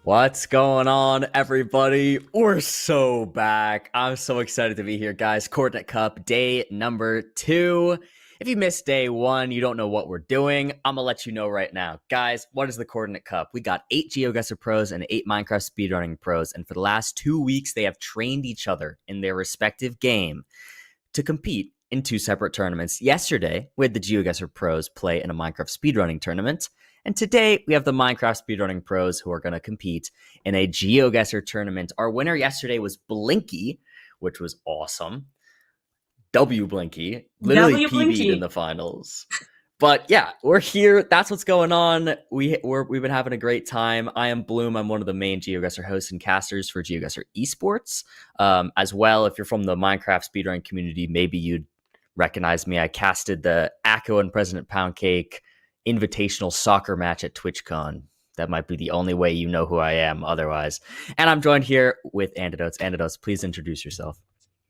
What's going on, everybody? We're so back. I'm so excited to be here, guys. Coordinate Cup, day number 2. If you missed day 1, you don't know what we're doing, I'm going to let you know right now. Guys, what is the Coordinate Cup? We got 8 GeoGuessr pros and 8 Minecraft speedrunning pros, and for the last 2 weeks, they have trained each other in their respective game to compete in 2 separate tournaments. Yesterday, we had the GeoGuessr pros play in a Minecraft speedrunning tournament. And today, we have the Minecraft speedrunning pros who are going to compete in a GeoGuessr tournament. Our winner yesterday was Blinky, which was awesome. W Blinky, literally W PB'd in Blinky. the finals. But yeah, we're here. That's what's going on. We've been having a great time. I am Bloom. I'm one of the main GeoGuessr hosts and casters for GeoGuessr Esports. As well, if you're from the Minecraft speedrunning community, maybe you'd recognize me. I casted the Akko and President Poundcake invitational soccer match at TwitchCon. That might be the only way you know who I am otherwise. And I'm joined here with Antidotes. Antidotes, please introduce yourself.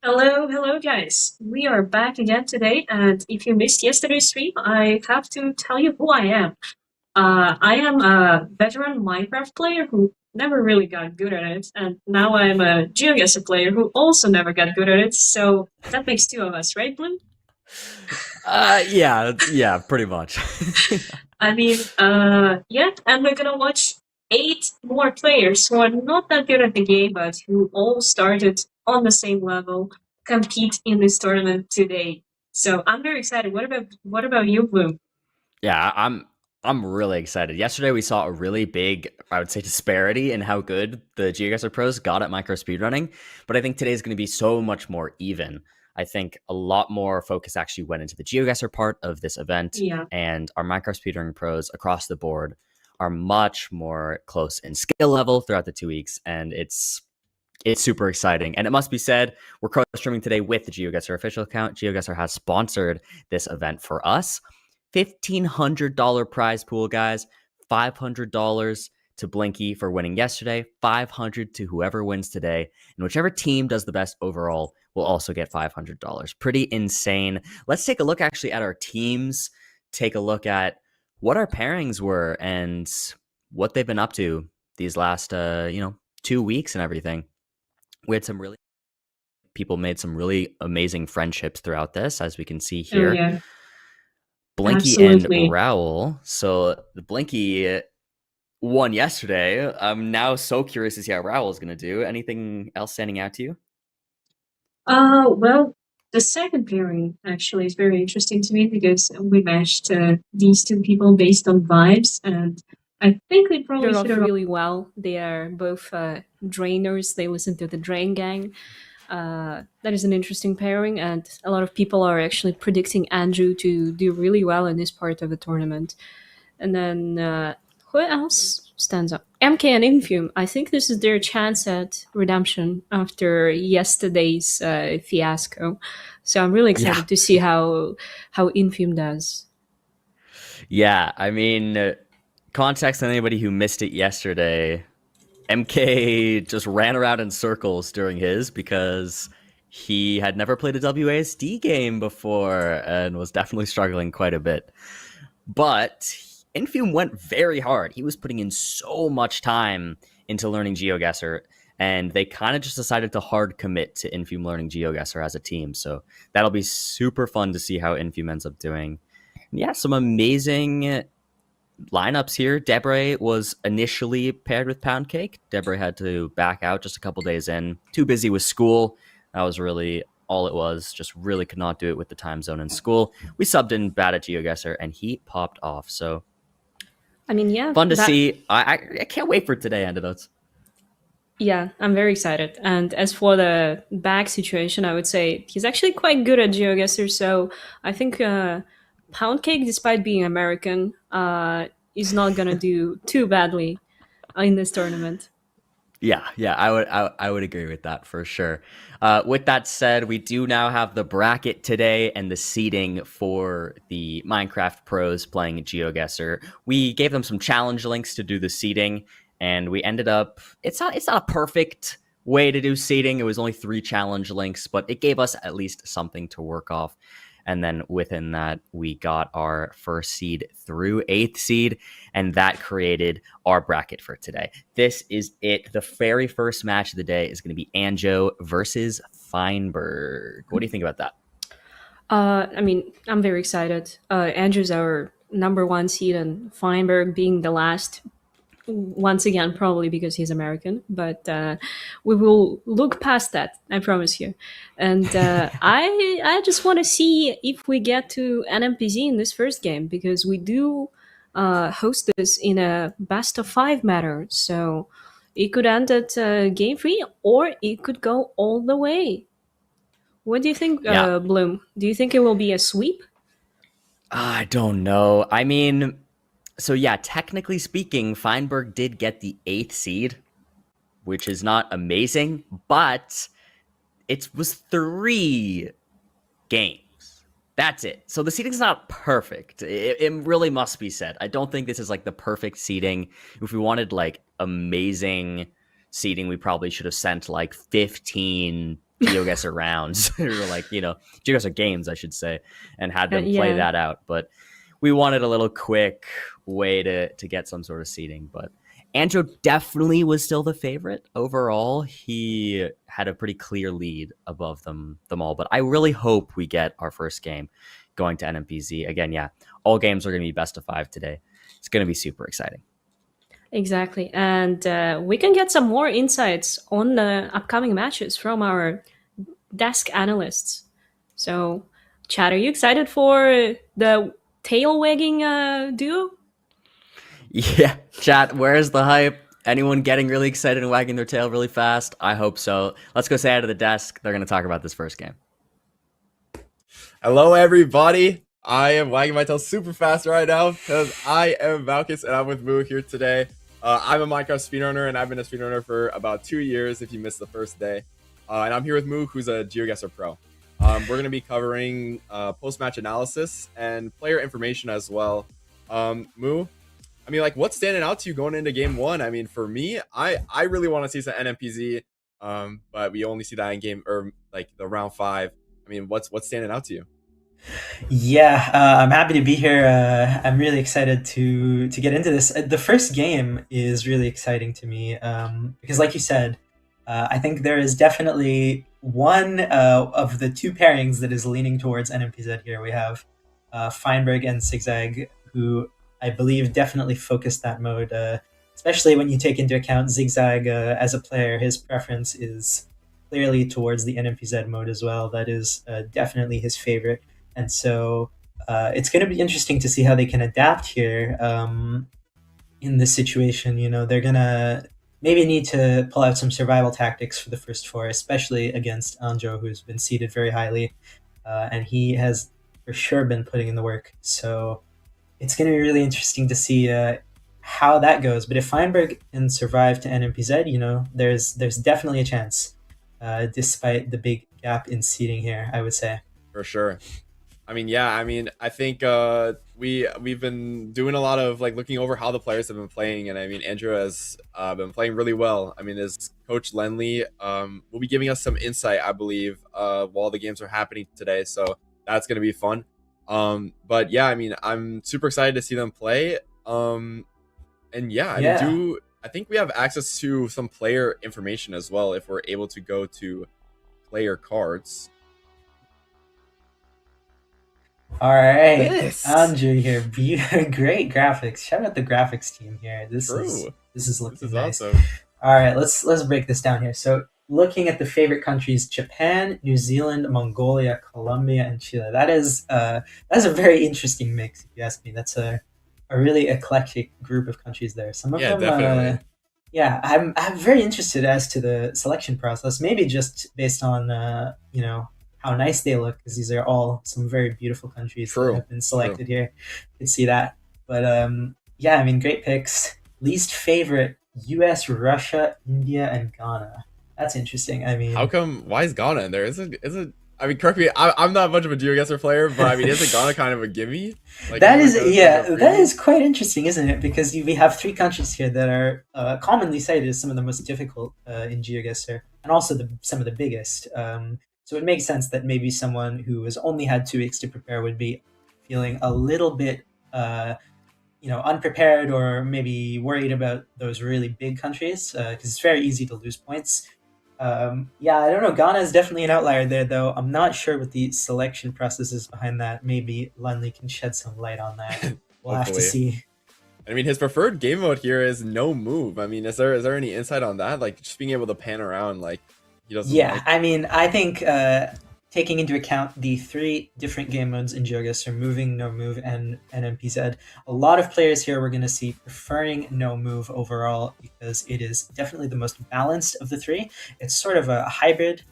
Hello, guys. We are back again today, and if you missed yesterday's stream, I have to tell you who I am. I am a veteran Minecraft player who never really got good at it, and now I'm a GeoGuessr player who also never got good at it, so that makes 2 of us, right, Bloom? Yeah, pretty much. Yeah, and we're gonna watch 8 more players who are not that good at the game, but who all started on the same level, compete in this tournament today. So I'm very excited. What about you, Bloom? Yeah, I'm really excited. Yesterday we saw a really big, I would say, disparity in how good the GeoGuessr pros got at micro speedrunning, but I think today's going to be so much more even. I think a lot more focus actually went into the GeoGuessr part of this event, Yeah, and our micro speedrunning pros across the board are much more close in skill level throughout the 2 weeks, and it's super exciting. And it must be said, we're cross streaming today with the GeoGuessr official account. GeoGuessr has sponsored this event for us. $1,500 prize pool, guys. $500 to Blinky for winning yesterday, $500 to whoever wins today, and whichever team does the best overall will also get $500. Pretty insane. Let's take a look actually at our teams, take a look at what our pairings were and what they've been up to these last 2 weeks and everything. We had some really people made some really amazing friendships throughout this, as we can see oh here. yeah, Blinky and absolutely. Raul. So the Blinky won yesterday. I'm now so curious to see how Raul is going to do. Anything else standing out to you? Well, the second pairing actually is very interesting to me because we matched these 2 people based on vibes, and I think we Hit probably it should off have. really well. They are both drainers. They listen to the Drain Gang. That is an interesting pairing, and a lot of people are actually predicting Anjo to do really well in this part of the tournament. And then who else stands up? MK and Infume. I think this is their chance at redemption after yesterday's fiasco. So I'm really Yeah. excited to see how Infume does. Yeah, I mean, context on anybody who missed it yesterday. MK just ran around in circles during his because he had never played a WASD game before and was definitely struggling quite a bit. But Infume went very hard. He was putting in so much time into learning GeoGuessr, and they kind of just decided to hard commit to Infume learning GeoGuessr as a team. So that'll be super fun to see how Infume ends up doing. And yeah, some amazing lineups here. Debray was initially paired with Poundcake. Debray had to back out just a couple days in. Too busy with school. That was really all it was. Just really could not do it with the time zone in school. We subbed in bad at GeoGuessr, and he popped off. So I mean, yeah, fun to that see. I can't wait for today, Antidotes. Yeah, I'm very excited. And as for the bag situation, I would say he's actually quite good at GeoGuessr. So I think Poundcake, despite being American, is not gonna do too badly in this tournament. Yeah, I would agree with that for sure. With that said, we do now have the bracket today and the seeding for the Minecraft pros playing GeoGuessr. We gave them some challenge links to do the seeding, and we ended up. It's not a perfect way to do seeding. It was only 3 challenge links, but it gave us at least something to work off. And then within that, we got our first seed through 8th seed, and that created our bracket for today. This is it. The very first match of the day is going to be Anjo versus Fineberg. What do you think about that? I mean, I'm very excited. Andrew's our number one seed, and Fineberg being the last, once again, probably because he's American, but we will look past that, I promise you. And I just want to see if we get to NMPZ in this first game, because we do host this in a best of 5 manner. So it could end at game 3, or it could go all the way. What do you think, Yeah. Bloom? Do you think it will be a sweep? I don't know. I mean, so yeah, technically speaking, Fineberg did get the 8th seed, which is not amazing, but it was 3 games. That's it. So the seeding's not perfect. It really must be said. I don't think this is like the perfect seeding. If we wanted like amazing seeding, we probably should have sent like 15 GeoGuessr rounds or like, GeoGuessr games, I should say, and had them play Yeah. that out. But we wanted a little quick way to get some sort of seeding. But Anjo definitely was still the favorite overall. He had a pretty clear lead above them all. But I really hope we get our first game going to NMPZ. Again, yeah, all games are going to be best of 5 today. It's going to be super exciting. Exactly. And we can get some more insights on the upcoming matches from our desk analysts. So, Chad, are you excited for the tail wagging duo? Yeah, chat, where's the hype? Anyone getting really excited and wagging their tail really fast? I hope so. Let's go say hi to the desk. They're going to talk about this first game. Hello, everybody. I am wagging my tail super fast right now because I am Valkis and I'm with Moo here today. I'm a Minecraft speedrunner and I've been a speedrunner for about 2 years if you missed the first day. And I'm here with Moo, who's a GeoGuessr pro. We're going to be covering post-match analysis and player information as well. Moo, I mean, like, what's standing out to you going into game 1? I mean, for me, I really want to see some NMPZ, but we only see that in game, or like the round 5. I mean, what's standing out to you? Yeah, I'm happy to be here. I'm really excited to get into this. The first game is really exciting to me because, like you said, I think there is definitely one of the 2 pairings that is leaning towards NMPZ here. We have Fineberg and Zigzag, who I believe definitely focused that mode, especially when you take into account Zigzag as a player. His preference is clearly towards the NMPZ mode as well. That is definitely his favorite. And so it's going to be interesting to see how they can adapt here in this situation. They're going to maybe need to pull out some survival tactics for the first 4, especially against Anjo, who's been seeded very highly. And he has for sure been putting in the work. So it's going to be really interesting to see how that goes. But if Fineberg can survive to NMPZ, there's definitely a chance, despite the big gap in seeding here, I would say. For sure. I mean, yeah, I think we've been doing a lot of like looking over how the players have been playing, and I mean, Andrew has been playing really well. I mean, his coach Lenley will be giving us some insight, I believe, while the games are happening today, so that's gonna be fun. But yeah, I mean, I'm super excited to see them play. And yeah, I think we have access to some player information as well if we're able to go to player cards. All right, This. Andrew here. Great graphics. Shout out the graphics team here. This True. is looking This is nice. awesome. All right, let's break this down here. So, looking at the favorite countries: Japan, New Zealand, Mongolia, Colombia, and Chile. That's a very interesting mix, if you ask me. That's a really eclectic group of countries there. Some of them, definitely. yeah, I'm very interested as to the selection process. Maybe just based on how nice they look, because these are all some very beautiful countries that have been selected here. You can see that. But yeah, I mean, great picks. Least favorite: U.S., Russia, India, and Ghana. That's interesting. I mean, how come? Why is Ghana in there? Is it? I mean, correct me. I'm not much of a GeoGuessr player, but I mean, isn't Ghana kind of a gimme? Like, that is quite interesting, isn't it? Because we have 3 countries here that are commonly cited as some of the most difficult in GeoGuessr, and also some of the biggest. So it makes sense that maybe someone who has only had 2 weeks to prepare would be feeling a little bit, unprepared, or maybe worried about those really big countries, because it's very easy to lose points. Yeah, I don't know. Ghana is definitely an outlier there, though. I'm not sure what the selection process is behind that. Maybe Lunley can shed some light on that. We'll have to Hopefully. see. I mean, his preferred game mode here is no move. I mean, is there any insight on that? Like, just being able to pan around, like, he doesn't Yeah, like. I mean, I think taking into account the 3 different game modes in GeoGuessr, moving, no move, and NMPZ, a lot of players here we're going to see preferring no move overall, because it is definitely the most balanced of the 3. It's sort of a hybrid.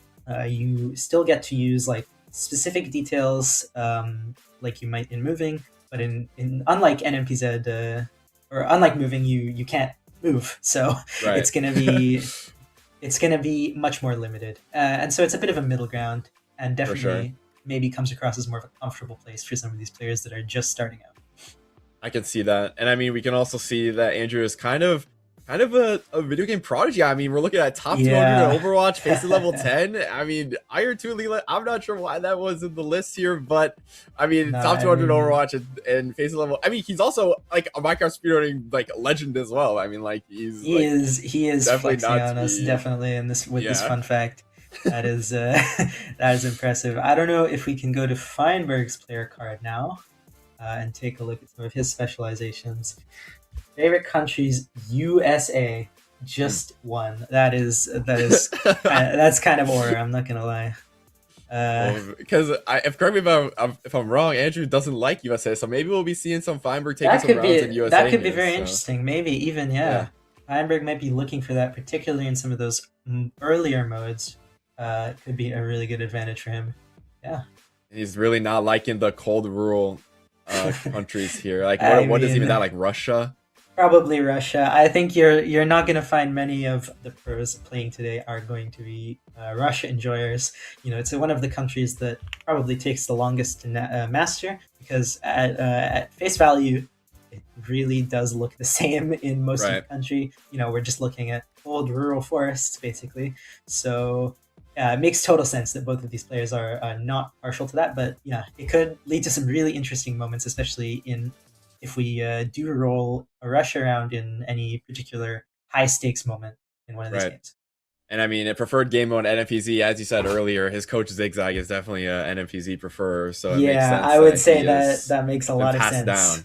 You still get to use like specific details, like you might in moving, but in unlike NMPZ, or unlike moving, you can't move, so Right. it's gonna be much more limited, and so it's a bit of a middle ground, and definitely maybe comes across as more of a comfortable place for some of these players that are just starting out. I can see that, and I mean, we can also see that Andrew is kind of a video game prodigy. I mean, we're looking at top 200 Yeah. in Overwatch, faces level 10. I mean, Iron 2 Leela, I'm not sure why that was in the list here, but I mean, No, top I 200 mean- Overwatch and faces level. I mean, he's also like a Minecraft speedrunning like legend as well. I mean, like he is definitely flexing not on to us be- definitely in this with this Yeah. fun fact. That is that is impressive. I don't know if we can go to Fineberg's player card now and take a look at some of his specializations. Favorite countries: USA. Just one. That is that's kind of order. I'm not gonna lie. Because correct me if I'm wrong, Andrew doesn't like USA, so maybe we'll be seeing some Feinberg taking That some could rounds in be USA. that could be here, very so. interesting. Maybe even Yeah. Fineberg might be looking for that, particularly in some of those earlier modes. Could be a really good advantage for him. He's really not liking the cold rural countries here. Like I what is mean- even that, like Russia? Probably Russia. I think you're not going to find many of the pros playing today are going to be Russia enjoyers. It's one of the countries that probably takes the longest to master, because at face value, it really does look the same in most of the Right. country. We're just looking at old rural forests, basically. So it makes total sense that both of these players are not partial to that. But yeah, it could lead to some really interesting moments, especially if we do roll a rush around in any particular high stakes moment in one of these Right. games. And I mean, a preferred game mode NFPZ, as you said earlier, his coach Zigzag is definitely a NFPZ preferrer. So it makes Yeah, sense I would that say he that is that makes a been lot of passed sense.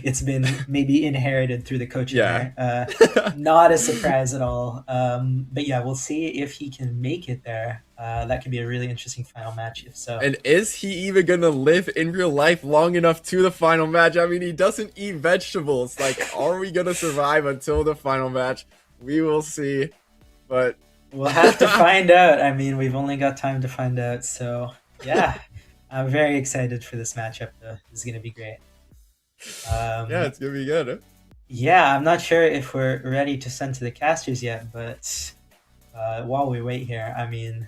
It's been maybe inherited through the coaching Yeah. there. Not a surprise at all. But yeah, we'll see if he can make it there. That could be a really interesting final match if so. And is he even gonna live in real life long enough to the final match? I mean, he doesn't eat vegetables. Like, are we gonna survive until the final match? We will see. But We'll have to find out. I mean, we've only got time to find out. So yeah, I'm very excited for this matchup. Though. This is going to be great. yeah, it's gonna be good. Huh? Yeah, I'm not sure if we're ready to send to the casters yet, but while we wait here, I mean,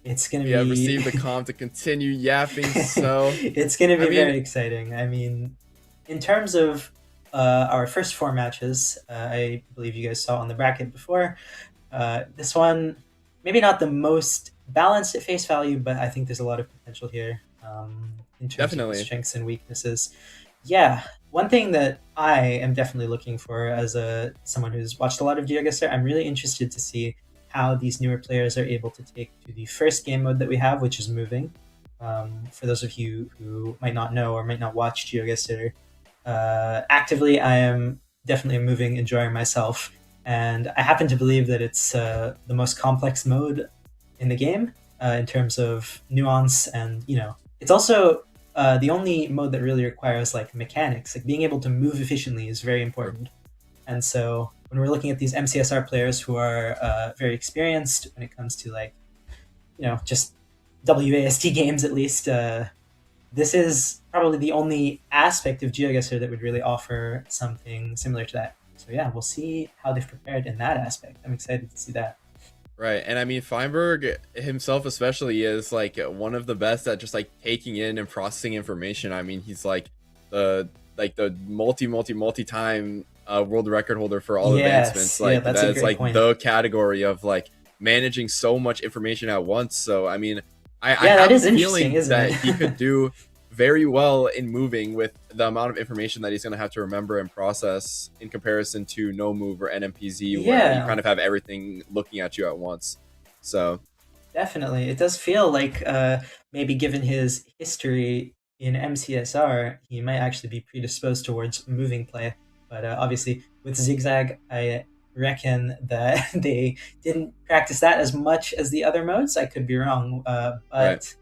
it's going to Yeah, be... receive the comm to continue yapping. So it's going to be I mean- very exciting. I mean, in terms of our first 4 matches, I believe you guys saw on the bracket before. This one, maybe not the most balanced at face value, but I think there's a lot of potential here in terms Definitely. of strengths and weaknesses. Yeah, one thing that I am definitely looking for as someone who's watched a lot of GeoGuessr, I'm really interested to see how these newer players are able to take to the first game mode that we have, which is moving. For those of you who might not know or might not watch GeoGuessr actively, I am definitely a moving enjoyer myself. And I happen to believe that it's the most complex mode in the game in terms of nuance, and it's also the only mode that really requires like mechanics. Like being able to move efficiently is very important. And so when we're looking at these MCSR players who are very experienced when it comes to like just WASD games, at least this is probably the only aspect of GeoGuessr that would really offer something similar to that. So yeah, we'll see how they've prepared in that aspect. I'm excited to see that. Right, and I mean, Feinberg himself especially is like one of the best at just like taking in and processing information. I mean, he's like the multi-time world record holder for all Yes, advancements. yeah, Like that's a that's great like point. the category of like managing so much information at once. So I mean, I that have is a interesting, feeling isn't that it? he could do very well in moving with the amount of information that he's going to have to remember and process in comparison to no move or NMPZ, where you Yeah. kind of have everything looking at you at once. So Definitely. It does feel like maybe given his history in MCSR, he might actually be predisposed towards moving play. But obviously, with Zigzag, I reckon that they didn't practice that as much as the other modes. I could be wrong, but Right.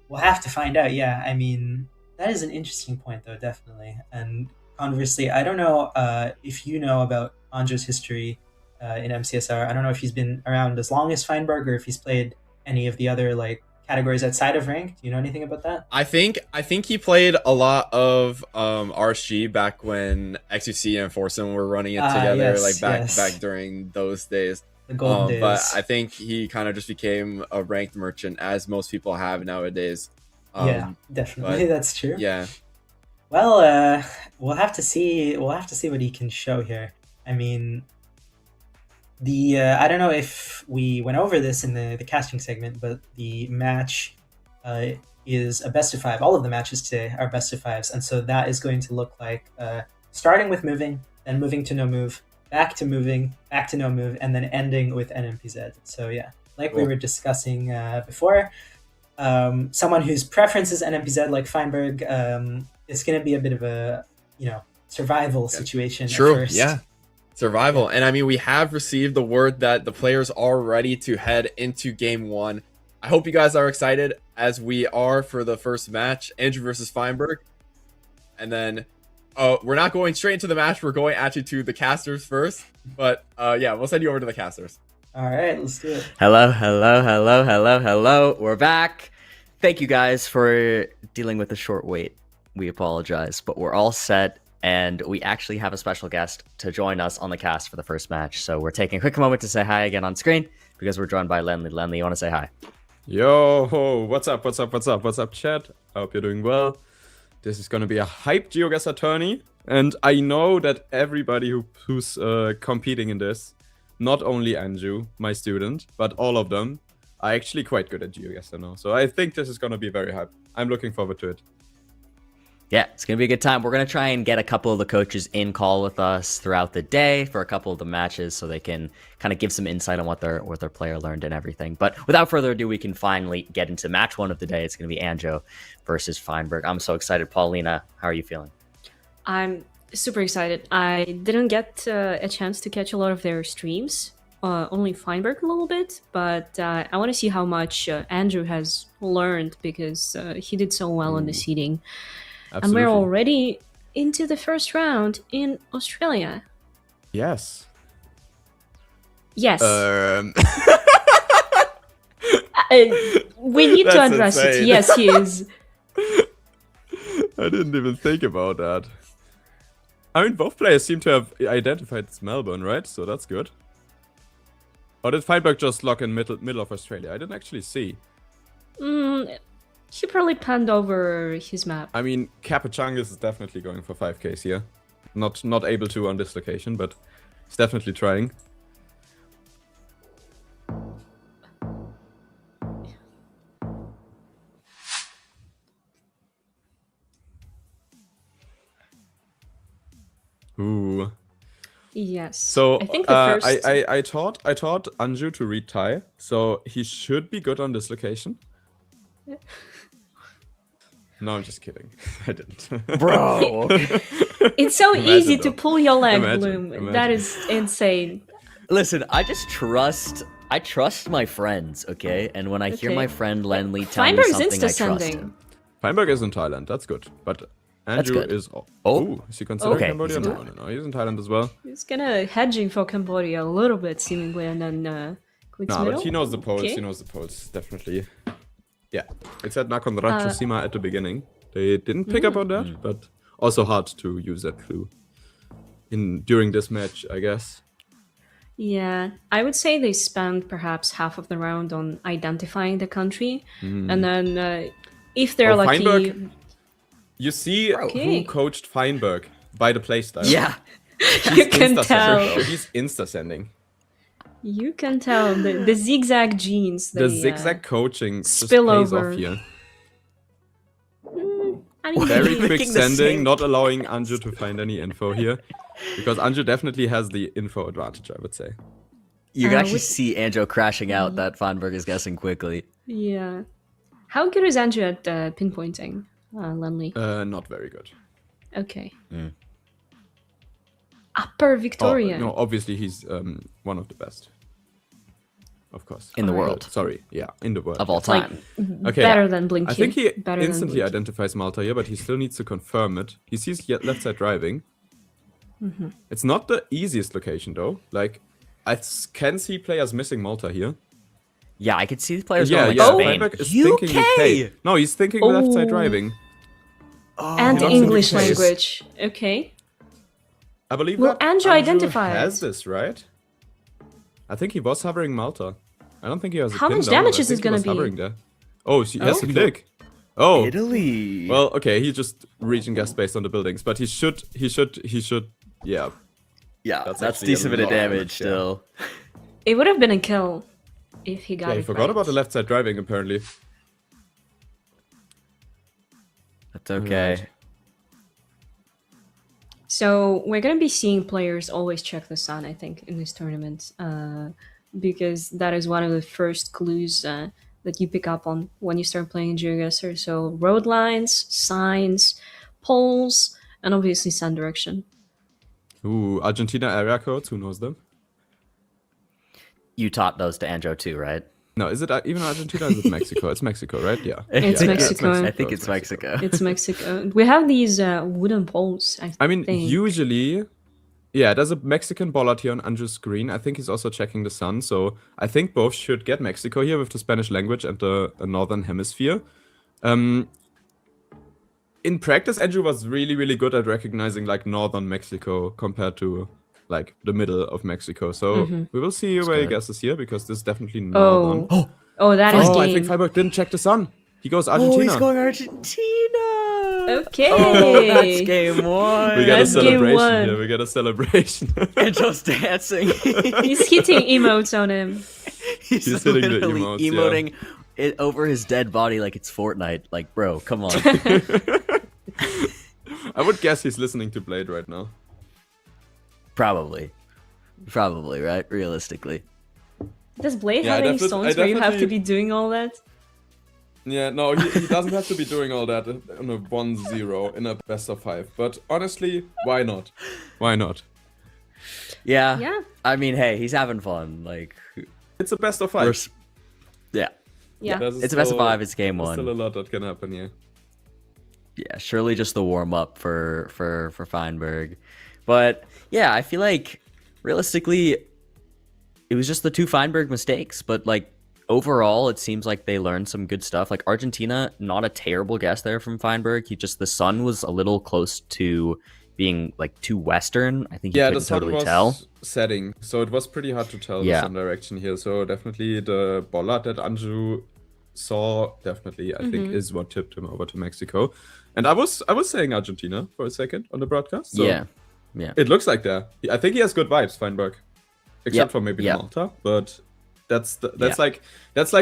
we'll have to find out. Yeah, I mean, that is an interesting point, though, definitely. And conversely, I don't know if you know about Anjo's history in MCSR. I don't know if he's been around as long as Fineberg or if he's played any of the other like categories outside of rank. Do you know anything about that? I think he played a lot of RSG back when XUC and Foursome were running it together, yes, like back yes. during those days. The golden days. But I think he kind of just became a ranked merchant, as most people have nowadays. Yeah, definitely, but- that's true. Yeah. Well, we'll have to see. We'll have to see what he can show here. I mean, I don't know if we went over this in the casting segment, but the match is a best of 5. All of the matches today are best of 5s, and so that is going to look like starting with moving, then moving to no move, back to moving, back to no move, and then ending with NMPZ. So yeah, like we Cool. were discussing before, someone whose preference is NMPZ, like Fineberg, it's going to be a bit of a survival situation. True. At first. Yeah. Survival. And I mean, we have received the word that the players are ready to head into game 1. I hope you guys are excited, as we are, for the first match, Andrew versus Fineberg. And then we're not going straight into the match. We're going actually to the casters first. But yeah, we'll send you over to the casters. All right, let's do it. Hello, hello, hello, hello, hello. We're back. Thank you guys for dealing with the short wait. We apologize, but we're all set, and we actually have a special guest to join us on the cast for the first match. So we're taking a quick moment to say hi again on screen because we're joined by Lenley. Lenley, you want to say hi? Yo, what's up, chat? I hope you're doing well. This is gonna be a hype GeoGuessr tourney, and I know that everybody who's competing in this, not only Anjo, my student, but all of them, are actually quite good at GeoGuessr now. So I think this is gonna be very hype. I'm looking forward to it. Yeah, it's going to be a good time. We're going to try and get a couple of the coaches in call with us throughout the day for a couple of the matches so they can kind of give some insight on what their player learned and everything. But without further ado, we can finally get into match 1 of the day. It's going to be Anjo versus Fineberg. I'm so excited. Paulina, how are you feeling? I'm super excited. I didn't get a chance to catch a lot of their streams, only Fineberg a little bit, but I want to see how much Andrew has learned because he did so well in the seeding. Absolutely. And we're already into the first round in Australia. Yes. Yes. We need to That's address insane. it. Yes, he is. I didn't even think about that. I mean, both players seem to have identified it's Melbourne, right? So that's good. Or did Fineberg just lock in middle of Australia? I didn't actually see. He probably panned over his map. I mean, Capuchungus is definitely going for 5Ks here. Not able to on this location, but he's definitely trying. Ooh. Yes. So I think the first. I taught Anju to read Thai, so he should be good on this location. No, I'm just kidding. I didn't. Bro! It's so Imagine easy to though. pull your leg, Imagine, Bloom. That is insane. Listen, I trust my friends, okay? And when I hear Okay. my friend Lenley tell me Fineberg's something, I trust insta-sending. him. Fineberg is in Thailand. That's good. But Andrew good. is. Oh. Ooh, is he considered Okay, Cambodia? he's in No. He's in Thailand as well. He's gonna hedging for Cambodia a little bit, seemingly, and then clicks No, middle. but he knows the polls. Okay. He knows the polls, definitely. Yeah, it said Nakhon Ratchasima at the beginning. They didn't pick up on that, but also hard to use that clue during this match, I guess. Yeah, I would say they spend perhaps half of the round on identifying the country, and then if they're Oh, lucky, Fineberg? You see Okay. who coached Fineberg by the playstyle. Yeah. you can Insta-sending, tell. bro. He's insta-sending. You can tell the zigzag genes. The they, zigzag coaching just spill pays over. off here. I mean, Very Making quick the sending, same- not allowing Anjo to find any info here. Because Anjo definitely has the info advantage, I would say. You can actually with- see Anjo crashing out that Fineberg is guessing quickly. yeah. How good is Anjo at pinpointing, Lenley? Not very good. Okay. Mm. Upper Oh, Victoria. no, obviously he's one of the best. Of course. In the Alright. world. Sorry, yeah, in the world. Of all It's like time. Okay. better than Blinky. I think he better than instantly Blinky. identifies Malta here, but he still needs to confirm it. He sees left side driving. Mm-hmm. It's not the easiest location though. Like, I can see players missing Malta here. Yeah, I could see the players Yeah, going yeah. like Spain. Fineberg is thinking UK. No, he's thinking left side Oh. driving. And He looks English into place. language. Okay. I believe Will that Anjo identify has it? this, right? I think he was hovering Malta. I don't think he has a How pin much down, but damage I is this think he gonna was be? hovering there. Oh, he has a Oh. click. Oh, Italy. well, okay, he just region guessed based on the buildings, but he should, yeah. yeah, that's that's actually decent a bit of lot of damage damage, yeah. still. It would have been a kill if he got Yeah, he it forgot right. about the left side driving, apparently. That's okay. Right. So we're gonna be seeing players always check the sun, I think, in this tournament, because that is one of the first clues that you pick up on when you start playing GeoGuessr. So road lines, signs, poles, and obviously sun direction. Ooh, Argentina area codes, who knows them? You taught those to Anjo too, right? No, is it even Argentina or is it Mexico? It's Mexico, right? Yeah. It's Yeah, Mexico. I think it's Mexico. It's Mexico. We have these wooden poles. I mean, think. usually, yeah, there's a Mexican bollard here on Anjo's screen. I think he's also checking the sun, so I think both should get Mexico here with the Spanish language and the northern hemisphere. In practice, Anjo was really, really good at recognizing like northern Mexico compared to like the middle of Mexico. So we will see where he good. guesses here because this is definitely northern. Oh, that is Oh, I game. think Fineberg didn't check the sun. He goes Argentina. Argentina. Okay. Oh, that's game one. We got a That's game celebration one. here. We got a celebration. Anjo's dancing. He's hitting emotes on him. He's He's hitting the literally emotes, yeah. emoting it over his dead body like it's Fortnite. Like, bro, come on. I would guess he's listening to Blade right now. Probably, right? Realistically. Does Blade Yeah, have I any definitely- songs I where you have to definitely- be doing all that? Yeah, no, he doesn't have to be doing all that on a 1-0 in a best of 5. But honestly, why not? Why not? Yeah. Yeah. I mean, hey, he's having fun. Like, It's a best of we're 5. s- yeah. Yeah. There's It's a best of still- 5. It's game there's one. Still a lot that can happen here. Yeah, surely just the warm up for Fineberg. But yeah, I feel like realistically, it was just the two Fineberg mistakes. But like overall, it seems like they learned some good stuff. Like Argentina, not a terrible guess there from Fineberg. The sun was a little close to being like too western. I think you Yeah, the couldn't sun totally was tell. setting, so it was pretty hard to tell Yeah. the sun direction here. So definitely the bollard that Anjo saw, definitely I think is what tipped him over to Mexico. And I was saying Argentina for a second on the broadcast. So Yeah. it looks like that. I think he has good vibes, Fineberg, except for maybe yeah. Malta. But that's like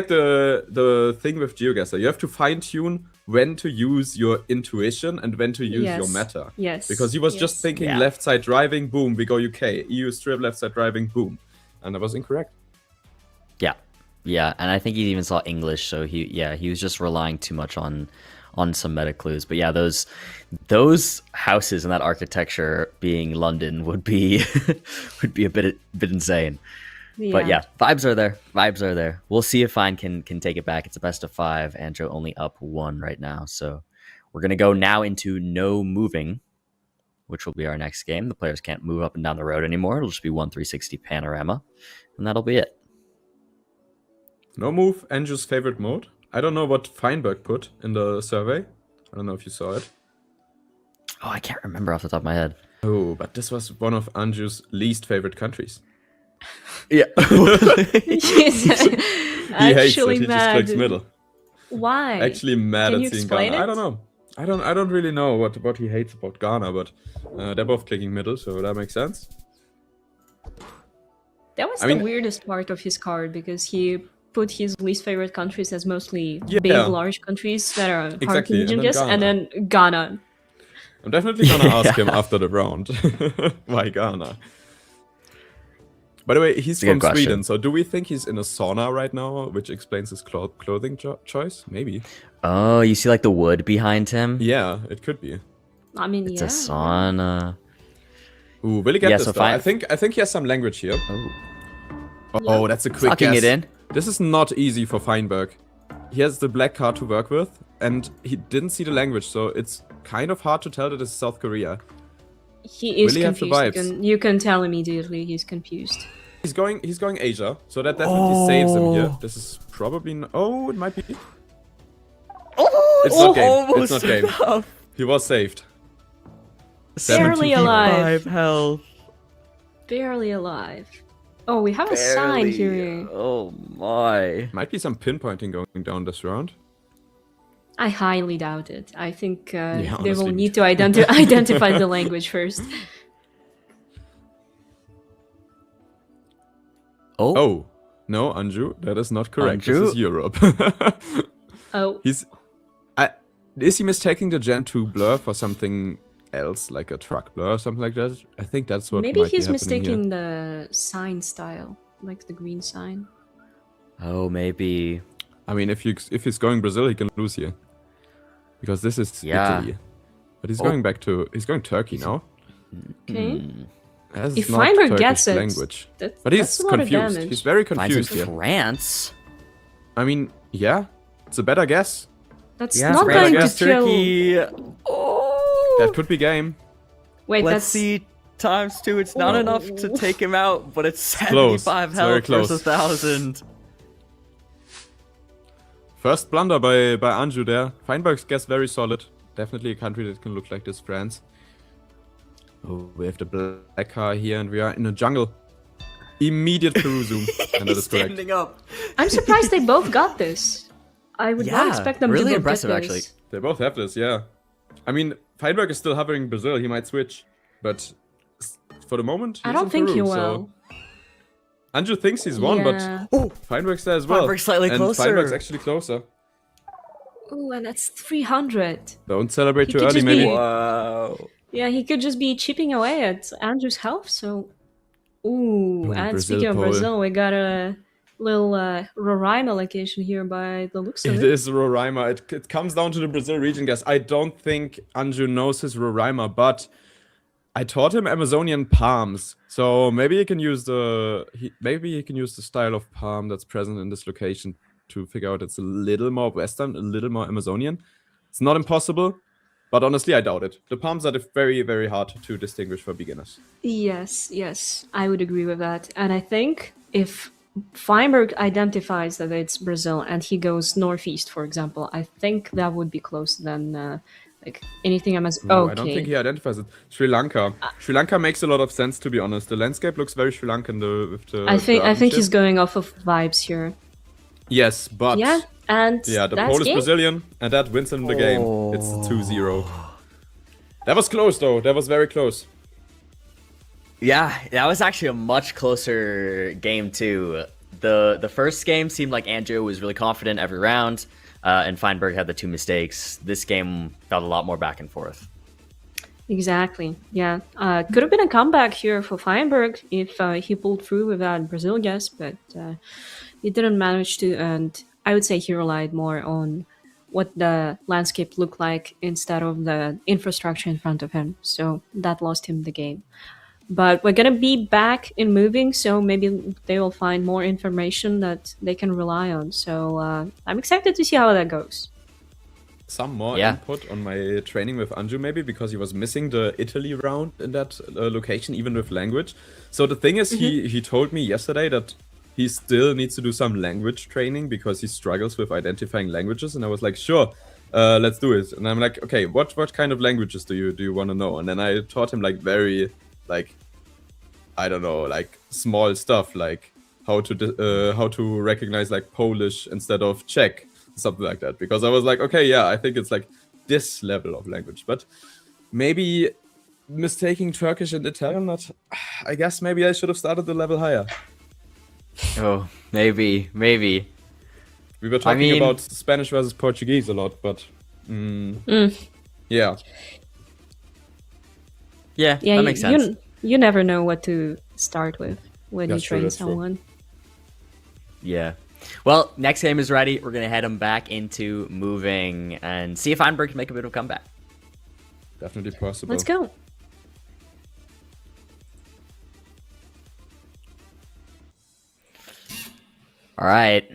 the thing with GeoGuessr. You have to fine tune when to use your intuition and when to use your Yes. meta. Yes. Because he was just Yes. thinking Yeah. left side driving, boom, we go UK. EU strip, left side driving, boom. And I was incorrect. Yeah, and I think he even saw English, so he was just relying too much on some meta clues. But yeah, those houses and that architecture being London would be a bit insane. But yeah, vibes are there. We'll see if Fine can take it back. It's a best of 5. Anjo only up 1 right now, so we're gonna go now into no moving, which will be our next game. The players can't move up and down the road anymore. It'll just be 1 360 panorama, and that'll be it. No move, Anjo's favorite mode. I don't know what Fineberg put in the survey. I don't know if you saw it. Oh, I can't remember off the top of my head. Oh, but this was one of Anjo's least favorite countries. Yeah. He's He hates it. actually He just mad. clicks middle. Why? Actually mad Can you at seeing explain Ghana. it? I don't know. I don't really know what he hates about Ghana, but they're both clicking middle, so that makes sense. That was I the mean- weirdest part of his card because he put his least favorite countries as mostly Yeah. big, large countries that are hard to Exactly, and then guess, and then Ghana. I'm definitely gonna ask him Yeah. after the round. Why Ghana? By the way, he's a good from question. Sweden, so do we think he's in a sauna right now, which explains his clothing choice? Maybe. Oh, you see like the wood behind him? Yeah, it could be. I mean, It's yeah. a sauna. Ooh, will he get Yeah, this so though? fine- I think he has some language here. Oh, Oh, that's a quick sucking guess. it in. This is not easy for Fineberg. He has the black card to work with, and he didn't see the language, so it's kind of hard to tell that it's South Korea. He is Will he have the confused. vibes? You can tell immediately he's confused. He's going Asia, so that definitely saves him here. Oh. This is probably oh, it might be. Oh, It's not game. It's almost not game. enough. He was saved. Barely alive. 75 health. Barely alive. Oh, we have a sign Barely. here. Oh my. Might be some pinpointing going down this round. I highly doubt it. I think they will honestly. need to identify the language first. Oh. Oh, no, Anju, that is not correct. Anju? This is Europe. Oh, Is he mistaking the Gen 2 blur for something else, like a truck blur or something like that? I think that's what maybe might he's be happening here. mistaking the sign style, like the green sign. Oh, maybe. I mean, if he's going Brazil, he can lose here. Because this is Yeah. Italy. But he's Oh. going he's going Turkey now. Okay. That's If not Fineberg Turkish gets it, language. That, But he's that's a lot of confused. damage. He's very Finds confused in here. France. I mean, yeah, it's a better guess. That's Yeah, not France going to against kill. Turkey. Oh. That could be game. Wait, Let's that's see. ×2. It's not Oh. enough to take him out, but it's close. 75 It's very health close. versus 1,000. First blunder by Anju there. Fineberg's guess very solid. Definitely a country that can look like this, France. Oh, we have the black car here, and we are in a jungle. Immediate Peru zoom, and that He's is correct. standing up. I'm surprised they both got this. I would not Yeah, expect them really to impressive, get this. actually. They both have this, yeah. I mean, Fineberg is still hovering Brazil. He might switch, but for the moment, I he's don't in think Peru, he will. So Anju thinks he's won, Yeah. but Fineberg's there as well. Fineberg's slightly and closer. Fineberg's actually closer. Ooh, and that's 300. Don't celebrate He too could early, just maybe. be- Wow. Yeah, he could just be chipping away at Andrew's health, so... Ooh, and Brazil speaking of pole. Brazil, we got a little Roraima location here by the looks of It it. is Roraima. It comes down to the Brazil region, guys. I don't think Anju knows his Roraima, but I taught him Amazonian palms, so maybe he can use the style of palm that's present in this location to figure out it's a little more Western, a little more Amazonian. It's not impossible, but honestly, I doubt it. The palms are very, very hard to distinguish for beginners. Yes, I would agree with that. And I think if Fineberg identifies that it's Brazil and he goes northeast, for example, I think that would be closer than like anything Ooh, Okay. I don't think he identifies it. Sri Lanka. Sri Lanka makes a lot of sense, to be honest. The landscape looks very Sri Lankan. With the I think gardens he's here. going off of vibes here. Yes, but Yeah, and yeah, the that's pole is game. Brazilian, and that wins him the game. It's 2-0. That was close, though. That was very close. Yeah, that was actually a much closer game too. The first game seemed like Anjo was really confident every round, and Fineberg had the two mistakes. This game felt a lot more back and forth. Exactly. Yeah. Could have been a comeback here for Fineberg if he pulled through with that Brazil guess, but he didn't manage to. And I would say he relied more on what the landscape looked like instead of the infrastructure in front of him. So that lost him the game. But we're going to be back in moving, so maybe they will find more information that they can rely on. So I'm excited to see how that goes. Some more Yeah. input on my training with Anju, maybe, because he was missing the Italy round in that location, even with language. So the thing is, he told me yesterday that he still needs to do some language training because he struggles with identifying languages. And I was like, sure, let's do it. And I'm like, okay, what kind of languages do you want to know? And then I taught him like very, like, I don't know, like small stuff, like how to recognize like Polish instead of Czech, something like that. Because I was like, okay, yeah, I think it's like this level of language, but maybe mistaking Turkish and Italian, not. I guess maybe I should have started the level higher. Oh, maybe. We were talking mean- about Spanish versus Portuguese a lot, but yeah. Yeah, Yeah, that makes sense. You never know what to start with when That's you true, train that's true. someone. Yeah. Well, next game is ready. We're gonna head him back into moving and see if Fineberg can make a bit of a comeback. Definitely possible. Let's go. All right.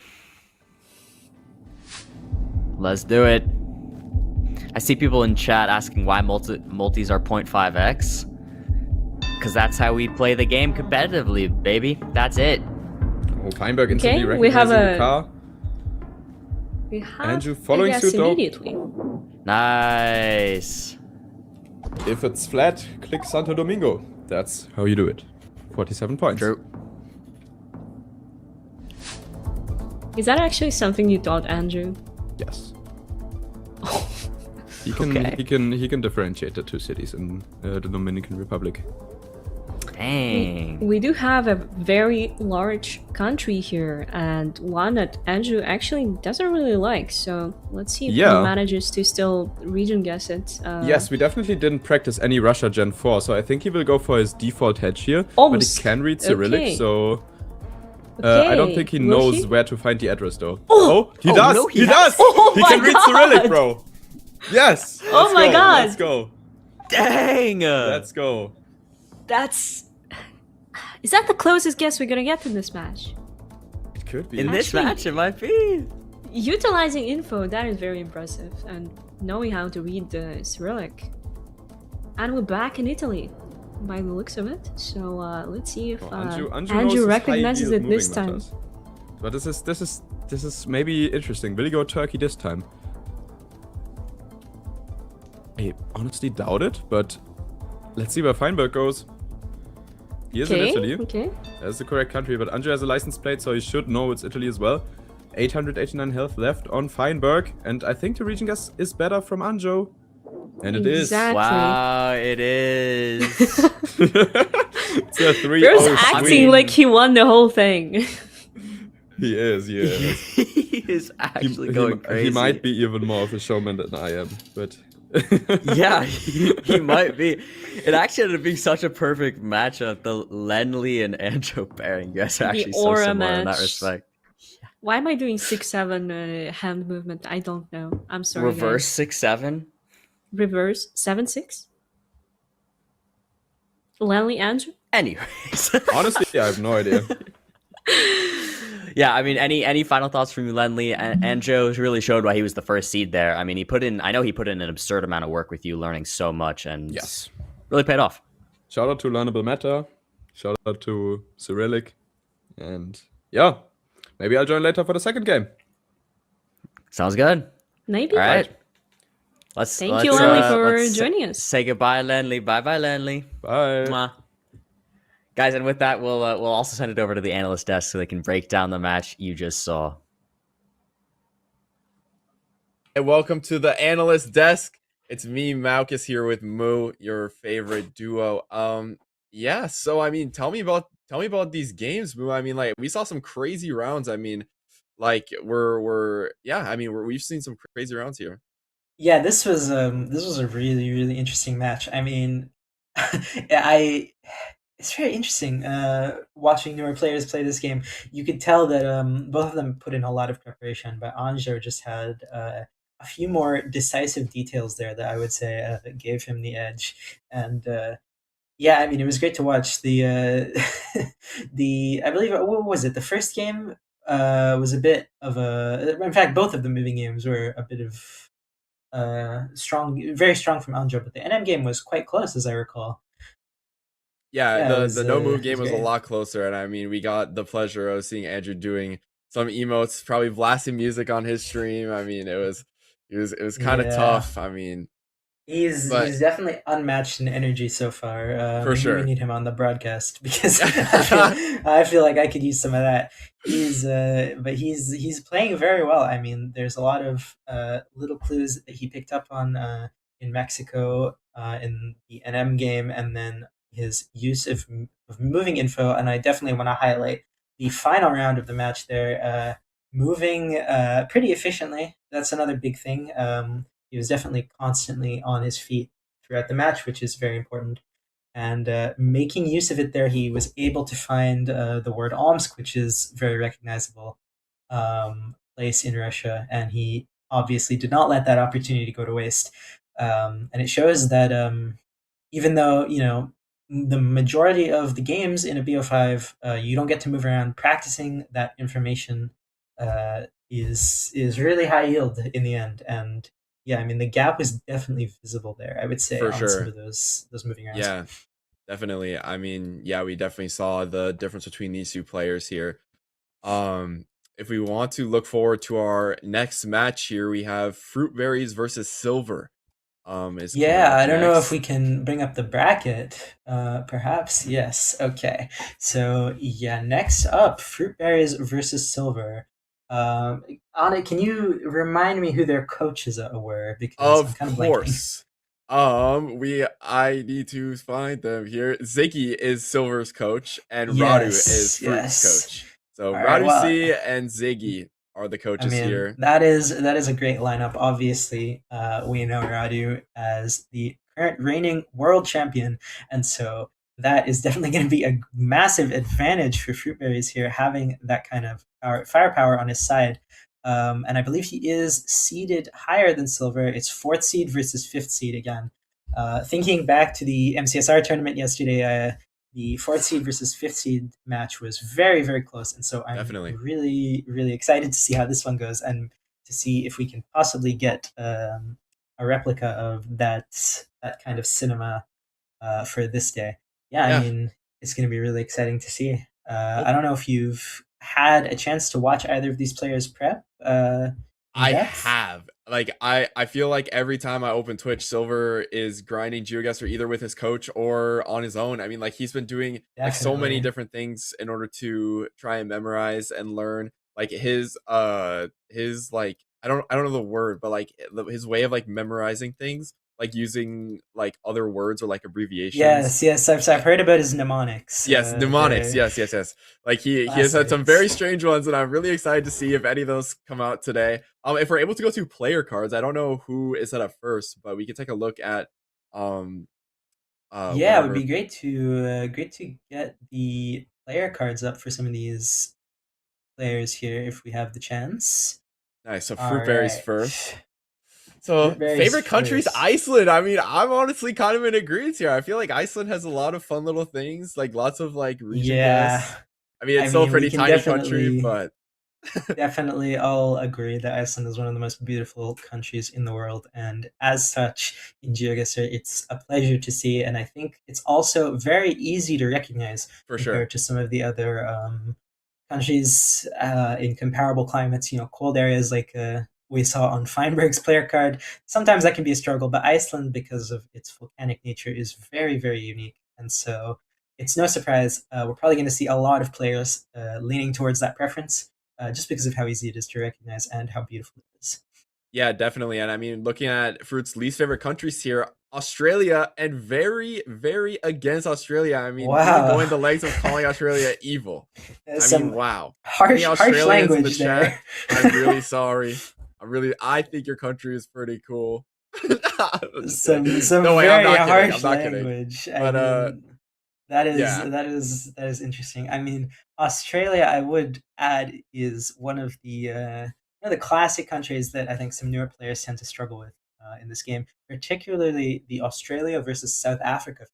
Let's do it. I see people in chat asking why multis are 0.5x. Because that's how we play the game competitively, baby. That's it. Oh, Fineberg instantly Okay, we have recognizing the a- car. We have Andrew following a guess suit, though. immediately. Nice. If it's flat, click Santo Domingo. That's how you do it. 47 points. True. Is that actually something you taught Andrew? Yes. He can Okay. he can differentiate the two cities in the Dominican Republic. Dang. We do have a very large country here, and one that Andrew actually doesn't really like. So let's see if Yeah. he manages to still region guess it. Yes, we definitely didn't practice any Russia Gen 4, so I think he will go for his default hedge here. But Omsk. he can read Cyrillic, Okay. so Okay. I don't think he Will knows he? where to find the address though. Oh! He Oh, does! no, he he does! has- Oh he my can read God! Cyrillic, bro! Yes! Oh Let's my go, God! Let's go. Dang. Let's go. That's. Is that the closest guess we're gonna get in this match? It could be. In this Actually- match, it might be. Utilizing info, that is very impressive, and knowing how to read the Cyrillic. And we're back in Italy, by the looks of it. So let's see if Anjo knows Andrew his recognizes high-yield it this moving time. matters. But this is maybe interesting. Will he go Turkey this time? I honestly doubt it, but let's see where Fineberg goes. He is in Italy. Okay. That's the correct country, but Anjo has a license plate, so he should know it's Italy as well. 889 health left on Fineberg, and I think the region guess is better from Anjo. And it is. Exactly. Wow, it is. It's a 3-0 Bro's sweep. acting like he won the whole thing. He is, he is actually He- going crazy. He might be even more of a showman than I am, but Yeah, he might be. It actually ended up being such a perfect matchup. The Lenley and Anjo pairing, you guys are The actually so aura similar in that match. respect. Why am I doing 6-7 hand movement? I don't know. I'm sorry. Reverse guys. 6-7. Reverse 7-6. Lenley Andrew. Anyways, honestly, I have no idea. yeah. I mean, any final thoughts from you, Lenley? Anjo really showed why he was the first seed there. I mean, I know he put in an absurd amount of work with you, learning so much, and Yes. really paid off. Shout out to Learnable Matter. Shout out to Cyrillic. And yeah, maybe I'll join later for the second game. Sounds good. Maybe. All right. Thank you, Lenley, for let's joining us. Say goodbye, Lenley. Bye, Lenley. Bye. Mwah. Guys, and with that, we'll also send it over to the analyst desk so they can break down the match you just saw. And welcome to the analyst desk. It's me, Malchus, here with Moo, your favorite duo. Yeah. So I mean, tell me about these games, Moo. I mean, like we saw some crazy rounds. I mean, like we've seen some crazy rounds here. Yeah, this was a really, really interesting match. I mean, it's very interesting watching newer players play this game. You could tell that both of them put in a lot of preparation, but Anjo just had a few more decisive details there that I would say gave him the edge. And yeah, I mean, it was great to watch the I believe, what was it? The first game was a bit of in fact, both of the moving games were a bit of very strong from Anjo, but the NM game was quite close, as I recall. Yeah, Yeah, it was, the no move it game was was a great. lot closer, and I mean, we got the pleasure of seeing Andrew doing some emotes, probably blasting music on his stream. I mean, it was kind of Yeah. tough. I mean, He's definitely unmatched in energy so far. For Maybe sure. we need him on the broadcast because I feel like I could use some of that. But he's playing very well. I mean, there's a lot of little clues that he picked up on in Mexico in the NM game, and then his use of moving info. And I definitely want to highlight the final round of the match there, moving pretty efficiently. That's another big thing. He was definitely constantly on his feet throughout the match, which is very important. And making use of it there, he was able to find the word Omsk, which is very recognizable place in Russia, and he obviously did not let that opportunity go to waste. And it shows that even though the majority of the games in a BO5, you don't get to move around, practicing that information is really high yield in the end. And yeah, I mean the gap was definitely visible there, I would say, For on sure. some of those moving arounds. Yeah, definitely. I mean, yeah, we definitely saw the difference between these two players here. If we want to look forward to our next match here, we have Fruitberries versus Silverr. Is coming Yeah, up I don't know if next. we can bring up the bracket. Perhaps. Yes. Okay. So yeah, next up, Fruitberries versus Silverr. Anna, can you remind me who their coaches were? Because I'm Of kind of blanking. course. I need to find them here. Ziggy is Silver's coach, and Radu is Fruit's coach. So All right, Radu well, C and Ziggy are the I coaches mean, here. that is a great lineup. Obviously, we know Radu as the current reigning world champion, and so that is definitely going to be a massive advantage for Fruitberries here, having that kind of firepower on his side. And I believe he is seeded higher than Silverr. It's 4th seed versus 5th seed again. Thinking back to the MCSR tournament yesterday, the 4th seed versus 5th seed match was very, very close. And so I'm Definitely. really, really excited to see how this one goes and to see if we can possibly get a replica of that kind of cinema for this day. Yeah, Yeah. I mean, it's going to be really exciting to see. I don't know if you've had a chance to watch either of these players prep. I depth? have. Like I feel like every time I open Twitch, Silverr is grinding GeoGuessr either with his coach or on his own. I mean, like he's been doing like so many Definitely. different things in order to try and memorize and learn. Like his like I don't know the word, but like his way of like memorizing things, like using like other words or like abbreviations. Yes, I've heard about his mnemonics. Yes, mnemonics. They're Yes. Like he has had some classics. very strange ones, and I'm really excited to see if any of those come out today. If we're able to go to player cards, I don't know who is set up first, but we can take a look at Yeah, it would whatever. be great to get the player cards up for some of these players here if we have the chance. Nice. So All Fruitberries right. first. So Fruitberries favorite countries, first. Iceland. I mean, I'm honestly kind of in agreement here. I feel like Iceland has a lot of fun little things, like lots of like region guess. I mean, it's still a we pretty can tiny country, but definitely all agree that Iceland is one of the most beautiful countries in the world, and as such, in GeoGuessr, it's a pleasure to see, and I think it's also very easy to recognize for compared sure. to some of the other countries in comparable climates. Cold areas like we saw on Fineberg's player card. Sometimes that can be a struggle, but Iceland, because of its volcanic nature, is very, very unique, and so it's no surprise we're probably going to see a lot of players leaning towards that preference just because of how easy it is to recognize and how beautiful it is. Yeah, definitely. And I mean, looking at Fruit's least favorite countries here, Australia, and very, very against Australia. I mean, even going the lengths of calling Australia evil. I mean, wow. Harsh language there. I'm really sorry. I think your country is pretty cool. Some no way, very I'm not harsh kidding. language. But that is yeah. that is interesting. I mean, Australia, I would add, is one of the classic countries that I think some newer players tend to struggle with in this game, particularly the Australia versus South Africa 50-50.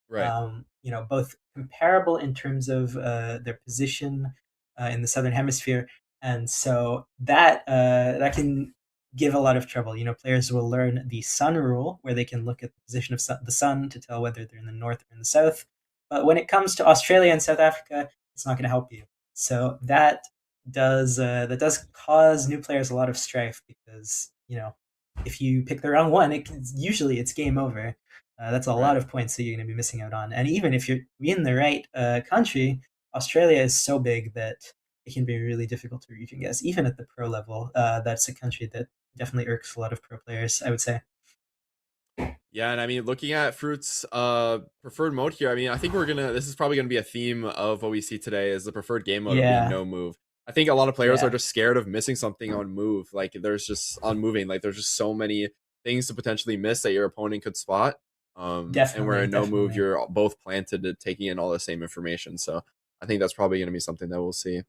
Right. Both comparable in terms of their position in the southern hemisphere, and so that can give a lot of trouble. Players will learn the sun rule, where they can look at the position of the sun to tell whether they're in the north or in the south. But when it comes to Australia and South Africa, it's not going to help you. So that does cause new players a lot of strife, because if you pick the wrong one, usually it's game over. That's a lot of points that you're going to be missing out on. And even if you're in the right country, Australia is so big that it can be really difficult to region guess, even at the pro level. That's a country that definitely irks a lot of pro players, I would say. Yeah, and I mean, looking at Fruit's preferred mode here, I mean, I think this is probably gonna be a theme of what we see today is the preferred game mode of being Yeah, no move. I think a lot of players are yeah, just scared of missing something on move. Like there's just on moving, like there's just so many things to potentially miss that your opponent could spot. And where definitely, in no move, definitely. you're both planted to taking in all the same information. So I think that's probably gonna be something that we'll see.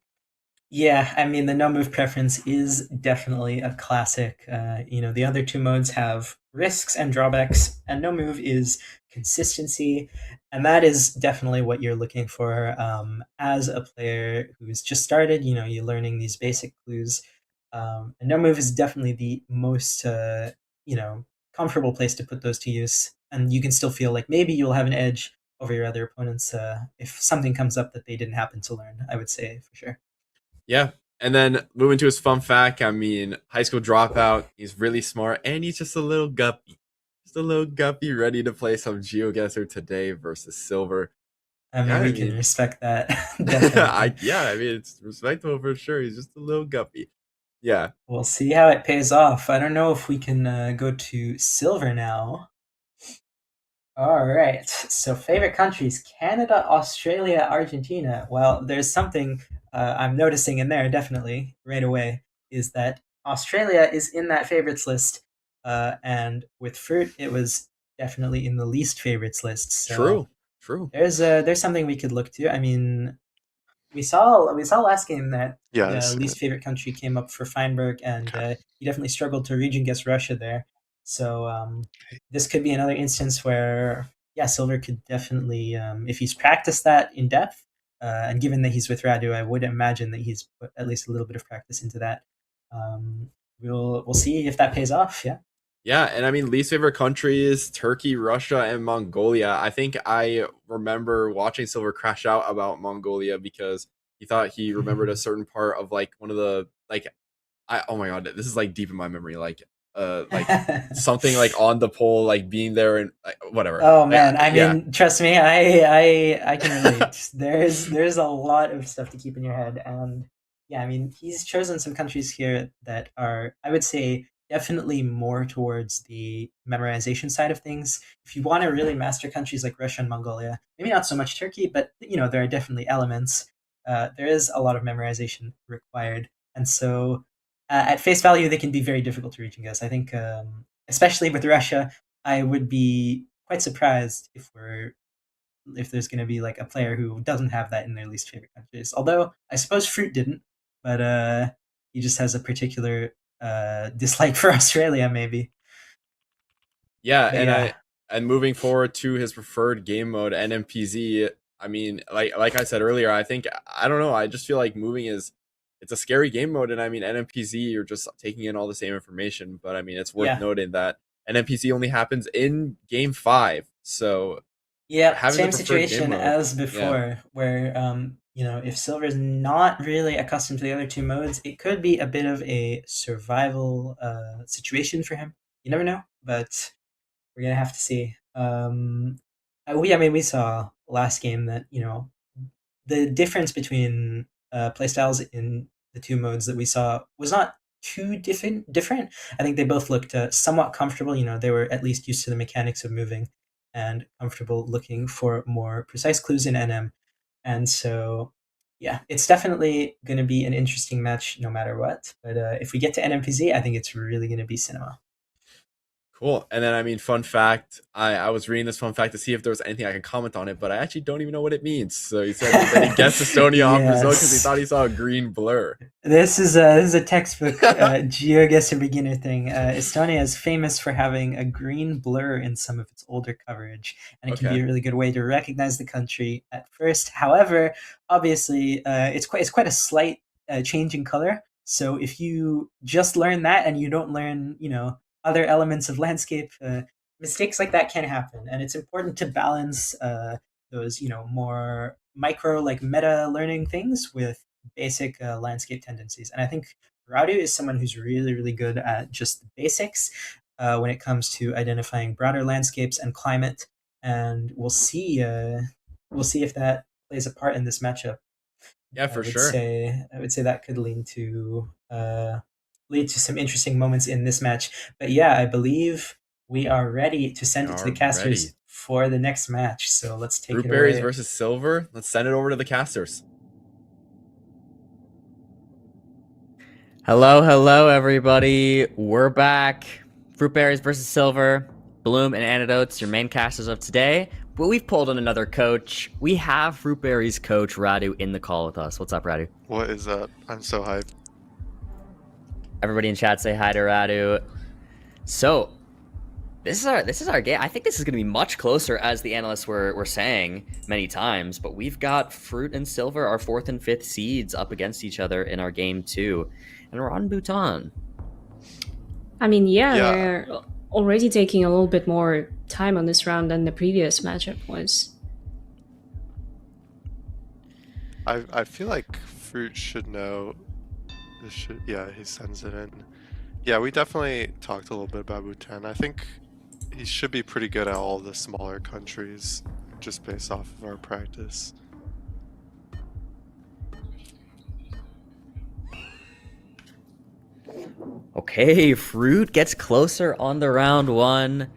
Yeah, I mean, the no move preference is definitely a classic. The other two modes have risks and drawbacks, and no move is consistency. And that is definitely what you're looking for as a player who's just started. You're learning these basic clues. And no move is definitely the most, comfortable place to put those to use. And you can still feel like maybe you'll have an edge over your other opponents if something comes up that they didn't happen to learn, I would say for sure. Yeah. And then moving to his fun fact, I mean, high school dropout. He's really smart, and he's just a little guppy. Just a little guppy ready to play some GeoGuessr today versus Silverr. I Yeah, mean, I we can mean, respect that. Definitely. I mean, it's respectable for sure. He's just a little guppy. Yeah. We'll see how it pays off. I don't know if we can go to Silverr now. All right. So, favorite countries Canada, Australia, Argentina. Well, there's something I'm noticing in there definitely right away is that Australia is in that favorites list. And with Fruit, it was definitely in the least favorites list. So, True. True. there's something we could look to. I mean, we saw last game that the Yes. least favorite country came up for Fineberg, and Okay. he definitely struggled to region guess Russia there. So this could be another instance where, yeah, Silver could definitely, if he's practiced that in depth, and given that he's with Radu, I would imagine that he's put at least a little bit of practice into that. We'll see if that pays off. Yeah. Yeah, and I mean, least favorite countries: Turkey, Russia, and Mongolia. I think I remember watching Silver crash out about Mongolia because he thought he remembered a certain part of like one of the like oh my god, this is like deep in my memory. Like something like on the pole, like being there and like, whatever. Oh man, I Yeah. mean, trust me, I can relate. There's a lot of stuff to keep in your head, and yeah, I mean, he's chosen some countries here that are, I would say, definitely more towards the memorization side of things. If you want to really master countries like Russia and Mongolia, maybe not so much Turkey, but there are definitely elements. There is a lot of memorization required, and so at face value, they can be very difficult to reach and guess. I think, especially with Russia, I would be quite surprised if there's going to be like a player who doesn't have that in their least favorite countries. Although I suppose Fruit didn't, but he just has a particular dislike for Australia, maybe. Yeah, But yeah, and moving forward to his preferred game mode, NMPZ. I mean, like I said earlier, I don't know. I just feel like moving is it's a scary game mode, and I mean NMPZ, you're just taking in all the same information. But I mean, it's worth yeah, noting that NMPZ only happens in game 5, so yeah. having the Same preferred game situation mode, as yeah, before, where if Silver's not really accustomed to the other two modes, it could be a bit of a survival situation for him. You never know, but we're gonna have to see. We saw last game that the difference between playstyles in the two modes that we saw was not too different. I think they both looked somewhat comfortable. They were at least used to the mechanics of moving and comfortable looking for more precise clues in NM. And so, yeah, it's definitely going to be an interesting match no matter what. But if we get to NMPZ, I think it's really going to be cinema. cool. And then I mean, fun fact, I was reading this fun fact to see if there was anything I can comment on it, but I actually don't even know what it means. So he said that he guessed Estonia on Brazil because he Yes. thought he saw a green blur. This is a textbook GeoGuessr beginner thing. Estonia is famous for having a green blur in some of its older coverage, and it can be Okay. a really good way to recognize the country at first. However, obviously, it's quite a slight change in color. So if you just learn that and you don't learn, other elements of landscape, mistakes like that can happen, and it's important to balance those, more micro, like meta learning things with basic landscape tendencies. And I think Radu is someone who's really, really good at just the basics when it comes to identifying broader landscapes and climate. And we'll see. We'll see if that plays a part in this matchup. Yeah, for sure. I would say that could lead to some interesting moments in this match. But yeah, I believe we are ready to send it to the are casters ready. for the next match. So let's take it Fruitberries away. versus Silverr. Let's send it over to the casters. Hello, everybody. We're back. Fruitberries versus Silverr. Bloom and Antidotes, your main casters of today. But we've pulled in another coach. We have Fruitberries coach Radu in the call with us. What's up, Radu? What is up? I'm so hyped. Everybody in chat say hi to Radu. So, this is our game. I think this is going to be much closer, as the analysts were saying many times. But we've got Fruit and Silverr, our 4th and 5th seeds, up against each other in our game 2. And we're on Bhutan. I mean, Yeah. they're already taking a little bit more time on this round than the previous matchup was. I feel like Fruit should know. This should, yeah, he sends it in. Yeah, we definitely talked a little bit about Bhutan. I think he should be pretty good at all the smaller countries, just based off of our practice. Okay, Fruit gets closer on the round 1.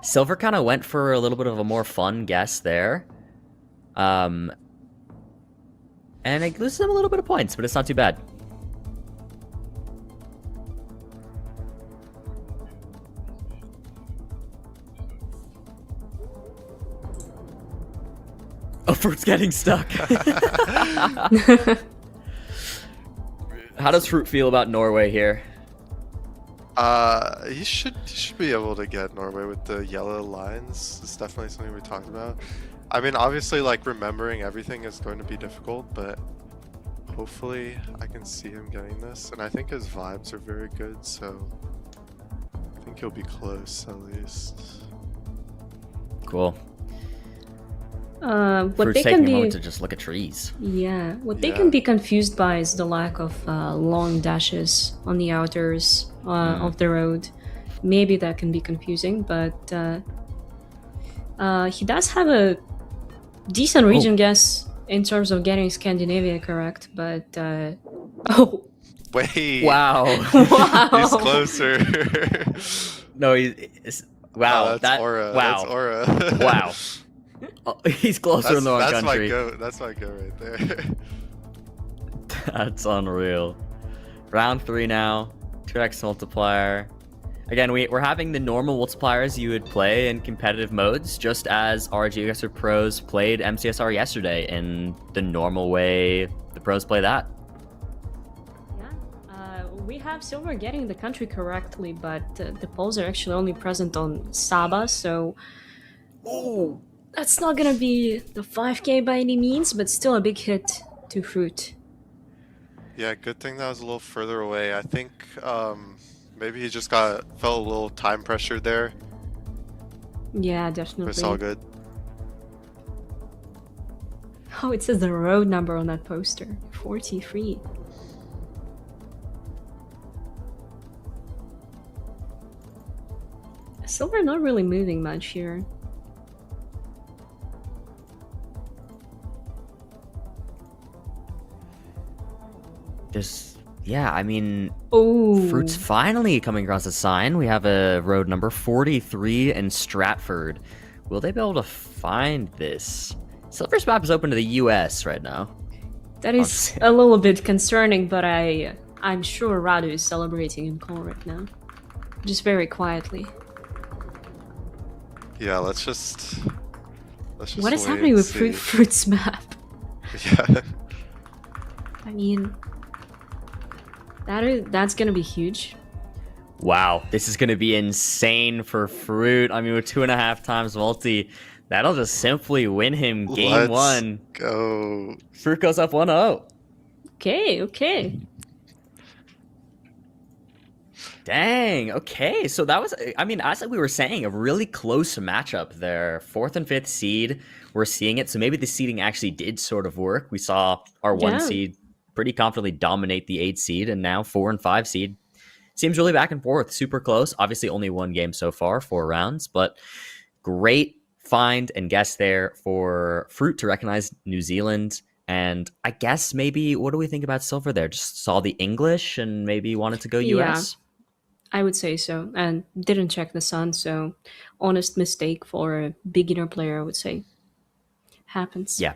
Silverr kind of went for a little bit of a more fun guess there. And it loses him a little bit of points, but it's not too bad. Oh, Fruit's getting stuck. How does Fruit feel about Norway here? He should be able to get Norway with the yellow lines. It's definitely something we talked about. I mean, obviously, like, remembering everything is going to be difficult, but hopefully I can see him getting this. And I think his vibes are very good, so I think he'll be close at least. Cool. What Fruit's they taking can a be, moment to just look at trees. what they Yeah. can be confused by is the lack of long dashes on the outers of the road. Maybe that can be confusing, but he does have a decent region guess in terms of getting Scandinavia correct. But oh Wait. Wow. wow, He's closer. No, he's wow. Oh, that's Aura. Wow. That's Aura. Wow. Oh, he's closer in the wrong country. That's my go right there. That's unreal. Round 3 now. 2x multiplier. Again, we're having the normal multipliers you would play in competitive modes, just as our GeoGuessr pros played MCSR yesterday in the normal way the pros play that. Yeah, we have Silverr getting the country correctly, but the polls are actually only present on Saba, so that's not gonna be the 5k by any means, but still a big hit to Fruit. Yeah, good thing that was a little further away. I think maybe he just felt a little time pressure there. Yeah, But definitely. it's all good. Oh, it says the road number on that poster. 43. Silverr not really moving much here. Yeah, I mean, Oh, Fruit's finally coming across a sign. We have a road number 43 in Stratford. Will they be able to find this? Silver's map is open to the US right now. that is a little bit concerning, but I'm sure Radu is celebrating in call right now. Just very quietly. Yeah, let's just What is wait happening and with see. Fruit's map? Yeah. I mean, that's gonna be huge. Wow, this is going to be insane for Fruit. I mean, with 2.5 times multi, that'll just simply win him game Let's 1. go. Fruit goes up 1-0. Okay. Dang, okay. So that was, I mean, as we were saying, a really close matchup there. 4th and 5th seed, we're seeing it. So maybe the seeding actually did sort of work. We saw our 1 Yeah. seed pretty confidently dominate the 8 seed, and now 4 and 5 seed. Seems really back and forth, super close. Obviously, only 1 game so far, 4 rounds, but great find and guess there for Fruit to recognize New Zealand. And I guess maybe, what do we think about Silverr there? Just saw the English and maybe wanted to go Yeah. US? I would say so, and didn't check the sun, so honest mistake for a beginner player, I would say. Happens. Yeah.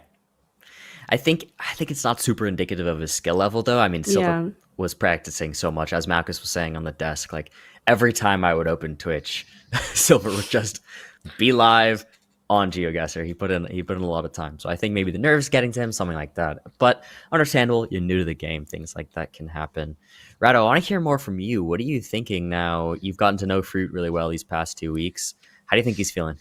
I think it's not super indicative of his skill level though. I mean, Silver Yeah. was practicing so much, as Malchus was saying on the desk. Like every time I would open Twitch, Silver would just be live on GeoGuessr. He put in a lot of time. So I think maybe the nerves getting to him, something like that. But understandable, you're new to the game, things like that can happen. Rado, I want to hear more from you. What are you thinking now? You've gotten to know Fruit really well these past 2 weeks. How do you think he's feeling?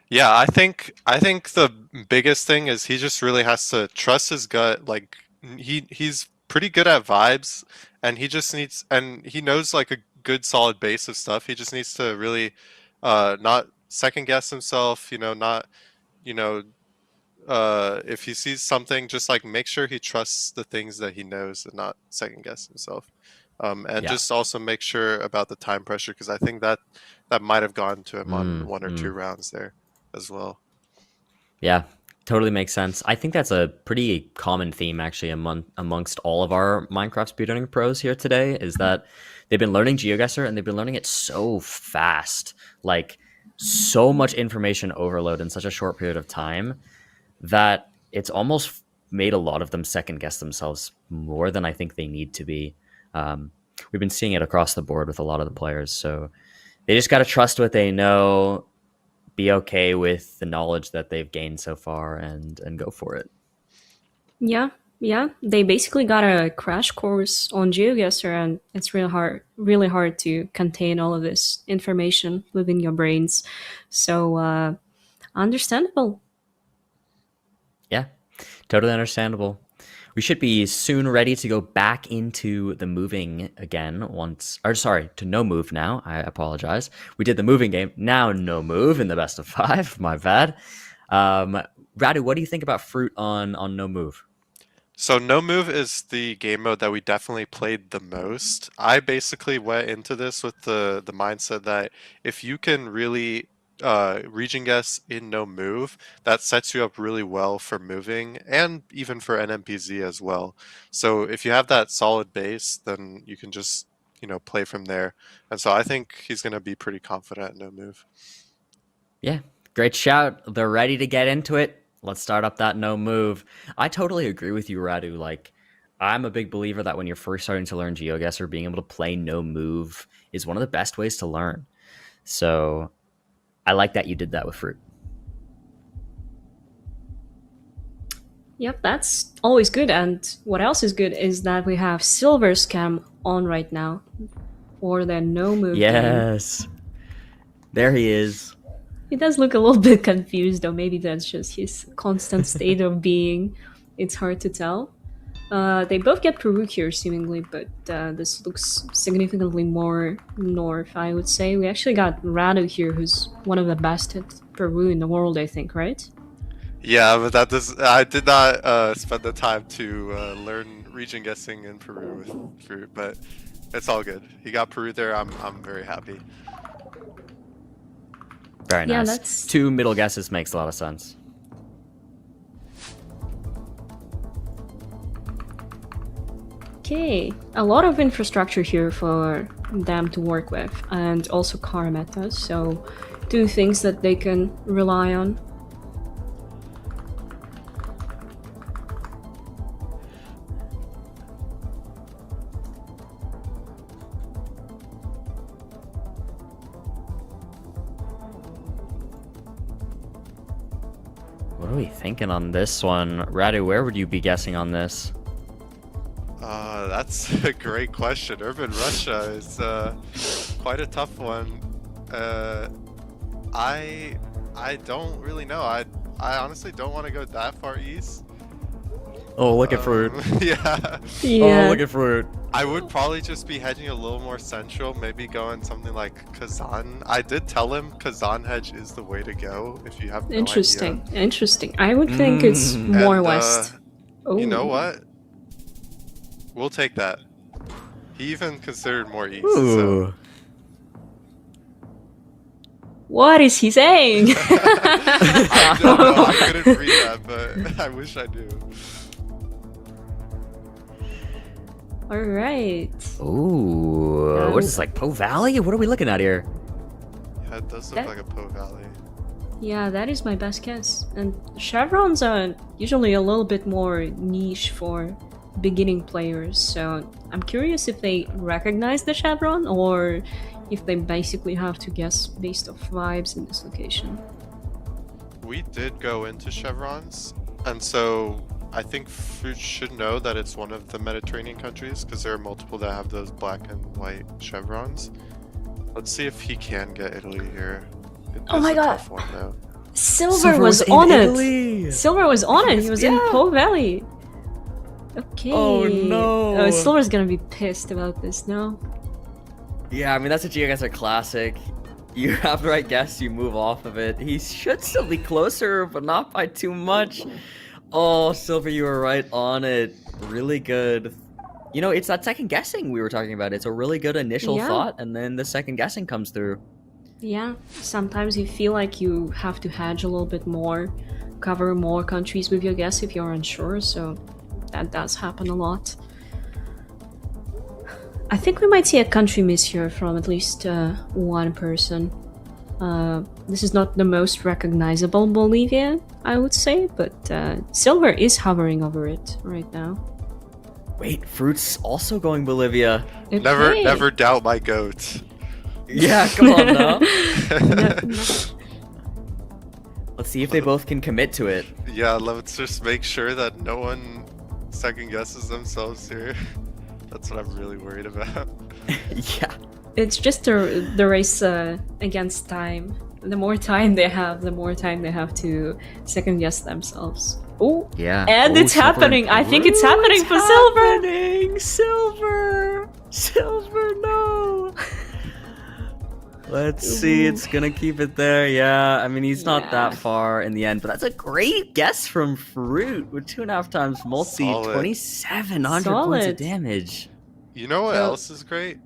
Yeah, I think the biggest thing is he just really has to trust his gut. Like he's pretty good at vibes, and he just needs, and he knows like a good solid base of stuff. He just needs to really not second guess himself, not if he sees something, just like make sure he trusts the things that he knows and not second guess himself. And Yeah. just also make sure about the time pressure, because I think that might have gone to him on one or two rounds there as well. Yeah, totally makes sense. I think that's a pretty common theme actually amongst all of our Minecraft speedrunning pros here today, is that they've been learning GeoGuessr and they've been learning it so fast, like so much information overload in such a short period of time that it's almost made a lot of them second guess themselves more than I think they need to be. We've been seeing it across the board with a lot of the players, so they just got to trust what they know, be okay with the knowledge that they've gained so far, and go for it. Yeah. They basically got a crash course on GeoGuessr, and it's really hard to contain all of this information within your brains. So, understandable. Yeah, totally understandable. We should be soon ready to go back into the moving again to no move now. I apologize. We did the moving game. Now no move in the best of 5. My bad. Radu, what do you think about Fruit on no move? So no move is the game mode that we definitely played the most. I basically went into this with the mindset that if you can really region guess in no move, that sets you up really well for moving and even for NMPZ as well. So if you have that solid base, then you can just play from there. And so I think he's going to be pretty confident in no move. Yeah, great shout. They're ready to get into it. Let's start up that no move. I totally agree with you, Radu. Like, I'm a big believer that when you're first starting to learn GeoGuessr, being able to play no move is one of the best ways to learn. So I like that you did that with Fruit. Yep, that's always good. And what else is good is that we have Silverr's cam on right now for the no move game. Yes. There he is. He does look a little bit confused, though. Maybe that's just his constant state of being. It's hard to tell. They both get Peru here, seemingly, but this looks significantly more north, I would say. We actually got Rado here, who's one of the best at Peru in the world, I think, right? Yeah, but I did not spend the time to learn region guessing in Peru with Fruit, but it's all good. He got Peru there. I'm very happy. Very Yeah, nice. that's- 2 middle guesses makes a lot of sense. Okay, a lot of infrastructure here for them to work with, and also car metas, so 2 things that they can rely on. What are we thinking on this one? Radu, where would you be guessing on this? That's a great question. Urban Russia is quite a tough one. I don't really know. I honestly don't want to go that far east. Oh, look at Fruit. Yeah. Yeah. Oh, look at Fruit. I would probably just be hedging a little more central, maybe going something like Kazan. I did tell him Kazan hedge is the way to go if you have no Interesting. idea. Interesting. I would think it's more And, west. Oh. You know what? We'll take that. He even considered more east. Ooh. So. What is he saying? I don't know. I couldn't read that, but I wish I knew. All right. Ooh, what is this, like Po Valley? What are we looking at here? Yeah, it does look That- like a Po Valley. Yeah, that is my best guess. And chevrons are usually a little bit more niche for beginning players, so I'm curious if they recognize the chevron or if they basically have to guess based off vibes in this location. We did go into chevrons, and so I think Fruit should know that it's one of the Mediterranean countries because there are multiple that have those black and white chevrons. Let's see if he can get Italy here. It Oh is my a God. tough one, though. Silverr was in on it! Italy. Silverr was on it! He was in Yeah. Po Valley! Okay. Oh, no. Silver's gonna be pissed about this now. Yeah, I mean, that's a GeoGuessr classic. You have the right guess, you move off of it. He should still be closer, but not by too much. Oh, Silver, you were right on it. Really good. You know, it's that second guessing we were talking about. It's a really good initial Yeah. thought, and then the second guessing comes through. Yeah, sometimes you feel like you have to hedge a little bit more, cover more countries with your guess if you're unsure, so that does happen a lot. I think we might see a country miss here from at least one person. This is not the most recognizable Bolivia, I would say, but Silverr is hovering over it right now. Wait, Fruit's also going Bolivia. Okay. Never doubt my goat. Yeah, come on now. No- Let's see if they both can commit to it. Yeah, let's just make sure that no one second guesses themselves here. That's what I'm really worried about. Yeah. It's just the race against time. The more time they have, the more time they have to second guess themselves. Oh, Yeah. and Oh, it's Silver happening. I think it's Ooh, happening for Silverr. happening. Silver. Silver, no. Let's see. It's gonna keep it there. Yeah. I mean, he's not Yeah. that far in the end, but that's a great guess from Fruit with 2.5 times multi, Solid. 2,700 points of Solid. damage. You know what So- else is great?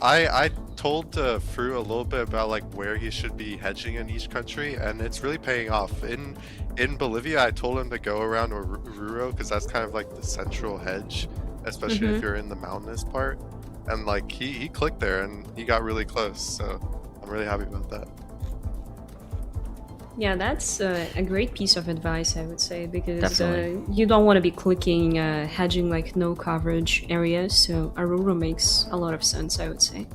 I told Fruit a little bit about like where he should be hedging in each country, and it's really paying off. In Bolivia, I told him to go around Oruro because that's kind of like the central hedge, especially if you're in the mountainous part. And like he clicked there and he got really close, so I'm really happy about that. Yeah, that's a great piece of advice, I would say, because Definitely. you don't want to be clicking hedging like no coverage areas, so Aurora makes a lot of sense, I would say.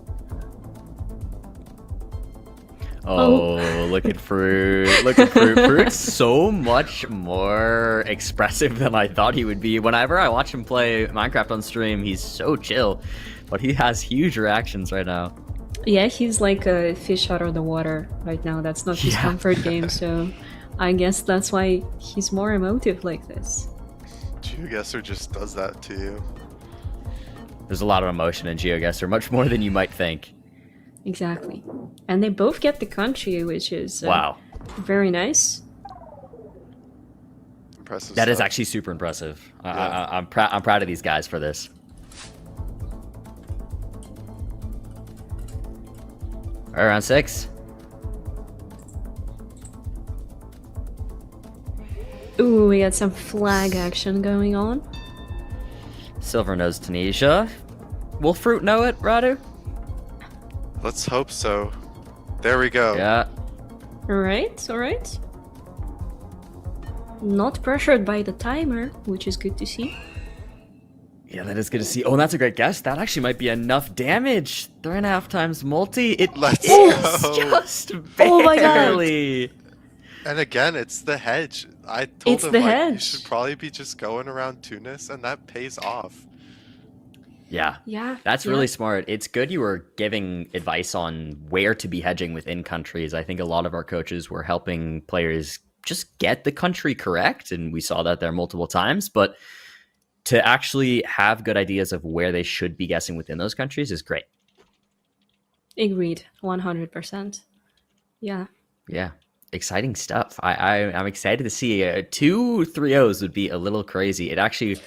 Oh, look at Fruit. Look at Fruit. Fruit's so much more expressive than I thought he would be. Whenever I watch him play Minecraft on stream, he's so chill. But he has huge reactions right now. Yeah, he's like a fish out of the water right now. That's not his Yeah. comfort game, so I guess that's why he's more emotive like this. GeoGuessr just does that to you. There's a lot of emotion in GeoGuessr, much more than you might think. Exactly. And they both get the country, which is Wow. very nice. Impressive. That is stuff. actually super impressive. Yeah. I'm proud of these guys for this. All right, round 6. Ooh, we got some flag action going on. Silver knows Tunisia. Will Fruit know it, Radu? Let's hope so. There we go. Yeah. Alright, alright. Not pressured by the timer, which is good to see. Yeah, that is good to see. Oh, that's a great guess. That actually might be enough damage. 3.5 times multi. It Let's is go. just Oh my God. barely. And again, it's the hedge. I told It's him the like you hedge. should probably be just going around Tunis, and that pays off. Yeah. Yeah. That's yeah. really smart. It's good you were giving advice on where to be hedging within countries. I think a lot of our coaches were helping players just get the country correct, and we saw that there multiple times. But to actually have good ideas of where they should be guessing within those countries is great. Agreed. 100%. Yeah. Yeah. Exciting stuff. I'm excited to see 2 3-0s would be a little crazy. It actually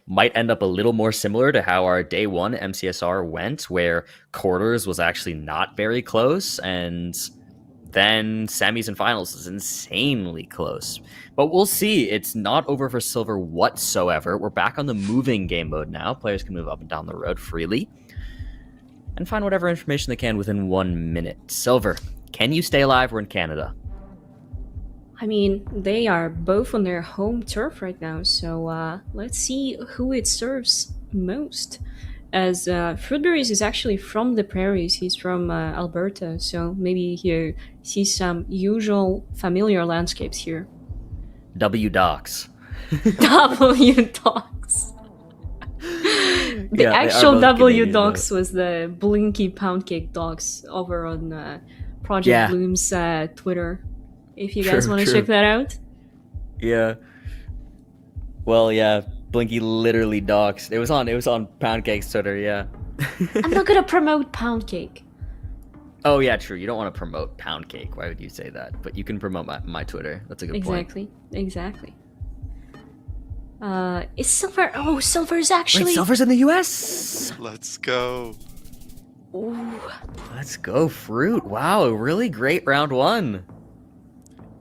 might end up a little more similar to how our day 1 MCSR went, where quarters was actually not very close, and then semis and finals is insanely close. But we'll see. It's not over for Silverr whatsoever. We're back on the moving game mode now. Players can move up and down the road freely and find whatever information they can within 1 minute. Silverr, can you stay alive? We're in Canada. I mean, they are both on their home turf right now, so let's see who it serves most. As Fruitberries is actually from the prairies, he's from Alberta, so maybe he sees some usual familiar landscapes here. W Docks. W Docks. The Yeah, they are actual both W Canadian, Docks was the Blinky Poundcake Docks over on Project Yeah. Bloom's Twitter. If you guys True, want to true. check that out. Yeah. Well, yeah. Blinky literally docks. It was on Poundcake's Twitter. Yeah. I'm not gonna promote Poundcake. Oh yeah, true. You don't want to promote Poundcake. Why would you say that? But you can promote my Twitter. That's a good point. Exactly. Is Silverr? Oh, Silverr's actually. Wait, Silver's in the U.S. Let's go. Ooh. Let's go, Fruit. Wow, a really great round one.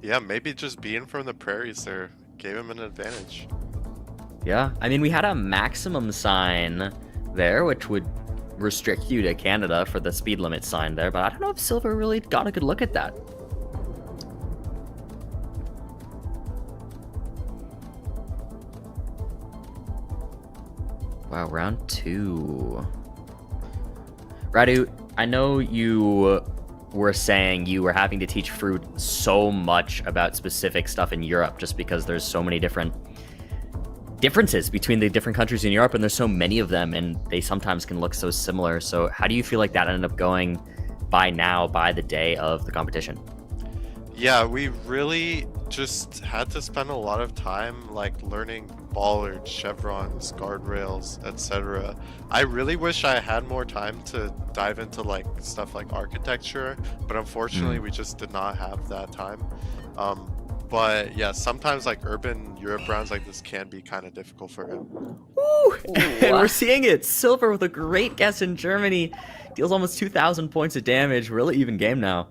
Yeah, maybe just being from the prairies there gave him an advantage. Yeah, I mean, we had a maximum sign there, which would restrict you to Canada for the speed limit sign there, but I don't know if Silverr really got a good look at that. Wow, round two. Radu, I know you were saying you were having to teach Fruit so much about specific stuff in Europe just because there's so many differences between the different countries in Europe, and there's so many of them, and they sometimes can look so similar. So how do you feel like that ended up going by the day of the competition? Yeah, we really just had to spend a lot of time like learning bollards, chevrons, guardrails, etc. I really wish I had more time to dive into like stuff like architecture, but unfortunately we just did not have that time. But yeah, sometimes like urban Europe rounds like this can be kind of difficult for him. Woo! And we're seeing it. Silverr with a great guess in Germany. Deals almost 2,000 points of damage. Really even game now.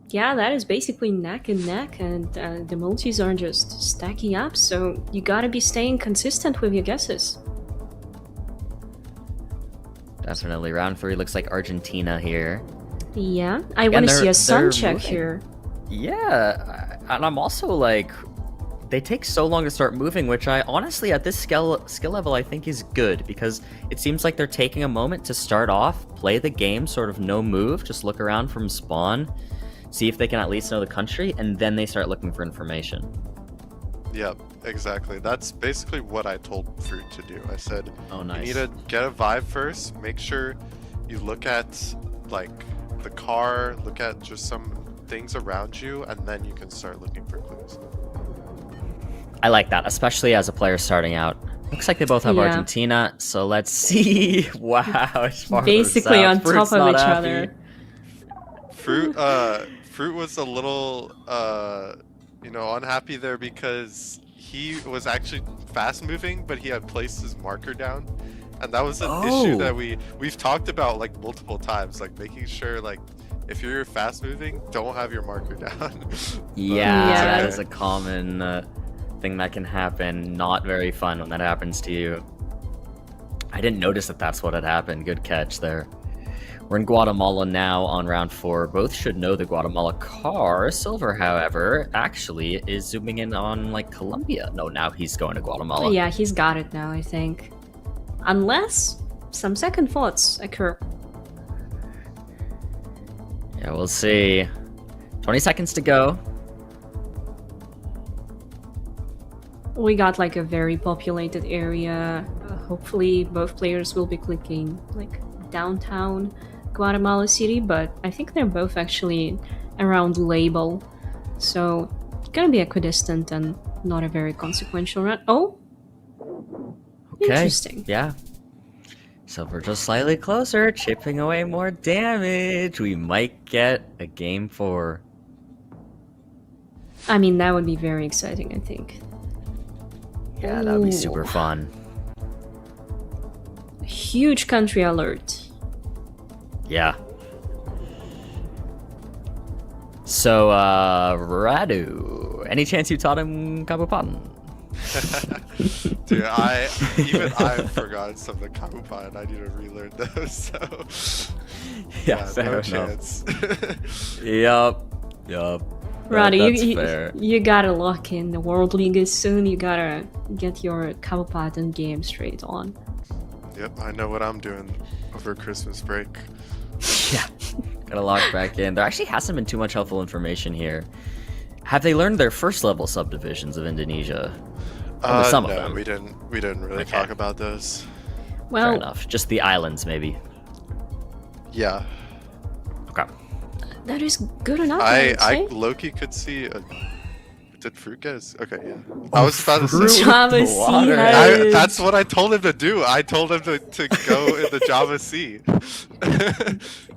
Yeah, that is basically neck and neck, and the multis are just stacking up, so you gotta be staying consistent with your guesses. Definitely. Round three looks like Argentina here. Yeah, I want to see a they're sun check moving. here. Yeah, and I'm also like, they take so long to start moving, which I honestly, at this skill level, I think is good, because it seems like they're taking a moment to start off, play the game, sort of no move, just look around from spawn, see if they can at least know the country, and then they start looking for information. Yep, exactly. That's basically what I told Fruit to do. I said, Oh, nice. you need to get a vibe first, make sure you look at like the car, look at just some things around you, and then you can start looking for clues. I like that, especially as a player starting out. Looks like they both have Yeah. Argentina, so let's see. Wow, it's far Basically on south. Fruit's top of not each happy. other. Fruit was a little unhappy there because he was actually fast moving, but he had placed his marker down, and that was an issue that we've talked about like multiple times, like making sure like if you're fast moving, don't have your marker down. Yeah, Yeah. that is a common thing that can happen. Not very fun when that happens to you. I didn't notice that that's what had happened. Good catch there. We're in Guatemala now on round 4. Both should know the Guatemala car. Silverr, however, actually is zooming in on like Colombia. No, now he's going to Guatemala. Yeah, he's got it now, I think. Unless some second thoughts occur. Yeah, we'll see. 20 seconds to go. We got like a very populated area. Hopefully both players will be clicking like downtown Guatemala City, but I think they're both actually around Label. So gonna be equidistant and not a very consequential run. Oh! Okay. Interesting. Yeah. Silverr just slightly closer, chipping away more damage. We might get a game 4. I mean, that would be very exciting, I think. Yeah, that would be Ooh. super fun. Huge country alert. Yeah. So, Radu, any chance you taught him Kabupaten? Dude, I forgot some of the Kabupa and I need to relearn those, so Yeah, fair no enough. chance. Yup. Radu, fair. you gotta lock in the World League soon. You gotta get your Kabupaten game straight on. Yep, I know what I'm doing over Christmas break. Yeah, gotta log back in. There actually hasn't been too much helpful information here. Have they learned their first level subdivisions of Indonesia? Only some of no, them. we didn't really Okay. talk about those. Fair Well, enough. Just the islands, maybe. Yeah, Okay. that is good enough. I say. Loki could see. Did Fruit get his? Okay, yeah. I was about to Fruit. say. Java Sea Water. has- That's what I told him to do. I told him to go in the Java Sea.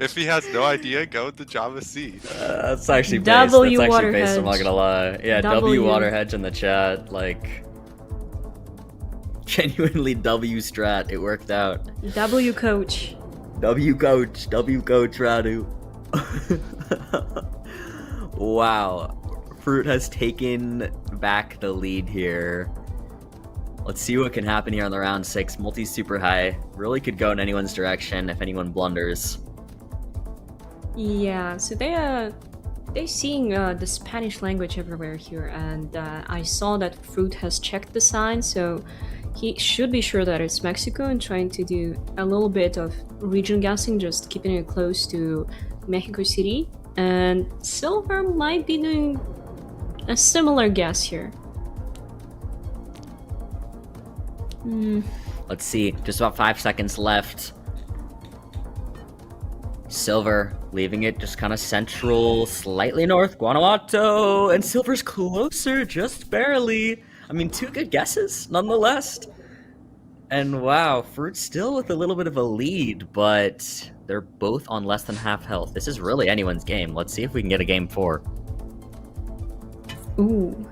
If he has no idea, go in the Java Sea. That's actually based. W That's water actually based. I'm not hedge. gonna lie. Yeah, W. W water hedge in the chat. Like, genuinely W strat. It worked out. W coach. W coach. W coach Radu. Wow. Fruit has taken back the lead here. Let's see what can happen here on the round 6. Multi super high. Really could go in anyone's direction if anyone blunders. Yeah, so they're seeing the Spanish language everywhere here, and I saw that Fruit has checked the sign, so he should be sure that it's Mexico and trying to do a little bit of region guessing, just keeping it close to Mexico City. And Silverr might be doing a similar guess here. Let's see. Just about 5 seconds left. Silverr leaving it just kind of central, slightly north, Guanajuato, and Silver's closer, just barely. I mean, 2 good guesses, nonetheless. And wow, Fruit's still with a little bit of a lead, but they're both on less than half health. This is really anyone's game. Let's see if we can get a game 4. Ooh.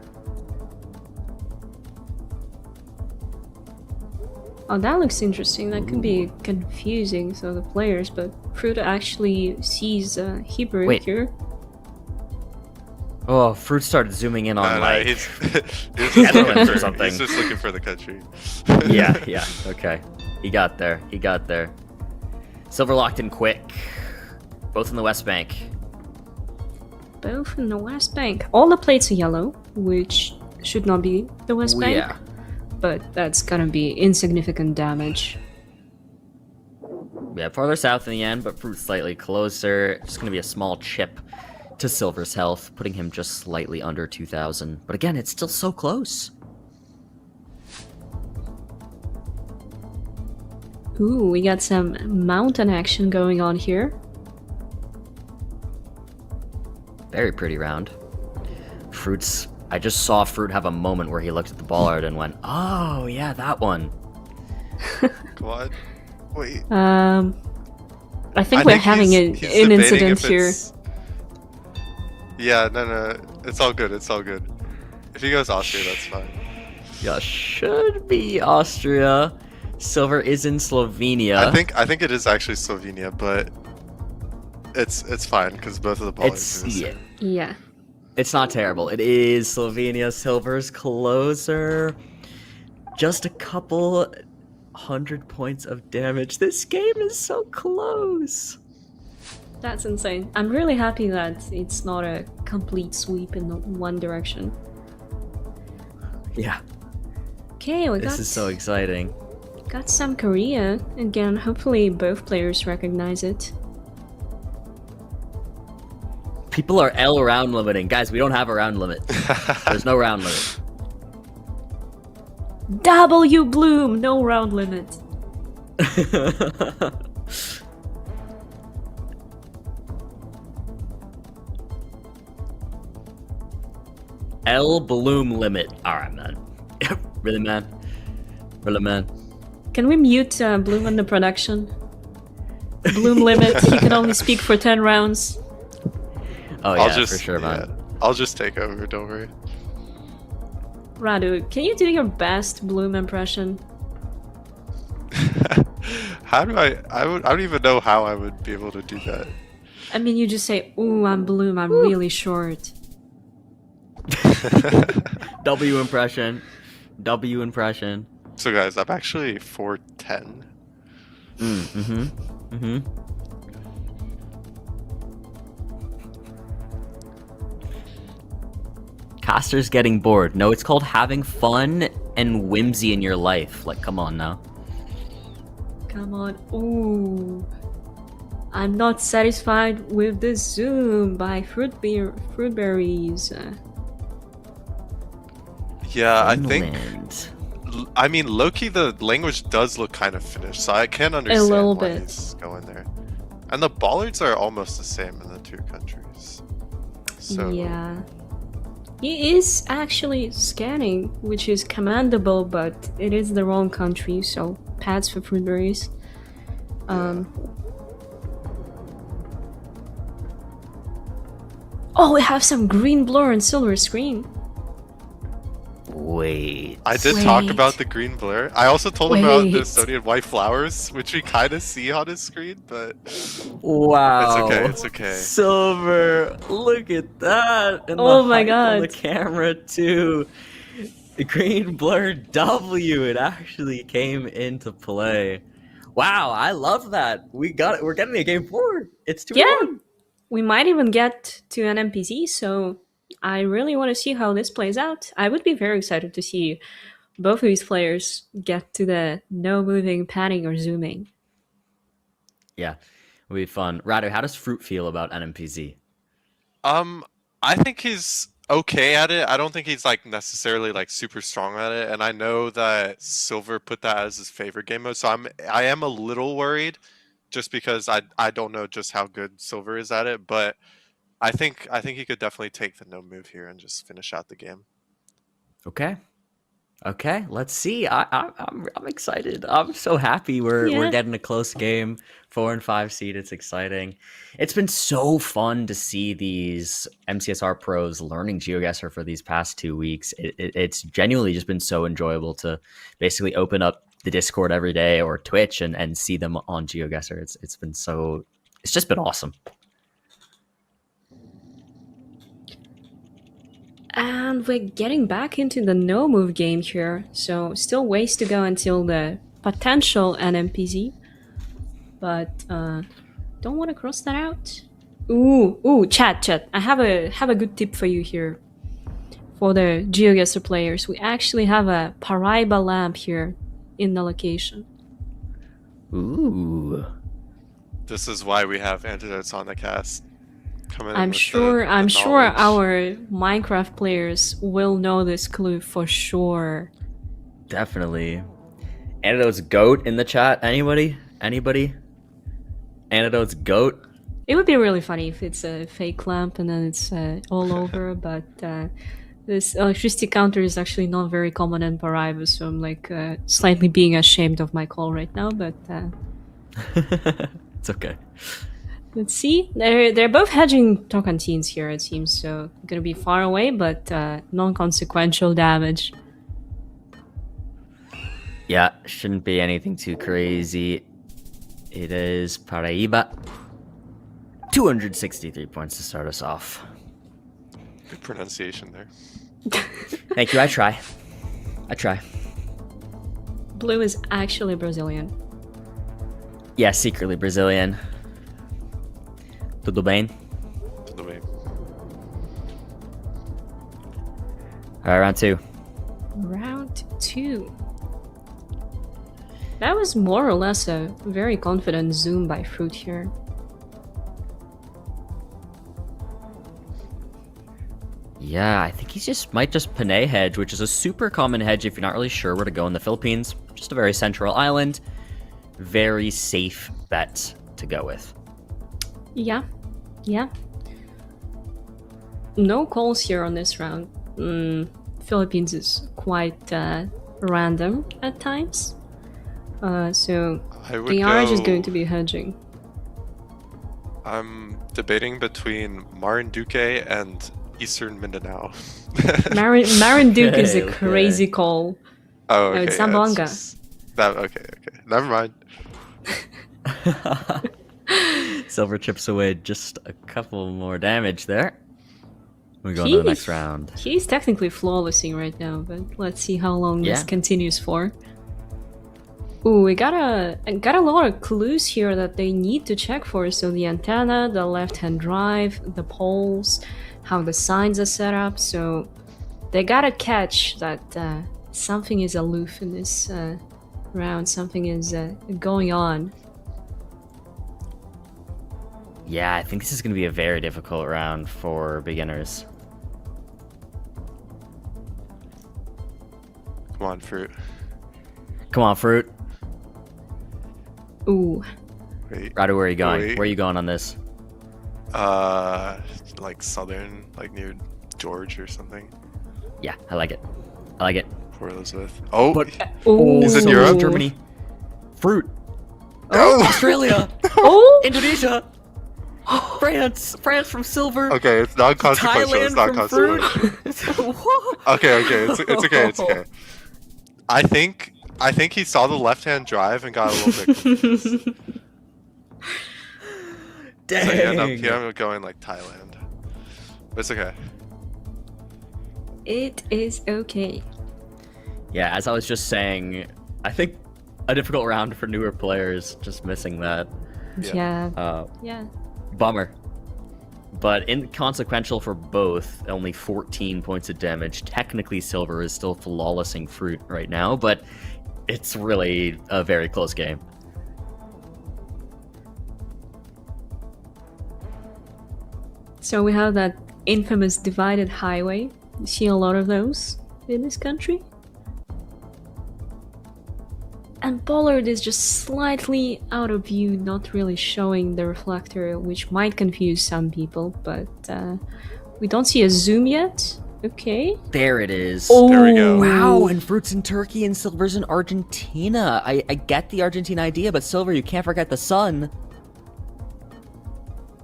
Oh, that looks interesting. That could be confusing to the players, but Fruit actually sees Hebrew Wait. here. Oh, Fruit started zooming in on, No, like... he's just Netherlands looking or for- something. He's just looking for the country. yeah, okay. He got there. Silverr locked in quick. Both in the West Bank. Both in the West Bank. All the plates are yellow, which should not be the West Bank, Yeah. but that's gonna be insignificant damage. Yeah, farther south in the end, but Fruit slightly closer. Just gonna be a small chip to Silver's health, putting him just slightly under 2,000. But again, it's still so close. Ooh, we got some mountain action going on here. Very pretty round. Fruit's... I just saw Fruit have a moment where he looked at the ball art and went, oh, yeah, that one. What? Wait. I think we're having he's an debating incident if here. it's- Yeah, no. It's all good. If he goes Austria, that's fine. Yeah, should be Austria. Silverr is in Slovenia. I think it is actually Slovenia, but it's fine because both of the balls It's... are the Yeah. same. Yeah. It's not terrible. It is Slovenia. Silver's closer. Just a couple 100 points of damage. This game is so close. That's insane. I'm really happy that it's not a complete sweep in the one direction. Yeah, Okay, we this is so exciting. got some Korea. Again, hopefully both players recognize it. People are L round limiting. Guys, we don't have a round limit. There's no round limit. W Bloom, no round limit. L bloom limit. Alright, man. Really, man? Really, man? Can we mute Bloom in the production? Bloom limit, he can only speak for 10 rounds. Oh, yeah, for sure, man. I'll just take over. Don't worry. Radu, can you do your best Bloom impression? How do I don't even know how I would be able to do that. I mean, you just say, "Ooh, I'm Bloom. I'm really short." W impression. W impression. So guys, I'm actually 4'10". Caster's getting bored. No, it's called having fun and whimsy in your life. Like, come on now. Come on. Ooh. I'm not satisfied with the Zoom by Fruitberries. Yeah, I think. Finland. I mean, low-key, the language does look kind of Finnish, so I can understand little why bit. he's going there. And the bollards are almost the same in the two countries. So Yeah. He is actually scanning, which is commendable, but it is the wrong country, so pads for Fruitberries. Oh, we have some green blur and silver screen. Wait. I did talk Wait. about the green blur. I also told him about the Wait. sodium white flowers, which we kind of see on his screen, but Wow. it's okay. It's okay. Silver. Look at that. And Oh the my height on the God. camera too. The green blur W. It actually came into play. Wow, I love that. We got it. We're getting a game forward. It's 2-1. Yeah. We might even get to an NPC, so I really want to see how this plays out. I would be very excited to see both of these players get to the no moving, panning, or zooming. Yeah, it'll be fun. Radu, how does Fruit feel about NMPZ? I think he's okay at it. I don't think he's like necessarily like super strong at it, and I know that Silverr put that as his favorite game mode, so I am a little worried, just because I don't know just how good Silverr is at it, but I think he could definitely take the no move here and just finish out the game. Okay, let's see. I'm excited. I'm so happy we're Yeah. getting a close game. 4 and 5 seed. It's exciting. It's been so fun to see these MCSR pros learning GeoGuessr for these past 2 weeks. It's genuinely just been so enjoyable to basically open up the Discord every day or Twitch and see them on GeoGuessr. It's been so. It's just been awesome. And we're getting back into the no move game here, so still ways to go until the potential NMPZ. But don't want to cross that out. Ooh, chat. I have a good tip for you here. For the GeoGuessr players, we actually have a Paraiba lamp here in the location. Ooh. This is why we have antidotes on the cast. Coming in I'm with sure the our knowledge. Minecraft players will know this clue for sure. Definitely. Antidote's goat in the chat. Anybody? Antidote's goat. It would be really funny if it's a fake lamp and then it's all over, but this electricity counter is actually not very common in Paraiba, so I'm like slightly being ashamed of my call right now, but It's okay. let's see. They're both hedging Tocantins here, it seems, so gonna be far away, but non-consequential damage. Yeah, shouldn't be anything too crazy. It is Paraiba. 263 points to start us off. Good pronunciation there. Thank you, I try. Blue is actually Brazilian. Yeah, secretly Brazilian. Tudo bem? Tudo bem. Alright, round 2. Round 2. That was more or less a very confident zoom by Fruit here. Yeah, I think he might just Panay hedge, which is a super common hedge if you're not really sure where to go in the Philippines. Just a very central island. Very safe bet to go with. Yeah. No calls here on this round. Philippines is quite random at times. So I would the orange is go- going to be hedging. I'm debating between Marinduque and Eastern Mindanao. Marinduque is a Okay. crazy call. Oh, okay. it's yeah, Zamboanga. okay. Never mind. Silver chips away just a couple more damage there. We go to the next round. He's technically flawlessing right now, but let's see how long this Yeah. continues for. Ooh, we got a lot of clues here that they need to check for. So the antenna, the left-hand drive, the poles, how the signs are set up. So they gotta catch that something is aloof in this round. Something is going on. Yeah, I think this is going to be a very difficult round for beginners. Come on, Fruit. Come on, Fruit. Ooh, Wait. Radu, where are you going? Wait. Where are you going on this? Like southern, like near George or something. Yeah, I like it. I like it. Port Elizabeth. Oh, But ooh. He's in so Europe? Germany. Fruit. no! Australia. Oh, Indonesia. France. France from Silver. Okay, it's not consequential. It's Thailand not from consequential. Fruit. Okay, it's okay. It's okay. I think he saw the left-hand drive and got a little bit confused. Dang. So he ended up going like Thailand. But it's okay. it is okay. Yeah, as I was just saying, I think a difficult round for newer players, just missing that. Yeah. Yeah. Bummer. But inconsequential for both, only 14 points of damage. Technically, Silver is still flawlessing Fruit right now, but it's really a very close game. So we have that infamous divided highway. You see a lot of those in this country. And Pollard is just slightly out of view, not really showing the reflector, which might confuse some people, but we don't see a zoom yet. Okay. There it is. Oh, There we go. Wow, and Fruit's in Turkey and Silver's in Argentina. I get the Argentina idea, but Silver, you can't forget the sun.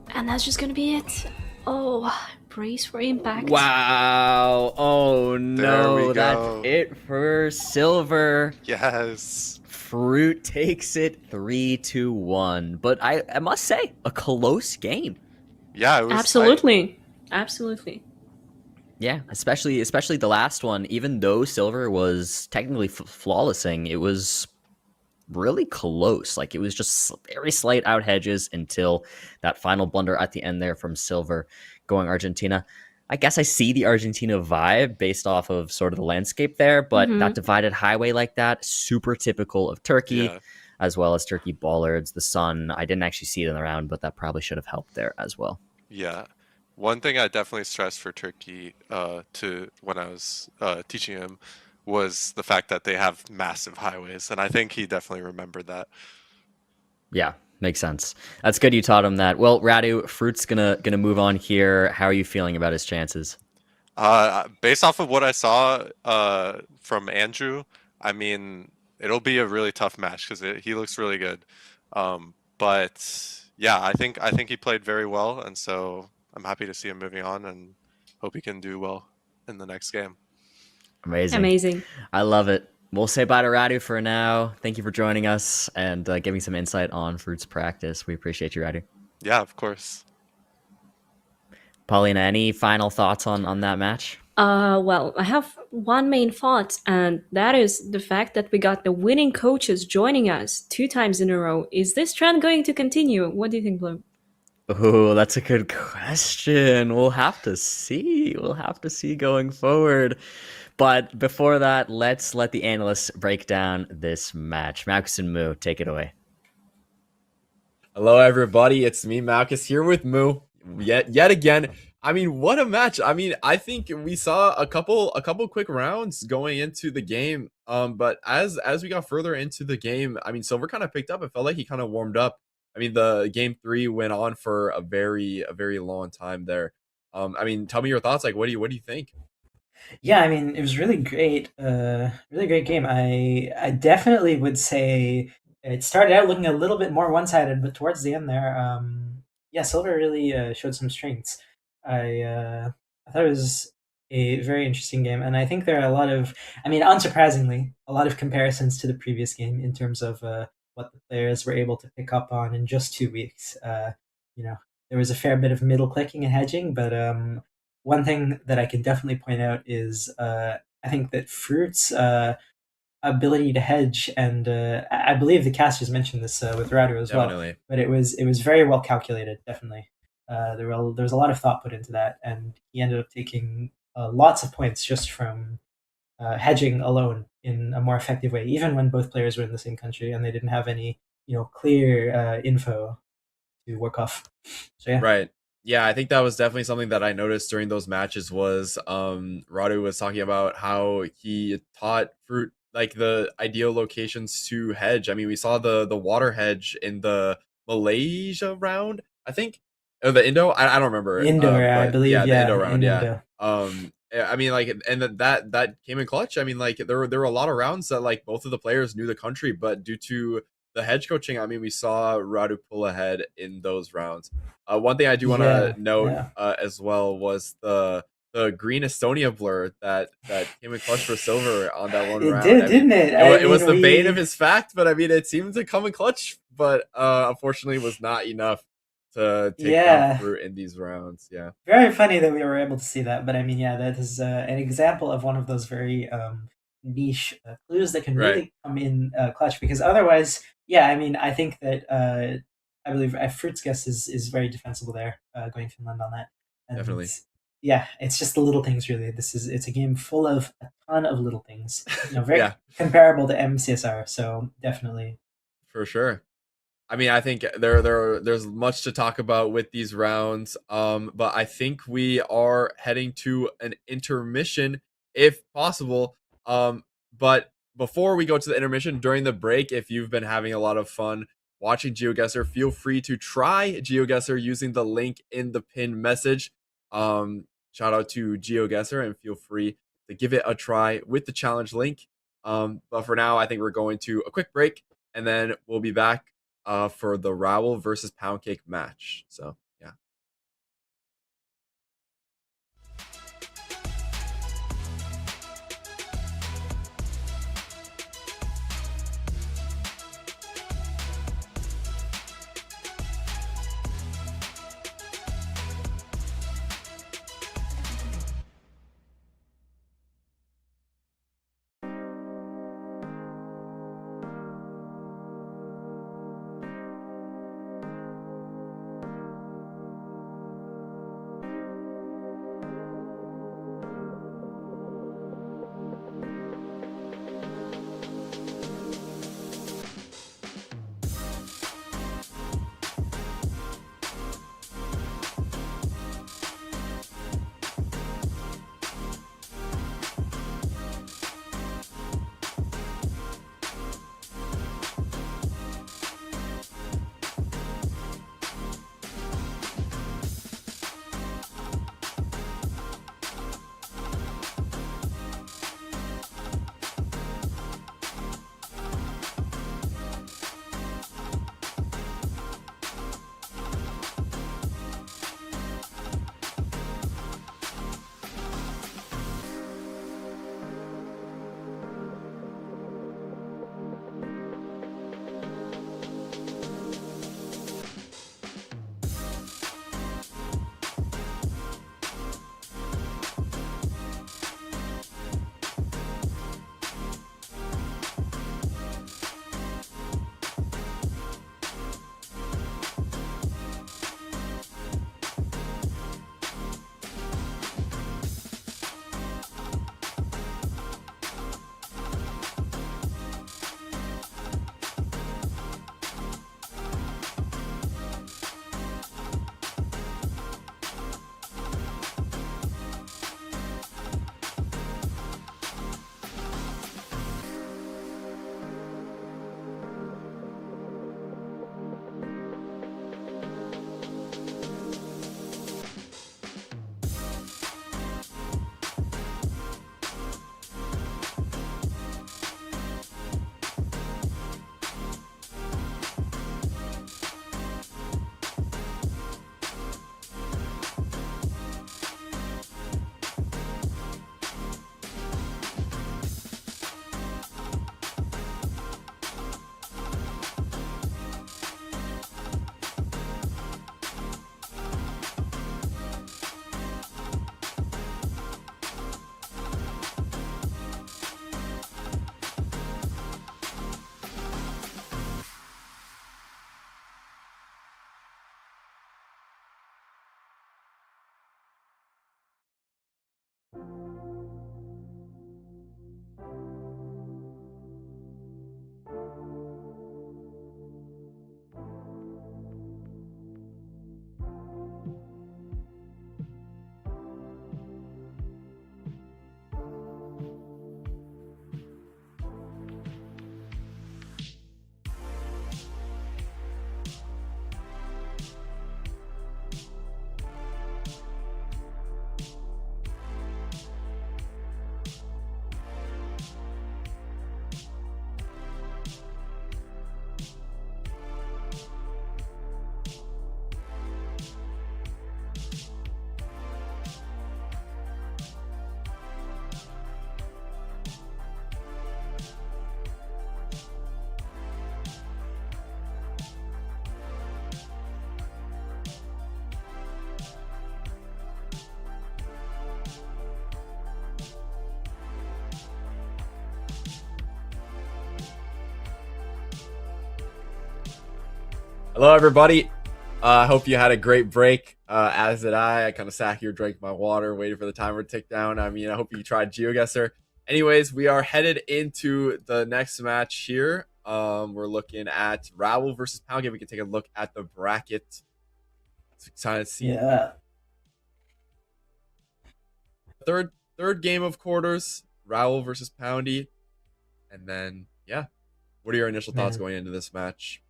And that's just gonna be it. Oh, brace for impact. Wow. Oh no, There we that's go. it for Silver. Yes. Fruit takes it 3-1. But I must say, a close game. Yeah, it was tight. Absolutely. Absolutely. Yeah, especially the last one. Even though Silver was technically flawlessing, it was really close. Like, it was just very slight out hedges until that final blunder at the end there from Silver going Argentina. I guess I see the Argentina vibe based off of sort of the landscape there, but that divided highway like that, super typical of Turkey, Yeah. as well as Turkey bollards, the sun. I didn't actually see it in the round, but that probably should have helped there as well. Yeah. One thing I definitely stressed for Turkey to when I was teaching him was the fact that they have massive highways, and I think he definitely remembered that. Yeah, makes sense. That's good you taught him that. Well, Radu, Fruit's gonna move on here. How are you feeling about his chances? Based off of what I saw from Anjo, I mean, it'll be a really tough match because he looks really good. But yeah, I think he played very well, and so I'm happy to see him moving on, and hope he can do well in the next game. Amazing. I love it. We'll say bye to Radu for now. Thank you for joining us and giving some insight on Fruit's practice. We appreciate you, Radu. Yeah, of course. Paulina, any final thoughts on that match? Well, I have one main thought, and that is the fact that we got the winning coaches joining us 2 times in a row. Is this trend going to continue? What do you think, Blue? Oh, that's a good question. We'll have to see. We'll have to see going forward. But before that, let's let the analysts break down this match. Marcus and Moo, take it away. Hello, everybody. It's me, Malchus, here with Moo. Yet again. I mean, what a match! I mean, I think we saw a couple quick rounds going into the game. But as we got further into the game, I mean, Silver kind of picked up. It felt like he kind of warmed up. I mean, the game 3 went on for a very long time there. I mean, tell me your thoughts. Like, what do you think? Yeah, I mean, it was really great. Really great game. I definitely would say it started out looking a little bit more one-sided, but towards the end there, yeah, Silver really showed some strengths. I thought it was a very interesting game, and I think there are a lot of, I mean, unsurprisingly, a lot of comparisons to the previous game in terms of what the players were able to pick up on in just 2 weeks. there was a fair bit of middle clicking and hedging, but one thing that I can definitely point out is I think that Fruit's ability to hedge, and I believe the casters mentioned this with Radu as well. Definitely. But it was very well calculated. Definitely, there was a lot of thought put into that, and he ended up taking lots of points just from hedging alone in a more effective way, even when both players were in the same country and they didn't have any clear info to work off. So yeah. Right. Yeah, I think that was definitely something that I noticed during those matches was Radu was talking about how he taught Fruit like the ideal locations to hedge. I mean, we saw the water hedge in the Malaysia round, I think. Or the Indo? I don't remember. Indoor, I But believe, yeah, the yeah, Indo round, in yeah. Indo. I mean, like, and that came in clutch. I mean, like, there were a lot of rounds that like both of the players knew the country, but due to the hedge coaching, I mean, we saw Radu pull ahead in those rounds. One thing I do want to note as well was the green Estonia blur that came in clutch for Silverr on that one round. It did, didn't it? It was the bane of his fact, but I mean, it seemed to come in clutch, but unfortunately was not enough to take down Fruit in these rounds. Yeah. Very funny that we were able to see that, but I mean, yeah, that is an example of one of those very niche clues that can really come in clutch, because otherwise, yeah, I mean, I think that I believe Fruit's guess is very defensible there, going Finland on that. And definitely. Yeah, it's just the little things, really. It's a game full of a ton of little things, very comparable to MCSR. So definitely, for sure. I mean, I think there's much to talk about with these rounds. But I think we are heading to an intermission if possible. But before we go to the intermission, during the break, if you've been having a lot of fun watching GeoGuessr, feel free to try GeoGuessr using the link in the pinned message. Shout out to GeoGuessr and feel free to give it a try with the challenge link. But for now, I think we're going to a quick break and then we'll be back for the Raul versus Poundcake match. So yeah. Hello, everybody. I hope you had a great break. As did I. I kind of sat here, drank my water, waited for the timer to tick down. I mean, I hope you tried GeoGuessr. Anyways, we are headed into the next match here. We're looking at Raul versus Poundcake. We can take a look at the bracket. It's excited to see. Yeah. Third game of quarters. Raul versus Poundy. And then, yeah. What are your initial thoughts going into this match?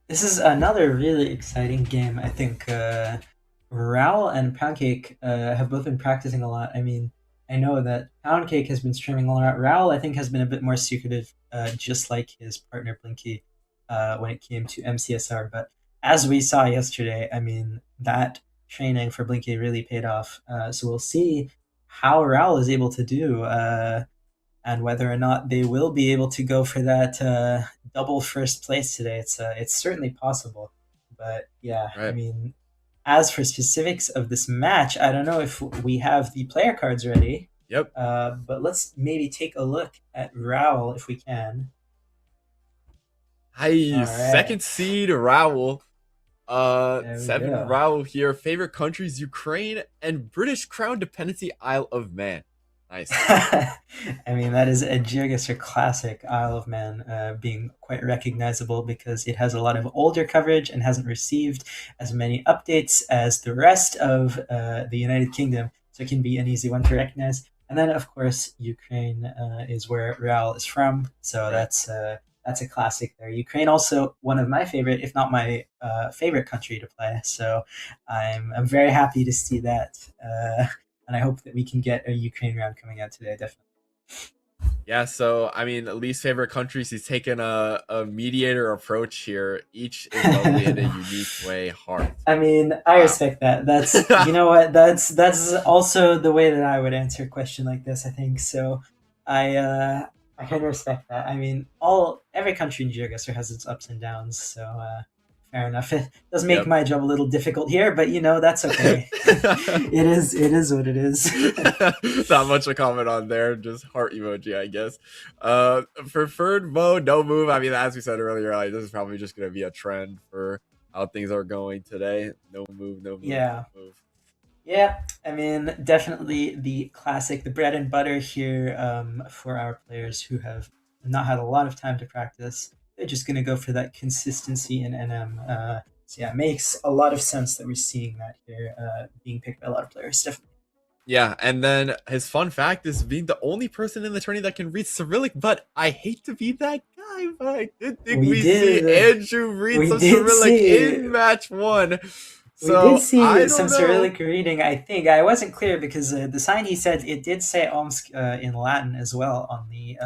This is another really exciting game. I think Raul and Poundcake have both been practicing a lot. I mean, I know that Poundcake has been streaming a lot. Raul, I think, has been a bit more secretive, just like his partner Blinky when it came to MCSR. But as we saw yesterday, I mean, that training for Blinky really paid off. So we'll see how Raul is able to do and whether or not they will be able to go for that double first place today. It's certainly possible. But yeah, Right. I mean, as for specifics of this match, I don't know if we have the player cards ready. Yep. But let's maybe take a look at Raul if we can. Hi, All right. second seed Raul. There we 7 go. Raul here. Favorite countries: Ukraine and British Crown Dependency Isle of Man. Nice. I mean, that is a GeoGuessr classic, Isle of Man, being quite recognizable because it has a lot of older coverage and hasn't received as many updates as the rest of the United Kingdom, so it can be an easy one to recognize. And then, of course, Ukraine is where Raul is from, so that's a classic there. Ukraine also one of my favorite, if not my favorite country to play, so I'm very happy to see that. And I hope that we can get a Ukraine round coming out today, definitely. Yeah, so I mean, least favorite countries. He's taken a mediator approach here. Each is lovely in a unique way. Heart. I mean, I respect that. That's you know what? That's also the way that I would answer a question like this, I think. So I kind of respect that. I mean, every country in GeoGuessr has its ups and downs, so fair enough. It does make my job a little difficult here, but that's okay. It is what it is. Not much to comment on there, just heart emoji, I guess. Preferred mode, no move. I mean, as we said earlier, like, this is probably just gonna be a trend for how things are going today. No move, no move, Yeah. no move. Yeah, I mean, definitely the classic, the bread and butter here for our players who have not had a lot of time to practice. They're just going to go for that consistency in NM. So yeah, it makes a lot of sense that we're seeing that here being picked by a lot of players, definitely. Yeah, and then his fun fact is being the only person in the tourney that can read Cyrillic, but I hate to be that guy, but I did think we see Anjo read some Cyrillic in match 1. So, we did see I some don't know. Cyrillic reading. I think I wasn't clear because the sign he said, it did say Omsk in Latin as well on the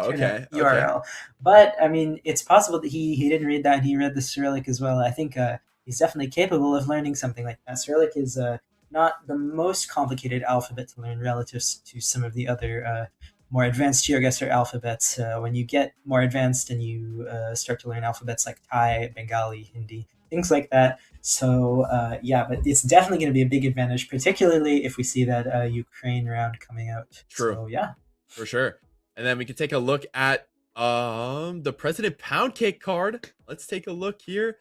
internet URL. But I mean, it's possible that he didn't read that and he read the Cyrillic as well. I think he's definitely capable of learning something like that. Cyrillic is not the most complicated alphabet to learn relative to some of the other more advanced GeoGuessr alphabets. When you get more advanced and you start to learn alphabets like Thai, Bengali, Hindi, things like that. So yeah, but it's definitely going to be a big advantage, particularly if we see that Ukraine round coming out. True. So yeah, for sure. And then we can take a look at the President Poundcake card. Let's take a look here.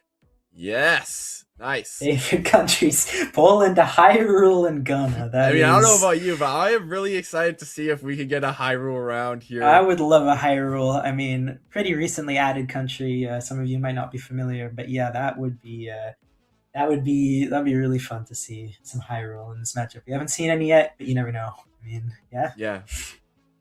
Yes, nice. Favorite countries: Poland, Hyrule, and Ghana. I don't know about you, but I am really excited to see if we can get a Hyrule round here. I would love a Hyrule. I mean, pretty recently added country. Some of you might not be familiar, but yeah, that'd be really fun to see some Hyrule in this matchup. We haven't seen any yet, but you never know. I mean, yeah. Yeah.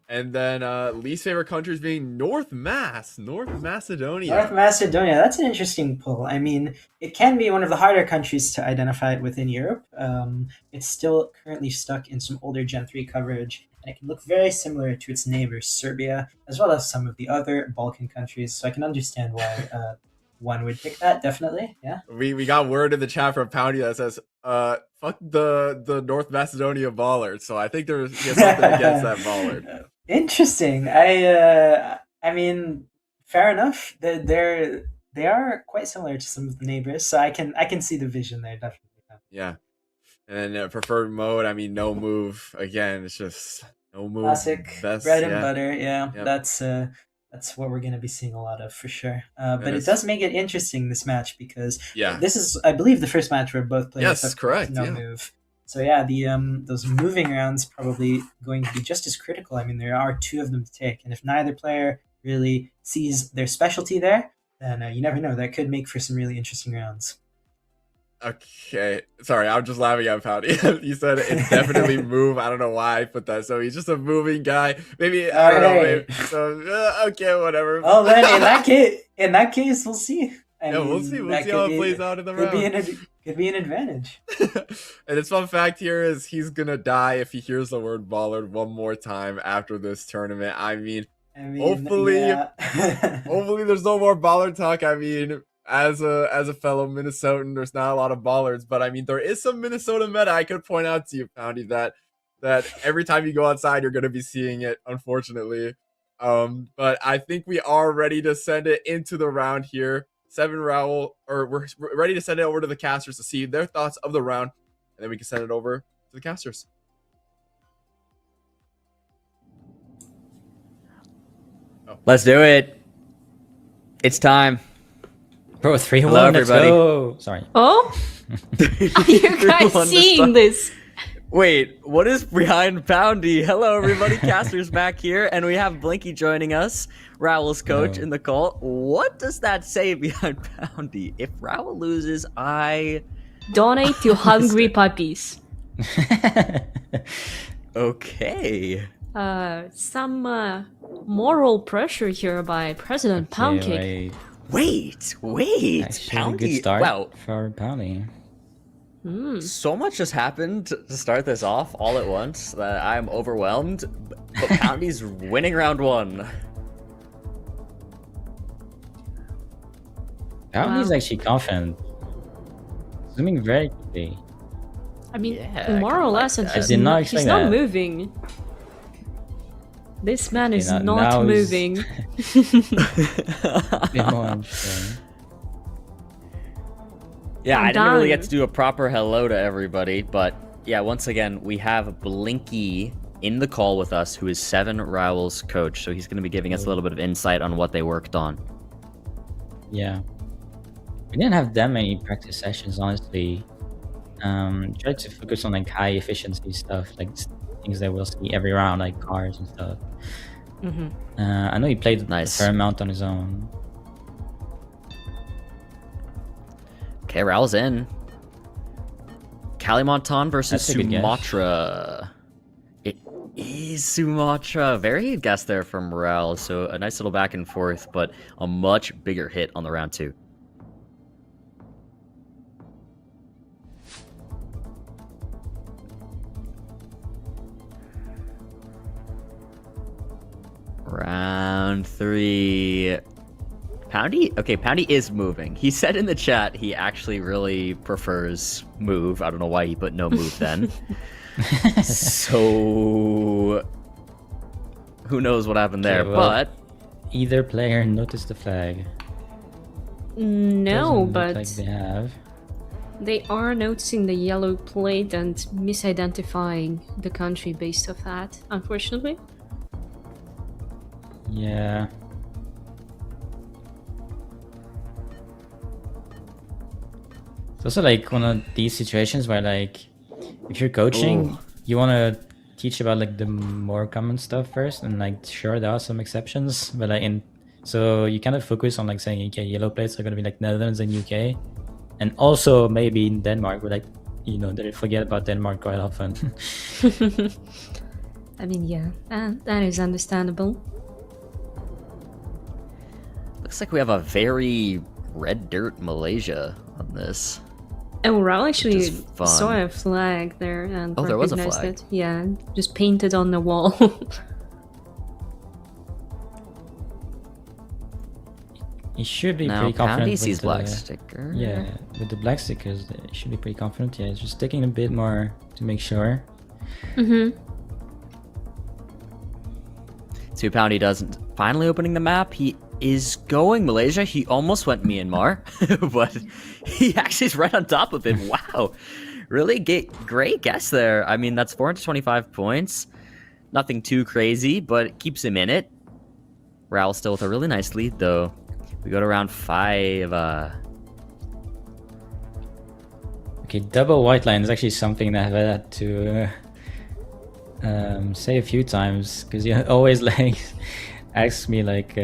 And then least favorite countries being North Macedonia. North Macedonia, that's an interesting pull. I mean, it can be one of the harder countries to identify within Europe. It's still currently stuck in some older Gen 3 coverage, and it can look very similar to its neighbor Serbia, as well as some of the other Balkan countries. So I can understand why one would pick that, definitely. Yeah. We got word in the chat from Poundy that says, fuck the North Macedonia baller. So I think there's something against that baller. Interesting. I mean, fair enough. They are quite similar to some of the neighbors, so I can see the vision there, definitely. Yeah. And then preferred mode, I mean, no move. Again, it's just no move. Classic best, bread and butter. Yeah, Yep. that's That's what we're going to be seeing a lot of for sure. But And it does make it interesting, this match, because Yeah. this is, I believe, the first match where both players Yes, have correct, no yeah. move. So yeah, the those moving rounds probably going to be just as critical. I mean, there are 2 of them to take, and if neither player really sees their specialty there, then you never know. That could make for some really interesting rounds. Okay, sorry, I'm just laughing at Poundy. You said it's definitely move. I don't know why I put that. So he's just a moving guy. Maybe I don't know. Alright. Maybe, so okay, whatever. Well, then in that case, we'll see. I Yeah, we'll mean, see. We'll that see could how it be- plays out in the could be round. could be an advantage. And his fun fact here is he's gonna die if he hears the word Ballard one more time after this tournament. I mean, I mean, Hopefully- yeah. hopefully there's no more Ballard talk. I mean, as a fellow Minnesotan, there's not a lot of Ballards, but I mean, there is some Minnesota meta I could point out to you, Poundy, that every time you go outside, you're gonna be seeing it, unfortunately. But I think we are ready to send it into the round here. Raul, or we're ready to send it over to the casters to see their thoughts of the round, and then we can send it over to the casters. Let's do it. It's time. Bro, 3-1, Hello, let's everybody. go. Sorry. Oh, are you guys Everyone seeing start- this? Wait, what is behind Poundy? Hello, everybody. Casters back here, and we have Blinky joining us, Raul's coach Hello. in the call. What does that say behind Poundy? If Raul loses, I... Donate to hungry puppies. Okay. Some moral pressure here by President Poundcake. Wait. Actually, a Poundy. good start Wow. for Poundy. So much just happened to start this off all at once that I'm overwhelmed. But Poundy's winning round 1. Poundy's Wow. actually confident. Zooming very quickly. I mean, Yeah, more I or kinda less, like and that. he's I did not not, expect he's not that. moving. This man is now- not now he's- moving. A bit more interesting. Yeah, I'm I didn't really get dying. to do a proper hello to everybody, but yeah, once again, we have Blinky in the call with us, who is 7 Raul's coach, so he's going to be giving us a little bit of insight on what they worked on. Yeah. We didn't have that many practice sessions, honestly. Tried to focus on like high efficiency stuff, like things that we'll see every round, like cars and stuff. Hmm. I know he played Nice. a fair amount on his own. Okay, Raul's in. Kalimantan versus That's a good guess. Sumatra. It is Sumatra. Very good guess there from Raul, so a nice little back and forth, but a much bigger hit on the round 2. Round 3. Poundy? Okay, Poundy is moving. He said in the chat he actually really prefers move. I don't know why he put no move then. So who knows what happened there, Okay, well, but Either player noticed the flag. No, Doesn't look but like they have. they are noticing the yellow plate and misidentifying the country based off that, unfortunately. Yeah. It's also like one of these situations where like if you're coaching, Ooh. you want to teach about like the more common stuff first, and like sure there are some exceptions, but like so you kind of focus on like saying okay, yellow plates are gonna be like Netherlands and UK, and also maybe in Denmark, but like they forget about Denmark quite often. I mean, yeah, that is understandable. looks like we have a very red dirt Malaysia on this. And Raul actually is fun. saw a flag there and Oh, there was a recognized flag. it. Yeah, just painted on the wall. He should be Now pretty confident. Poundy with sees the- black sticker. Yeah, with the black stickers, they should be pretty confident. Yeah, it's just taking a bit more to make sure. Mm-hmm. See what Poundy doesn't. Finally opening the map. He is going Malaysia. He almost went Myanmar, but he actually is right on top of it. Wow. Really great guess there. I mean, that's 425 points. Nothing too crazy, but it keeps him in it. Raul still with a really nice lead, though. We go to round 5. Okay, double white line is actually something that I've had to say a few times, because you always like ask me like,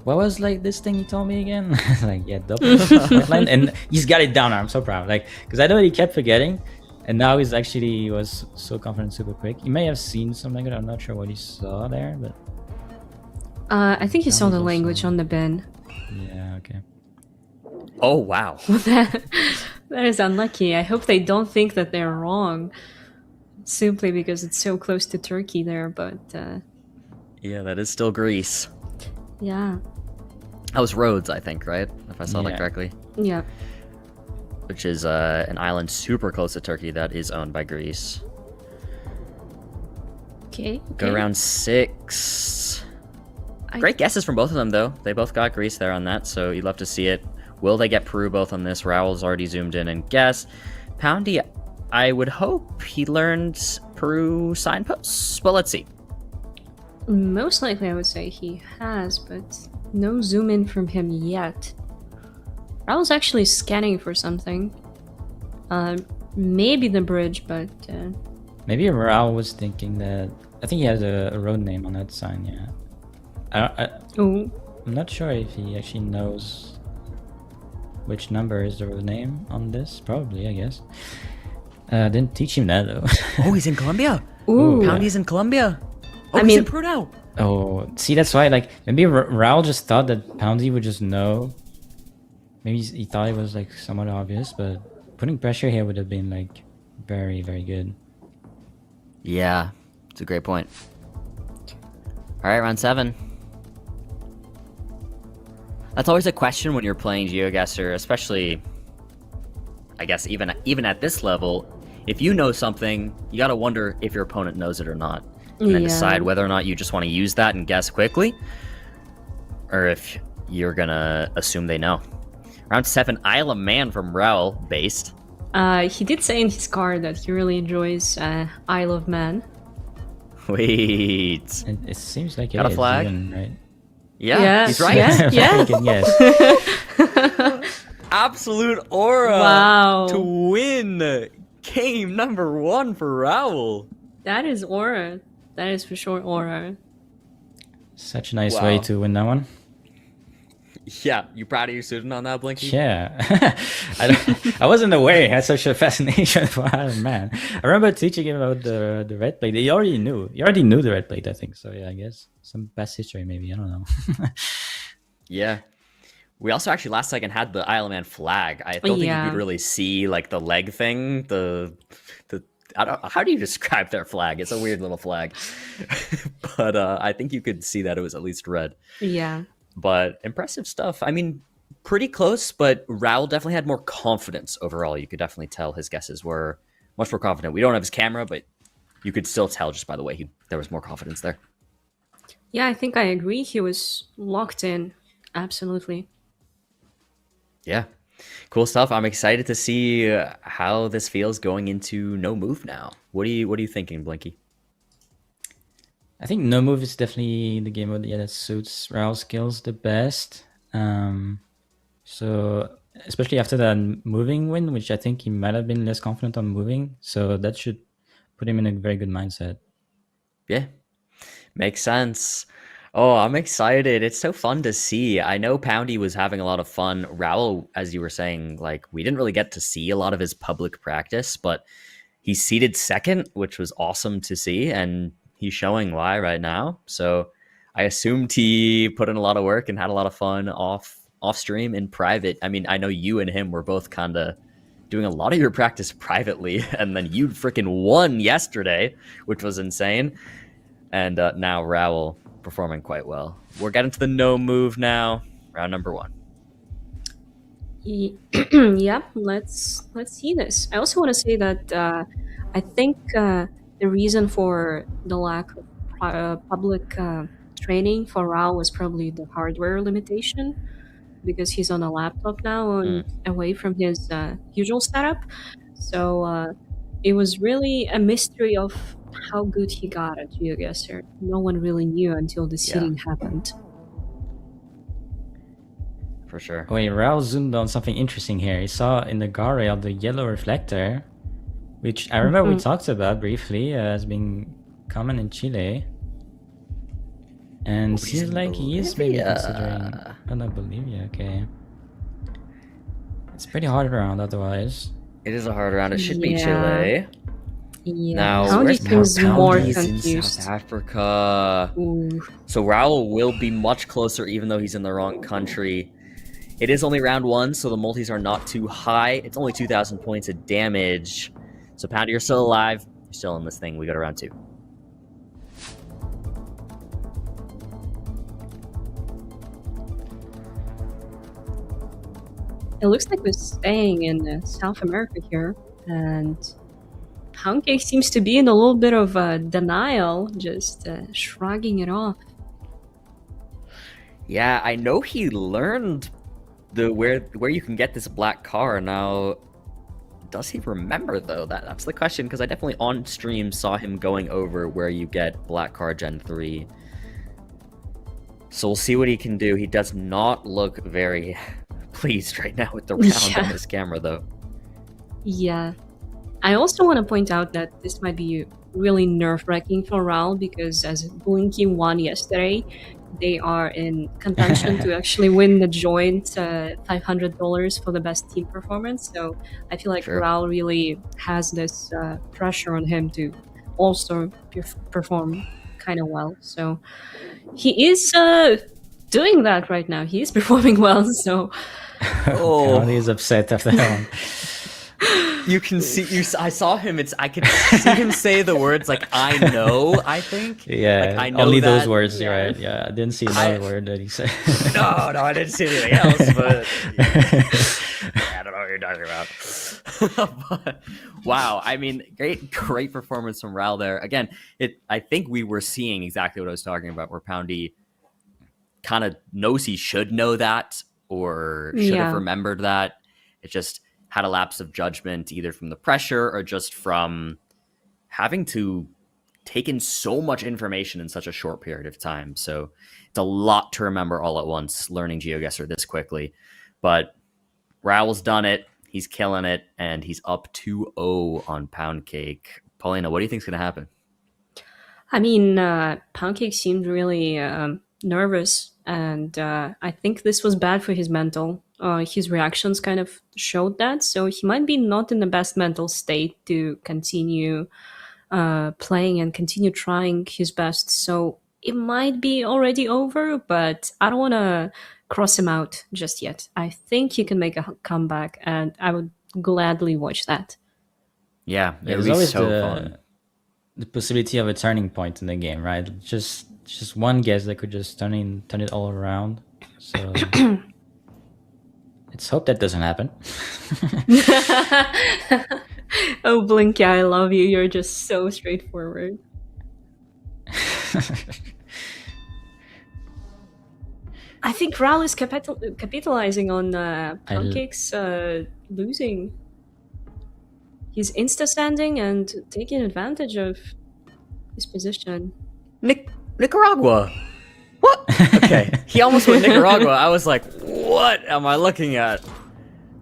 what was like this thing you told me again? Like, yeah, double white line, and he's got it down. I'm so proud, like, because I know he kept forgetting, and now he's actually was so confident super quick. He may have seen something, I'm not sure what he saw there, but I think he saw the Sounds language awesome. on the bin. yeah, okay. Oh, wow. That is unlucky. I hope they don't think that they're wrong simply because it's so close to Turkey there, but Yeah, that is still Greece. yeah. That was Rhodes, I think, right? If I saw that Yeah. correctly. Yeah. Which is an island super close to Turkey that is owned by Greece. Okay. Go okay. around 6. I- Great guesses from both of them, though. They both got Greece there on that, so you'd love to see it. Will they get Peru both on this? Raul's already zoomed in and guessed. Poundy, I would hope he learned Peru signposts. Well, let's see. Most likely, I would say he has, but no zoom in from him yet. Raul's actually scanning for something. Maybe the bridge, but Maybe Raul was thinking that. I think he has a road name on that sign. Yeah. oh, I'm not sure if he actually knows which number is the road name on this. Probably, I guess. Didn't teach him that though. Oh, he's in Colombia. ooh. Poundy's in Colombia. Oh, I he's mean- in Peru now. Oh, see, that's why. Like, maybe Raul just thought that Poundy would just know. Maybe he thought it was like somewhat obvious, but putting pressure here would have been like very, very good. Yeah, it's a great point. All right, round 7. That's always a question when you're playing GeoGuessr, especially, I guess, even at this level. If you know something, you gotta wonder if your opponent knows it or not, and then Yeah. decide whether or not you just want to use that and guess quickly, or if you're gonna assume they know. Round 7, Isle of Man from Raul, based. He did say in his card that he really enjoys Isle of Man. Wait. It seems like Got a it is flag? even, right? Yeah, Yeah, he's right. yeah. Fucking yes. Absolute aura Wow. to win game number 1 for Raul. That is aura. That is for sure aura. Such a nice Wow. way to win that one. Yeah, you proud of your student on that, Blinky? Yeah. I wasn't aware he had such a fascination for Iron Man. I remember teaching him about the red plate. He already knew. He already knew the red plate, I think. So yeah, I guess some past history maybe. I don't know. Yeah. We also actually last second had the Isle of Man flag. I don't think you Yeah. could really see like the leg thing. I don't, how do you describe their flag? It's a weird little flag, but I think you could see that it was at least red. Yeah. But impressive stuff. I mean, pretty close, but Raul definitely had more confidence overall. You could definitely tell his guesses were much more confident. We don't have his camera, but you could still tell just by the way there was more confidence there. Yeah, I think I agree. He was locked in. Absolutely. Yeah, cool stuff. I'm excited to see how this feels going into no move now. What are you thinking, Blinky? I think no move is definitely the game mode that suits Raul's skills the best. So especially after that moving win, which I think he might have been less confident on moving. So that should put him in a very good mindset. Yeah, makes sense. Oh, I'm excited. It's so fun to see. I know Poundy was having a lot of fun. Raul, as you were saying, like we didn't really get to see a lot of his public practice, but he seeded second, which was awesome to see, and he's showing why right now. So I assumed he put in a lot of work and had a lot of fun off stream in private. I mean, I know you and him were both kind of doing a lot of your practice privately, and then you freaking won yesterday, which was insane. And now Raul performing quite well. We're getting to the no move now, round number 1. Yeah, let's see this. I also want to say that I think the reason for the lack of public training for Raul was probably the hardware limitation, because he's on a laptop now and away from his usual setup. So it was really a mystery of how good he got at GeoGuessr. No one really knew until the seeding happened. for sure. Wait, Raul zoomed on something interesting here. He saw in the guardrail the yellow reflector, which I remember we talked about briefly as being common in Chile. And seems like he is maybe considering... Oh no, Bolivia, okay. It's pretty hard around otherwise. It is a hard round. It should be Chile. Yeah. Now, Poundcake where's seems more Poundcake? He's in confused. South Africa. Ooh. So Raul will be much closer, even though he's in the wrong country. It is only round 1, so the multis are not too high. It's only 2,000 points of damage. So Poundy, you're still alive. You're still in this thing. We go to round 2. It looks like we're staying in South America here, and Poundcake seems to be in a little bit of denial, just shrugging it off. Yeah, I know he learned where you can get this black car. Now, does he remember though? That's the question, because I definitely on stream saw him going over where you get black car Gen 3. So we'll see what he can do. He does not look very pleased right now with the round on his camera though. Yeah. I also want to point out that this might be really nerve-wracking for Raul, because as Blinky won yesterday, they are in contention to actually win the joint $500 for the best team performance. So I feel like Raul really has this pressure on him to also perform kind of well. So he is doing that right now. He is performing well. So Poundy is upset after that one. You can see. I saw him. I could see him say the words like "I know." I think. Yeah, like, I know only that, those words, right? Yeah, I didn't see another word that he said. No, I didn't see anything else. But I don't know what you're talking about. But, wow, I mean, great performance from Raul there. Again, I think we were seeing exactly what I was talking about, where Poundy kind of knows he should know that or should have remembered that. It just had a lapse of judgment, either from the pressure or just from having to take in so much information in such a short period of time. So it's a lot to remember all at once, learning GeoGuessr this quickly. But Raul's done it. He's killing it, and he's up 2-0 on Poundcake. Paulina, what do you think is going to happen? I mean, Poundcake seemed really nervous, and I think this was bad for his mental. His reactions kind of showed that, so he might be not in the best mental state to continue playing and continue trying his best. So it might be already over, but I don't want to cross him out just yet. I think he can make a comeback, and I would gladly watch that. Yeah, there's always the possibility of a turning point in the game, right? Just one guess that could just turn it all around. So let's hope that doesn't happen. Oh, Blinky, I love you. You're just so straightforward. I think Raul is capitalizing on Poundcake's losing. He's insta-standing and taking advantage of his position. Nicaragua. What? Okay. He almost went Nicaragua. I was like, what am I looking at?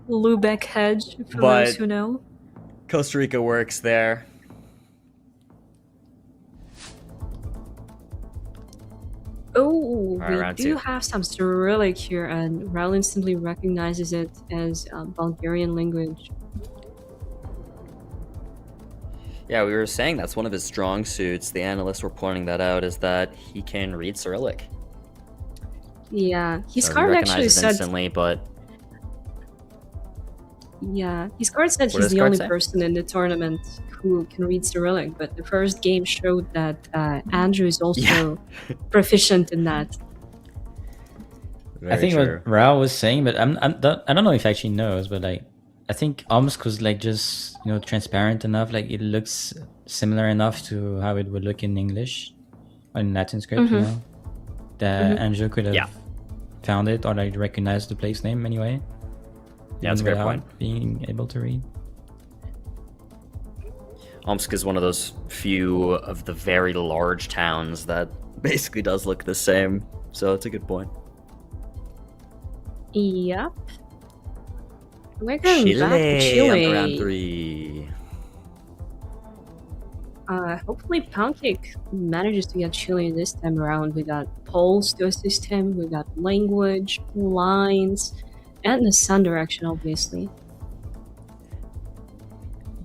Lubeck hedge, for those who know. Costa Rica works there. Oh, right, we do have some Cyrillic here, and Raul instantly recognizes it as Bulgarian language. Yeah, we were saying that's one of his strong suits. The analysts were pointing that out, is that he can read Cyrillic. Yeah, his card actually said instantly, but yeah, his card said he's the only person in the tournament who can read Cyrillic, but the first game showed that Anjo is also proficient in that. I think what Raul was saying, but I don't know if he actually knows, but like I think Omsk was like just transparent enough, like it looks similar enough to how it would look in English or in Latin script, that Anjo could have found it or like recognized the place name anyway. Yeah, that's a great point. Being able to read. Omsk is one of those few of the very large towns that basically does look the same, so it's a good point. Yep. We're going back to Chile on round Chile. 3. Hopefully Poundcake manages to get Chile this time around. We got polls to assist him, we got language, lines, and the sun direction, obviously.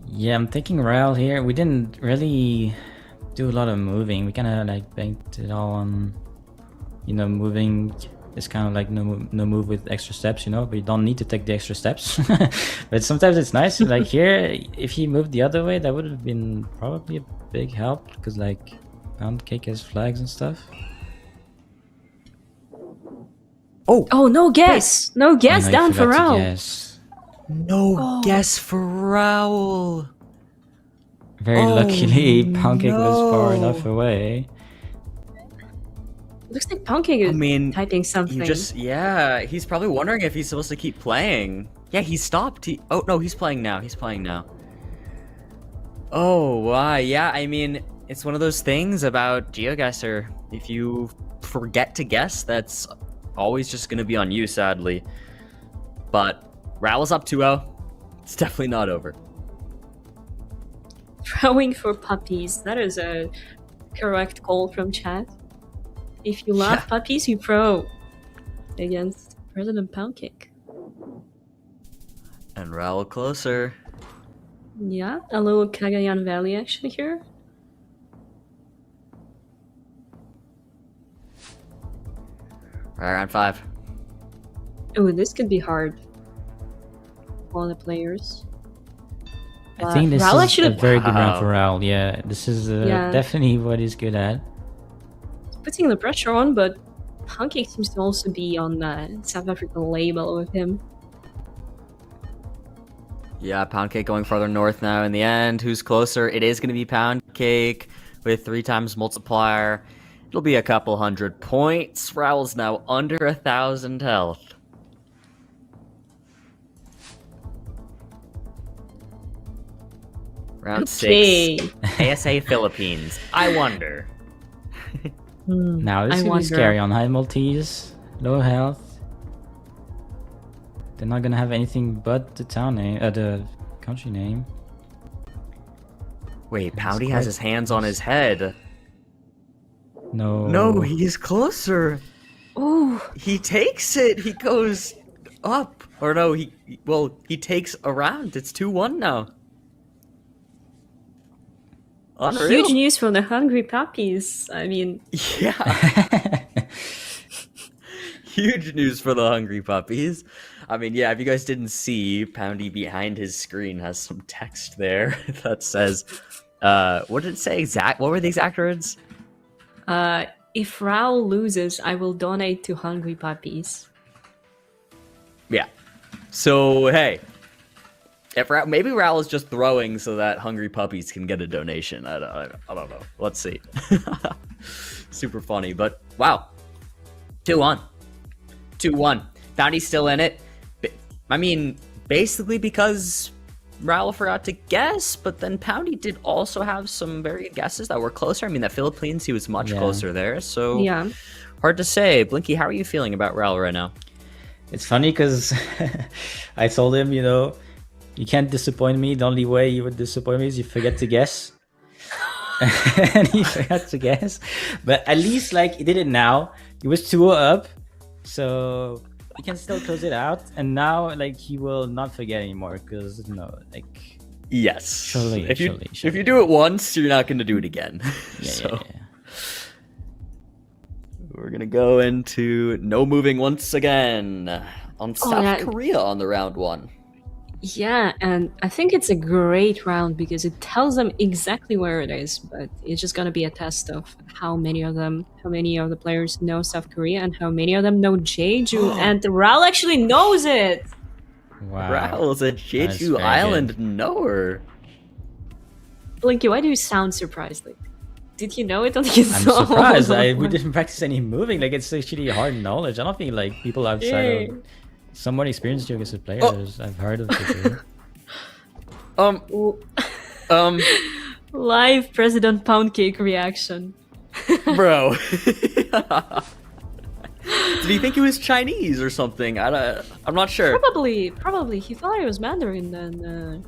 Yeah, I'm thinking Raul here. We didn't really do a lot of moving. We kind of like banked it all on, moving. It's kind of like no move with extra steps, but you don't need to take the extra steps. But sometimes it's nice. Like here, if he moved the other way, that would have been probably a big help because like Poundcake has flags and stuff. Oh, no guess! No guess I know you down for forgot to Raul! guess. No guess for Raul. Very luckily, Poundcake was far enough away. Looks like Poundcake is typing something. He's probably wondering if he's supposed to keep playing. Yeah, he stopped. Oh no, he's playing now. Oh, yeah, I mean, it's one of those things about GeoGuessr. If you forget to guess, that's always just going to be on you, sadly. But Raul's up 2-0. It's definitely not over. Throwing for puppies. That is a correct call from chat. If you love puppies, you throw against President Poundcake. And Raul closer. Yeah, a little Cagayan Valley action here. Right, round 5. Oh, this could be hard. All the players. I think this Raul is actually a very good round for Raul. Yeah, this is definitely what he's good at. putting the pressure on, but Poundcake seems to also be on the South African label with him. Yeah, Poundcake going farther north now in the end. Who's closer? It is going to be Poundcake with 3 times multiplier. It'll be a couple hundred points. Raul's now under 1,000 health. Round 6. ASA Philippines. I wonder. Now this is gonna be scary on high multis, low health. They're not gonna have anything but the town name, the country name. Wait, Poundy has his hands on his head. No. No, he's closer. Oh, he takes it. He goes up, or no? He takes a round. It's 2-1 now. Unreal. Huge news from the hungry puppies. I mean, yeah. Huge news for the hungry puppies. I mean, yeah, if you guys didn't see, Poundy behind his screen has some text there that says, what did it say what were the exact words? if Raul loses, I will donate to hungry puppies. Yeah. So, hey. If maybe Raul is just throwing so that hungry puppies can get a donation. I don't know. Let's see. Super funny, but wow. 2-1. 2-1. Poundy's still in it. I mean, basically because Raul forgot to guess, but then Poundy did also have some very good guesses that were closer. I mean, the Philippines, he was much closer there, so yeah. Hard to say. Blinky, how are you feeling about Raul right now? It's funny because I told him, you can't disappoint me. The only way you would disappoint me is you forget to guess. And he forgot to guess. But at least, he did it now. He was 2-0 up. So he can still close it out. And now, he will not forget anymore. Because, Yes. Surely, if you do it once, you're not going to do it again. Yeah. We're going to go into no moving once again. On South Korea on the round 1. Yeah, and I think it's a great round because it tells them exactly where it is, but it's just gonna be a test of how many of the players know South Korea and how many of them know Jeju, and Raul actually knows it! Wow. Raul's a Jeju Island knower. Blinky, why do you sound surprised? Did you know it on his I'm surprised. We didn't practice any moving. It's actually hard knowledge. I don't think people outside of somewhat experienced GeoGuessr players I've heard of it. Live President Poundcake reaction. Bro. Did he think he was Chinese or something? I'm not sure. Probably. He thought it was Mandarin then.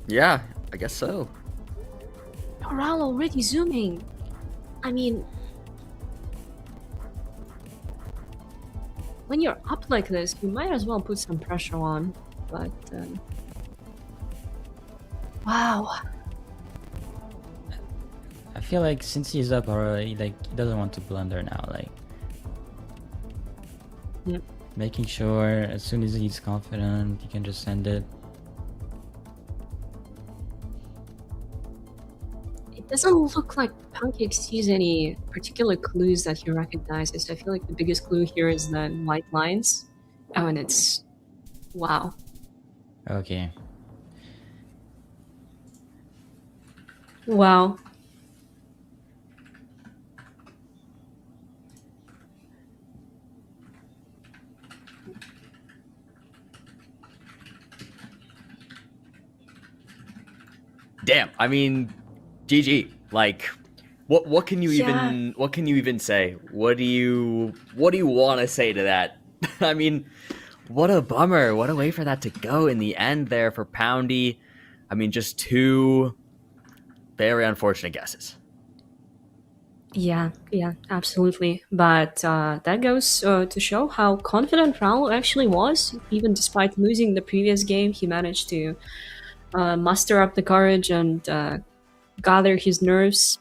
Yeah, I guess so. Raul already zooming. I mean, when you're up like this, you might as well put some pressure on. But wow. I feel like since he's up already, like he doesn't want to blunder now. Like Yep. making sure as soon as he's confident, he can just send it. It doesn't look like Poundcake sees any particular clues that he recognizes. I feel like the biggest clue here is the white lines. Oh, and it's... wow. Okay. Wow. Damn. I mean, GG. Like, what can you even say? What do you want to say to that? I mean, what a bummer. What a way for that to go in the end there for Poundy. I mean, just two very unfortunate guesses. Yeah, absolutely. But that goes to show how confident Raul actually was. Even despite losing the previous game, he managed to muster up the courage and gather his nerves.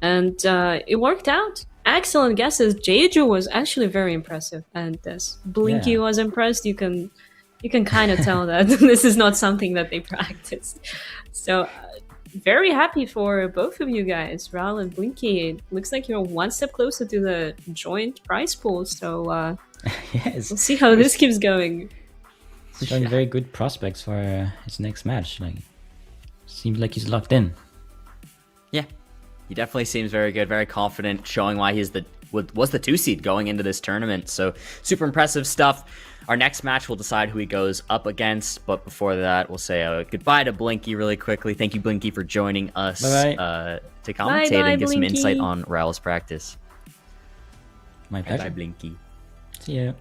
And it worked out. Excellent guesses. Jeju was actually very impressive. And as Blinky was impressed, you can kind of tell that this is not something that they practiced. So... very happy for both of you guys, Raul and Blinky. It looks like you're one step closer to the joint prize pool, so Yes. we'll see how this keeps going. He's showing very good prospects for his next match. Like, seems like he's locked in. Yeah, he definitely seems very good, very confident, showing why he's was the 2 seed going into this tournament. So super impressive stuff. Our next match will decide who he goes up against, but before that, we'll say goodbye to Blinky really quickly. Thank you, Blinky, for joining us to commentate Bye, and give some Blinky. insight on Raul's practice. My pleasure. Bye, Blinky. See ya.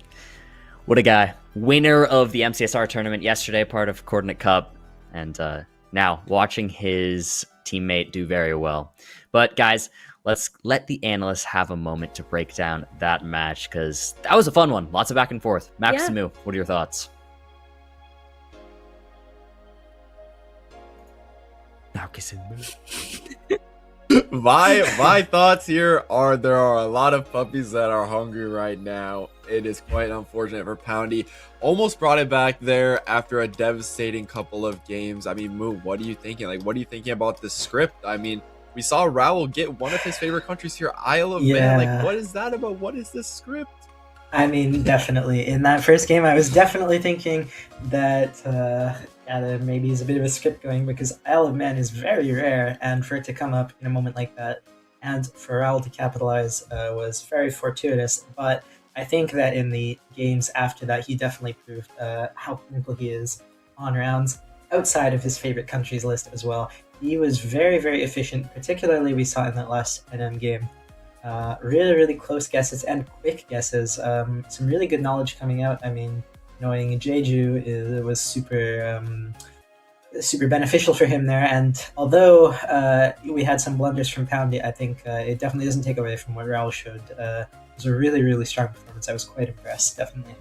What a guy. Winner of the MCSR tournament yesterday, part of Coordinate Cup, and now watching his teammate do very well. But guys, let's let the analysts have a moment to break down that match, because that was a fun one. Lots of back and forth. Max Samu, what are your thoughts? My thoughts here are there are a lot of puppies that are hungry right now. It is quite unfortunate for Poundy. Almost brought it back there after a devastating couple of games. I mean, Moo, what are you thinking? Like, what are you thinking about the script? I mean, we saw Raul get one of his favorite countries here, Isle of Man. Like, what is that about? What is this script? I mean, definitely. In that first game, I was definitely thinking that maybe there's a bit of a script going, because Isle of Man is very rare, and for it to come up in a moment like that, and for Raul to capitalize was very fortuitous. But I think that in the games after that, he definitely proved how clinical he is on rounds outside of his favorite countries list as well. He was very, very efficient, particularly we saw in that last NM game. Really, really close guesses and quick guesses. Some really good knowledge coming out. I mean, knowing Jeju was super beneficial for him there. And although we had some blunders from Poundy, I think it definitely doesn't take away from what Raul showed. It was a really, really strong performance. I was quite impressed, definitely.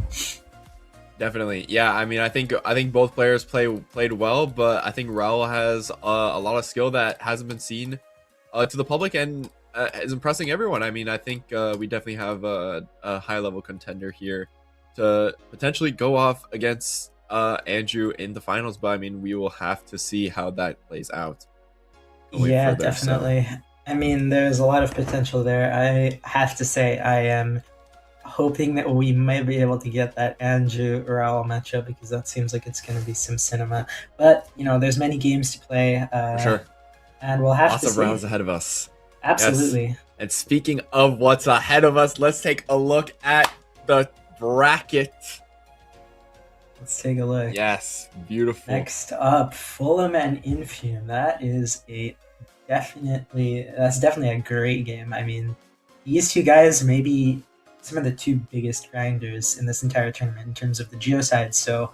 Definitely, yeah. I mean, I think both players played well, but I think Raul has a lot of skill that hasn't been seen to the public and is impressing everyone. I mean, I think we definitely have a high level contender here to potentially go off against Anjo in the finals. But I mean, we will have to see how that plays out. Yeah, definitely. So. I mean, there's a lot of potential there. I have to say, I am hoping that we might be able to get that Anjo Raul matchup, because that seems like it's going to be some cinema. But you know, there's many games to play. For sure. And we'll have lots to of rounds ahead of us. Absolutely. Yes. And speaking of what's ahead of us, let's take a look at the bracket. Let's take a look. Yes, beautiful. Next up, Fulham and Infume. That is definitely a great game. I mean, these two guys maybe some of the two biggest grinders in this entire tournament in terms of the Geo side. So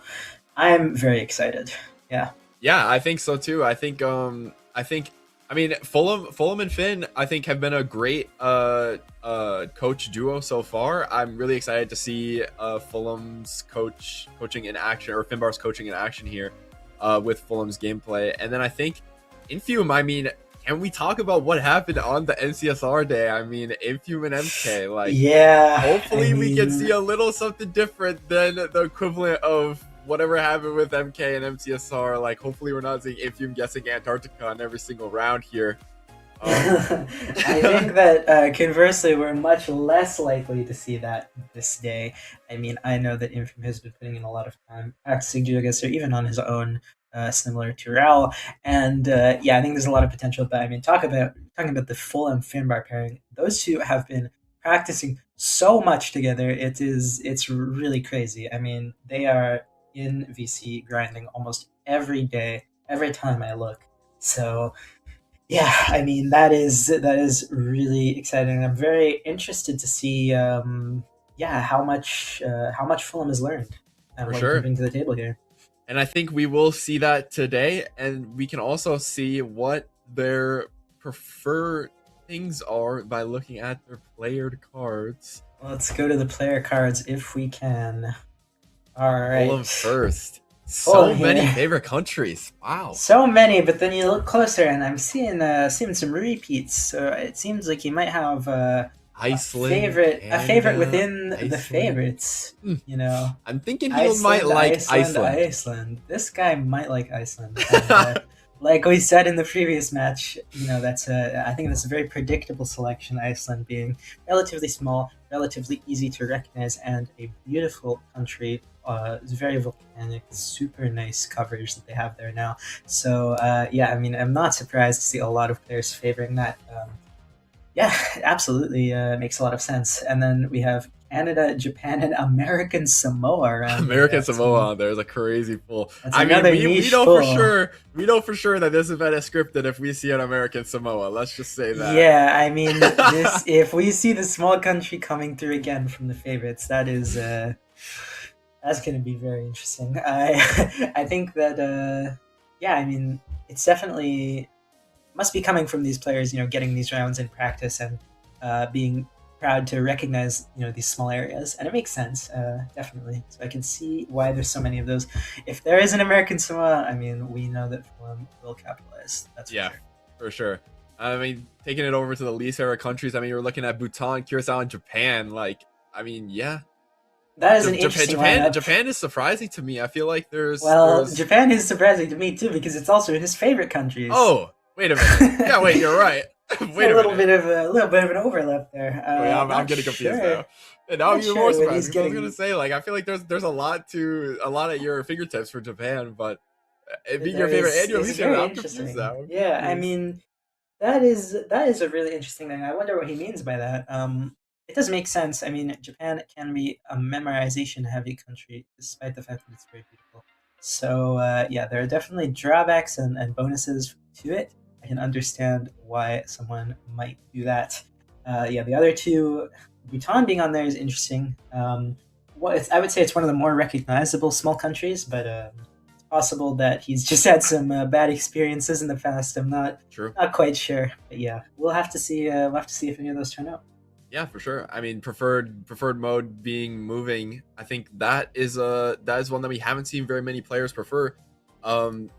I'm very excited. Yeah. Yeah, I think so too. I think I mean Fulham and Finn I think have been a great coach duo so far. I'm really excited to see Fulham's coaching in action, or Finbar's coaching in action here with Fulham's gameplay. And then I think Infume, I mean, can we talk about what happened on the NCSR day? I mean, Infume and MK, like, yeah. hopefully I we can mean, see a little something different than the equivalent of whatever happened with MK and MCSR. Like, hopefully we're not seeing Infume guessing Antarctica on every single round here. I think that conversely, we're much less likely to see that this day. I mean, I know that Infume has been putting in a lot of time practicing GeoGuessr, even on his own, similar to Raul. And yeah, I think there's a lot of potential. But I mean, talking about the Fulham Finbar pairing, those two have been practicing so much together. It's really crazy. I mean, they are in VC grinding almost every day, every time I look. So yeah, I mean that is really exciting. I'm very interested to see how much Fulham has learned and For what sure. he can bring to the table here. And I think we will see that today, and we can also see what their preferred things are by looking at their playered cards. Let's go to the player cards if we can. All right. Fulham first. So Fulham many here. favorite countries. Wow. So many, but then you look closer, and I'm seeing some repeats. So it seems like you might have Iceland. a favorite within the Iceland. favorites. You know, I'm thinking he might like Iceland. This guy might like Iceland. And, like we said in the previous match, you know, I think that's a very predictable selection. Iceland being relatively small, relatively easy to recognize, and a beautiful country. It's very volcanic, super nice coverage that they have there now. So yeah, I mean, I'm not surprised to see a lot of players favoring that. Yeah, absolutely makes a lot of sense. And then we have Canada, Japan, and American Samoa around. American Samoa on there is a crazy pull. That's I mean, another we niche know pull. we know for sure that this event is scripted if we see an American Samoa. Let's just say that. Yeah, I mean, if we see the small country coming through again from the favorites, that is that's going to be very interesting. I think that yeah, I mean, it's definitely must be coming from these players, you know, getting these rounds in practice and being proud to recognize, you know, these small areas, and it makes sense, definitely. So I can see why there's so many of those. If there is an American Samoa, I mean, we know that Fulham will capitalize. That's for Yeah, sure. for sure. I mean, taking it over to the least favorite countries. I mean, you're looking at Bhutan, Curacao, and Japan. Like, I mean, yeah. That is an interesting lineup. Japan is surprising to me. I feel like there's Japan is surprising to me too because it's also his favorite countries. Oh, wait a minute. Yeah, wait, you're right. Wait a little bit of an overlap there. Wait, I'm getting confused now. And now I'm even more surprised. I was gonna say, like, I feel like there's a lot at your fingertips for Japan, but it being your favorite and your least favorite, I'm confused now. Yeah, I mean, that is a really interesting thing. I wonder what he means by that. It does make sense. I mean, Japan can be a memorization-heavy country, despite the fact that it's very beautiful. So, yeah, there are definitely drawbacks and bonuses to it. I can understand why someone might do that. Yeah, the other two, Bhutan being on there is interesting. I would say it's one of the more recognizable small countries, but it's possible that he's just had some bad experiences in the past. I'm not quite sure, but yeah, we'll have to see. We'll have to see if any of those turn out. Yeah, for sure. I mean, preferred mode being moving. I think that is one that we haven't seen very many players prefer. That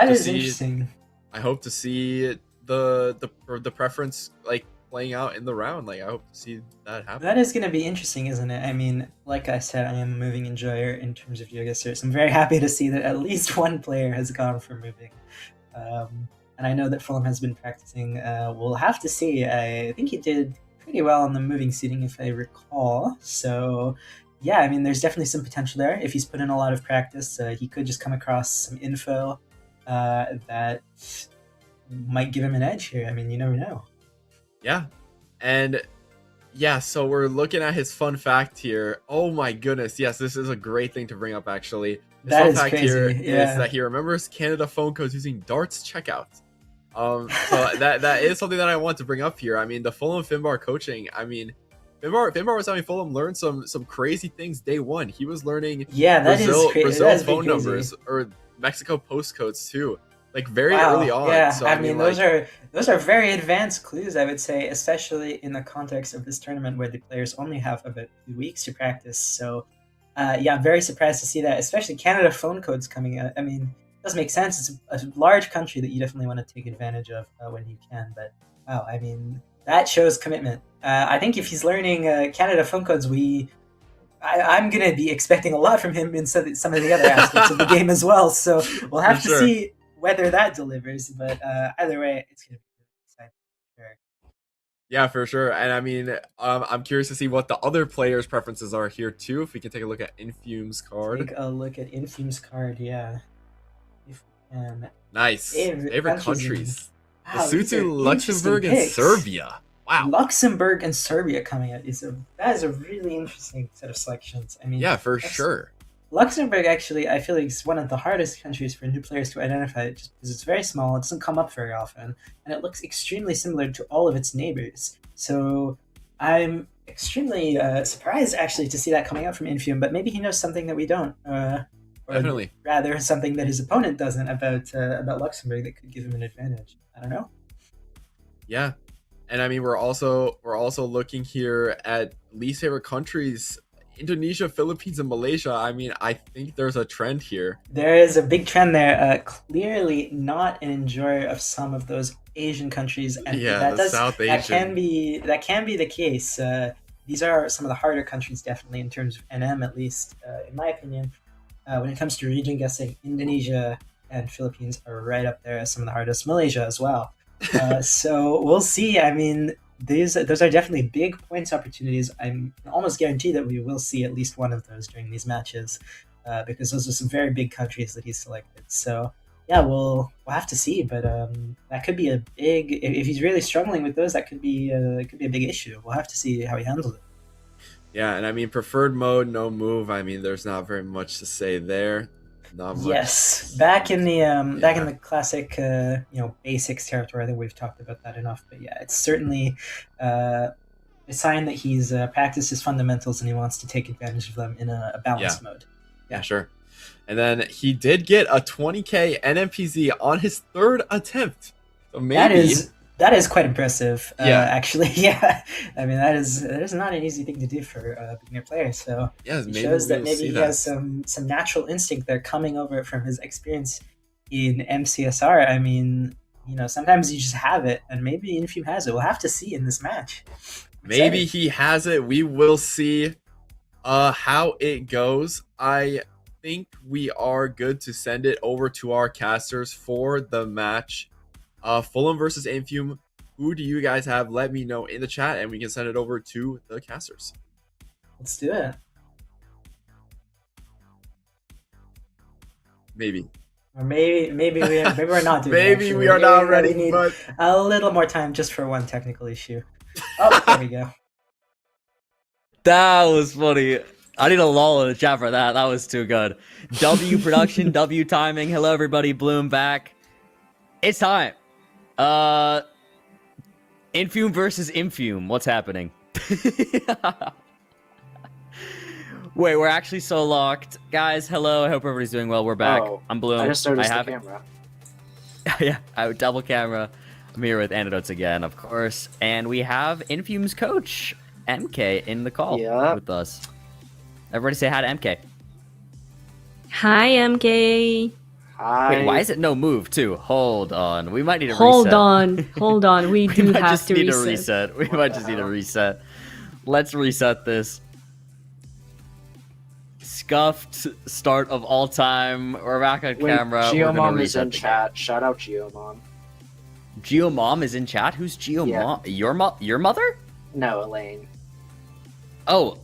is interesting. I hope to see the preference like playing out in the round. Like, I hope to see that happen. That is going to be interesting, isn't it? I mean, like I said, I am a moving enjoyer in terms of GeoGuessr, so I'm very happy to see that at least one player has gone for moving. And I know that Fulham has been practicing. We'll have to see. I think he did pretty well on the moving seating, if I recall. So, yeah, I mean, there's definitely some potential there. If he's put in a lot of practice, he could just come across some info that might give him an edge here. I mean, you never know. Yeah. And yeah, so we're looking at his fun fact here. Oh my goodness. Yes, this is a great thing to bring up, actually. His that fun is fact crazy. here yeah. is that he remembers Canada phone codes using Darts checkout. So that is something that I want to bring up here. I mean, the Fulham Finbar coaching, I mean, Fineberg was having Fulham learn some crazy things day one. He was learning Yeah, that is Brazil, crazy. Brazil That is phone crazy. numbers or Mexico postcodes too, like very Wow, early on. yeah, So I mean those like, are very advanced clues, I would say, especially in the context of this tournament where the players only have about 2 weeks to practice. So, yeah, I'm very surprised to see that, especially Canada phone codes coming out. I mean, it does make sense. It's a large country that you definitely want to take advantage of when you can. But wow, I mean, that shows commitment. I think if he's learning Canada phone codes, I'm going to be expecting a lot from him in some of the other aspects of the game as well. So we'll have to see whether that delivers. But either way, it's going to be really exciting. Sure. yeah, for sure. And I mean, I'm curious to see what the other players' preferences are here too. If we can take a look at Infume's card. Take a look at Infume's card, yeah. If we can. Nice. Favorite countries. Wow, these are Lesotho, Luxembourg, interesting and picks. Serbia. Wow. Luxembourg and Serbia coming out that is a really interesting set of selections. I mean, Yeah, for sure. Luxembourg actually, I feel like is one of the hardest countries for new players to identify, just because it's very small, it doesn't come up very often, and it looks extremely similar to all of its neighbors. So I'm extremely surprised actually to see that coming out from Infume, but maybe he knows something that we don't. Or Definitely. rather, something that his opponent doesn't about Luxembourg that could give him an advantage. I don't know. Yeah. And I mean, we're also looking here at least favorite countries: Indonesia, Philippines, and Malaysia. I mean, I think there's a trend here. There is a big trend there. Clearly, not an enjoyer of some of those Asian countries, and Yeah, the South that Asian. can be the case. These are some of the harder countries, definitely in terms of NM, at least in my opinion. When it comes to region guessing, Indonesia and Philippines are right up there as some of the hardest. Malaysia as well. So we'll see. I mean, those are definitely big points opportunities. I'm almost guaranteed that we will see at least one of those during these matches, because those are some very big countries that he's selected. So yeah, we'll have to see. But that could be a big. If he's really struggling with those, that could be a big issue. We'll have to see how he handles it. Yeah, and I mean, preferred mode, no move. I mean, there's not very much to say there. Not much. Yes, back in the classic basics territory. I think we've talked about that enough. But yeah, it's certainly a sign that he's practiced his fundamentals and he wants to take advantage of them in a balanced mode. Yeah, sure. And then he did get a 20k NMPZ on his third attempt. So maybe that is quite impressive. Yeah. Actually, yeah. I mean, that is not an easy thing to do for a beginner player. So yeah, it shows that maybe he has some natural instinct there coming over from his experience in MCSR. I mean, sometimes you just have it, and maybe Infume has it. We'll have to see in this match. Maybe he has it. We will see how it goes. I think we are good to send it over to our casters for the match. Fulham versus Infume. Who do you guys have? Let me know in the chat, and we can send it over to the casters. Let's do it. Maybe. Or maybe we're not doing it. Maybe we are not ready. We need But a little more time just for one technical issue. Oh, there we go. That was funny. I need a lull in the chat for that. That was too good. W production, W timing. Hello, everybody. Bloom back. It's time. Infume versus Infume. What's happening? Wait, we're actually so locked. Guys, hello. I hope everybody's doing well. We're back. Oh, I'm Bloom. I just noticed the camera. Yeah, I have double camera. I'm here with Antidotes again, of course. And we have Infume's coach, MK, in the call with us. Everybody say hi to MK. Hi, MK. Hi. Wait, why is it no move, too? Hold on. We might need to Hold reset. Hold on. We do might have just to need reset. a reset. We might just need a reset. Let's reset this. Scuffed start of all time. We're back on camera. We're gonna GeoMom is reset in the chat. Shout out GeoMom. GeoMom is in chat? Who's GeoMom? Yeah. Your mother? No, Elaine. Oh.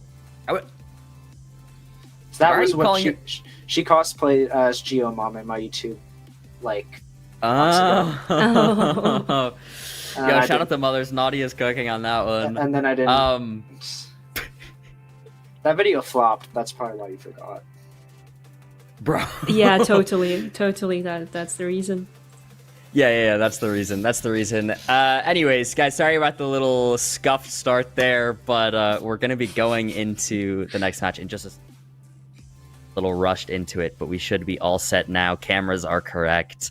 So Why that are was you what calling she cosplayed as GeoMom in my YouTube, like. Oh. And Yo, I shout out to Mother's Nadia's cooking on that one. And then I didn't. That video flopped. That's probably why you forgot. Bro. Yeah, totally. That's the reason. Yeah, that's the reason. That's the reason. Anyways, guys, sorry about the little scuffed start there, but we're going to be going into the next match in just a little rushed into it, but we should be all set now. Cameras are correct.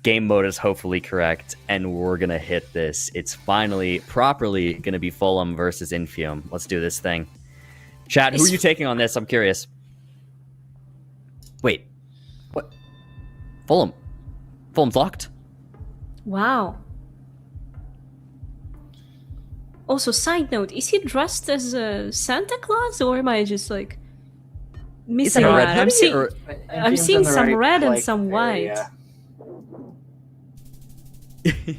Game mode is hopefully correct, and we're going to hit this. It's finally, properly going to be Fulham versus Infume. Let's do this thing. Chad, who are you taking on this? I'm curious. Wait. What? Fulham. Fulham's locked? Wow. Also, side note, is he dressed as a Santa Claus, or am I just like missing a red that? hoodie, I'm seeing some red and some white.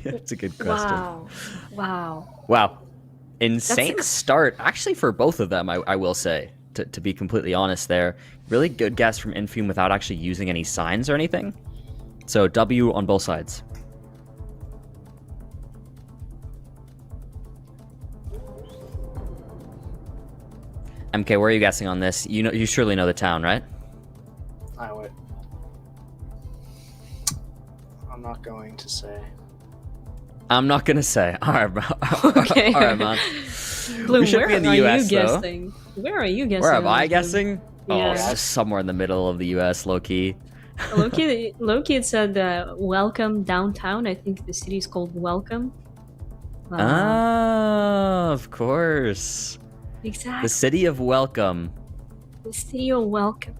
That's a good question. Wow. Insane start, actually, for both of them, I will say, to be completely honest there. Really good guess from Infume without actually using any signs or anything. So W on both sides. MK, where are you guessing on this? You surely know the town, right? I would. I'm not going to say. I'm not gonna say. All right, bro. Okay. All right, man. Blue, We should where be in the are US, you though. guessing? Where are you guessing? Where am I Blue? guessing? Oh, Yeah. it's just somewhere in the middle of the US, low key. Loki, it said welcome downtown. I think the city is called Welcome. Ah, of course. Exactly. The city of welcome. The city of Welcome.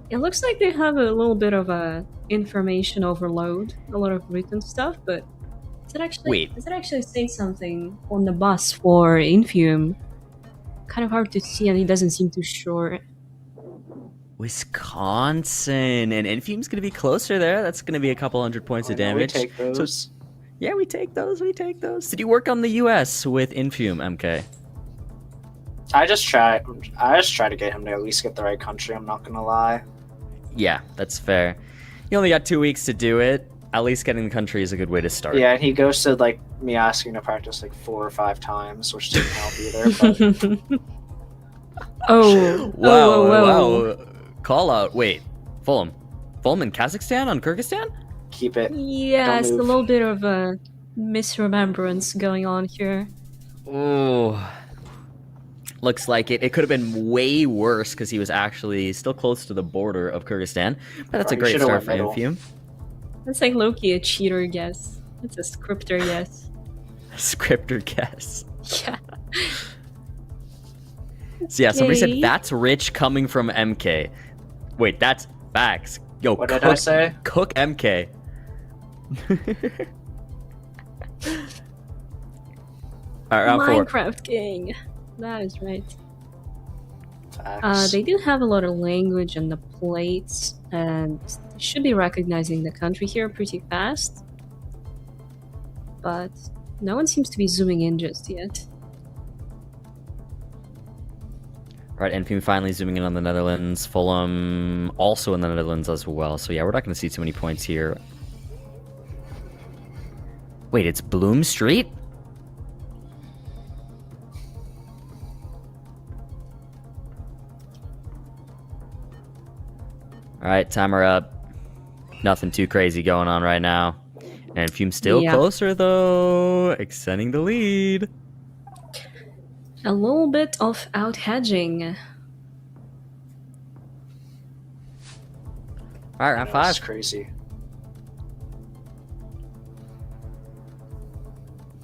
It looks like they have a little bit of a information overload, a lot of written stuff, but does it actually say something on the bus for Infume? Kind of hard to see, and he doesn't seem too sure. Wisconsin, and Infume's gonna be closer there. That's gonna be a couple hundred points of damage. We take those. Yeah, we take those. We take those. Did you work on the US with Infume, MK? I just try to get him to at least get the right country. I'm not gonna lie. Yeah, that's fair. You only got 2 weeks to do it. At least getting the country is a good way to start. Yeah, and he ghosted like me asking to practice like 4 or 5 times, which didn't help either. But Oh, Wow, whoa. wow. Call out. Wait, Fulham in Kazakhstan on Kyrgyzstan? keep it. Yeah, Don't it's a move. little bit of a misremembrance going on here. Oh, looks like it. It could have been way worse because he was actually still close to the border of Kyrgyzstan. But that's a Right, great should've start went for middle. Infume. That's like Loki, a cheater guess. It's a scripter guess. Scripter guess. Yeah. So yeah, somebody Okay. said that's rich coming from MK. Wait, that's facts. Yo, What did I say? Cook MK. Alright, round 4. Minecraft King. That is right. Facts. They do have a lot of language on the plates, and they should be recognizing the country here pretty fast. But no one seems to be zooming in just yet. Alright, Infume finally zooming in on the Netherlands. Fulham also in the Netherlands as well. So yeah, we're not going to see too many points here. Wait, it's Bloom Street? Alright, timer up. Nothing too crazy going on right now. And Infume still Yeah. closer though, extending the lead. A little bit of out hedging. Alright, round That's 5. crazy.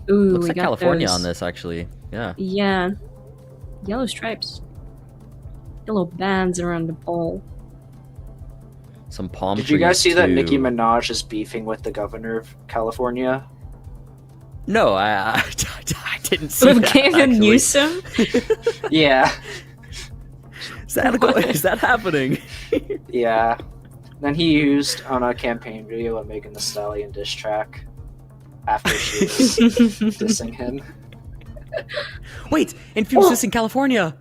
Ooh, Looks we like got California those. on this actually. Yeah. Yeah. Yellow stripes. Yellow bands around the pole. Some palm Did you guys trees, see that too. Nicki Minaj is beefing with the governor of California? No, I didn't see With that. Gavin actually. Newsom? Yeah, Is that happening? yeah. Then he used on a campaign video of Megan Thee Stallion diss track after she was dissing him. Wait, Infume's just in California.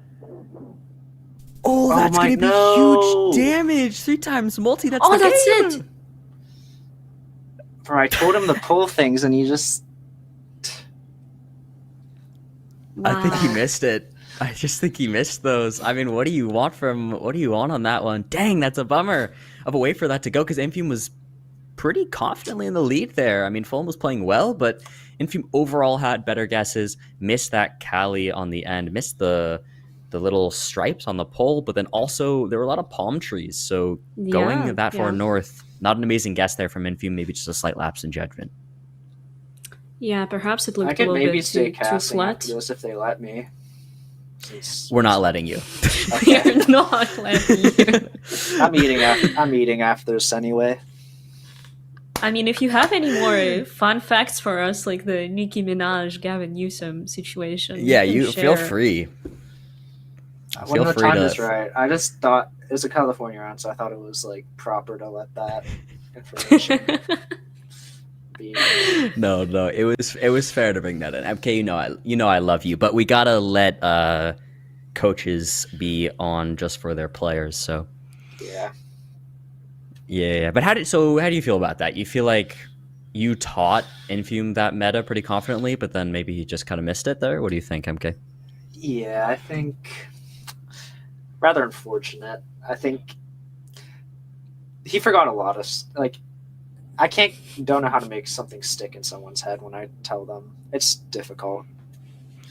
Oh, Oh that's my- gonna be no. huge damage. 3 times multi. That's Oh, the that's game. it! Bro, I told him to pull things and he just... I think he Wow. missed it. I just think he missed those. I mean, what do you want on that one? Dang, that's a bummer of a way for that to go, because Infume was pretty confidently in the lead there. I mean, Fulham was playing well, but Infume overall had better guesses, missed that Cali on the end, missed the little stripes on the pole, but then also there were a lot of palm trees. So going that far north, not an amazing guess there from Infume, maybe just a slight lapse in judgment. Yeah, perhaps it I looked a could little maybe bit stay too casting flat. after this if they let me. We're not letting you. You're not letting you. I'm eating after this anyway. I mean, if you have any more fun facts for us, like the Nicki Minaj, Gavin Newsom situation, Yeah, can you feel share. free. When the time is right. I just thought it was a California round, so I thought it was like proper to let that information be. No, it was fair to bring that in. MK, you know I love you, but we gotta let coaches be on just for their players. So Yeah. yeah. But how do you feel about that? You feel like you taught Infume that meta pretty confidently, but then maybe he just kind of missed it there? What do you think, MK? Yeah, I think rather unfortunate. I think he forgot a lot of like. I don't know how to make something stick in someone's head when I tell them. It's difficult.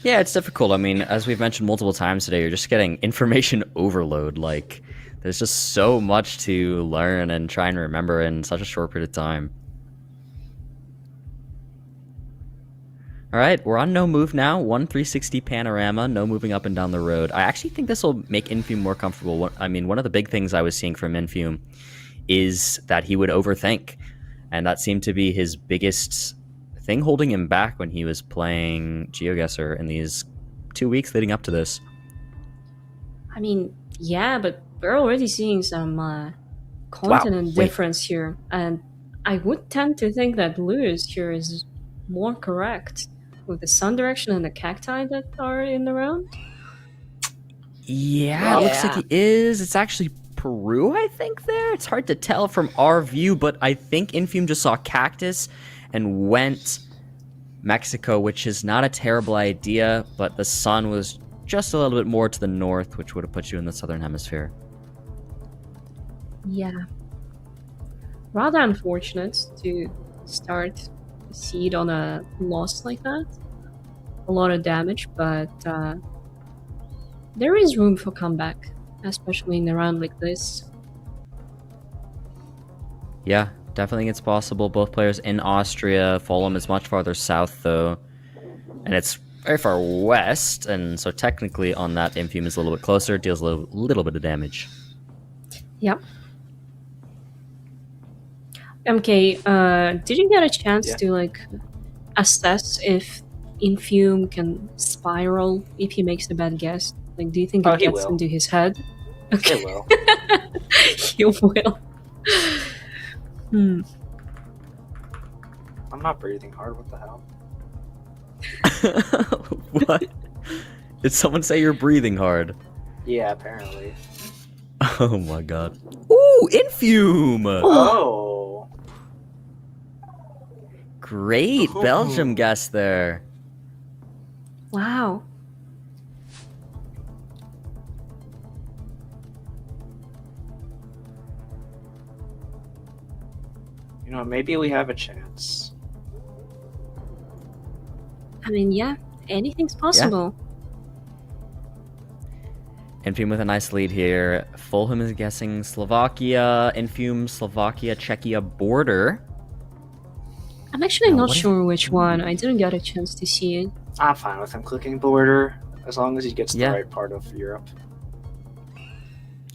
Yeah, it's difficult. I mean, as we've mentioned multiple times today, you're just getting information overload. Like, there's just so much to learn and try and remember in such a short period of time. All right, we're on no move now. 360 panorama, no moving up and down the road. I actually think this will make Infume more comfortable. I mean, one of the big things I was seeing from Infume is that he would overthink. And that seemed to be his biggest thing holding him back when he was playing GeoGuessr in these 2 weeks leading up to this. I mean, yeah, but we're already seeing some continent difference here. And I would tend to think that Lewis here is more correct with the sun direction and the cacti that are in the round. Yeah, it looks like he is. It's actually Peru, I think, there. It's hard to tell from our view, but I think Infume just saw cactus and went Mexico, which is not a terrible idea, but the sun was just a little bit more to the north, which would have put you in the southern hemisphere. Yeah. Rather unfortunate to start a seed on a loss like that. A lot of damage, but there is room for comeback, especially in a round like this. Yeah, definitely think it's possible. Both players in Austria. Fulham is much farther south, though. And it's very far west, and so technically on that, Infume is a little bit closer, deals a little bit of damage. Yep. MK, did you get a chance to, like, assess if Infume can spiral if he makes a bad guess? Like, do you think it gets into his head? Okay. It will. He will. I'm not breathing hard. What the hell? What? Did someone say you're breathing hard? Yeah, apparently. Oh my god. Ooh, Infume! Oh! Great Belgium guess there. Wow. You know, maybe we have a chance. I mean, yeah, anything's possible. Infume with a nice lead here. Fulham is guessing Slovakia. Infume, Slovakia, Czechia border. I'm actually Now, not what sure which one. I didn't get a chance to see it. I'm fine with him clicking border, as long as he gets the Yeah. right part of Europe.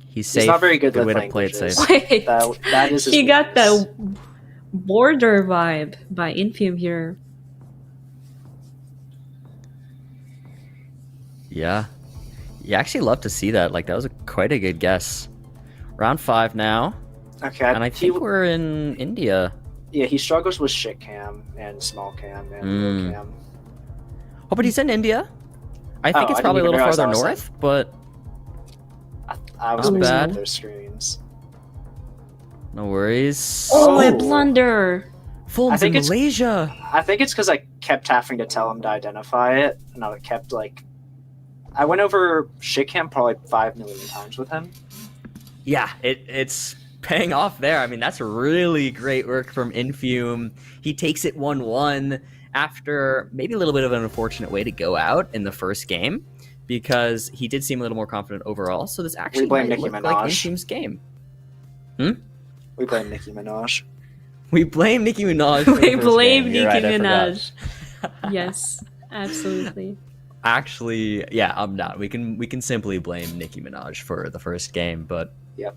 He's safe. He's not very good with way to play it languages. safe. Wait, That is his he got weakness. the border vibe by Infume here. Yeah. You actually love to see that. Like, that was quite a good guess. Round 5 now. Okay, And I think we're in India. yeah, he struggles with shit cam and small cam and low cam. Oh, but he's in India. I think Oh, it's I probably a didn't little even farther realize I north, was but I was Not mixing bad. up those screens. no worries. Oh, I Oh. blunder! Fulham's I in think it's- Malaysia. I think it's because I kept having to tell him to identify it, and I kept like I went over Shitcam probably 5 million times with him. Yeah, it's paying off there. I mean, that's really great work from Infume. He takes it 1-1 after maybe a little bit of an unfortunate way to go out in the first game, because he did seem a little more confident overall. So this actually blame might Nicki look like Minaj. Infume's game. We blame Nicki Minaj. We blame Nicki Minaj. For We the first blame game. You're Nicki right, I forgot. Minaj. Yes, absolutely. Actually, yeah, I'm not. We can simply blame Nicki Minaj for the first game, but Yep.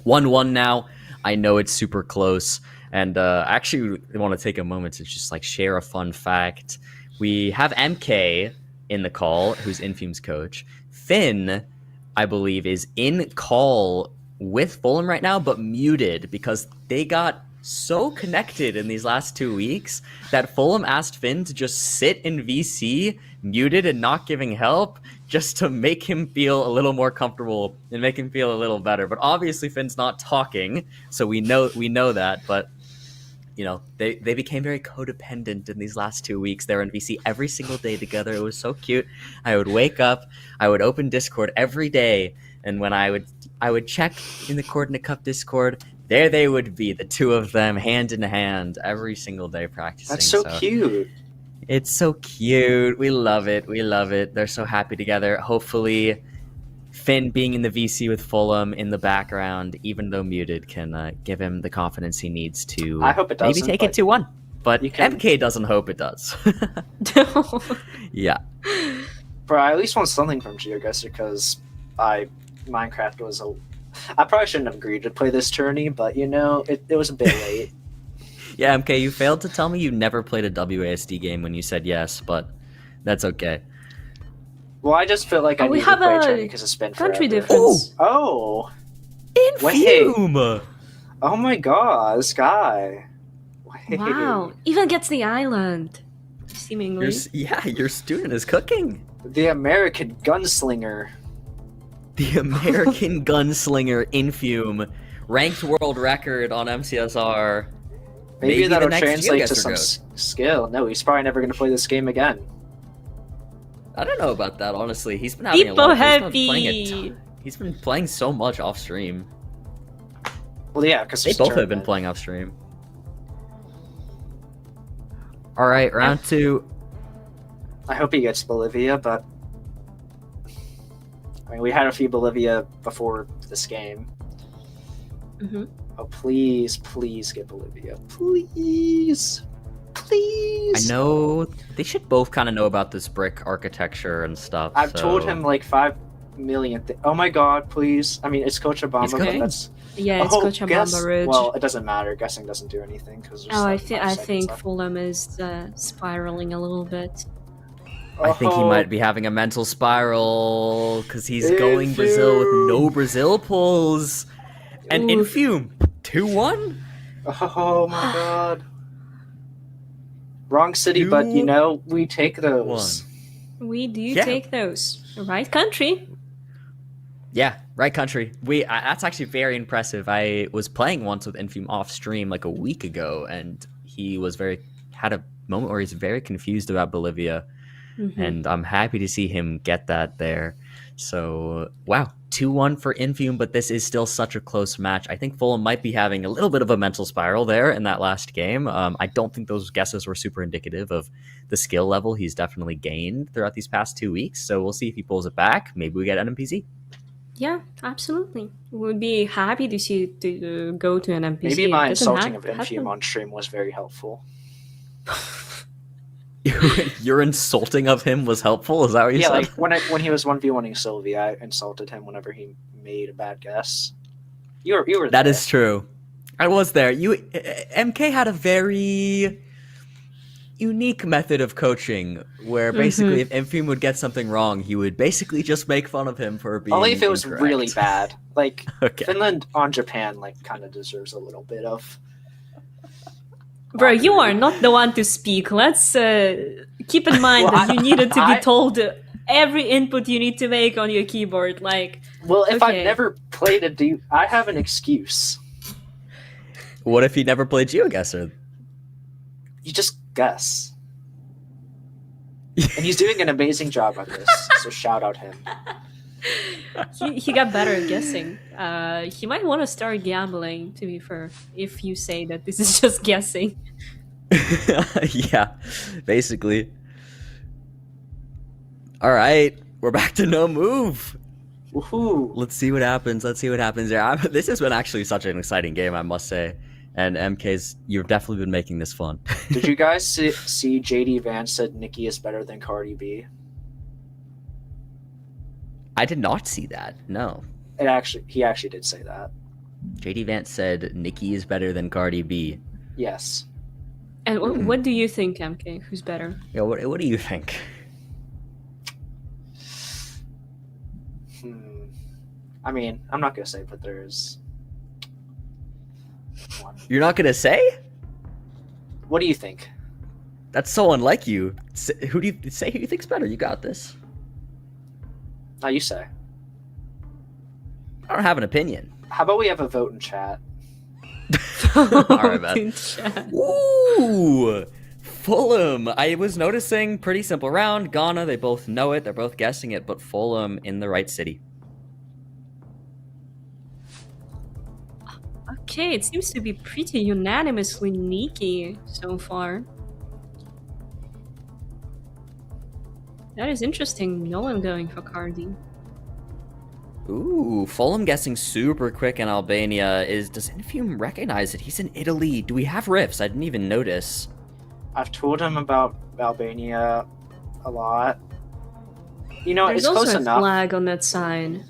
1-1 now. I know it's super close, and actually, I want to take a moment to just like share a fun fact. We have MK in the call, who's Infume's coach. Finn, I believe, is in call with Fulham right now, but muted because they got so connected in these last 2 weeks that Fulham asked Finn to just sit in VC, muted and not giving help, just to make him feel a little more comfortable and make him feel a little better. But obviously Finn's not talking, so we know that, but you know, they became very codependent in these last 2 weeks. They're in VC every single day together. It was so cute. I would wake up, I would open Discord every day, and when I would check in the Coordinate Cup Discord, there they would be, the two of them, hand in hand, every single day practicing. That's so cute. It's so cute. We love it. We love it. They're so happy together. Hopefully, Finn being in the VC with Fulham in the background, even though muted, can give him the confidence he needs to I hope it maybe doesn't, take it 2-1. But you can- MK doesn't hope it does. Yeah. Bro, I at least want something from GeoGuessr because Minecraft was I probably shouldn't have agreed to play this tourney, but you know, it was a bit late. Yeah, MK, you failed to tell me you never played a WASD game when you said yes, but that's okay. Well, I just feel like I we need to have play a a tourney because it's been country forever. difference. Oh! Infume! Oh my god, this guy. Wait. Wow, even gets the island, seemingly. Your student is cooking. The American gunslinger. The American gunslinger Infume, ranked world record on MCSR. Maybe the that'll next translate to GeoGuessr some goat. skill. No, he's probably never going to play this game again. I don't know about that, honestly. He's been having People a lot. happy. He's been playing so much off stream. Well, yeah, because They both have been playing off stream. All right, round 2. I hope he gets Bolivia, but I mean, we had a few Bolivia before this game. Mm-hmm. Oh, please, please get Bolivia. Please. Please. I know they should both kind of know about this brick architecture and stuff. I've told so- him like 5 million oh my god, please. I mean, it's Cochabamba, He's but cooking. that's... Yeah, it's Cochabamba Ridge. Well, it doesn't matter. Guessing doesn't do anything. Cause there's Oh, I like think 5 I seconds think left. Fulham is spiraling a little bit. I think he Oh, might be having a mental spiral because he's going Brazil with no Brazil pulls. And Oof. Infume, 2-1? Oh my god. Wrong city, but you know, we take those. We do Yeah. take those. Right country. Yeah, right country. That's actually very impressive. I was playing once with Infume off stream like a week ago, and he was had a moment where he's very confused about Bolivia, Mhm. and I'm happy to see him get that there. So, wow, 2-1 for Infume, but this is still such a close match. I think Fulham might be having a little bit of a mental spiral there in that last game. I don't think those guesses were super indicative of the skill level he's definitely gained throughout these past 2 weeks. So we'll see if he pulls it back. Maybe we get NMPZ. Yeah, absolutely. Would be happy to see it to go to an NPC. Maybe my It doesn't insulting of happen. Infume on stream was very helpful. Your insulting of him was helpful? Is that what you Yeah, said? like when he was 1v1ing Sylvie, I insulted him whenever he made a bad guess. You were That there. is true. I was there. MK had a very unique method of coaching where basically if Infume would get something wrong, he would basically just make fun of him for being Only if it was incorrect. really bad. Like Okay. Finland on Japan, like kind of deserves a little bit of. Bro, you are not the one to speak. Let's keep in mind Well, that you needed to I- be told every input you need to make on your keyboard. Like, Well, if Okay. I've never played I have an excuse. What if he never played GeoGuessr? You just guess. And he's doing an amazing job at this, so shout out him. He got better at guessing. He might want to start gambling, to be fair, if you say that this is just guessing. Yeah, basically. All right, we're back to no move. Woohoo! Let's see what happens. Let's see what happens there. This has been actually such an exciting game, I must say. And MK's, you've definitely been making this fun. Did you guys see JD Vance said Nicki is better than Cardi B? I did not see that. No. He actually did say that. JD Vance said Nicki is better than Cardi B. Yes. And what do you think, MK? Who's better? Yeah, what do you think? I mean, I'm not gonna say, but there's one. You're not gonna say? What do you think? That's so unlike you. Who do you say? Who you think's better? You got this. Now you say. I don't have an opinion. How about we have a vote in chat? All right, man. In chat. Ooh, Fulham. I was noticing pretty simple round. Ghana, they both know it. They're both guessing it, but Fulham in the right city. Okay, it seems to be pretty unanimously Nikki so far. That is interesting. No one going for Cardi. Ooh, Fulham guessing super quick in Albania. Does Infume recognize it? He's in Italy. Do we have riffs? I didn't even notice. I've told him about Albania a lot. You know, There's it's also close a enough. flag on that sign.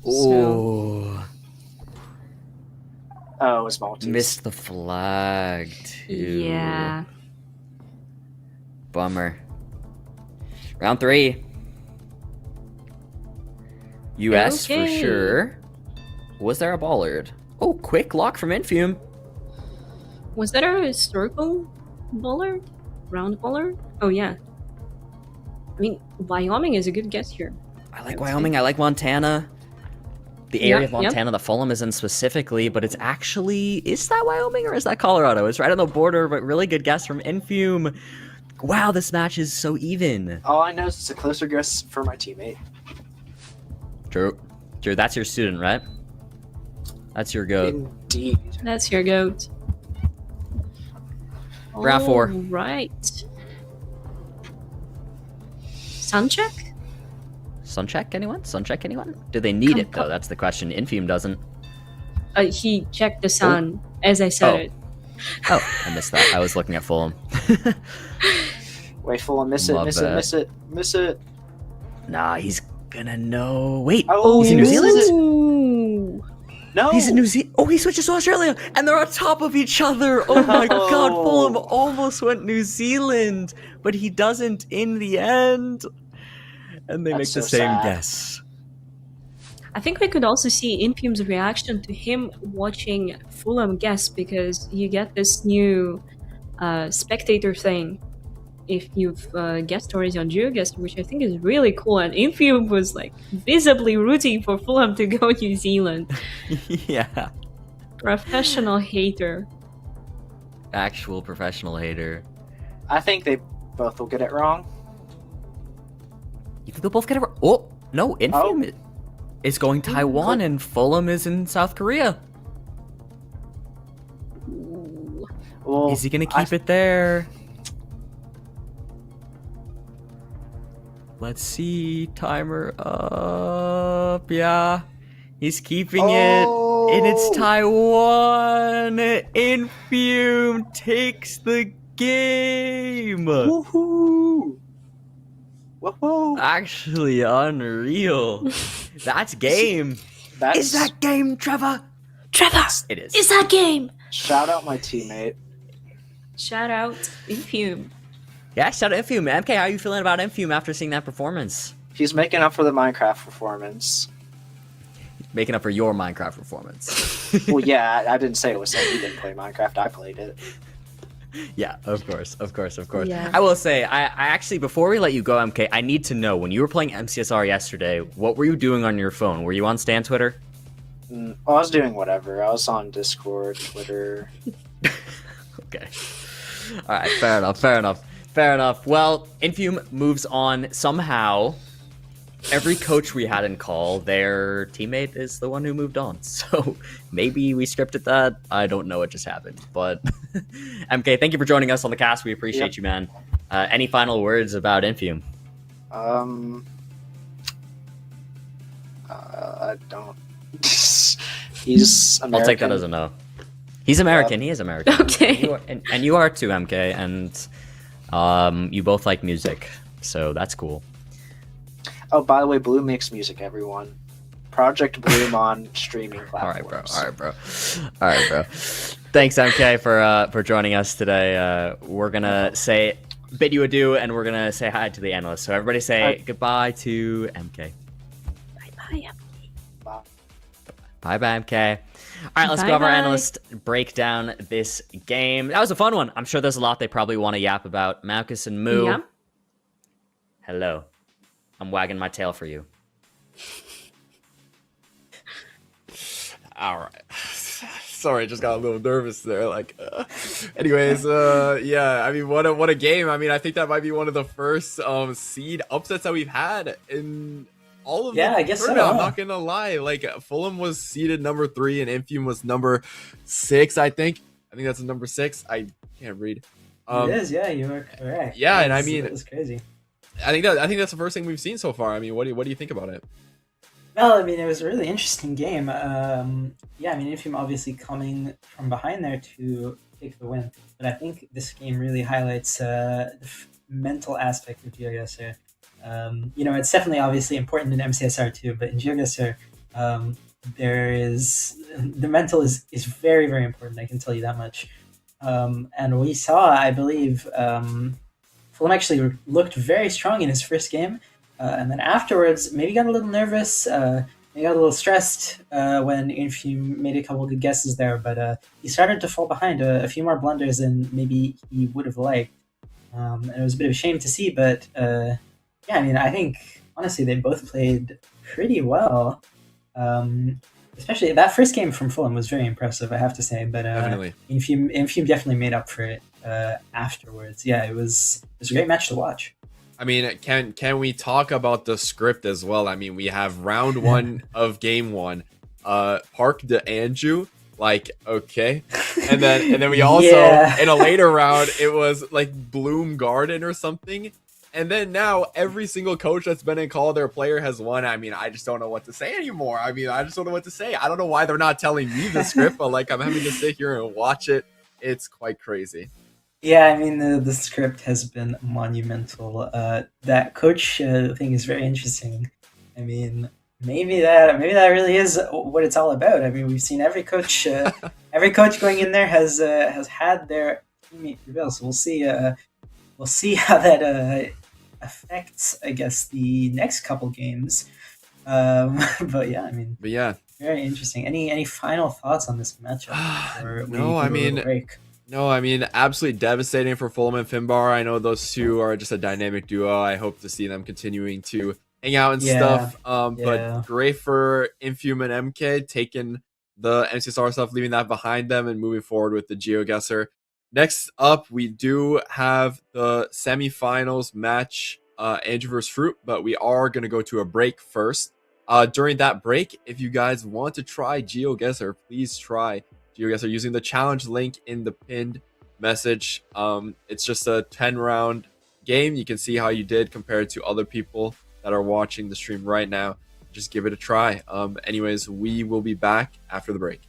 Ooh, Oh, it's Maltese. missed the flag too. Yeah. Bummer. Round 3. US for Okay. sure. Was there a bollard? Oh, quick lock from Infume. Was that a circle bollard? Round bollard? Oh, yeah. I mean, Wyoming is a good guess here. I like Wyoming. I like Montana. The area of Yep, yep. Montana the Fulham is in specifically, but it's actually... Is that Wyoming or is that Colorado? It's right on the border, but really good guess from Infume. Wow, this match is so even. All I know is it's a closer guess for my teammate. True. True, that's your student, right? That's your goat. Indeed. That's your goat. Round 4. Right. Sun check? Sun check, anyone? Sun check, anyone? Do they need it, though? That's the question. Infume doesn't. He checked the sun as I said Oh. it. Oh, I missed that. I was looking at Fulham. Wait, Fulham, miss it, Love miss that. it, miss it, miss it. Nah, he's gonna know. Wait, Oh, he's in he New misses Zealand? it. Ooh. No! He's in New Zealand. Oh, he switches to Australia, and they're on top of each other. Oh my God, No. Fulham almost went New Zealand, but he doesn't in the end. And they That's make the so same sad. guess. I think we could also see Infume's reaction to him watching Fulham guess, because you get this new spectator thing if you've guessed already on GeoGuessr, which I think is really cool. And Infume was like visibly rooting for Fulham to go New Zealand. Yeah, Professional hater. actual professional hater. I think they both will get it wrong. You think they'll both get it? Oh no, Infume is going Taiwan, and Fulham is in South Korea. Ooh. Well, Is he gonna keep it there? Let's see. Timer up. Yeah. He's keeping it. And it's Taiwan. Infume takes the game. Woohoo! Woohoo! Actually unreal. That's game. That's, Is that game, Trevor? Trevor! It is. Is that game? Shout out my teammate. Shout out Infume. Yeah, shout out Infume. MK, how are you feeling about Infume after seeing that performance? He's making up for the Minecraft performance. Making up for your Minecraft performance. Well, yeah, I didn't say it was saying he didn't play Minecraft. I played it. Yeah, of course. Yeah. I will say, I actually, before we let you go, MK, I need to know, when you were playing MCSR yesterday, what were you doing on your phone? Were you on Stan Twitter? I was doing whatever. I was on Discord, Twitter. Okay. All right, fair enough. Fair enough. Well, Infume moves on somehow. Every coach we had in call, their teammate is the one who moved on. So maybe we scripted that. I don't know what just happened. But MK, thank you for joining us on the cast. We appreciate you, man. Any final words about Infume? I don't. He's American. I'll take that as a no. He's American. He is American. Okay. And you are too, MK. And you both like music. So that's cool. Oh, by the way, Blue makes music, everyone. Project Bloom on streaming platforms. All right, bro. Thanks, MK, for joining us today. We're gonna bid you adieu, and we're gonna say hi to the analysts. So everybody say goodbye to MK. Bye, MK. All right, let's go have our analyst break down this game. That was a fun one. I'm sure there's a lot they probably want to yap about. Malchus and Moo. Yeah. Hello. I'm wagging my tail for you. All right. Sorry, I just got a little nervous there. Anyways, yeah. I mean, what a game. I mean, I think that might be one of the first seed upsets that we've had in all of I guess so. I'm not gonna lie. Fulham was seeded number 3 and Infume was number 6. I think that's number 6. I can't read. It is. Yeah, you are correct. Yeah, and I mean, it was crazy. I think that's the first thing we've seen so far. I mean, what do you think about it? Well, I mean, it was a really interesting game. Yeah, I mean, Infume obviously coming from behind there to take the win, but I think this game really highlights the mental aspect of GeoGuessr. It's definitely obviously important in MCSR too, but in GeoGuessr, the mental is very, very important. I can tell you that much. And we saw, I believe, Fulham actually looked very strong in his first game, and then afterwards maybe got a little nervous, maybe got a little stressed when Infume made a couple of good guesses there, but he started to fall behind a few more blunders than maybe he would have liked. And it was a bit of a shame to see, but yeah, I mean, I think honestly they both played pretty well. Especially that first game from Fulham was very impressive, I have to say. But Definitely. Infume definitely made up for it afterwards. Yeah, it was a great match to watch. I mean, can we talk about the script as well? I mean, we have round 1 of game 1, Park de Anjo, okay, and then we also in a later round it was Bloom Garden or something. And then now every single coach that's been in call, their player has won. I mean, I just don't know what to say anymore. I don't know what to say. I don't know why they're not telling me the script, but I'm having to sit here and watch it. It's quite crazy. Yeah, I mean, the script has been monumental. That coach thing is very interesting. I mean, maybe that really is what it's all about. I mean, we've seen every coach going in there has had their teammate prevail. So we'll see how that affects, I guess, the next couple games. But yeah, I mean, very interesting. Any final thoughts on this matchup? No, I mean, absolutely devastating for Fulham and Fineberg. I know those two are just a dynamic duo. I hope to see them continuing to hang out and stuff. But great for Infume and MK taking the MCSR stuff, leaving that behind them and moving forward with the GeoGuessr. Next up, we do have the semifinals match, Anjo versus Fruit, but we are going to go to a break first. During that break, if you guys want to try GeoGuessr, please try GeoGuessr using the challenge link in the pinned message. It's just a 10-round game. You can see how you did compared to other people that are watching the stream right now. Just give it a try. Anyways, we will be back after the break.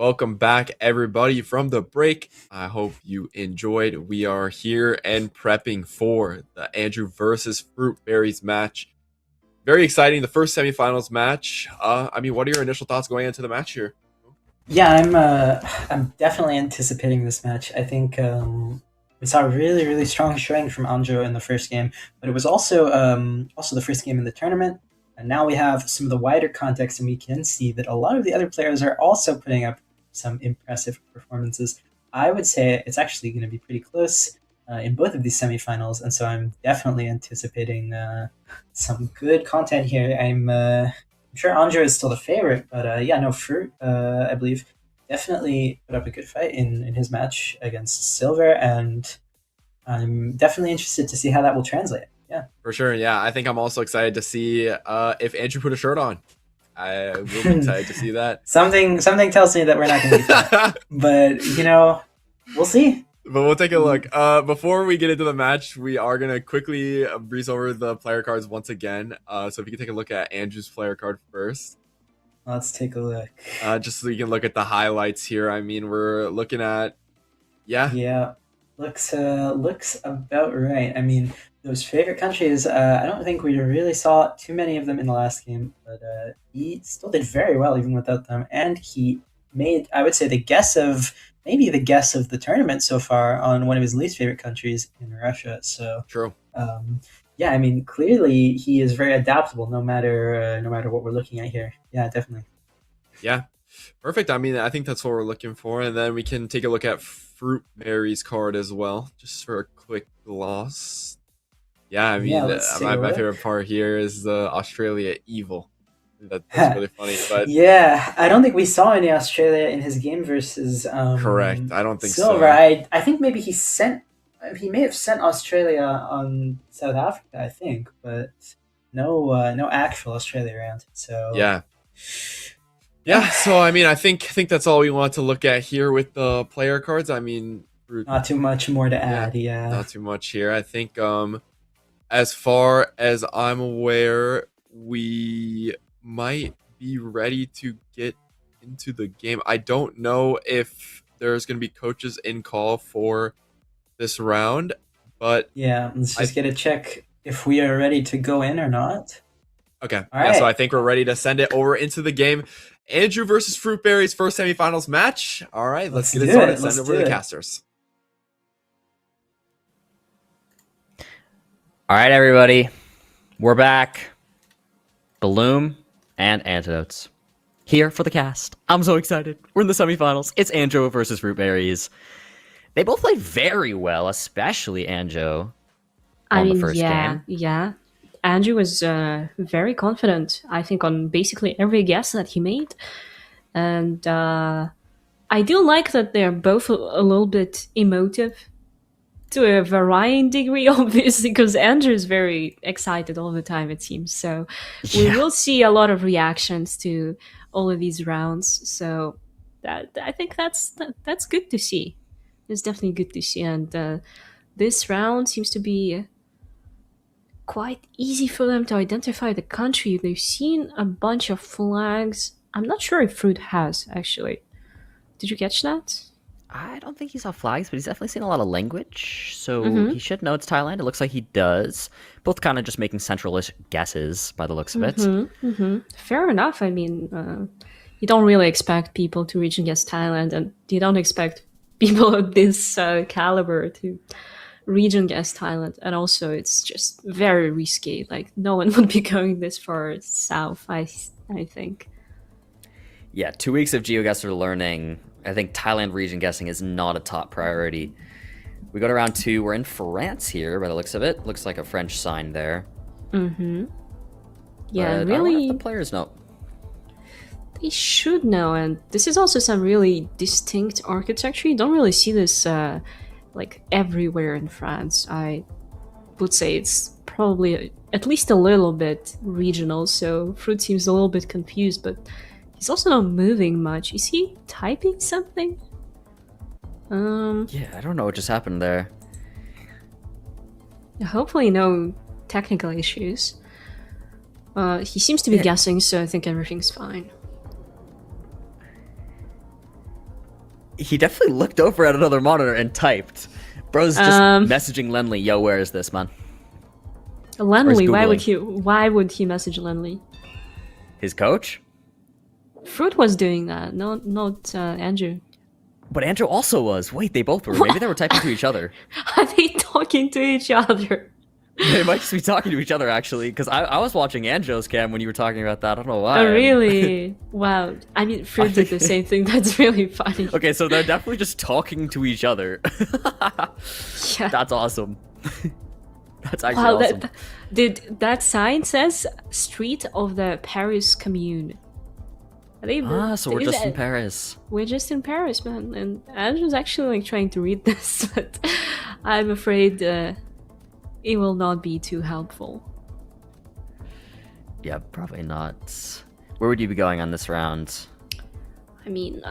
Welcome back, everybody, from the break. I hope you enjoyed. We are here and prepping for the Anjo versus Fruitberries match. Very exciting, the first semifinals match. What are your initial thoughts going into the match here? Yeah, I'm definitely anticipating this match. I think we saw a really strong showing from Anjo in the first game, but it was also the first game in the tournament. And now we have some of the wider context, and we can see that a lot of the other players are also putting up some impressive performances. I would say it's actually going to be pretty close in both of these semifinals, and so I'm definitely anticipating some good content here. I'm sure Anjo is still the favorite, but Fruit, I believe, definitely put up a good fight in his match against Silverr, and I'm definitely interested to see how that will translate. Yeah, for sure. Yeah, I think I'm also excited to see if Andrew put a shirt on. I will be excited to see that. Something tells me that we're not going to be fine. But we'll see. But we'll take a look. Before we get into the match, we are going to quickly breeze over the player cards once again. So if you can take a look at Andrew's player card first. Let's take a look. Just so you can look at the highlights here. I mean, we're looking at... Yeah, looks about right. I mean, those favorite countries, I don't think we really saw too many of them in the last game, but he still did very well even without them, and he made, I would say, the guess of the tournament so far on one of his least favorite countries in Russia. So true. I mean, clearly he is very adaptable no matter what we're looking at here. Yeah, definitely. Yeah, perfect. I mean, I think that's what we're looking for, and then we can take a look at Fruitberries card as well, just for a quick gloss. Yeah, I mean, my favorite part here is the Australia Evil. That's really funny. But yeah, I don't think we saw any Australia in his game versus correct. I don't think Silverr. so. I think maybe he may have sent Australia on South Africa, I think, but no actual Australia around. So yeah. So I mean, I think that's all we want to look at here with the player cards. I mean, not too much more to add. Yeah, not too much here. I think as far as I'm aware, we might be ready to get into the game. I don't know if there's going to be coaches in call for this round, but yeah, let's just get a check if we are ready to go in or not. Okay. Yeah, so I think we're ready to send it over into the game. Andrew versus Fruitberries first semifinals match. All right, let's get it started. Send it over to the casters. All right, everybody. We're back. Bloom and Antidotes. Here for the cast. I'm so excited. We're in the semifinals. It's Anjo versus Fruitberries. They both played very well, especially Anjo on the first game. Yeah. Anjo was very confident, I think, on basically every guess that he made. And I do like that they're both a little bit emotive to a varying degree, obviously, because Anjo is very excited all the time, it seems. So we will see a lot of reactions to all of these rounds. So I think that's good to see. It's definitely good to see. And this round seems to be quite easy for them to identify the country. They've seen a bunch of flags. I'm not sure if Fruit has, actually. Did you catch that? I don't think he saw flags, but he's definitely seen a lot of language, so he should know it's Thailand. It looks like he does. Both kind of just making centralish guesses by the looks of it. Fair enough. I mean, you don't really expect people to region guess Thailand, and you don't expect people of this caliber to region guess Thailand. And also, it's just very risky. Like, no one would be going this far south, I think. Yeah, 2 weeks of GeoGuessr learning. I think Thailand region guessing is not a top priority. We go to round 2. We're in France here by the looks of it. Looks like a French sign there. Yeah, but really. I wonder if the players know. They should know, and this is also some really distinct architecture. You don't really see this like everywhere in France. I would say it's probably at least a little bit regional, so Fruit seems a little bit confused, but he's also not moving much. Is he typing something? Yeah, I don't know what just happened there. Hopefully no technical issues. He seems to be guessing, so I think everything's fine. he definitely looked over at another monitor and typed. Bro's just messaging Lenley, yo, where is this, man? Lenley, Googling. why would he message Lenley? His coach? Fruit was doing that, not Andrew. But Anjo also was. Wait, they both were. Maybe they were typing to each other. Are they talking to each other? They might just be talking to each other, actually, because I was watching Anjo's cam when you were talking about that. I don't know why. Oh, really? Wow. I mean, Fruit did the same thing. That's really funny. Okay, so they're definitely just talking to each other. Yeah. That's awesome. That's actually Wow, awesome. that sign says Street of the Paris Commune. So we're just in Paris. We're just in Paris, man. And Anjo's actually like trying to read this, but I'm afraid it will not be too helpful. Yeah, probably not. Where would you be going on this round? I mean,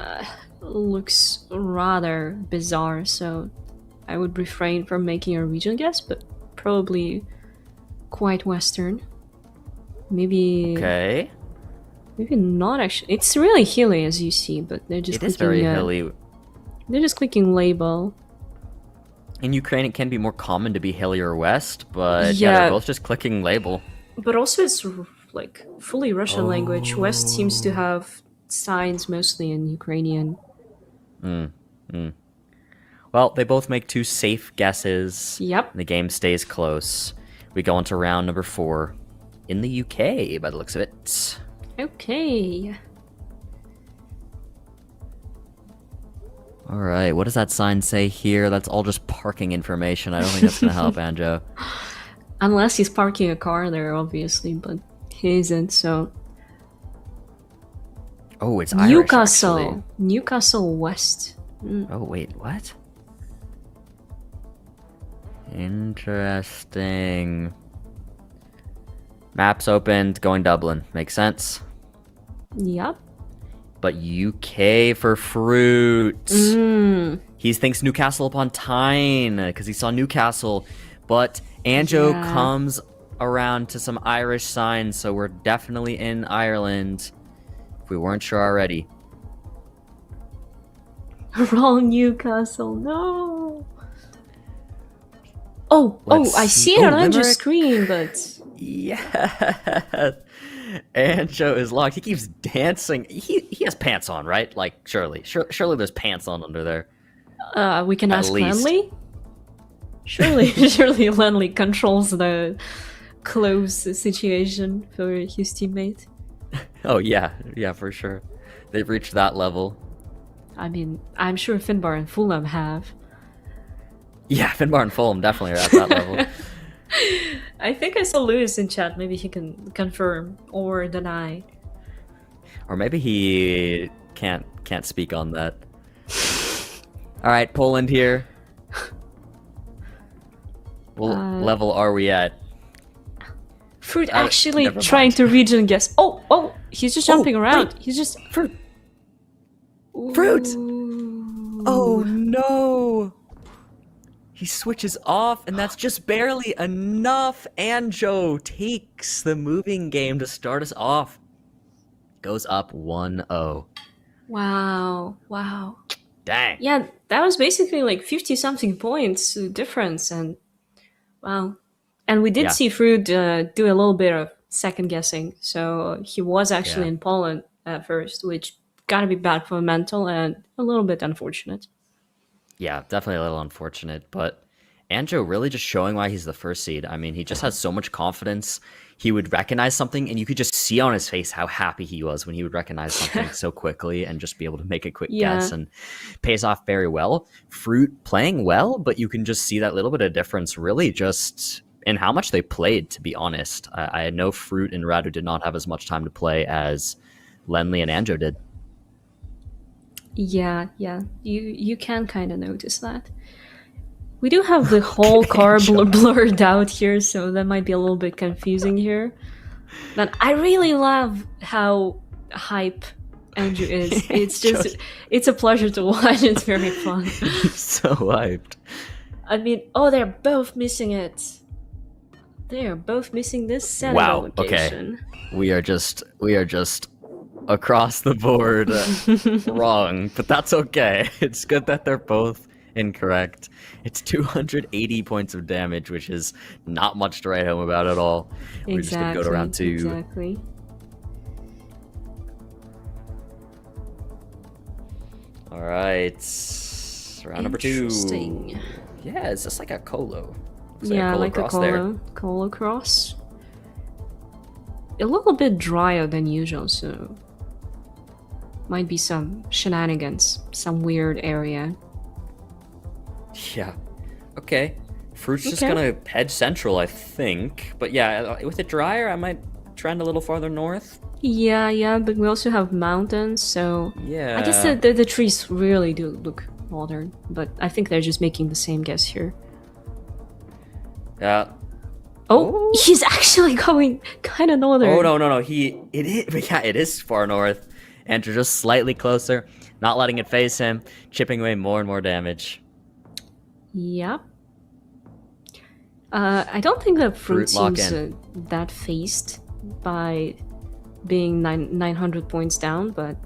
looks rather bizarre, so I would refrain from making a region guess, but probably quite Western. Maybe. Okay. Maybe not actually. It's really hilly, as you see, but they're just It is clicking, very hilly. They're just clicking label. In Ukraine, it can be more common to be hilly or west, but yeah, Yeah. they're both just clicking label. But also, it's like fully Russian language. West seems to have signs mostly in Ukrainian. Well, they both make two safe guesses. Yep. And the game stays close. We go into round number 4 in the UK, by the looks of it. Okay. All right, what does that sign say here? That's all just parking information. I don't think that's gonna help, Anjo. Unless he's parking a car there, obviously, but he isn't, so. Oh, it's Irish, Newcastle. actually. Newcastle West. Oh, wait, what? Interesting. Maps opened, going Dublin. Makes sense. Yep. But UK for Fruit. He thinks Newcastle upon Tyne because he saw Newcastle. But Anjo Yeah. comes around to some Irish signs, so we're definitely in Ireland. If we weren't sure already. Wrong Newcastle, no. Oh, Let's I see. see it Oh, on your Limerick. screen, but Yeah. Anjo is locked. He keeps dancing. He has pants on, right? Like, surely there's pants on under there. we can At ask least. Lenley. Surely Lenley controls the clothes situation for his teammate. Oh yeah, for sure. They've reached that level. I mean, I'm sure Fineberg and Fulham have. Yeah, Fineberg and Fulham definitely are at that level. I think I saw Lewis in chat. Maybe he can confirm or deny. Or maybe he can't speak on that. All right, Poland here. What level are we at? Fruit actually never trying mind. to region guess. Oh, he's just jumping around. He's just Fruit. Fruit! Ooh. Oh no! He switches off, and that's just barely enough. Anjo takes the moving game to start us off. Goes up 1-0. Wow. Dang. Yeah, that was basically like 50-something points difference, and wow. And we did Yeah. see Fruit do a little bit of second guessing, so he was actually Yeah. in Poland at first, which gotta be bad for mental and a little bit unfortunate. Yeah, definitely a little unfortunate, but Anjo really just showing why he's the first seed. I mean, he just has so much confidence. He would recognize something, and you could just see on his face how happy he was when he would recognize something so quickly and just be able to make a quick Yeah. guess, and pays off very well. Fruit playing well, but you can just see that little bit of difference really just in how much they played, to be honest. I know Fruit and Radu did not have as much time to play as Lenley and Anjo did. Yeah, you can kind of notice that. We do have the whole car blurred out here, so that might be a little bit confusing here. But I really love how hype Andrew is. It's just, it's a pleasure to watch. It's very fun. So hyped. I mean, they're both missing it. They are both missing this Senegal Wow, location. We are just across the board wrong, but that's okay. It's good that they're both incorrect. It's 280 points of damage, which is not much to write home about at all. We're just gonna go to round 2. Exactly. All right, round number 2. Interesting. Yeah, it's just like a colo. Looks Yeah, like a cross there. colo cross. A little bit drier than usual, so might be some shenanigans, some weird area. Yeah. Okay. Fruit's just Okay. gonna head central, I think. But yeah, with it drier, I might trend a little farther north. Yeah, but we also have mountains, so Yeah. I guess the trees really do look modern, but I think they're just making the same guess here. Yeah. Oh, he's actually going kind of northern. Oh no. It is far north. Andrew just slightly closer, not letting it face him, chipping away more and more damage. Yeah. I don't think that fruit Fruit lock seems in. that phased by being 900 points down, but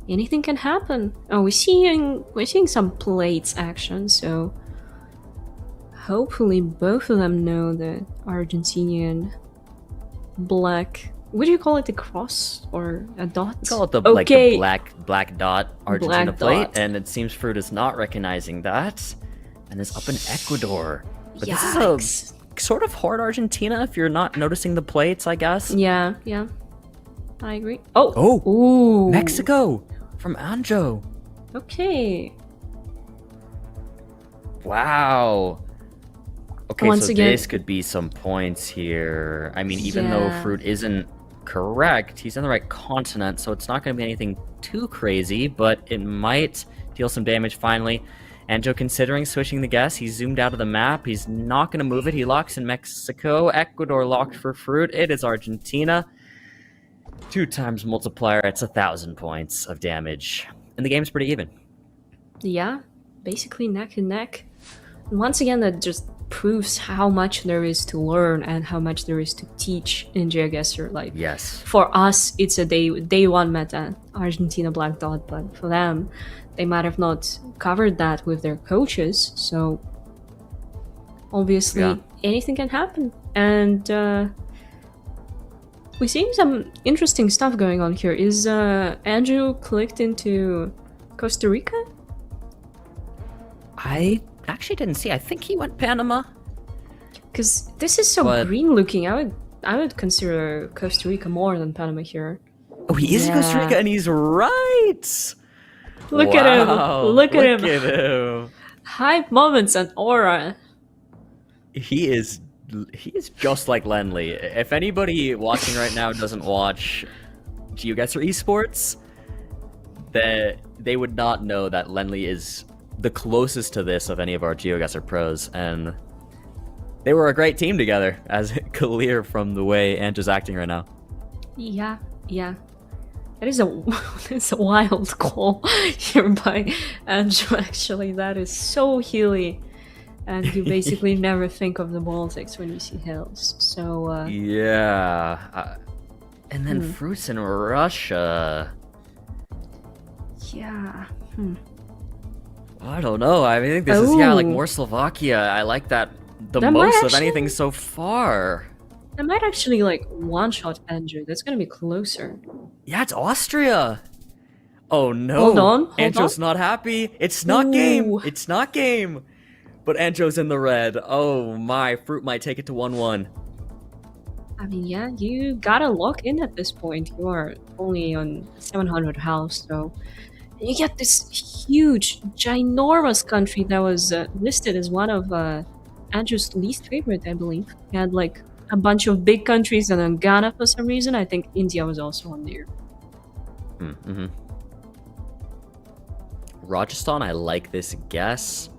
anything can happen. Oh, we're seeing some plates action, so hopefully both of them know the Argentinian black. Would you call it a cross or a dot? We call it the Okay. black dot Argentina Black plate, dot. and it seems Fruit is not recognizing that, and is up in Ecuador. But this Yikes. is a sort of hard Argentina if you're not noticing the plates, I guess. Yeah, I agree. Oh, Oh, ooh, Mexico from Anjo. Okay. Wow. Okay, Once so again- this could be some points here. I mean, even though Yeah. Fruit isn't correct, he's in the right continent, so it's not going to be anything too crazy, but it might deal some damage finally. Anjo considering switching the guess. He's zoomed out of the map. He's not going to move it. He locks in Mexico. Ecuador locked for Fruit. It is Argentina. 2 times multiplier. It's 1,000 points of damage. And the game's pretty even. Yeah, basically neck and neck. And once again, that just proves how much there is to learn and how much there is to teach in GeoGuessr. Like, Yes. for us, it's a day one meta, Argentina Black Dot, but for them, they might have not covered that with their coaches. So obviously, Yeah. anything can happen. And we're seeing some interesting stuff going on here. Is Andrew clicked into Costa Rica? I actually didn't see. I think he went Panama. Because this is so But- green looking. I would consider Costa Rica more than Panama here. Oh, he is in Costa Yeah. Rica, and he's right. Look at him! Wow, Look at him! Look at him. Hype moments and aura. He is just like Lenley. If anybody watching right now doesn't watch GeoGuessr Esports, they would not know that Lenley is the closest to this of any of our GeoGuessr pros, and they were a great team together, as clear from the way Anjo's acting right now. Yeah. That is it's a wild call here by Anjo, actually. That is so hilly. And you basically never think of the Baltics when you see hills. So, Yeah. And then Fruits in Russia. yeah. I don't know. I think this is like Ooh. more Slovakia. I like that the That might most of actually- anything so far. I might actually, like, one-shot Andrew. That's gonna be closer. Yeah, it's Austria. Oh no. Hold on. Anjo's not happy. It's not game. Ooh. It's not game. But Anjo's in the red. Oh my, Fruit might take it to 1-1. I mean, yeah, you gotta lock in at this point. You are only on 700 house, so you get this huge, ginormous country that was listed as one of Andrew's least favorite, I believe. He had like a bunch of big countries, and then Ghana for some reason. I think India was also on there. Mm-hmm. Rajasthan, I like this guess.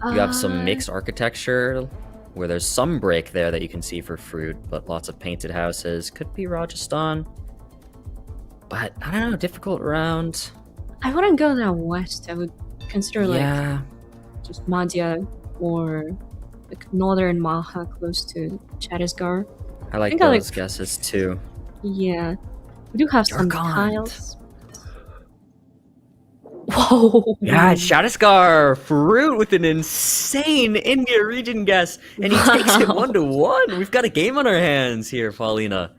You have some mixed architecture where there's some break there that you can see for Fruit, but lots of painted houses. Could be Rajasthan. But I don't know, difficult round. I wouldn't go that west. I would consider like Yeah. just Madhya or like northern Maha, close to Chhattisgarh. I like think I like- those guesses too. Yeah. We do have some Jarkand. tiles. Whoa! Yeah, Shadowscar Fruit with an insane India region guess, and he takes it Wow. 1-1. We've got a game on our hands here, Paulina.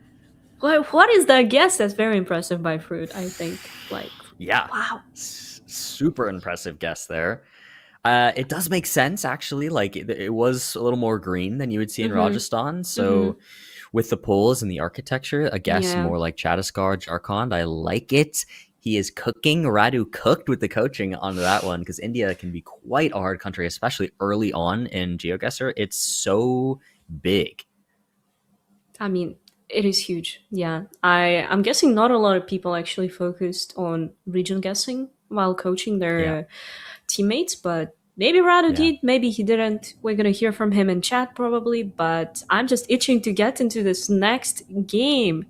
What is that guess? That's very impressive by Fruit, I think. Like, Yeah, wow. super impressive guess there. It does make sense, actually. Like, it was a little more green than you would see in Rajasthan. So, with the poles and the architecture, a guess Yeah. more like Shadowscar, Jarkand. I like it. He is cooking. Radu cooked with the coaching on that one because India can be quite a hard country, especially early on in GeoGuessr. It's so big. I mean, it is huge. Yeah. I'm guessing not a lot of people actually focused on region guessing while coaching their teammates, but maybe Radu did, maybe he didn't. We're gonna hear from him in chat probably, but I'm just itching to get into this next game.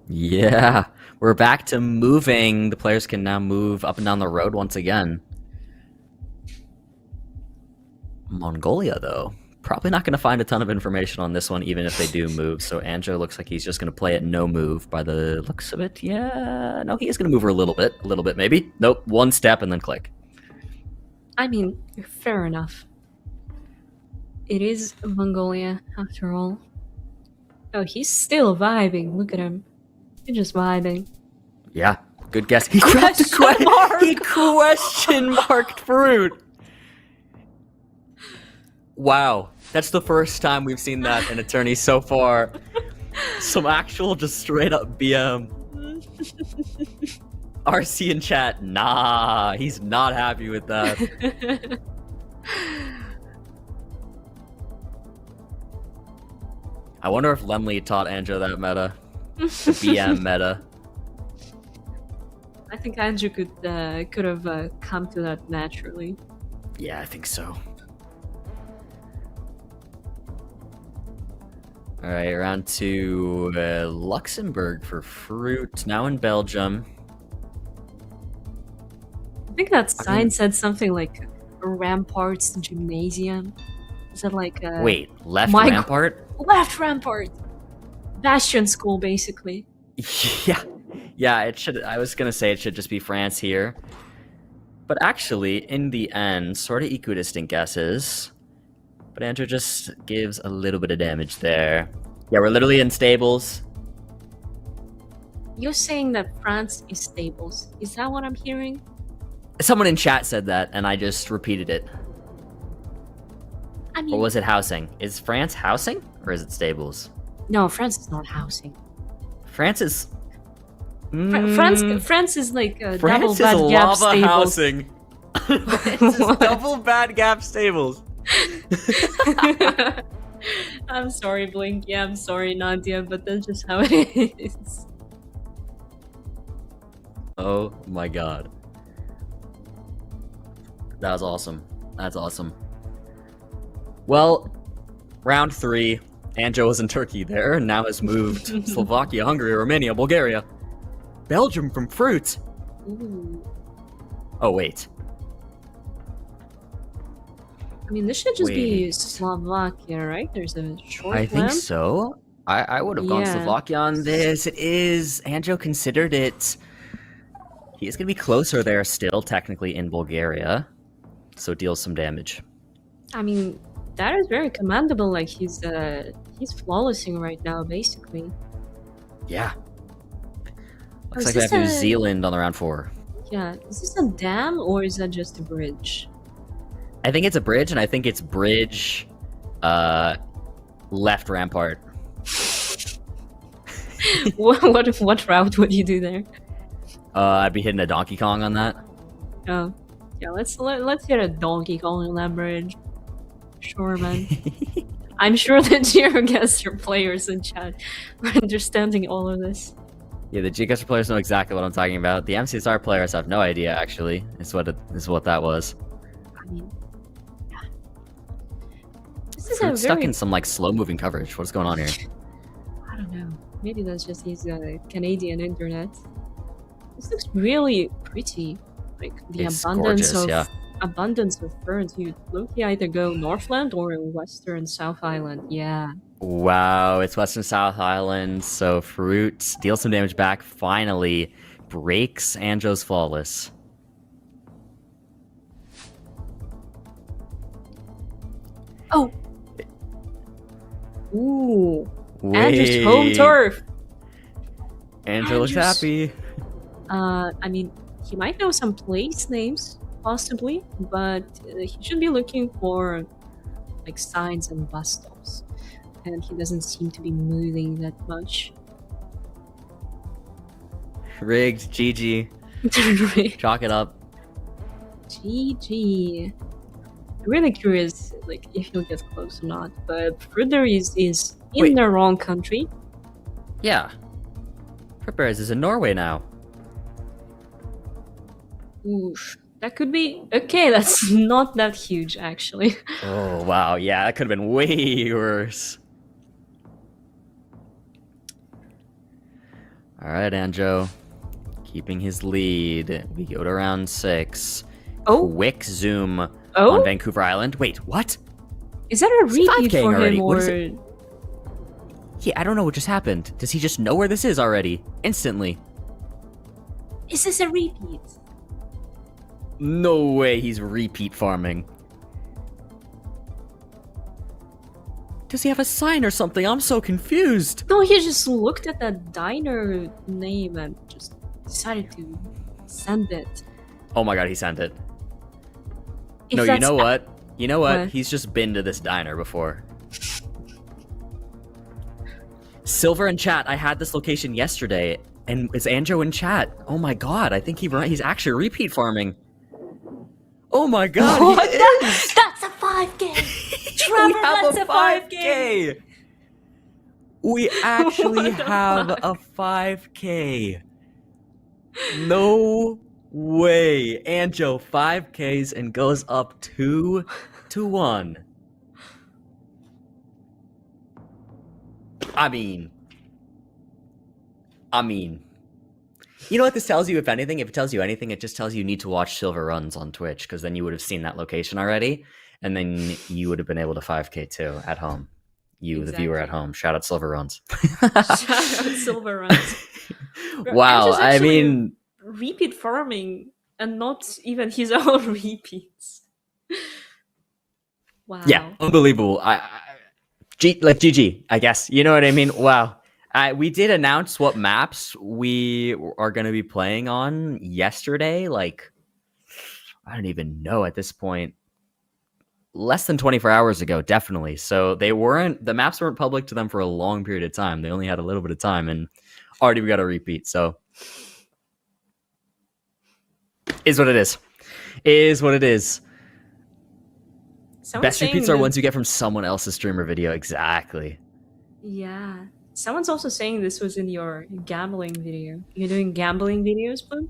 Yeah, we're back to moving. The players can now move up and down the road once again. Mongolia, though, probably not going to find a ton of information on this one, even if they do move. So Anjo looks like he's just going to play it no move by the looks of it. Yeah, no, he is going to move her a little bit maybe. Nope, one step and then click. I mean, fair enough. It is Mongolia, after all. Oh, he's still vibing. Look at him. He's just vibing. Yeah, good guess. He grabbed the He question marked Fruit. Wow, that's the first time we've seen that in a tourney so far. Some actual just straight up BM. RC in chat, nah, he's not happy with that. I wonder if Lemley taught Anjo that meta. The BM meta. I think Andrew could have come to that naturally. Yeah, I think so. All right, round to Luxembourg for Fruit. Now in Belgium. I think that sign said something like Ramparts Gymnasium. Is that like a... Wait, left My- Rampart? Left Rampart! Bastion School, basically. Yeah, it should. I was gonna say it should just be France here, but actually, in the end, sort of equidistant guesses. But Andrew just gives a little bit of damage there. Yeah, we're literally in stables. You're saying that France is stables. Is that what I'm hearing? Someone in chat said that, and I just repeated it. I mean, Or was it housing? Is France housing, or is it stables? no, France is not housing. France is. France is like a double France is bad gap lava stables. housing. France is double bad gap stables. I'm sorry, Blink. Yeah, I'm sorry, Nadia, but that's just how it is. Oh my god. That was awesome. That's awesome. Well, round 3. Anjo was in Turkey there, and now has moved Slovakia, Hungary, Romania, Bulgaria. Belgium from Fruit. Ooh. Oh, wait. I mean, this should just be Wait. Slovakia, right? There's a short I think lamp. so. I would have gone Yeah. Slovakia on this. It is. Anjo considered it. He is going to be closer there still, technically, in Bulgaria. So deals some damage. I mean, that is very commendable. Like he's flawlessing right now, basically. Yeah. Or Looks is like they this have New a- Zealand on the round 4. Yeah, is this a dam or is that just a bridge? I think it's a bridge, and I think it's bridge, left rampart. what route would you do there? I'd be hitting a Donkey Kong on that. Oh, yeah. Let's hit a Donkey Kong on that bridge. Sure, man. I'm sure the GeoGuessr players in chat are understanding all of this. Yeah, the GeoGuessr players know exactly what I'm talking about. The MCSR players have no idea, actually. Is what that was. I mean, yeah. This is Fruit's a stuck very... in some like slow-moving coverage. What's going on here? I don't know. Maybe that's just his Canadian internet. This looks really pretty. Like the It's abundance gorgeous, of yeah. abundance of birds. You low-key either go Northland or Western South Island. Yeah. Wow, it's Western South Island, so Fruit deals some damage back, finally breaks Anjo's Flawless. Oh! Ooh. Anjo's home Wait. turf! Anjo looks Anjo's- happy. I mean, he might know some place names, possibly, but he should be looking for, like, signs and bus stops. And he doesn't seem to be moving that much. Rigged, GG. Chalk it up. GG. I'm really curious, like, if he'll get close or not, but Fruitberries is in Wait. the wrong country. Yeah. Fruitberries is in Norway now. Oof. That could be... Okay, that's not that huge, actually. Oh, wow. Yeah, that could have been way worse. Alright, Anjo. Keeping his lead. We go to round 6. Oh? Quick zoom on Oh? Vancouver Island. Wait, what? Is that a Is he repeat 5K for already? him, What or... is it? Yeah, I don't know what just happened. Does he just know where this is already? Instantly. Is this a repeat? No way he's repeat farming. Does he have a sign or something? I'm so confused. No, he just looked at that diner name and just decided to send it. Oh my god, he sent it. If No, you that's know what? You know what? What? He's just been to this diner before. Silverr in chat, I had this location yesterday, and it's Anjo in chat. Oh my god, I think he's actually repeat farming. Oh my god, What? he is! That's a 5K! Trevor, We have that's a 5K! We actually What the have fuck? a 5K. No way. Anjo 5Ks and goes up 2-1. I mean, you know what this tells you, if anything? If it tells you anything, it just tells you need to watch Silverr runs on Twitch, because then you would have seen that location already, and then you would have been able to 5K too at home. You, the viewer at Exactly. home. Shout out Silverr runs. Shout out Silver Runs. Wow, Anjo's I actually mean, repeat farming and not even his own repeats. Wow. yeah, unbelievable. Like GG, I guess. You know what I mean? Wow. We did announce what maps we are going to be playing on yesterday. Like, I don't even know at this point. Less than 24 hours ago, definitely. So the maps weren't public to them for a long period of time. They only had a little bit of time, and already we got a repeat. So, is what it is. Is what it is. Someone's Best saying repeats are that- ones you get from someone else's streamer video. Exactly. Yeah. Someone's also saying this was in your gambling video. You're doing gambling videos, Bloom?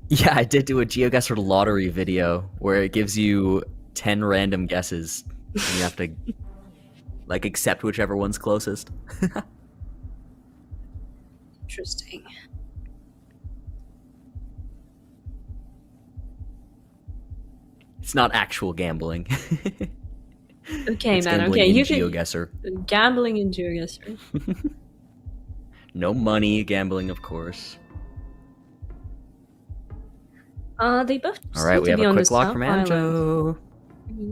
Yeah, I did do a GeoGuessr lottery video where it gives you 10 random guesses. And you have to like accept whichever one's closest. Interesting. It's not actual gambling. Okay, It's man. gambling Okay, in you can GeoGuessr. gambling in GeoGuessr. No money gambling, of course. They both. All right, seem we to have be a on the quick lock South from Island. Anjo.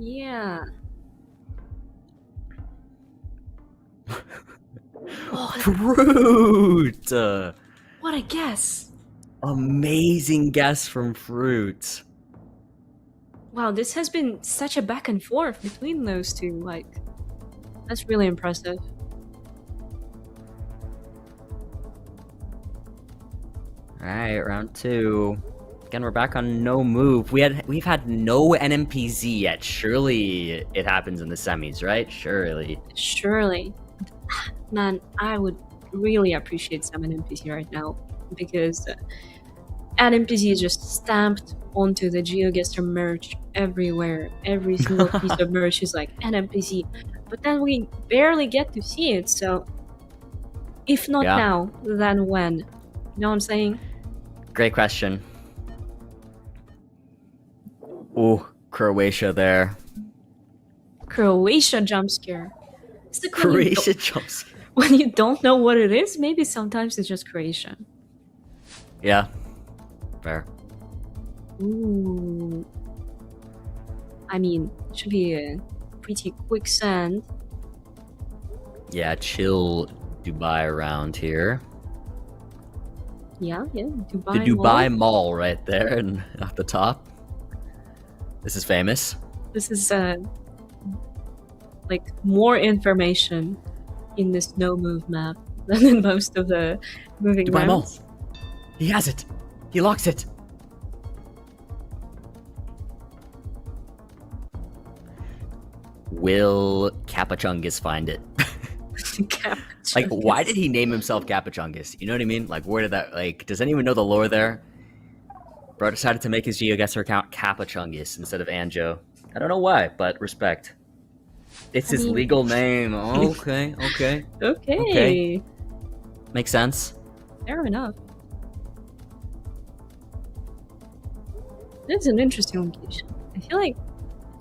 Yeah. Oh, Fruit! what a guess! Amazing guess from Fruit. Wow, this has been such a back and forth between those two. Like, that's really impressive. All right, round 2. Again, we're back on no move. We've had no NMPZ yet. Surely it happens in the semis, right? Surely. Surely. Man, I would really appreciate some NPC right now, because NPC is just stamped onto the GeoGuessr merch everywhere. Every single piece of merch is like NPC, but then we barely get to see it. So, if not Yeah. now, then when? You know what I'm saying? Great question. Ooh, Croatia there. Croatia jump scare. It's like Croatia jumps. when you don't know what it is, maybe sometimes it's just Croatia. Yeah. Fair. Ooh. I mean, it should be a pretty quick send. Yeah, chill Dubai around here. Yeah, Dubai. The Dubai Mall. Mall right there and at the top. This is famous. This is like more information in this no move map than in most of the moving Dubai Mall. maps. He has it. He locks it. Will Capachungus find it? Like, why did he name himself Capachungus? You know what I mean? Like, where did that, like, does anyone know the lore there? Bro decided to make his GeoGuessr account Capachungus instead of Anjo. I don't know why, but respect. It's his mean- legal name. Okay. Okay. Makes sense. Fair enough. That's an interesting location. I feel like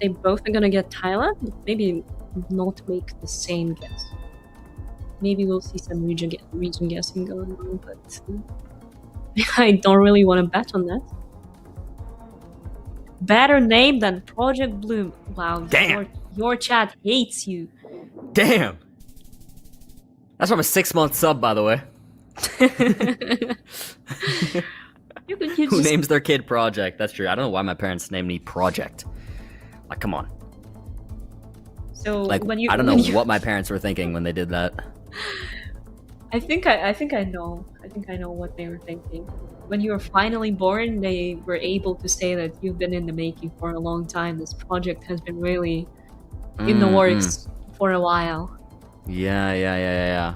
they both are gonna get Thailand, but maybe not make the same guess. Maybe we'll see some region guessing going on, but I don't really want to bet on that. Better name than Project Bloom. Wow, Damn. your chat hates you. Damn. That's from a 6-month sub, by the way. You Who just, names their kid Project? That's true. I don't know why my parents named me Project. Like, come on. so Like, when you I don't know when you- what my parents were thinking when they did that. I think I know. I think I know what they were thinking. When you were finally born, they were able to say that you've been in the making for a long time. This project has been really in the Mm, works for a while. Yeah.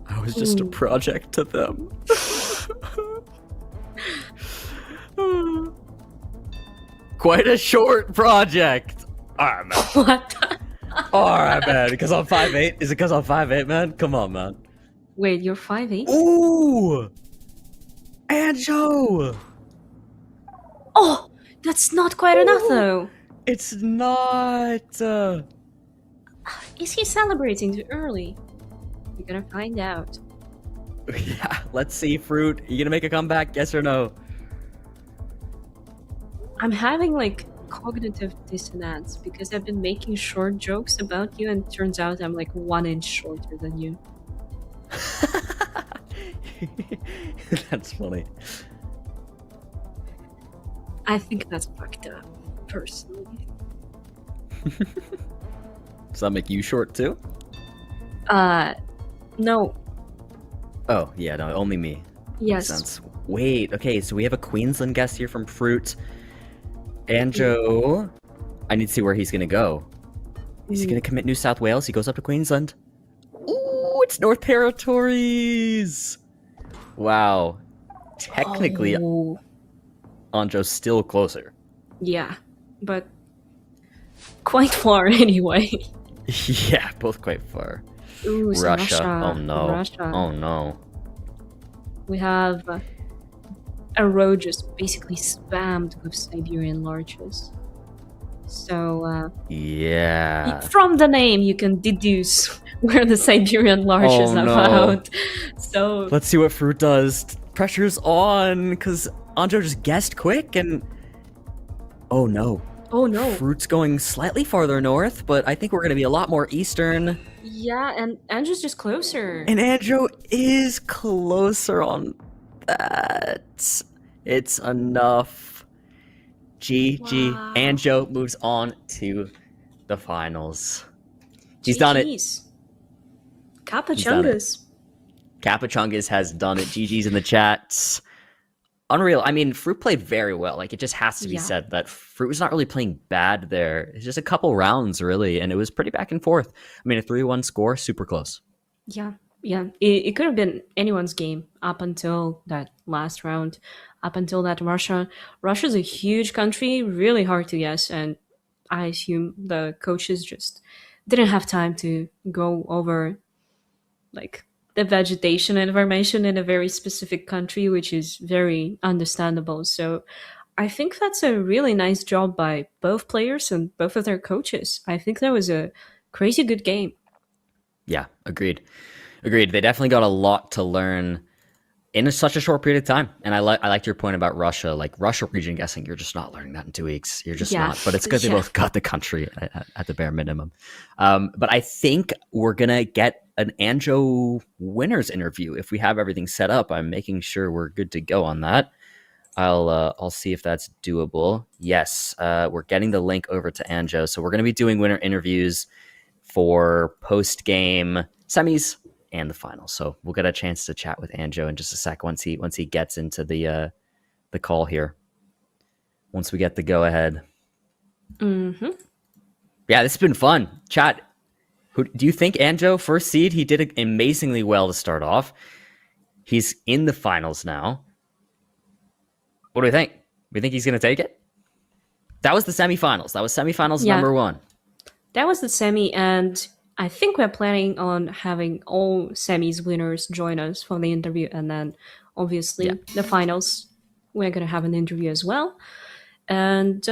I was just a Ooh. project to them. Quite a short project. Alright, man. What? Alright, man. Because I'm 5'8"? Is it because I'm 5'8", man? Come on, man. Wait, you're 5'8"? Ooh! Anjo! Oh, that's not quite enough though. It's not. Is he celebrating too early? We're gonna find out. Yeah, let's see, Fruit. You gonna make a comeback? Yes or no? I'm having like cognitive dissonance because I've been making short jokes about you, and it turns out I'm like 1 inch shorter than you. That's funny. I think that's fucked up, personally. Does that make you short too? No. Oh, yeah, no, only me. Yes. Makes sense. Wait, okay, so we have a Queensland guest here from Fruit. Anjo. I need to see where he's gonna go. Is he gonna commit New South Wales? He goes up to Queensland. Ooh, it's North Territories! Wow. Technically, Oh, Anjo's still closer. yeah, but quite far anyway. Yeah, both quite far. Ooh, so Russia. Oh no. Russia. Oh no. We have a road just basically spammed with Siberian larches. So, Yeah. from the name, you can deduce where the Siberian larches Oh, are no. found. So, Let's see what Fruit does. Pressure's on, because Anjo just guessed quick and... Oh no. oh no. Fruit's going slightly farther north, but I think we're going to be a lot more eastern. Yeah, and Anjo's just closer. And Anjo is closer on that. It's enough. GG. Wow. Anjo moves on to the finals. He's done it. GGs. done it. Capachungas. Capachungus has done it. GG's in the chat. Unreal. I mean, Fruit played very well. Like, it just has to be Yeah. said that Fruit was not really playing bad there. It's just a couple rounds, really, and it was pretty back and forth. I mean, a 3-1 score, super close. Yeah. It could have been anyone's game up until that last round, up until that Russia. Russia's a huge country, really hard to guess, and I assume the coaches just didn't have time to go over like the vegetation information in a very specific country, which is very understandable. So I think that's a really nice job by both players and both of their coaches. I think that was a crazy good game. Yeah, agreed. Agreed. They definitely got a lot to learn in such a short period of time. And I liked your point about Russia. Like Russia region guessing, you're just not learning that in 2 weeks. You're just not. But it's good they both got the country at the bare minimum. But I think we're gonna get an Anjo winners interview if we have everything set up. I'm making sure we're good to go on that. I'll see if that's doable. Yes, we're getting the link over to Anjo. So we're gonna be doing winner interviews for post game semis and the final. So we'll get a chance to chat with Anjo in just a sec once he gets into the call here. Once we get the go ahead. Mm-hmm. Yeah, this has been fun. Chat. Who do you think Anjo first seed? He did amazingly well to start off. He's in the finals now. What do we think? We think he's gonna take it? That was the semifinals. That was semifinals number 1. That was the semi, and I think we're planning on having all semis winners join us for the interview, and then obviously the finals, we're gonna have an interview as well. And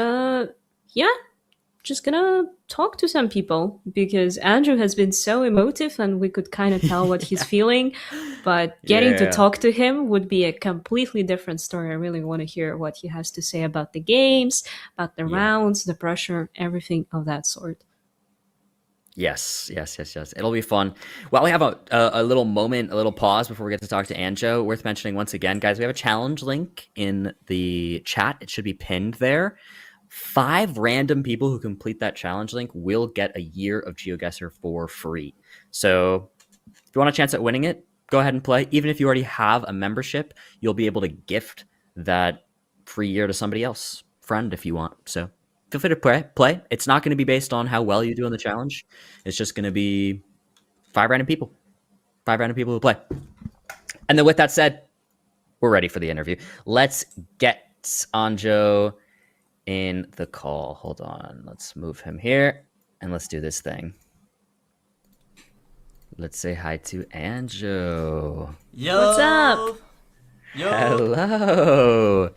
just gonna talk to some people because Andrew has been so emotive and we could kind of tell what he's feeling, but getting to talk to him would be a completely different story. I really want to hear what he has to say about the games, about the rounds, the pressure, everything of that sort. Yes. It'll be fun. Well, we have a little moment, a little pause before we get to talk to Anjo. Worth mentioning once again, guys, we have a challenge link in the chat. It should be pinned there. 5 random people who complete that challenge link will get a year of GeoGuessr for free. So if you want a chance at winning it, go ahead and play. Even if you already have a membership, you'll be able to gift that free year to somebody else, friend, if you want. So feel free to play. It's not going to be based on how well you do on the challenge. It's just going to be 5 random people. 5 random people who play. And then with that said, we're ready for the interview. Let's get Anjo in the call. Hold on. Let's move him here and let's do this thing. Let's say hi to Anjo. Yo. What's up? Yo. Hello.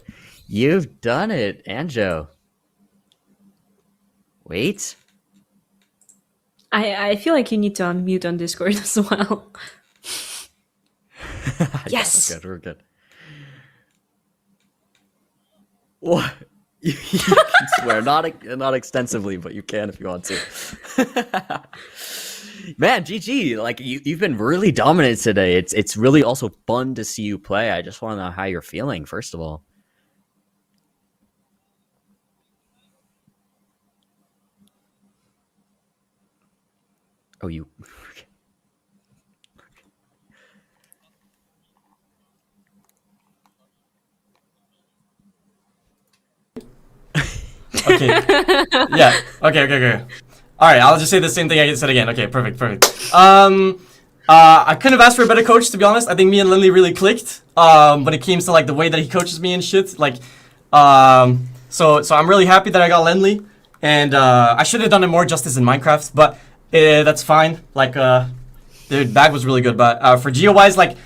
You've done it, Anjo. Wait. I feel like you need to unmute on Discord as well. Yes. We're good. What? You can swear, not extensively, but you can if you want to. Man, GG, like you've been really dominant today. It's really also fun to see you play. I just want to know how you're feeling, first of all. Oh, you. Okay. Yeah. Okay. All right. I'll just say the same thing I said again. Okay. Perfect. I couldn't have asked for a better coach, to be honest. I think me and Lindley really clicked. When it came to like the way that he coaches me and shit. Like, so I'm really happy that I got Lindley, and I should have done it more justice in Minecraft, but that's fine. Like, the bag was really good, but for Geo wise, like.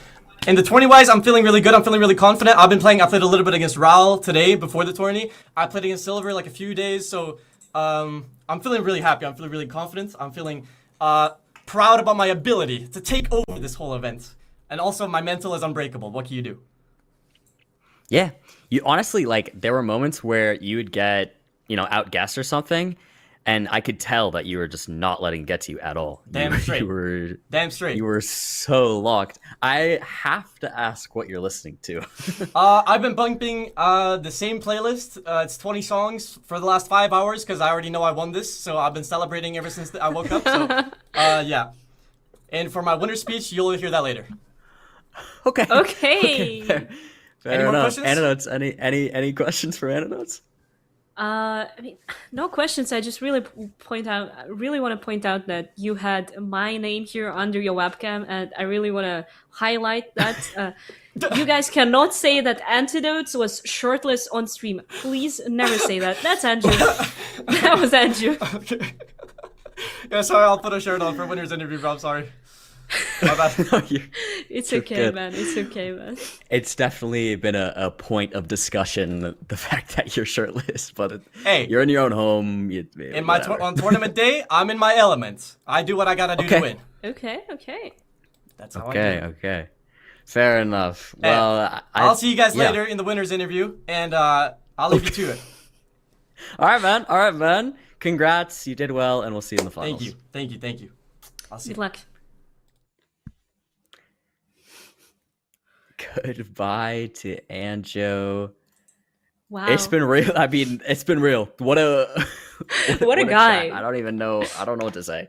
In the tourney wise, I'm feeling really good. I'm feeling really confident. I played a little bit against Raul today before the tourney. I played against Silverr like a few days, so I'm feeling really happy. I'm feeling really confident. I'm feeling proud about my ability to take over this whole event. And also, my mental is unbreakable. What can you do? Yeah, you honestly, like, there were moments where you would get, outguessed or something, and I could tell that you were just not letting it get to you at all. Damn straight. Damn straight. You were so locked. I have to ask what you're listening to. I've been bumping the same playlist. It's 20 songs for the last 5 hours because I already know I won this. So I've been celebrating ever since I woke up. So, yeah. And for my winner speech, you'll hear that later. Okay. Okay. Fair Any more enough. questions? Anecdotes. Any questions for anecdotes? I mean, no questions. I just really want to point out that you had my name here under your webcam, and I really want to highlight that. You guys cannot say that Antidotes was shirtless on stream. Please never say that. That's Andrew. That was Andrew. Okay. Yeah, sorry, I'll put a shirt on for winner's interview, bro. I'm sorry. My bad. No, you're- It's You're okay, good. man. It's okay, man. It's definitely been a point of discussion, the fact that you're shirtless, but Hey. you're in your own home. In my on tournament day, I'm in my element. I do what I gotta do Okay. to win. Okay. That's how I Okay, do it. okay. Fair enough. Hey, Well, I'll see you guys yeah. later in the winners interview, and I'll leave you to it. All right, man. All right, man. Congrats. You did well, and we'll see you in the finals. Thank you. I'll see Good you. luck. Goodbye to Anjo. Wow. It's been real. I mean, it's been real. What a What a guy. chat. I don't even know. I don't know what to say.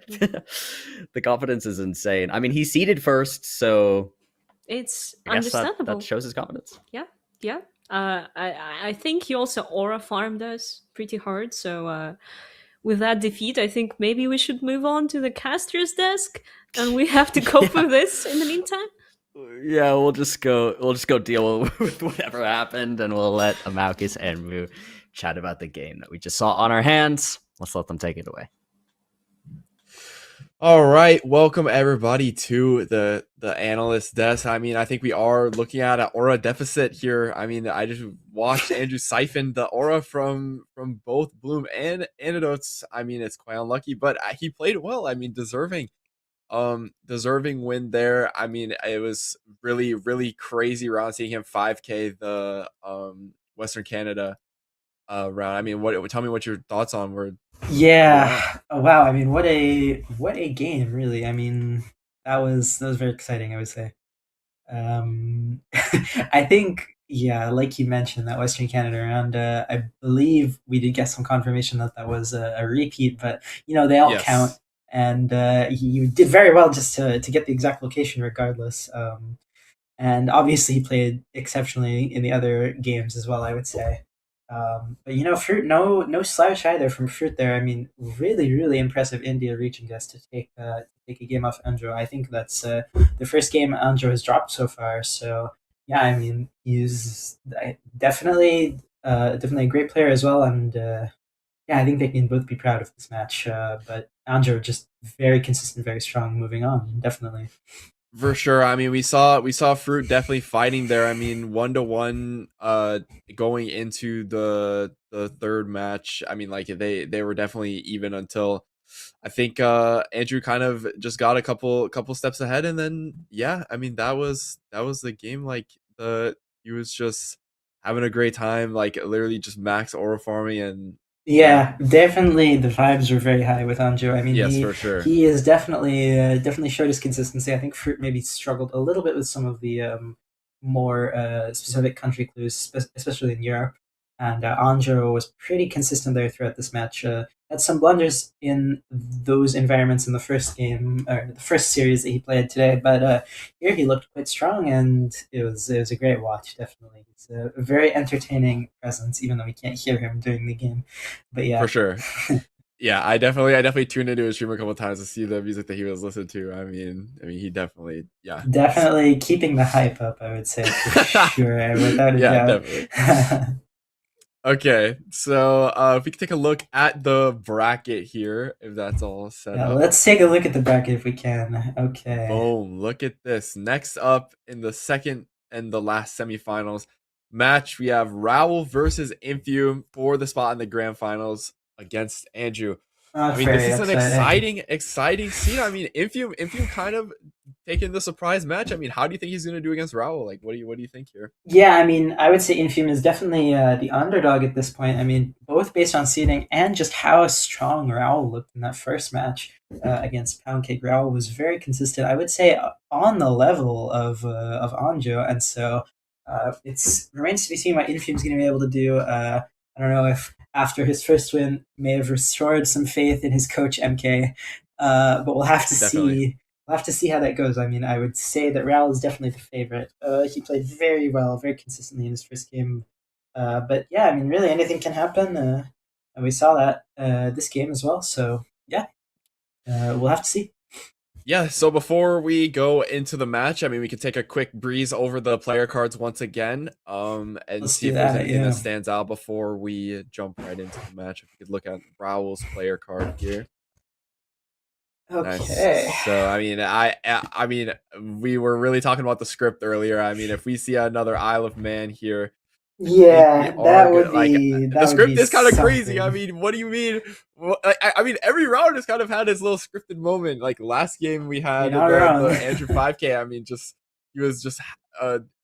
The confidence is insane. I mean, he seeded first, so It's I guess understandable. that shows his confidence. Yeah. I think he also aura farmed us pretty hard. So with that defeat, I think maybe we should move on to the caster's desk, and we have to cope with this in the meantime. Yeah, we'll just go deal with whatever happened, and we'll let Amalkus and Mu chat about the game that we just saw on our hands. Let's let them take it away. All right, welcome everybody to the analyst desk. I mean, I think we are looking at an aura deficit here. I mean, I just watched Andrew siphon the aura from both Bloom and Antidotes. I mean, it's quite unlucky, but he played well. I mean, deserving win there. I mean, it was really crazy round seeing him 5k the Western Canada round. I mean, tell me what your thoughts on were. Yeah. Oh, wow. I mean, what a game, really. I mean, that was very exciting, I would say. I think, yeah, like you mentioned, that Western Canada round, I believe we did get some confirmation that was a repeat, but they all Yes. count, and you did very well just to get the exact location regardless. And obviously he played exceptionally in the other games as well, I would say. But Fruit, no slouch either from Fruit there. I mean, really impressive India reaching us to take a game off Anjo. I think that's the first game Anjo has dropped so far. So yeah, I mean, he's definitely a great player as well, and yeah, I think they can both be proud of this match. But Anjo just very consistent, very strong. Moving on, definitely. For sure. I mean, we saw Fruit definitely fighting there. I mean, 1-1 going into the third match. I mean, like they were definitely even until I think Andrew kind of just got a couple steps ahead, and then yeah, I mean that was the game. Like he was just having a great time, like literally just max aura farming, and yeah, definitely the vibes were very high with Anjo. I mean, yes, for sure. He is definitely showed his consistency. I think Fruit maybe struggled a little bit with some of the more specific country clues, especially in Europe. And Anjo was pretty consistent there throughout this match. Had some blunders in those environments in the first game, or the first series that he played today, but here he looked quite strong, and it was a great watch. Definitely, it's a very entertaining presence, even though we can't hear him during the game. But yeah, For sure. Yeah, I definitely tuned into his stream a couple times to see the music that he was listening to. I mean, he definitely, yeah, definitely keeping the hype up, I would say, for sure, without a yeah, doubt. definitely. Okay, so if we can take a look at the bracket here, if that's all set Yeah, up. let's take a look at the bracket if we can. Okay. Boom! Look at this. Next up in the second and the last semifinals match, we have Raul versus Infume for the spot in the grand finals against Andrew. I mean, this is an exciting scene. I mean, Infume kind of taking the surprise match. I mean, how do you think he's going to do against Raul? Like, what do you think here? Yeah, I mean, I would say Infume is definitely the underdog at this point. I mean, both based on seeding and just how strong Raul looked in that first match against Poundcake. Raul was very consistent. I would say on the level of Anjo, and so it remains to be seen what Infume's going to be able to do. I don't know if after his first win may have restored some faith in his coach MK, but we'll have to see. We'll have to see how that goes. I mean, I would say that Raul is definitely the favorite. He played very well, very consistently in his first game. But yeah, I mean, really anything can happen. And we saw that this game as well. So yeah, we'll have to see. Yeah, so before we go into the match, I mean, we could take a quick breeze over the player cards once again, and Let's see do if there's that, anything yeah. that stands out before we jump right into the match. If we could look at Raul's player card here. Okay. Nice. So I mean, we were really talking about the script earlier. I mean, if we see another Isle of Man here, I think we Yeah, are that would good. Like be the script is kind of crazy. I something. mean, what do you mean? I mean, every round has kind of had his little scripted moment. Like last game we had You're not wrong. the Andrew 5K. I mean, just he was just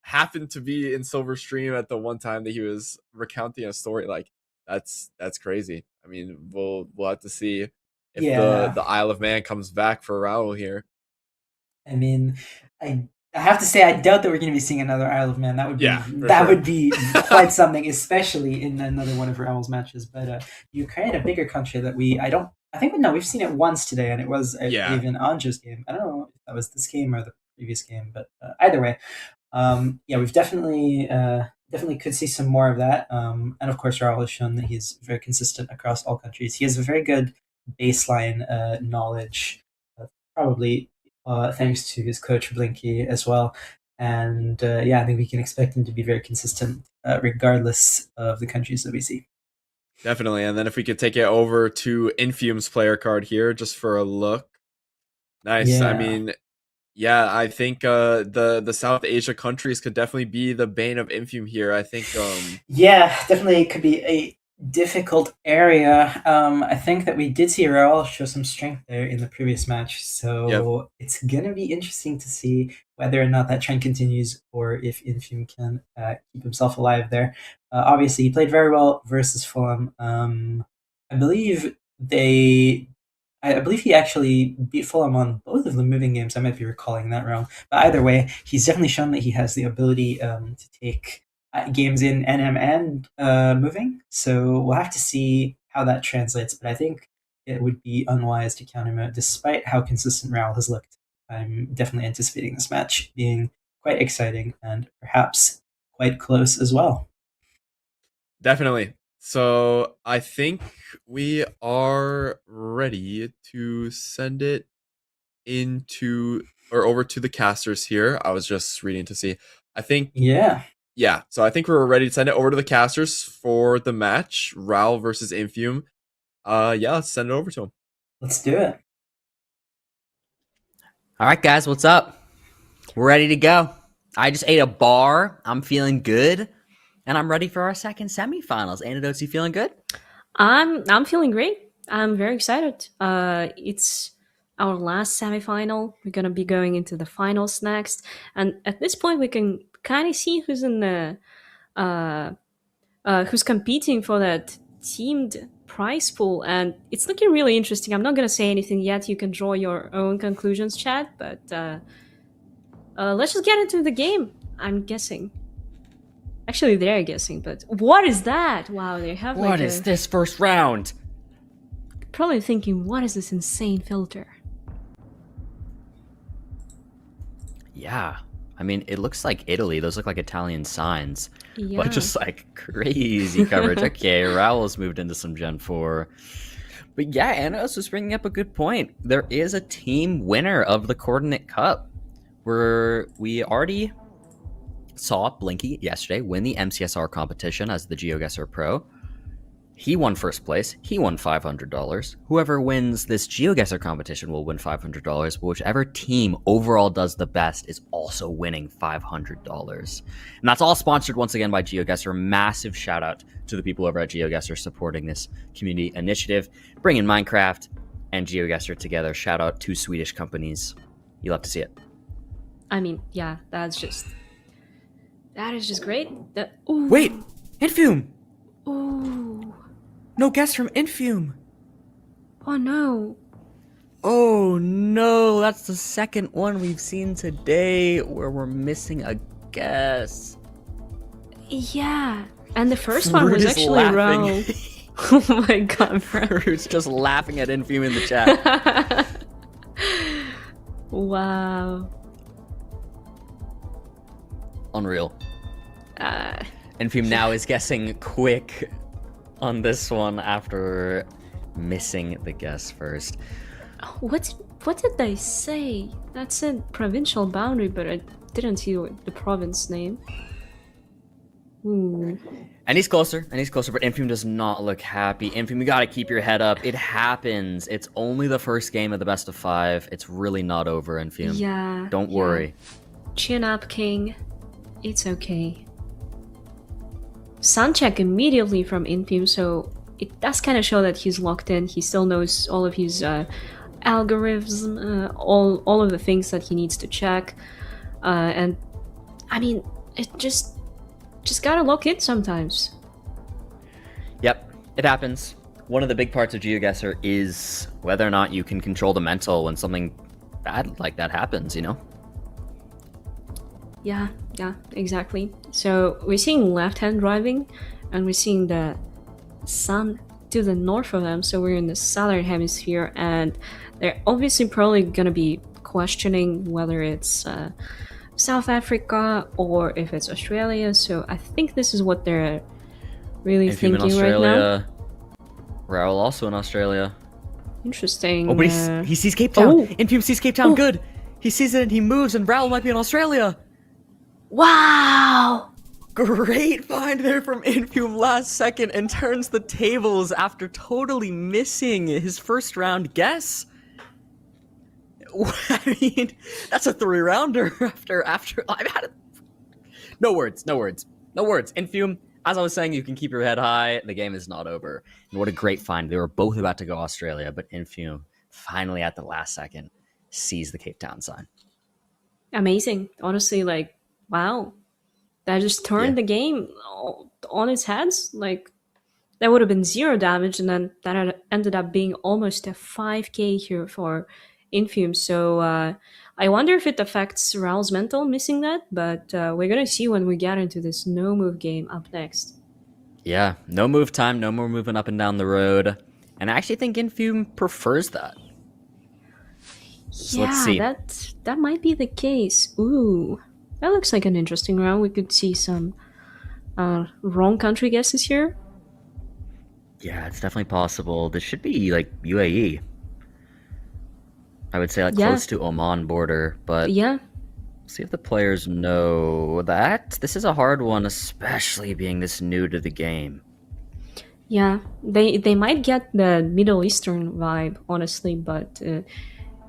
happened to be in Silver Stream at the one time that he was recounting a story. Like that's crazy. I mean, we'll have to see if Yeah. the Isle of Man comes back for Raul here. I mean, I have to say I doubt that we're going to be seeing another Isle of Man. That would be for sure. would be quite something, especially in another one of Raul's matches. But Ukraine, a bigger country that we've seen it once today, and it was even Anjo's game. I don't know if that was this game or the previous game, but either way, we've definitely could see some more of that. And of course, Raul has shown that he's very consistent across all countries. He has a very good baseline knowledge, probably thanks to his coach Blinky as well. And I think we can expect him to be very consistent regardless of the countries that we see. Definitely. And then if we could take it over to Infume's player card here just for a look. Nice. Yeah. I mean, yeah, I think the South Asia countries could definitely be the bane of Infume here. I think yeah, definitely could be a difficult area. I think that we did see Raul show some strength there in the previous match, so it's gonna be interesting to see whether or not that trend continues or if Infume can keep himself alive there. Obviously, he played very well versus Fulham. I believe he actually beat Fulham on both of the moving games. I might be recalling that wrong, but either way, he's definitely shown that he has the ability to take games in NM and moving. So we'll have to see how that translates. But I think it would be unwise to count him out, despite how consistent Raul has looked. I'm definitely anticipating this match being quite exciting and perhaps quite close as well. Definitely. So I think we are ready to send it over to the casters here. I was just reading to see. I think yeah, so I think we're ready to send it over to the casters for the match, Raul versus Infume. Let's send it over to him. Let's do it. All right, guys, what's up? We're ready to go. I just ate a bar. I'm feeling good, and I'm ready for our second semifinals. Antidotes, you feeling good? I'm feeling great. I'm very excited. It's our last semifinal. We're gonna be going into the finals next, and at this point, we can kind of see who's in the who's competing for that teamed prize pool, and it's looking really interesting. I'm not gonna say anything yet. You can draw your own conclusions, chat. But let's just get into the game. I'm guessing. Actually, they're guessing. But what is that? Wow, they have What is this first round? Probably thinking, what is this insane filter? Yeah. I mean, it looks like Italy. Those look like Italian signs. Yeah. But just like crazy coverage. Okay, Raul's moved into some Gen 4. But yeah, Anos was bringing up a good point. There is a team winner of the Coordinate Cup. Where we already saw Blinky yesterday win the MCSR competition as the GeoGuessr Pro. He won first place. He won $500. Whoever wins this GeoGuessr competition will win $500, but whichever team overall does the best is also winning $500. And that's all sponsored once again by GeoGuessr. Massive shout out to the people over at GeoGuessr supporting this community initiative, bringing Minecraft and GeoGuessr together. Shout out to Swedish companies. You love to see it. I mean, yeah, that is just great. Wait, Infume! Ooh. No guess from Infume. Oh no. Oh no, that's the second one we've seen today where we're missing a guess. Yeah, and the first one was is actually laughing. Raul. Oh my god, bro. Fruit's just laughing at Infume in the chat. Wow. Unreal. Infume now is guessing quick on this one after missing the guess first. What did they say? That said provincial boundary, but I didn't see the province name. Ooh. And he's closer, but Infume does not look happy. Infume, you gotta keep your head up. It happens. It's only the first game of the best of 5. It's really not over, Infume. Yeah. Don't worry. Chin up, King. It's okay. Sun check immediately from Infume, so it does kind of show that he's locked in. He still knows all of his algorithms, all of the things that he needs to check. And I mean, it just gotta lock in sometimes. Yep, it happens. One of the big parts of GeoGuessr is whether or not you can control the mental when something bad like that happens, you know? Yeah, exactly. So we're seeing left-hand driving, and we're seeing the sun to the north of them, so we're in the southern hemisphere, and they're obviously probably gonna be questioning whether it's South Africa or if it's Australia, so I think this is what they're really Infume in thinking right now. Australia. Raul also in Australia. Interesting. Oh, but he sees Cape Town. Oh. Infume sees Cape Town. Oh. Good. He sees it and he moves, and Raul might be in Australia. Wow! Great find there from Infume last second, and turns the tables after totally missing his first round guess. I mean, that's a 3-rounder after I've had it. No words. Infume, as I was saying, you can keep your head high. The game is not over. And what a great find. They were both about to go Australia, but Infume finally at the last second sees the Cape Town sign. Amazing. Honestly, like, wow. That just turned the game on its heads. Like, that would have been 0 damage, and then that had ended up being almost a 5k here for Infume. So I wonder if it affects Raul's mental missing that, but we're gonna see when we get into this no move game up next. Yeah, no move time, no more moving up and down the road. And I actually think Infume prefers that. So let's see. That might be the case. Ooh, that looks like an interesting round. We could see some wrong country guesses here. Yeah, it's definitely possible. This should be like UAE. I would say like Yeah. close to Oman border, but Yeah, see if the players know that. This is a hard one, especially being this new to the game. yeah. They might get the Middle Eastern vibe, honestly, but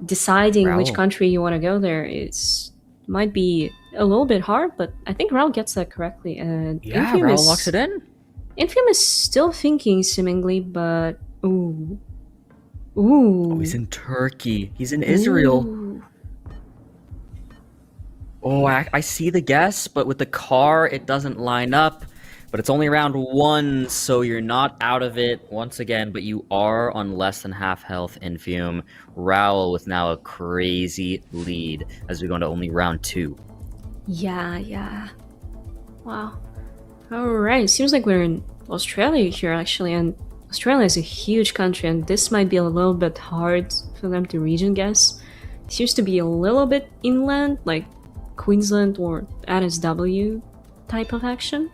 deciding which Raul. country you want to go there might be a little bit hard. But I think Raul gets that correctly, and Yeah, Infume Raul locks it in. Infume is still thinking seemingly, but ooh. Oh, he's in Turkey. He's in Israel. Ooh. Oh, I see the guess, but with the car, it doesn't line up. But it's only round 1, so you're not out of it once again, but you are on less than half health, Infume. Raul with now a crazy lead as we go into only round 2. Yeah. Wow. Alright, seems like we're in Australia here actually, and Australia is a huge country, and this might be a little bit hard for them to region guess. It seems to be a little bit inland, like Queensland or NSW type of action.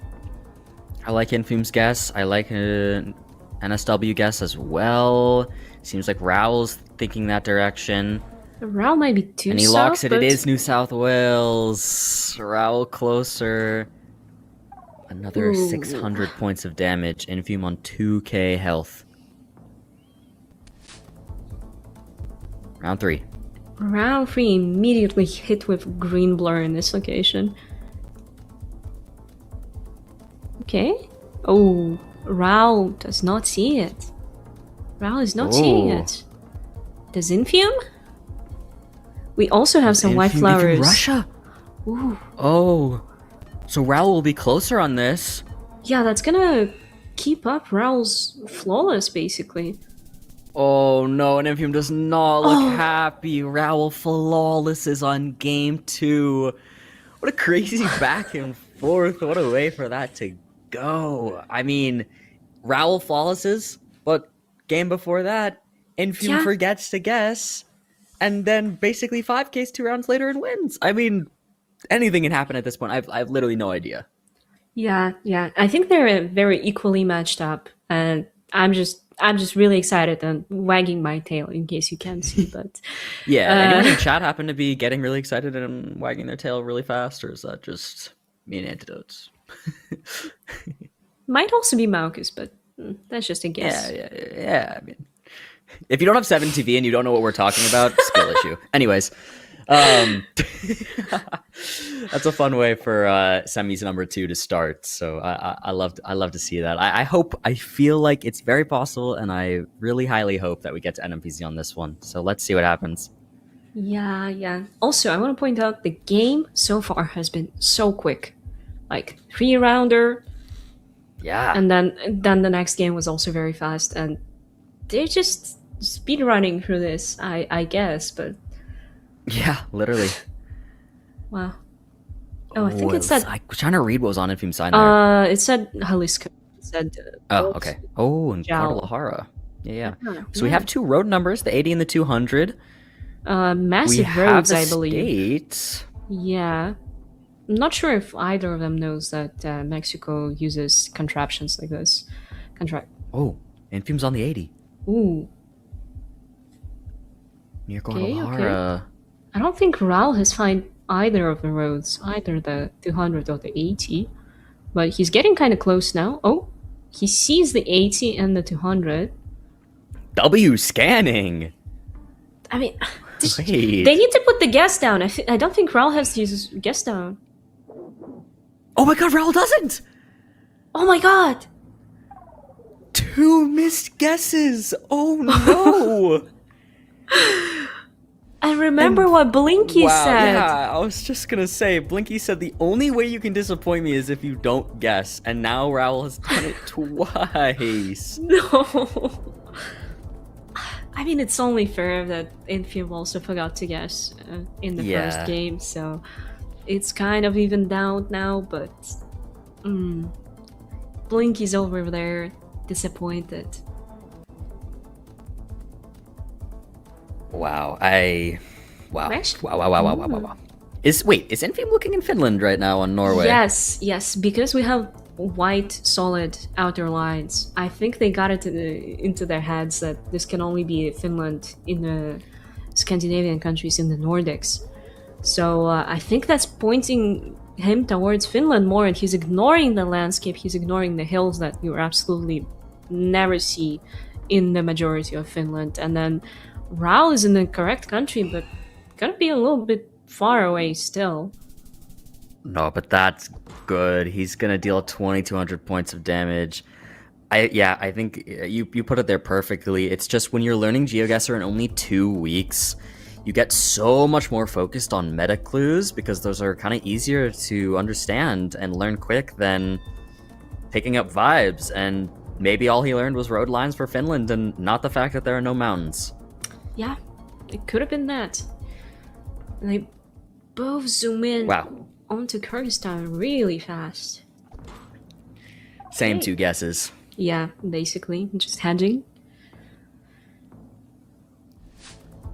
I like Infume's guess. I like an NSW guess as well. Seems like Raul's thinking that direction. Raul might be too And he south, locks it. but It is New South Wales. Raul closer. Another Ooh. 600 points of damage. Infume on 2k health. Round 3. Round 3 immediately hit with green blur in this location. Okay. Oh, Raul does not see it. Raul is not seeing Oh. it. Does Infume? We also have some white Infume flowers. Russia. Ooh. Oh. So Raul will be closer on this. Yeah, that's gonna keep up Raul's flawless, basically. Oh no, and Infume does not look Oh. happy. Raul flawless is on game 2. What a crazy back and forth. What a way for that to go. I mean, Raul flawlesses, but game before that, Infume Yeah. forgets to guess, and then basically 5Ks 2 rounds later and wins. I mean, anything can happen at this point. I've literally no idea. Yeah. I think they're very equally matched up, and I'm just really excited and wagging my tail in case you can't see, but Yeah, anyone in chat happen to be getting really excited and wagging their tail really fast, or is that just me and Antidotes? Might also be Malchus, but that's just a guess. Yeah. I mean, if you don't have 7TV and you don't know what we're talking about, skill issue. Anyways, that's a fun way for semis number 2 to start. So I love to see that. I feel like it's very possible, and I really highly hope that we get to NMPC on this one. So let's see what happens. Yeah. Also, I want to point out the game so far has been so quick. Like 3-rounder, Yeah. and then the next game was also very fast, and they're just speed running through this, I guess, but Yeah, literally. wow. Oh, I think it said I was trying to read what was on Infume sign there. it said Jalisco. It said Oh, okay. Oh, and Jal. Guadalajara. Yeah. Yeah, So we have 2 road numbers, the 80 and the 200. massive We have roads, a I believe. state. Yeah. I'm not sure if either of them knows that Mexico uses contraptions like this. Oh, Infume's on the 80 Ooh. near Okay. Guadalajara. I don't think Raul has found either of the roads, either the 200 or the 80. But he's getting kind of close now. Oh, he sees the 80 and the 200. W scanning. I mean, Wait. they need to put the guess down. I don't think Raul has his guess down. Oh my god, Raul doesn't! Oh my god! 2 missed guesses! Oh no! I remember what Blinky said. Yeah, I was just gonna say, Blinky said the only way you can disappoint me is if you don't guess, and now Raul has done it twice. No. I mean, it's only fair that Infume also forgot to guess in the first game, so it's kind of evened out now, but Blinky's over there, disappointed. Wow. Wow. Actually- Wow. Is Infume looking in Finland right now on Norway? Yes, because we have white solid outer lines. I think they got it into their heads that this can only be Finland in the Scandinavian countries in the Nordics. So I think that's pointing him towards Finland more, and he's ignoring the landscape, he's ignoring the hills that you absolutely never see in the majority of Finland. And then Raul is in the correct country, but gonna be a little bit far away still. No, but that's good. He's gonna deal 2,200 points of damage. I think you put it there perfectly. It's just when you're learning GeoGuessr in only 2 weeks, you get so much more focused on meta clues because those are kind of easier to understand and learn quick than picking up vibes. And maybe all he learned was road lines for Finland and not the fact that there are no mountains. Yeah, it could have been that. And they both zoom in onto Kyrgyzstan really fast. Same 2 guesses. Yeah, basically, just hedging.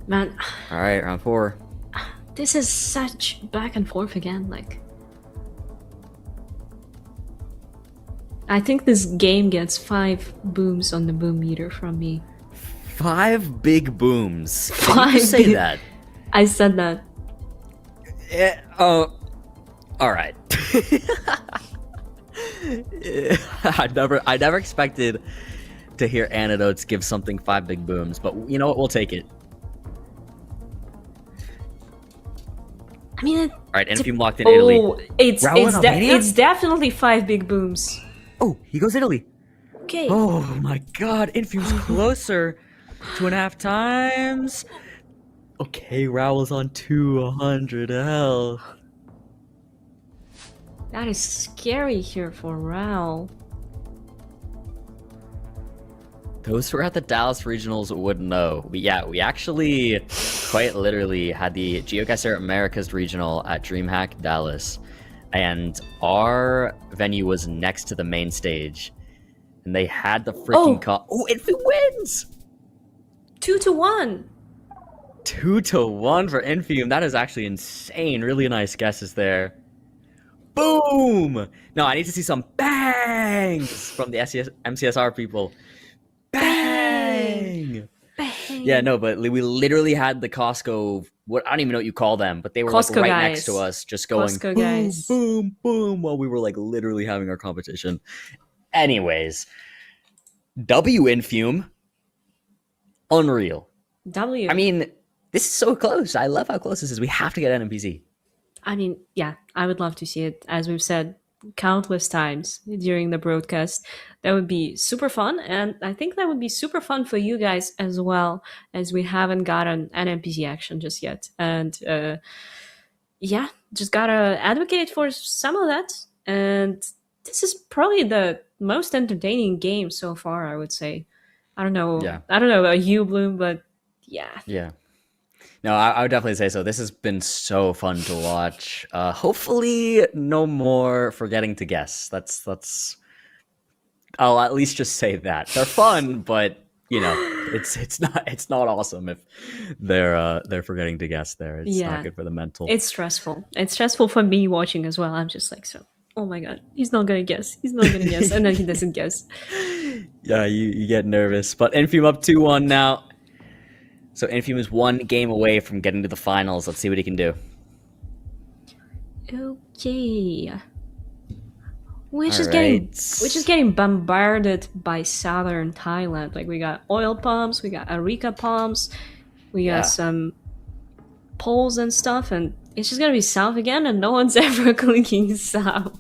Man. Alright, round 4. This is such back and forth again, like. I think this game gets 5 booms on the boom meter from me. 5 big booms. Can you say that? I said that. All right. I never expected to hear Antidotes give something 5 big booms, but you know what? We'll take it. I mean, all right, Infume locked in Italy. Oh, it's definitely 5 big booms. Oh, he goes Italy. Okay. Oh my god, Infume's closer. 2.5 times. Okay, Raul's on 200 health. That is scary here for Raul. Those who are at the Dallas regionals would know. We actually quite literally had the GeoGuessr Americas regional at DreamHack Dallas, and our venue was next to the main stage, and they had the freaking Oh, Infume wins! 2-1. 2-1 for Infume. That is actually insane. Really nice guesses there. Boom! No, I need to see some bangs from the MCSR people. Bang! Bang! Yeah, no, but we literally had the Costco what I don't even know what you call them, but they were Costco like right guys. next to us, just going Costco boom, guys. boom, boom, while we were like literally having our competition. Anyways, W Infume, unreal. W. I mean, this is so close. I love how close this is. We have to get NMPC. I mean, yeah, I would love to see it. As we've said countless times during the broadcast, that would be super fun. And I think that would be super fun for you guys as well, as we haven't gotten an NPC action just yet. And yeah, just gotta advocate for some of that. And this is probably the most entertaining game so far, I would say. I don't know. Yeah. I don't know about you, Bloom, but yeah. Yeah. No, I would definitely say so. This has been so fun to watch. Hopefully, no more forgetting to guess. That's. I'll at least just say that they're fun, but you know, it's not awesome if they're forgetting to guess. There, it's not good for the mental. It's stressful. It's stressful for me watching as well. I'm just like, so, oh my god, he's not gonna guess. He's not gonna guess, and then he doesn't guess. Yeah, you get nervous. But Infume up 2-1 now. So Infume is one game away from getting to the finals. Let's see what he can do. Okay. We're All just getting bombarded by southern Thailand. Like we got oil palms, we got areca palms, we got some poles and stuff, and it's just gonna be south again, and no one's ever clicking south.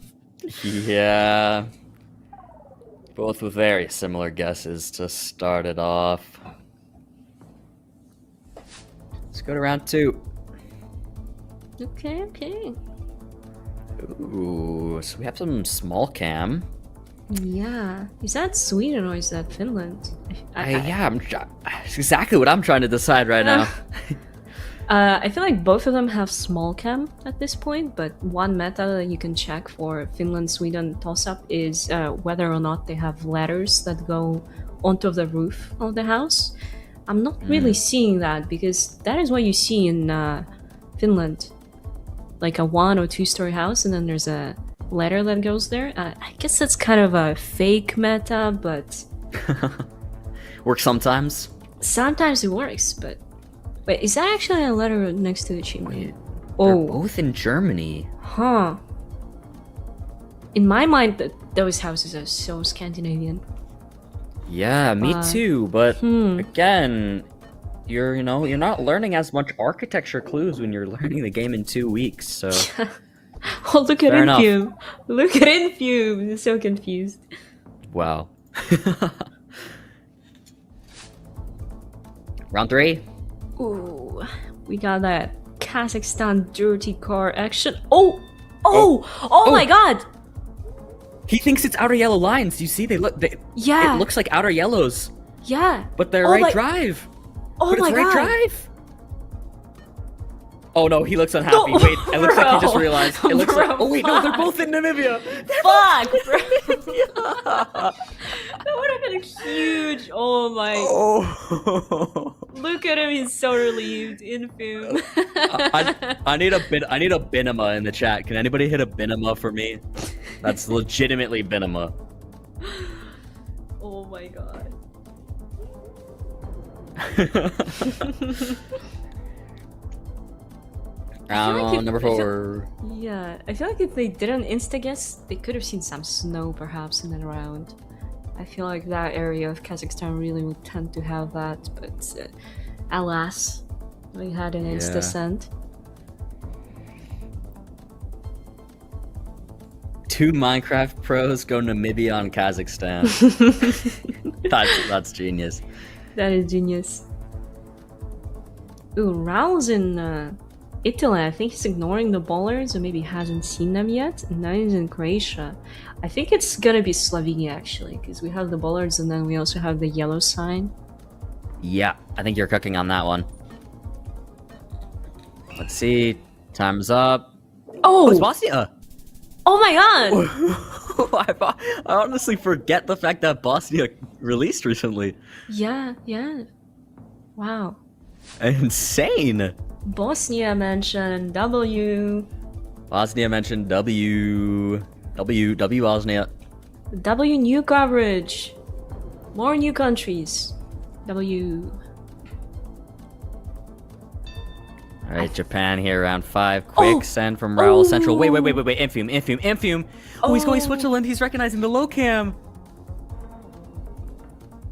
Yeah. Both with very similar guesses to start it off. Let's go to round 2. Okay. Ooh, so we have some small cam. Yeah. Is that Sweden or is that Finland? It's exactly what I'm trying to decide right now. I feel like both of them have small cam at this point, but one meta that you can check for Finland-Sweden toss-up is whether or not they have ladders that go onto the roof of the house. I'm not really seeing that, because that is what you see in Finland. Like a 1 or 2 story house, and then there's a ladder that goes there. I guess that's kind of a fake meta, but... Works sometimes. Sometimes it works, but... Wait, is that actually a ladder next to the chimney? They're both in Germany. Huh. In my mind, those houses are so Scandinavian. Yeah, me too, but again... You're not learning as much architecture clues when you're learning the game in 2 weeks, so... Oh, look at Fair enough. Infume! Look at Infume! He's so confused. Wow. Round 3. Ooh, we got that Kazakhstan dirty car action. Oh my god! He thinks it's outer yellow lines. You see, it looks like outer yellows. Yeah. But they're right drive. Oh my god. Drive. Oh no, he looks unhappy. No, Wait, it looks like he just bro. realized. It looks Bro, like. Oh wait, no, they're both in Namibia. Fuck, bro. That would have been huge. Oh my. Oh. Look at him. He's so relieved. Infume. I need a binema in the chat. Can anybody hit a binema for me? That's legitimately binema. Oh my god. Round number 4. Yeah, I feel like if they didn't insta-guess, they could have seen some snow perhaps in that round. I feel like that area of Kazakhstan really would tend to have that, but alas, we had an insta-send. 2 Minecraft pros go Namibia on Kazakhstan. That's genius. That is genius. Ooh, Raul's in Italy. I think he's ignoring the bollards, or maybe hasn't seen them yet. And now he's in Croatia. I think it's gonna be Slovenia actually, because we have the bollards and then we also have the yellow sign. Yeah, I think you're cooking on that one. Let's see. Time's up. Oh! It's Bosnia! Oh my god! I honestly forget the fact that Bosnia released recently. Yeah. Wow. Insane! Bosnia mentioned W. Bosnia mentioned W Bosnia. W new coverage. More new countries. W. All right, Japan here, round 5. Quick send from Raul Central. Wait. Infume. Oh, he's going Switzerland. He's recognizing the low cam.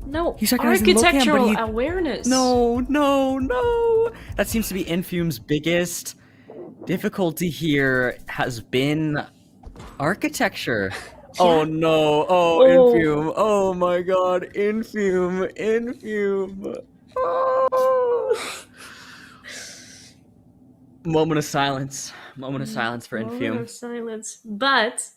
No, He's recognizing the low cam, but architectural he... awareness. No. That seems to be Infume's biggest difficulty here has been architecture. Oh no. Oh, Infume. Oh my god. Infume. Oh. Moment of silence for Infume. Moment of silence. But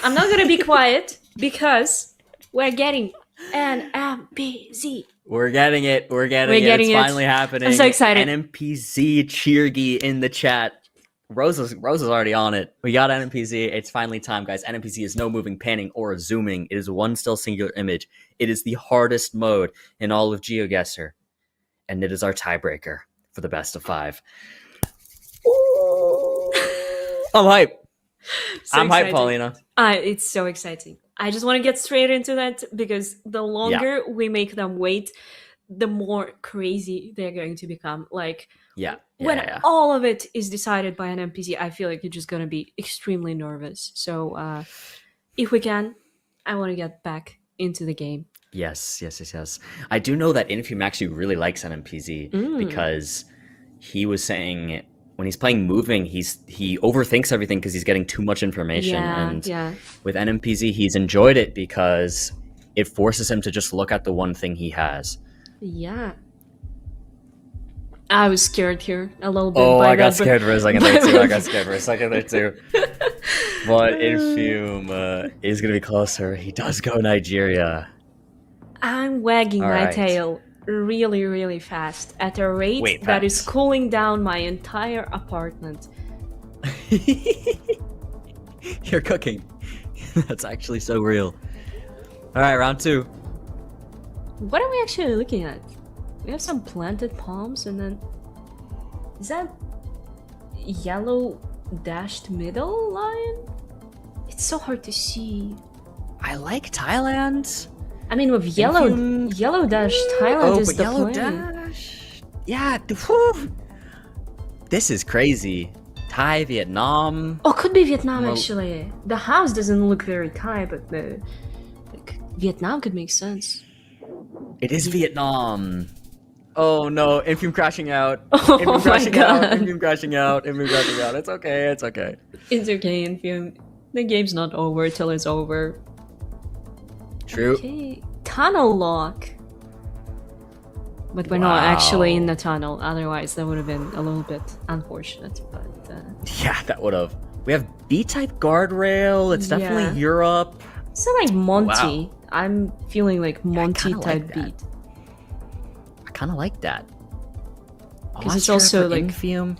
I'm not gonna be quiet because we're getting an NPC. We're getting it. It's finally happening. I'm so excited. NPC Cheergy in the chat. Rose is already on it. We got NPC. It's finally time, guys. NPC is no moving, panning, or zooming. It is one still singular image. It is the hardest mode in all of GeoGuessr. And it is our tiebreaker for the best of 5. I'm hype. I'm hype, Paulina. It's so exciting. I just want to get straight into that because the longer we make them wait, the more crazy they're going to become. Like, when all of it is decided by an NPC, I feel like you're just going to be extremely nervous. So, if we can, I want to get back into the game. Yes. I do know that Infume actually really likes NPC because he was saying when he's playing moving, he overthinks everything because he's getting too much information. With NPC, he's enjoyed it because it forces him to just look at the one thing he has. Yeah. I was scared here a little bit. I got scared for a second there too. But Infume is going to be closer. He does go Nigeria. I'm wagging my tail really, really fast at a rate that is cooling down my entire apartment. You're cooking. That's actually so real. All right, round 2. What are we actually looking at? We have some planted palms, and then is that yellow dashed middle line? It's so hard to see. I like Thailand. I mean, with yellow dash, Thailand is the yellow plan. dash. Yeah. Whew. This is crazy. Thai, Vietnam. Oh, could be Vietnam actually. The house doesn't look very Thai, but Vietnam could make sense. It is Vietnam. Oh no, Infume crashing out. Oh my god. Infume crashing out. It's okay. It's okay, Infume. The game's not over till it's over. True. Okay. Tunnel lock. But we're not actually in the tunnel. Otherwise, that would have been a little bit unfortunate. But yeah, that would have. We have B-type guardrail. It's definitely Europe. So like Monty. Wow. I'm feeling like Monty type beat. I kind of like that. Because it's also like Infume.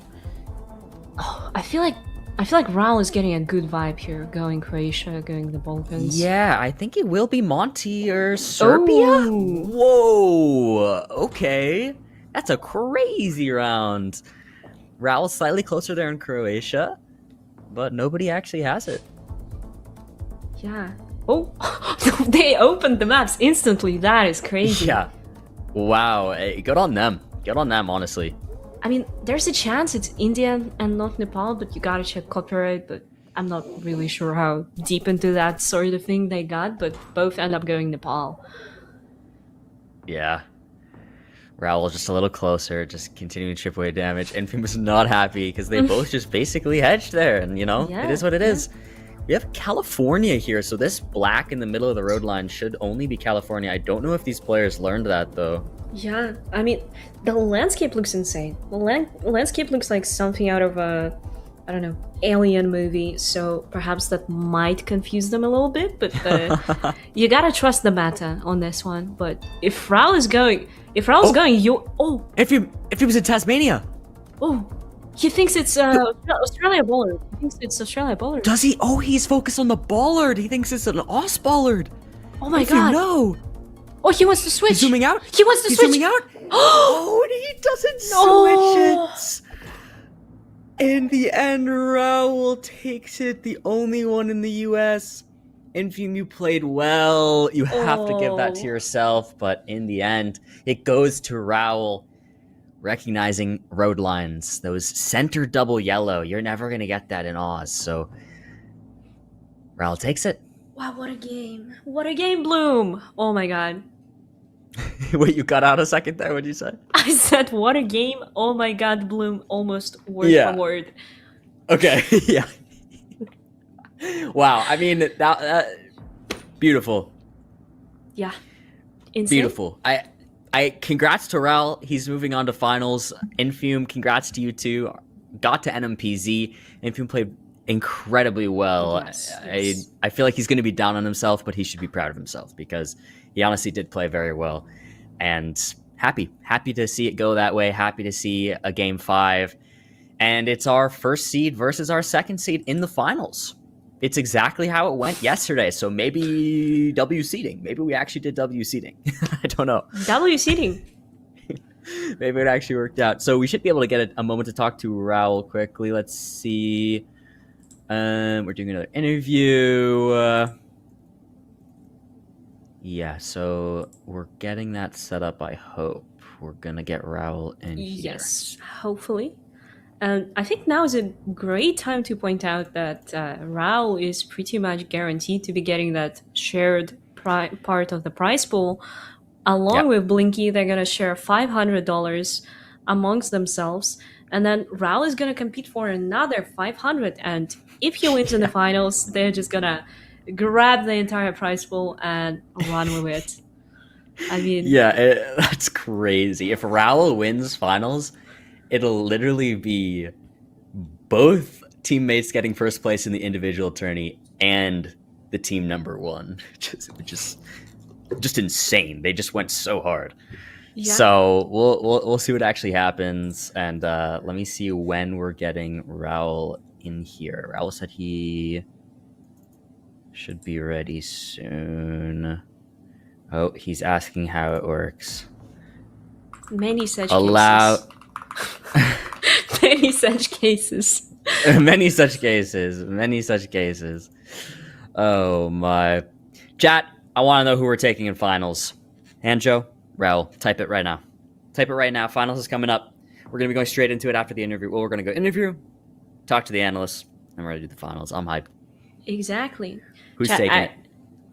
Oh, I feel like Raul is getting a good vibe here, going Croatia, going the Balkans. Yeah, I think it will be Monty or Serbia. Ooh. Whoa, okay. That's a crazy round. Raul's slightly closer there in Croatia, but nobody actually has it. Yeah. Oh, they opened the maps instantly. That is crazy. Yeah. Wow, hey, good on them. Good on them, honestly. I mean, there's a chance it's India and not Nepal, but you gotta check copyright, but I'm not really sure how deep into that sort of thing they got, but both end up going Nepal. Yeah. Raul just a little closer, just continuing to chip away damage. Infume was not happy because they both just basically hedged there, and you know, it is what it is. We have California here, so this black in the middle of the road line should only be California. I don't know if these players learned that, though. Yeah, I mean, the landscape looks insane. The landscape looks like something out of a, I don't know, alien movie, so perhaps that might confuse them a little bit, but you gotta trust the meta on this one. But if Raul is going, If he was in Tasmania! Oh! He thinks it's Australia Bollard. He thinks it's Australia Bollard. Does he? Oh, he's focused on the Bollard. He thinks it's an Aus Bollard. Oh my god. No. Oh, he wants to switch. He's zooming out. He wants to switch. Zooming out. Oh, and he doesn't switch it. In the end, Raul takes it. The only one in the US. Infume, you played well. You have to give that to yourself. But in the end, it goes to Raul. recognizing road lines, those center double yellow. You're never going to get that in Oz. So Raul takes it. Wow, what a game. What a game, Bloom. Oh my god. Wait, you cut out a second there. What'd you say? I said, what a game. Oh my god, Bloom. Almost word Yeah. for word. Okay, yeah. Wow, I mean, that beautiful. Yeah. Insane. Beautiful. I congrats to Raul. He's moving on to finals. Infume, congrats to you too. Got to NMPZ. Infume played incredibly well. Yes. I feel like he's going to be down on himself, but he should be proud of himself because he honestly did play very well. And happy to see it go that way. Happy to see a game 5. And it's our first seed versus our second seed in the finals. It's exactly how it went yesterday. So maybe W seeding. Maybe we actually did W seeding. I don't know. W seeding. Maybe it actually worked out. So we should be able to get a moment to talk to Raul quickly. Let's see. We're doing another interview. Yeah, so we're getting that set up, I hope. We're going to get Raul in here. Yes, hopefully. And I think now is a great time to point out that Raul is pretty much guaranteed to be getting that shared part of the prize pool. Along with Blinky, they're going to share $500 amongst themselves. And then Raul is going to compete for another $500. And if he wins in the finals, they're just going to grab the entire prize pool and run with it. I mean... Yeah, that's crazy. If Raul wins finals, it'll literally be both teammates getting first place in the individual tourney and the team number 1. Just insane. They just went so hard. Yeah. So we'll see what actually happens. And let me see when we're getting Raul in here. Raul said he should be ready soon. Oh, he's asking how it works. Many such cases. Many such cases. Many such cases. Oh my. Chat, I want to know who we're taking in finals. Anjo, Raul, type it right now. Type it right now. Finals is coming up. We're going to be going straight into it after the interview. Well, we're going to go interview, talk to the analysts, and we're ready to do the finals. I'm hyped. Exactly. Who's taking it?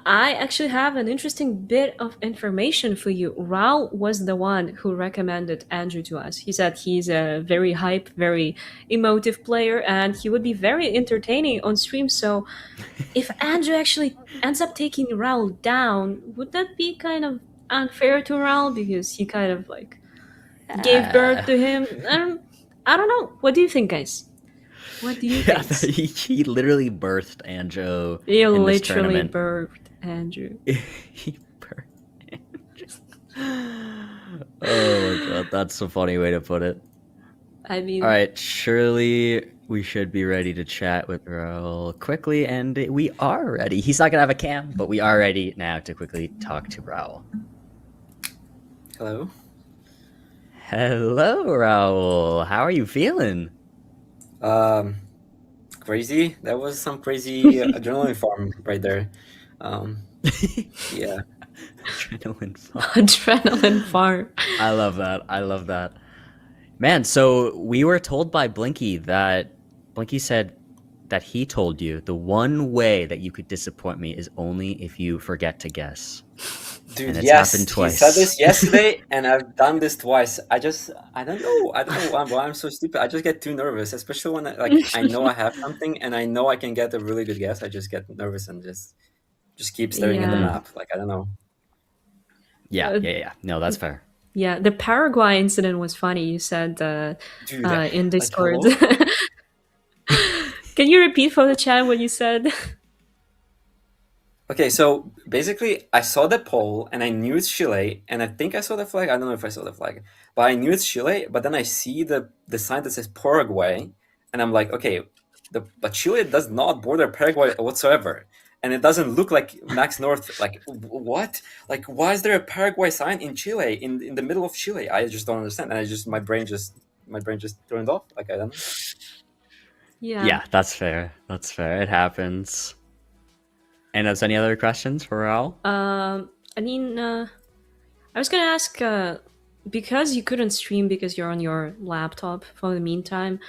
I actually have an interesting bit of information for you. Raul was the one who recommended Anjo to us. He said he's a very hype, very emotive player, and he would be very entertaining on stream. So if Anjo actually ends up taking Raul down, would that be kind of unfair to Raul because he kind of like gave birth to him? I don't know. What do you think, guys? What do you think? He literally birthed Anjo. He in this literally tournament. birthed Andrew. He birthed Andrew. Oh my god, that's a funny way to put it. I mean, all right, surely we should be ready to chat with Raul quickly, and we are ready. He's not gonna have a cam, but we are ready now to quickly talk to Raul. Hello. Hello, Raul. How are you feeling? Crazy. That was some crazy adrenaline farm right there. Yeah. Adrenaline farm. Adrenaline farm. I love that. Man, so we were told by Blinky that Blinky said that he told you the one way that you could disappoint me is only if you forget to guess. Dude, and it's yes, happened twice. he said this yesterday, and I've done this twice. I don't know why I'm so stupid. I just get too nervous, especially when I know I have something, and I know I can get a really good guess. I just get nervous and just keep staring at the map. Like, I don't know. Yeah. No, that's fair. Yeah, the Paraguay incident was funny. You said Dude, in Discord. Like, Can you repeat for the chat what you said? Okay, so basically, I saw the poll and I knew it's Chile, and I think I saw the flag. I don't know if I saw the flag, but I knew it's Chile. But then I see the sign that says Paraguay, and I'm like, okay, but Chile does not border Paraguay whatsoever, and it doesn't look like Max North. Like, what? Like, why is there a Paraguay sign in Chile, in the middle of Chile? I just don't understand, and my brain just turned off. Like, I don't know. Yeah, that's fair. It happens. And is any other questions for Raul? I mean, I was gonna ask because you couldn't stream because you're on your laptop for the meantime,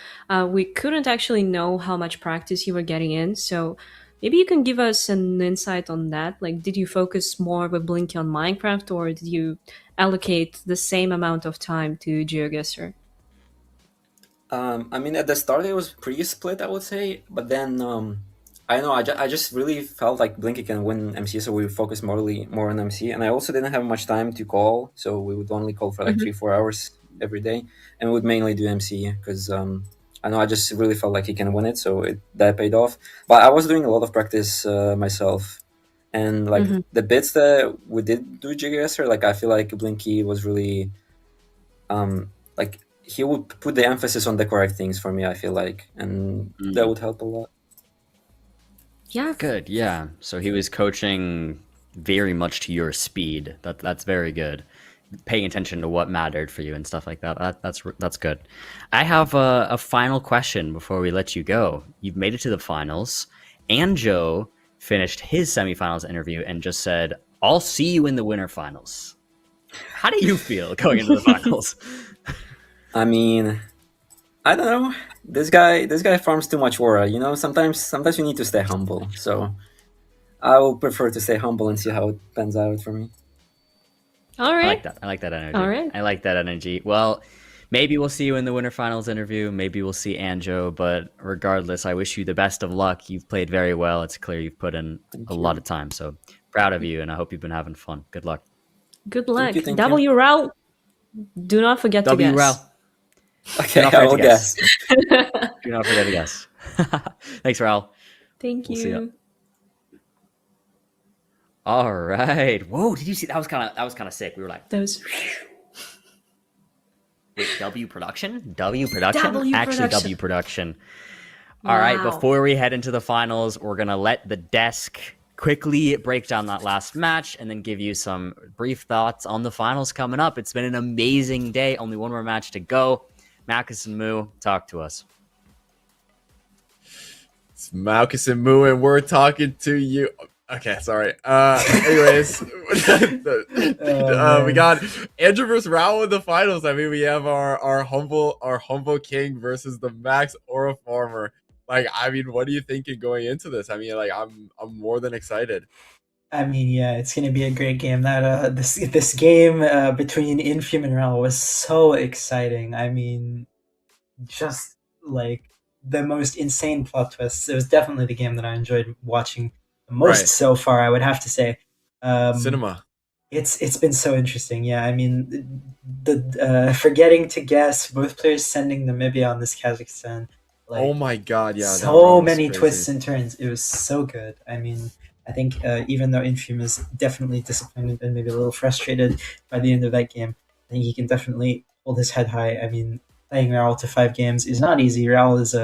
we couldn't actually know how much practice you were getting in. So maybe you can give us an insight on that. Like, did you focus more with Blinky on Minecraft, or did you allocate the same amount of time to GeoGuessr? I mean, at the start it was pretty split, I would say, but then I don't know. I just really felt like Blinky can win MC, so we focused more on MC, and I also didn't have much time to call, so we would only call for like 3-4 hours every day, and we would mainly do MC because I know I just really felt like he can win it, so that paid off. But I was doing a lot of practice myself, and like the bits that we did do GeoGuessr, like I feel like Blinky was really like he would put the emphasis on the correct things for me, I feel like, and that would help a lot. Yeah. Good, yeah. So he was coaching very much to your speed. That's very good. Paying attention to what mattered for you and stuff like that. That's good. I have a final question before we let you go. You've made it to the finals. Anjo finished his semifinals interview and just said, "I'll see you in the winter finals." How do you feel going into the finals? I mean, I don't know. This guy farms too much aura. You know, sometimes you need to stay humble. So I will prefer to stay humble and see how it pans out for me. All right. I like that. I like that energy. All right. I like that energy. Well, maybe we'll see you in the winter finals interview. Maybe we'll see Anjo. But regardless, I wish you the best of luck. You've played very well. It's clear you've put in a lot of time. So proud of you, and I hope you've been having fun. Good luck. Good luck. Thank you. W Raul. Do not forget to guess. Raul. Okay, Do not I forget will to guess. guess. Do not forget to guess. Thanks, Raul. Thank We'll see ya. you. All right. Whoa! Did you see that was kind of sick? We were like, Those. wait, W production? W production? W Actually, production. W production. All right. Wow. Before we head into the finals, we're gonna let the desk quickly break down that last match and then give you some brief thoughts on the finals coming up. It's been an amazing day. Only one more match to go. Malchus and Moo, talk to us. It's Malchus and Moo, and we're talking to you. Okay, sorry. Anyways, we got Andrew versus Raul in the finals. I mean, we have our humble king versus the max aura farmer. Like, I mean, what are you thinking going into this? I mean, like, I'm more than excited. I mean, yeah, it's gonna be a great game. That this game between Infume and Raul was so exciting. I mean, just like the most insane plot twists. It was definitely the game that I enjoyed watching the most Right. so far, I would have to say. Cinema. It's been so interesting. Yeah, I mean, the forgetting to guess, both players sending Namibia on this Kazakhstan. Like, Oh my god, yeah. that so round was many crazy. twists and turns. It was so good. I mean, I think even though Infume is definitely disappointed and maybe a little frustrated by the end of that game, I think he can definitely hold his head high. I mean, playing Raul to 5 games is not easy. Raul is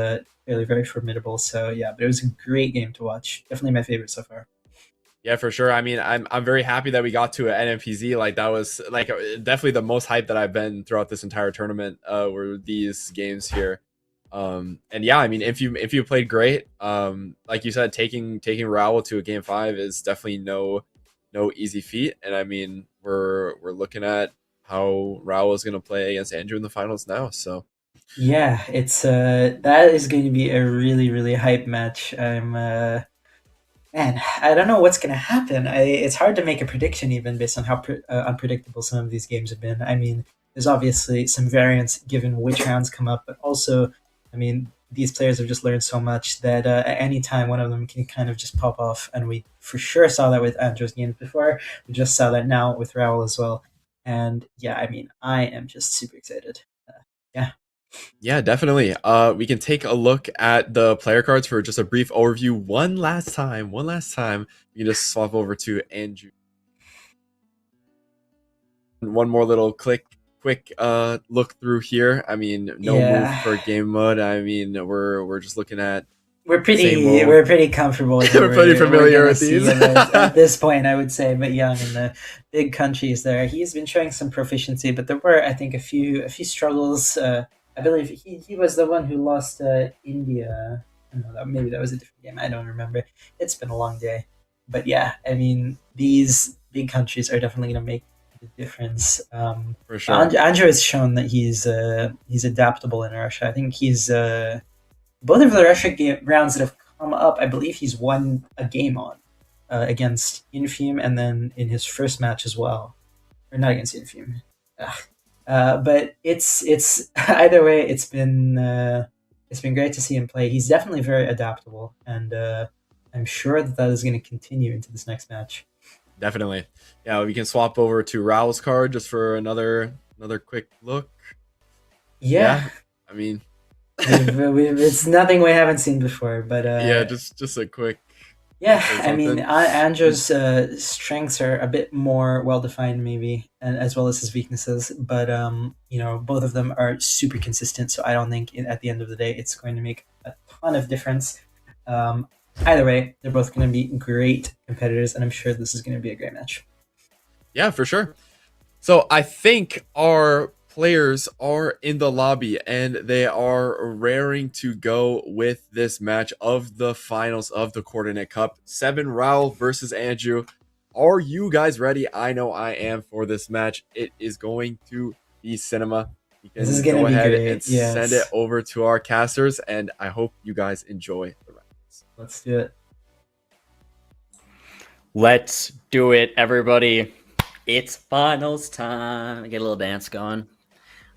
really very formidable. So yeah, but it was a great game to watch. Definitely my favorite so far. Yeah, for sure. I mean, I'm very happy that we got to an NMPZ. Like, that was like definitely the most hype that I've been throughout this entire tournament. Were these games here. And yeah, I mean, if you played great, like you said, taking Raul to a game 5 is definitely no easy feat. And I mean, we're looking at how Raul is going to play against Andrew in the finals now. So Yeah, it's that is going to be a really hype match. I'm man, I don't know what's going to happen. It's hard to make a prediction even based on how unpredictable some of these games have been. I mean, there's obviously some variance given which rounds come up, but also, I mean, these players have just learned so much that at any time one of them can kind of just pop off, and we for sure saw that with Anjo's games before. We just saw that now with Raul as well. And yeah, I mean, I am just super excited. yeah, definitely. We can take a look at the player cards for just a brief overview one last time. We can just swap over to Andrew. One more little quick look through here. I mean, no Yeah. move for game mode. I mean, we're just looking at We're Same old. pretty comfortable with We're pretty familiar gonna with see these. at this point, I would say. But Young in the big countries there, he's been showing some proficiency, but there were, I think, a few struggles. I believe he was the one who lost India. I don't know, maybe that was a different game. I don't remember. It's been a long day, but yeah, I mean, these big countries are definitely going to make the difference. For sure. Anjo has shown that he's adaptable in Russia. I think he's both of the Russia rounds that have come up. I believe he's won a game on against Infume, and then in his first match as well, or not against Infume. But it's either way. It's been great to see him play. He's definitely very adaptable, and I'm sure that is going to continue into this next match. Definitely. Yeah, we can swap over to Raul's card just for another quick look. Yeah. I mean, it's nothing we haven't seen before, but yeah, just a quick. Yeah, I mean, Anjo's strengths are a bit more well defined, maybe, and as well as his weaknesses. But both of them are super consistent. So I don't think at the end of the day it's going to make a ton of difference. Either way, they're both going to be great competitors, and I'm sure this is going to be a great match. Yeah, for sure. So I think our players are in the lobby and they are raring to go with this match of the finals of the Coordinate Cup. 7 Raul versus Anjo. Are you guys ready? I know I am for this match. It is going to be cinema. You can This is gonna go be ahead great, and yes. send it over to our casters, and I hope you guys enjoy the rounds. Let's do it. Let's do it, everybody. It's finals time. Get a little dance going.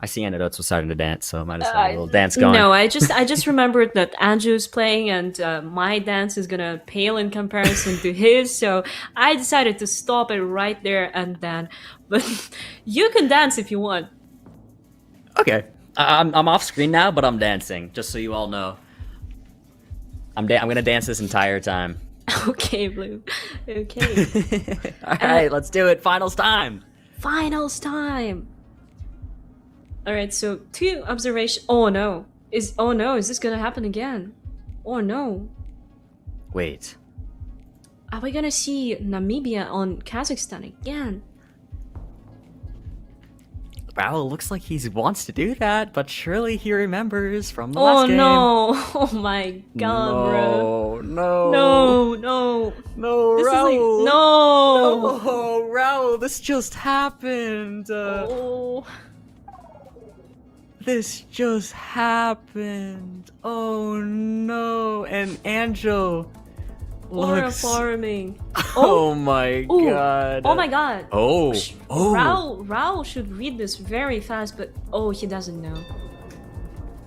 I see Antidotes was starting to dance, so I might as well have a little dance going. No, I just remembered that Anjo's playing, and my dance is gonna pale in comparison to his. So I decided to stop it right there and then. But you can dance if you want. Okay, I'm off screen now, but I'm dancing. Just so you all know, I'm gonna dance this entire time. Okay, Blue. Okay. All right, let's do it. Finals time. Finals time. All right, so 2 observations. Oh no, is this gonna happen again? Oh no, Wait. are we gonna see Namibia on Kazakhstan again? Raul looks like he wants to do that, but surely he remembers from the last game. No! Oh my god, bro! No, No! no, This is Raul. like no! Oh, Raul, this just happened. Oh. This just happened. Oh no! And Anjo Aura looks. farming. Oh my Ooh. god. Oh my god. Oh. Oh. Raul should read this very fast, but he doesn't know.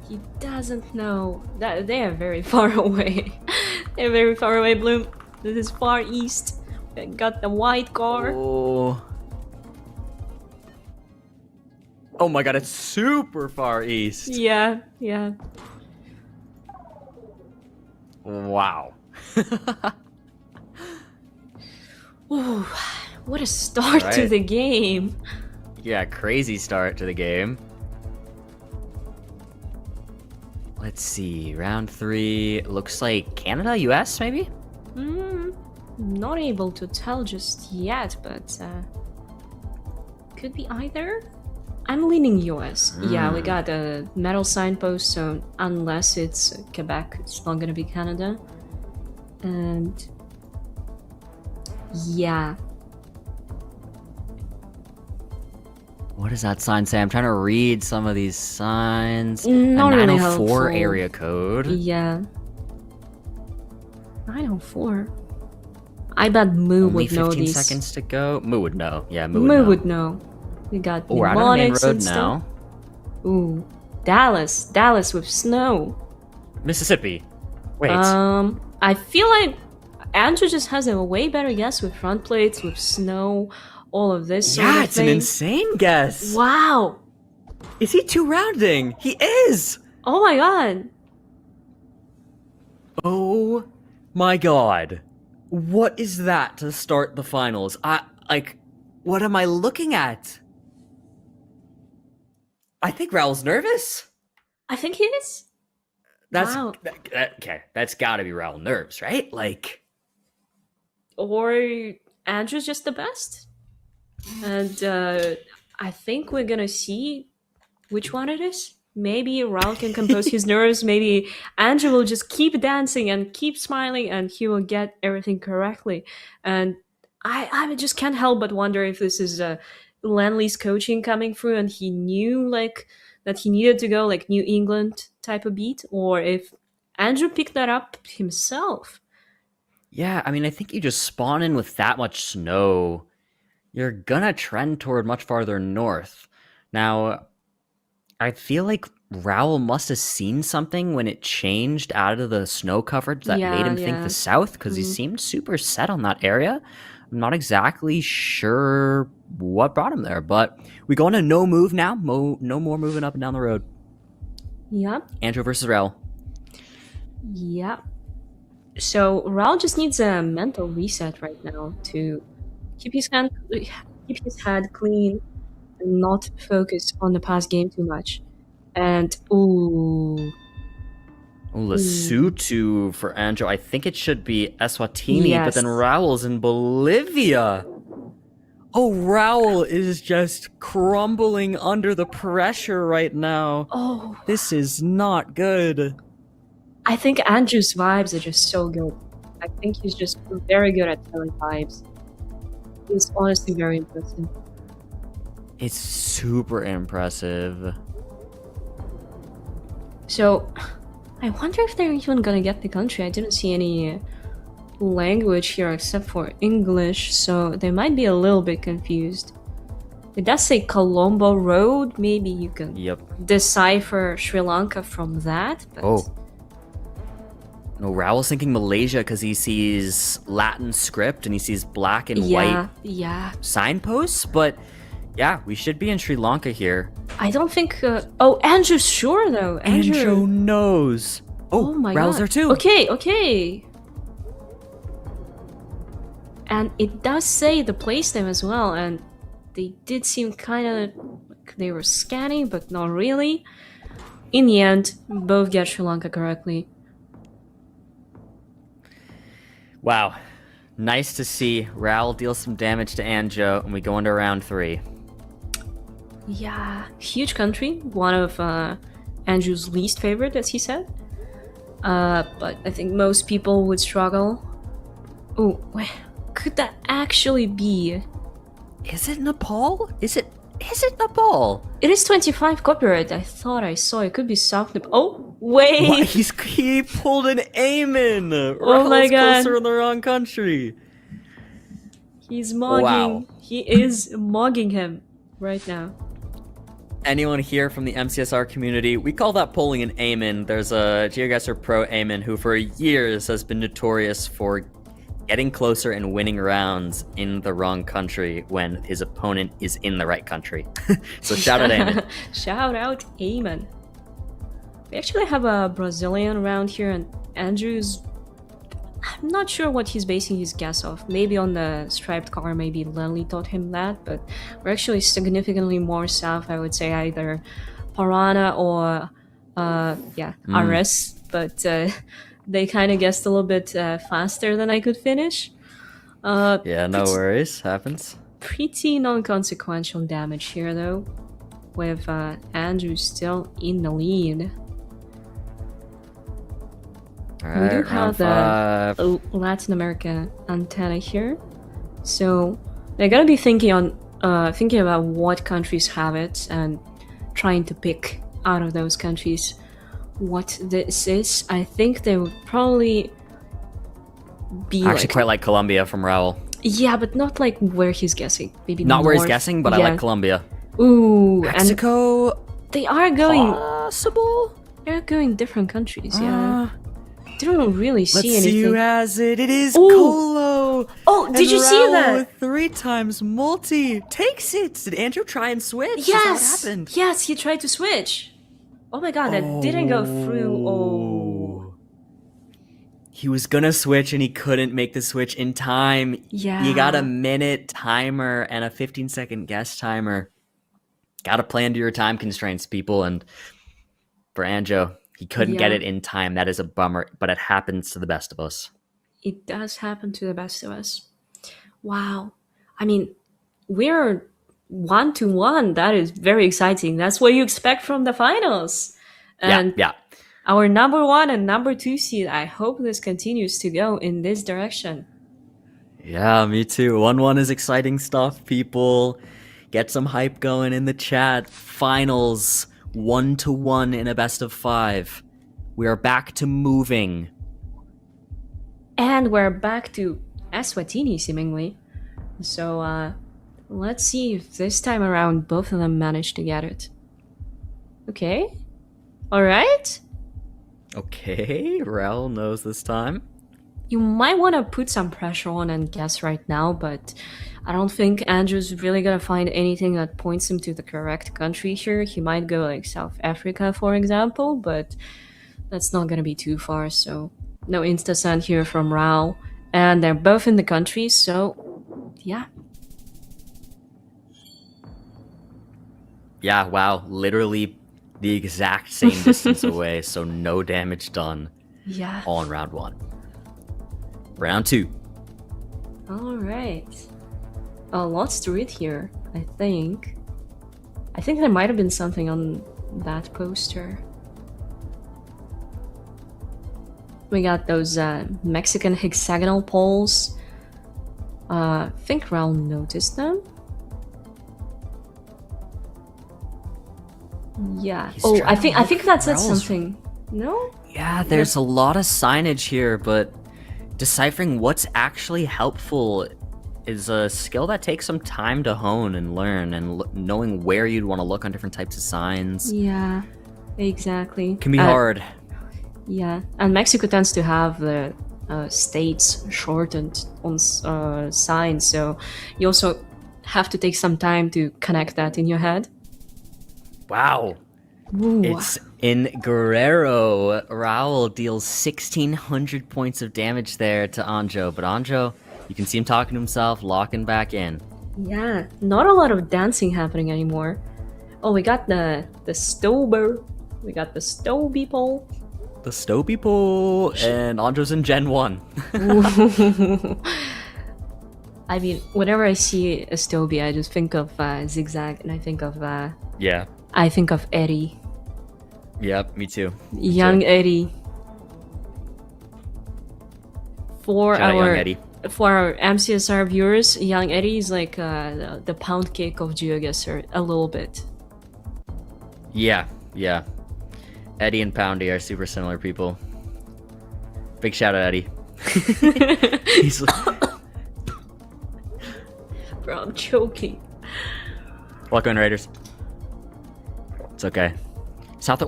He doesn't know. That they are very far away. They're very far away, Bloom. This is far east. Got the white car. Oh. Oh my god, it's super far east. Yeah. Wow. Ooh, what a start to Right. the game. Yeah, crazy start to the game. Let's see, round 3 looks like Canada, US maybe? Not able to tell just yet, but could be either. I'm leaning US. Yeah, we got a metal signpost, so unless it's Quebec, it's not gonna be Canada. And yeah. What does that sign say? I'm trying to read some of these signs. Not a really 904 helpful. area code. Yeah. 904. I bet Moo Only would know 15 these. seconds to go. Moo would know. Yeah, Moo Moo would know. would know. We got Oh, we're out on the main mnemonics road and stuff. now. Ooh, Dallas with snow. Mississippi. Wait. I feel like Andrew just has a way better guess with front plates, with snow, all of this sort Yeah, of it's an thing. insane guess. Wow! Is he 2-rounding? He is! Oh my god! Oh my god. What is that to start the finals? What am I looking at? I think Raul's nervous. I think he is. That's Wow. okay. That's gotta be Raul nerves, right? Like, Or Andrew's just the best. And I think we're gonna see which one it is. Maybe Raul can compose his nerves. Maybe Andrew will just keep dancing and keep smiling, and he will get everything correctly. And I just can't help but wonder if this is Lanley's coaching coming through and he knew like that he needed to go like New England type of beat, or if Andrew picked that up himself. Yeah, I mean, I think you just spawn in with that much snow, you're gonna trend toward much farther north. Now, I feel like Raul must have seen something when it changed out of the snow coverage that made him think the south, because he seemed super set on that area. I'm not exactly sure what brought him there, but we go on a no move now. No more moving up and down the road. Yep. Anjo versus Raul. Yep. So Raul just needs a mental reset right now to keep his head clean and not focus on the past game too much. And Lesotho for Anjo. I think it should be Eswatini, but then Raul's in Bolivia. Oh, Raul is just crumbling under the pressure right now. Oh, this is not good. I think Andrew's vibes are just so good. I think he's just very good at telling vibes. It's honestly very impressive. It's super impressive. So, I wonder if they're even gonna get the country. I didn't see any language here except for English, so they might be a little bit confused. It does say Colombo Road. Maybe you can decipher Sri Lanka from that. But... No, Raul's thinking Malaysia because he sees Latin script and he sees black and white signposts, but yeah, we should be in Sri Lanka here. I don't think... oh, Andrew's sure, though. Anjo knows. Oh my God. Raul's there too. Okay. And it does say the place name as well, and they did seem kind of... like they were scanning, but not really. In the end, both get Sri Lanka correctly. Wow. Nice to see Raul deal some damage to Anjo, and we go into round 3. Yeah, huge country. One of Andrew's least favorite, as he said. But I think most people would struggle. Oh, could that actually be? Is it Nepal? Is it Nepal? It is 25 copyright. I thought I saw it. Could be South Nepal. Oh, wait! What? He pulled an aim-in! Oh my God. Closer in the wrong country. He's mogging. Wow. He is mogging him right now. Anyone here from the MCSR community, we call that pulling an aim-in. There's a GeoGuessr Pro aim-in who for years has been notorious for getting closer and winning rounds in the wrong country when his opponent is in the right country. So shout out Amen. Shout out Amen. We actually have a Brazilian round here, and Andrew's... I'm not sure what he's basing his guess off. Maybe on the striped car, maybe Lenley taught him that, but we're actually significantly more south. I would say either Parana or Ares, but they kind of guessed a little bit faster than I could finish. Yeah, no worries. Happens. Pretty non-consequential damage here, though, with Andrew still in the lead. All We do right, have round 5. the Latin America antenna here, so they're gonna be thinking about what countries have it and trying to pick out of those countries what this is. I think they would probably be Actually, quite like Colombia from Raul. Yeah, but not like where he's guessing. Maybe Not where he's north. guessing, but I like Colombia. Ooh, Mexico. and they are going. Possible. They're going different countries. Yeah. Didn't really see Let's anything. see who has it. It is Ooh. Colo. Oh, did you see Raul that? With 3 times multi takes it. Did Andrew try and switch? Yes. Is that what happened? Yes, he tried to switch. Oh my God, that didn't go through. Oh. He was gonna switch and he couldn't make the switch in time. Yeah. You got a minute timer and a 15-second guess timer. Gotta play into your time constraints, people. And for Anjo, he couldn't get it in time. That is a bummer, but it happens to the best of us. It does happen to the best of us. Wow. I mean, we're 1-1. That is very exciting. That's what you expect from the finals. And yeah. Our number 1 and number 2 seed, I hope this continues to go in this direction. Yeah, me too. 1-1 is exciting stuff, people. Get some hype going in the chat. Finals 1-1 in a best of 5. We are back to moving. And we're back to Eswatini, seemingly. So, let's see if this time around both of them manage to get it. Okay. Alright. Okay, Raul knows this time. You might want to put some pressure on and guess right now, but I don't think Andrew's really gonna find anything that points him to the correct country here. He might go like South Africa, for example, but that's not gonna be too far, so no instasand here from Raul. And they're both in the country, so yeah. Yeah, wow, literally the exact same distance away, so no damage done. Yeah. All in round 1. Round 2. Alright. Lots to read here, I think. I think there might have been something on that poster. We got those Mexican hexagonal poles. I think Raul noticed them. Yeah. He's I think that said Raul's- something. No? Yeah, there's a lot of signage here, but deciphering what's actually helpful is a skill that takes some time to hone and learn, and knowing where you'd want to look on different types of signs Yeah. Exactly. can be hard. Yeah, and Mexico tends to have the states shortened on signs, so you also have to take some time to connect that in your head. Wow. Ooh. It's in Guerrero. Raul deals 1,600 points of damage there to Anjo, but Anjo, you can see him talking to himself, locking back in. Yeah, not a lot of dancing happening anymore. Oh, we got the Stober, we got the Stoby pole. The Stoby pole, and Anjo's in Gen 1. I mean, whenever I see a Stoby, I just think of Zigzag, and I think of Yeah. Eddie. Yep, me too. Young Eddie. For Shout out our Young Eddie. for our MCSR viewers, Young Eddie is like the Poundcake of GeoGuessr a little bit. Yeah, yeah. Eddie and Poundy are super similar people. Big shout out, Eddie. He's Bro, I'm choking. Welcome, Raiders. It's okay.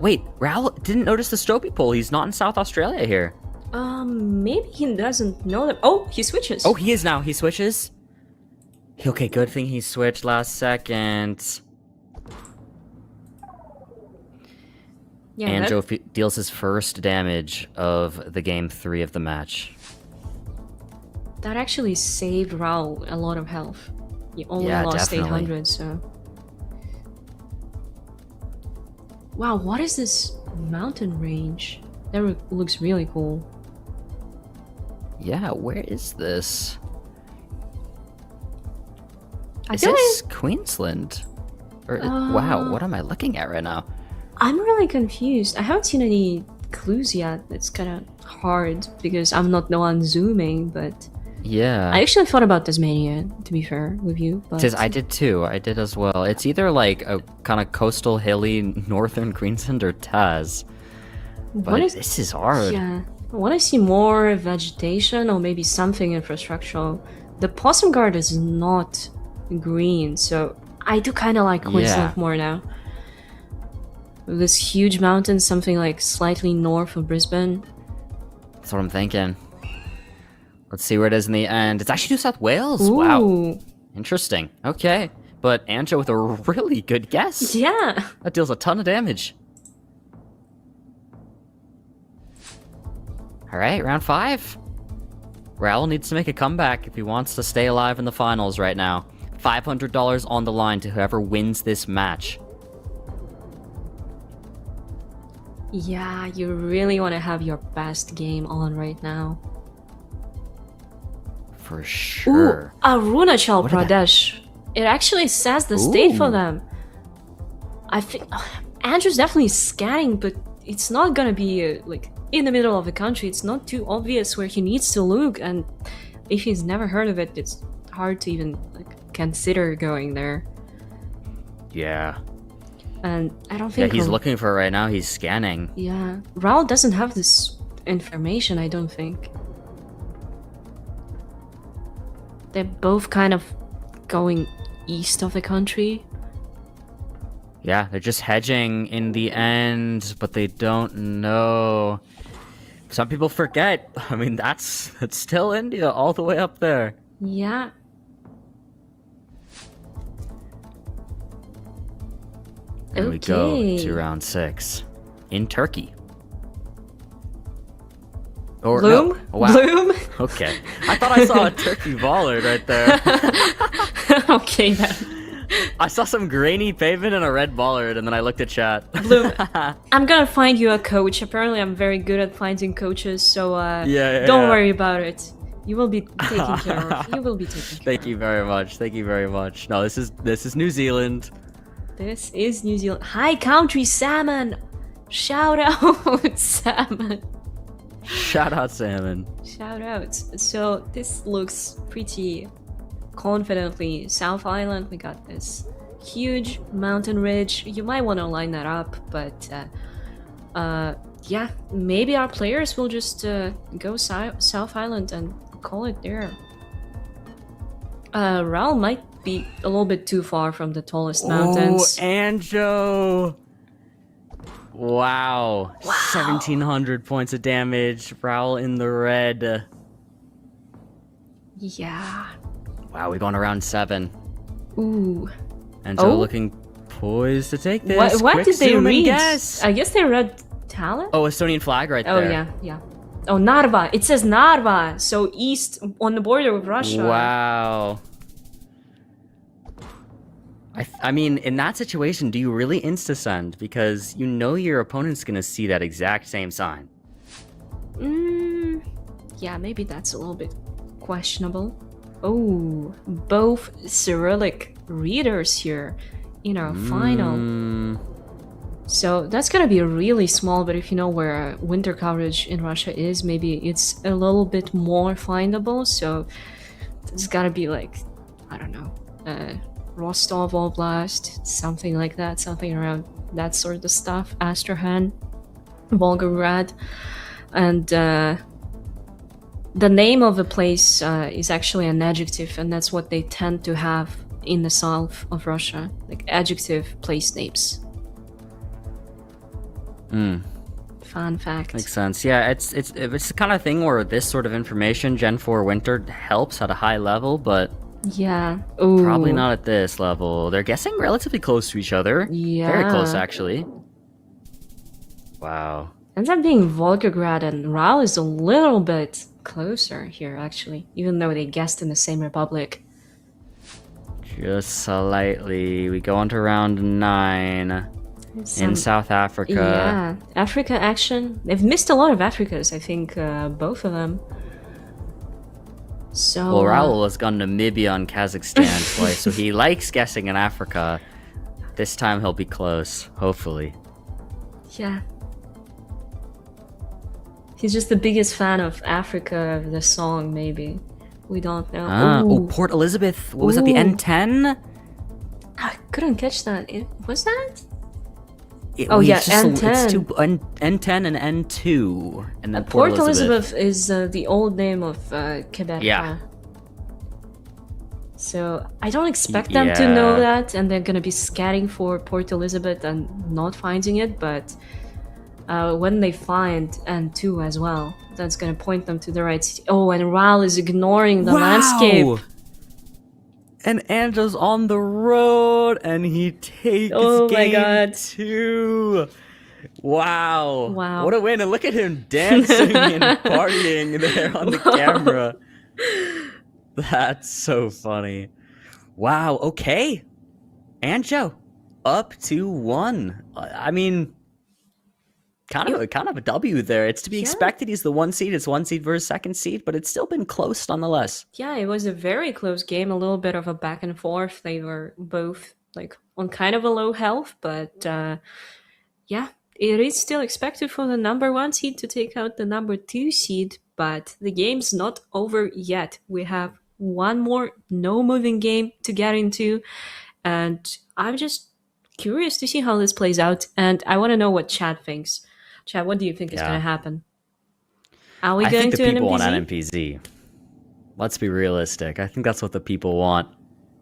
Wait, Raul didn't notice the Stoby pole. He's not in South Australia here. Maybe he doesn't know them. Oh, he switches. Oh, he is now. He switches. Okay, good thing he switched last second. yeah. Anjo deals his first damage of the game 3 of the match. That actually saved Raul a lot of health. He only Yeah, lost definitely. 800, so. Wow, what is this mountain range? That looks really cool. Yeah, where is this? I Is feel this Queensland? Or wow, Uh, what am I looking at right now? I'm really confused. I haven't seen any clues yet. It's kind of hard because I'm not the one zooming, but Yeah. I actually thought about Tasmania, to be fair with you. But Says I did too. I did as well. It's either like a kind of coastal, hilly northern Queensland or Tas. But What is- this is hard. Yeah, I want to see more vegetation or maybe something infrastructural. The Possum Guard is not green, so I do kind of like Queensland Yeah. more now. This huge mountain, something like slightly north of Brisbane. That's what I'm thinking. Let's see where it is in the end. It's actually New South Wales. Wow. Ooh, Interesting. Okay. But Anjo with a really good guess. yeah. That deals a ton of damage. Alright, round 5. Raul needs to make a comeback if he wants to stay alive in the finals right now. $500 on the line to whoever wins this match. Yeah, you really want to have your best game on right now. For sure. Ooh, Arunachal What did that- Pradesh. It actually says the state for Ooh. them. I think Andrew's definitely scanning, but it's not gonna be like in the middle of the country. It's not too obvious where he needs to look, and if he's never heard of it, it's hard to even like consider going there. Yeah. And I don't Yeah, think he's looking for it right now. He's scanning. Yeah, Raul doesn't have this information, I don't think. They're both kind of going east of the country. Yeah, they're just hedging in the end, but they don't know. Some people forget. I mean, that's still India all the way up there. Yeah. And we go to round 6 in Turkey. Or Bloom? no. Oh, wow. Bloom? Okay. I thought I saw a turkey bollard right there. Okay, then. I saw some grainy pavement and a red bollard, and then I looked at chat. Bloom, I'm gonna find you a coach. Apparently, I'm very good at finding coaches, so don't worry about it. You will be taken care of. You will be taken care of. Thank you very much. Thank you very much. No, this is New Zealand. This is New Zealand. Hi, Country Salmon! Shout out, Salmon! Shout out, Salmon. Shout out. So, this looks pretty confidently South Island. We got this huge mountain ridge. You might want to line that up, but yeah, maybe our players will just go South Island and call it there. Raul might be a little bit too far from the tallest mountains. Oh, Anjo! Wow. 1,700 points of damage. Raul in the red. Yeah. Wow, we're going to round 7. Ooh. Anjo looking poised to take this. What Quick did they zoom and read? guess. I guess they read talent? Oh, Estonian flag right Oh, there. yeah. Oh, Narva. It says Narva. So east on the border with Russia. Wow. I mean, in that situation, do you really insta-send? Because you know your opponent's going to see that exact same sign. Yeah, maybe that's a little bit questionable. Oh, both Cyrillic readers here in our final. So that's gonna be really small, but if you know where winter coverage in Russia is, maybe it's a little bit more findable. So it's gotta be like, I don't know, Rostov Oblast, something like that, something around that sort of stuff. Astrakhan, Volgograd, and the name of the place is actually an adjective, and that's what they tend to have in the south of Russia, like adjective place names. Fun fact. Makes sense. Yeah, it's the kind of thing where this sort of information, Gen 4 Winter, helps at a high level, but yeah. Ooh. Probably not at this level. They're guessing relatively close to each other. Yeah. Very close, actually. Wow. Ends up being Volgograd, and Raul is a little bit closer here, actually, even though they guessed in the same republic. Just slightly. We go on to round 9 in South Africa. Yeah, Africa action. They've missed a lot of Africas, I think, both of them. So, well, Raul has gone Namibia and Kazakhstan twice, so he likes guessing in Africa. This time he'll be close, hopefully. Yeah. He's just the biggest fan of Africa, the song, maybe. We don't know. Oh, Port Elizabeth. What was that, the N10? I couldn't catch that. Was that? N10. N10. N10 and N2. And then Port Elizabeth is the old name of Quebec. Yeah. So I don't expect them to know that, and they're gonna be scanning for Port Elizabeth and not finding it, but when they find N2 as well, that's gonna point them to the right city. Oh, and Raul is ignoring the landscape. And Anjo's on the road, and he takes game 2. Wow. What a win. And look at him dancing and partying there on the camera. That's so funny. Wow, okay. Anjo, up to 1. I mean, kind of a W there. It's to be expected. He's the 1 seed. It's 1 seed versus 2nd seed, but it's still been close nonetheless. Yeah, it was a very close game. A little bit of a back and forth. They were both like on kind of a low health, but yeah, it is still expected for the number 1 seed to take out the number 2 seed, but the game's not over yet. We have one more no moving game to get into, and I'm just curious to see how this plays out, and I want to know what Chad thinks. Chad, what do you think is Yeah. going to happen? Are we I going think the to people want NMPZ? NMPZ. Let's be realistic. I think that's what the people want.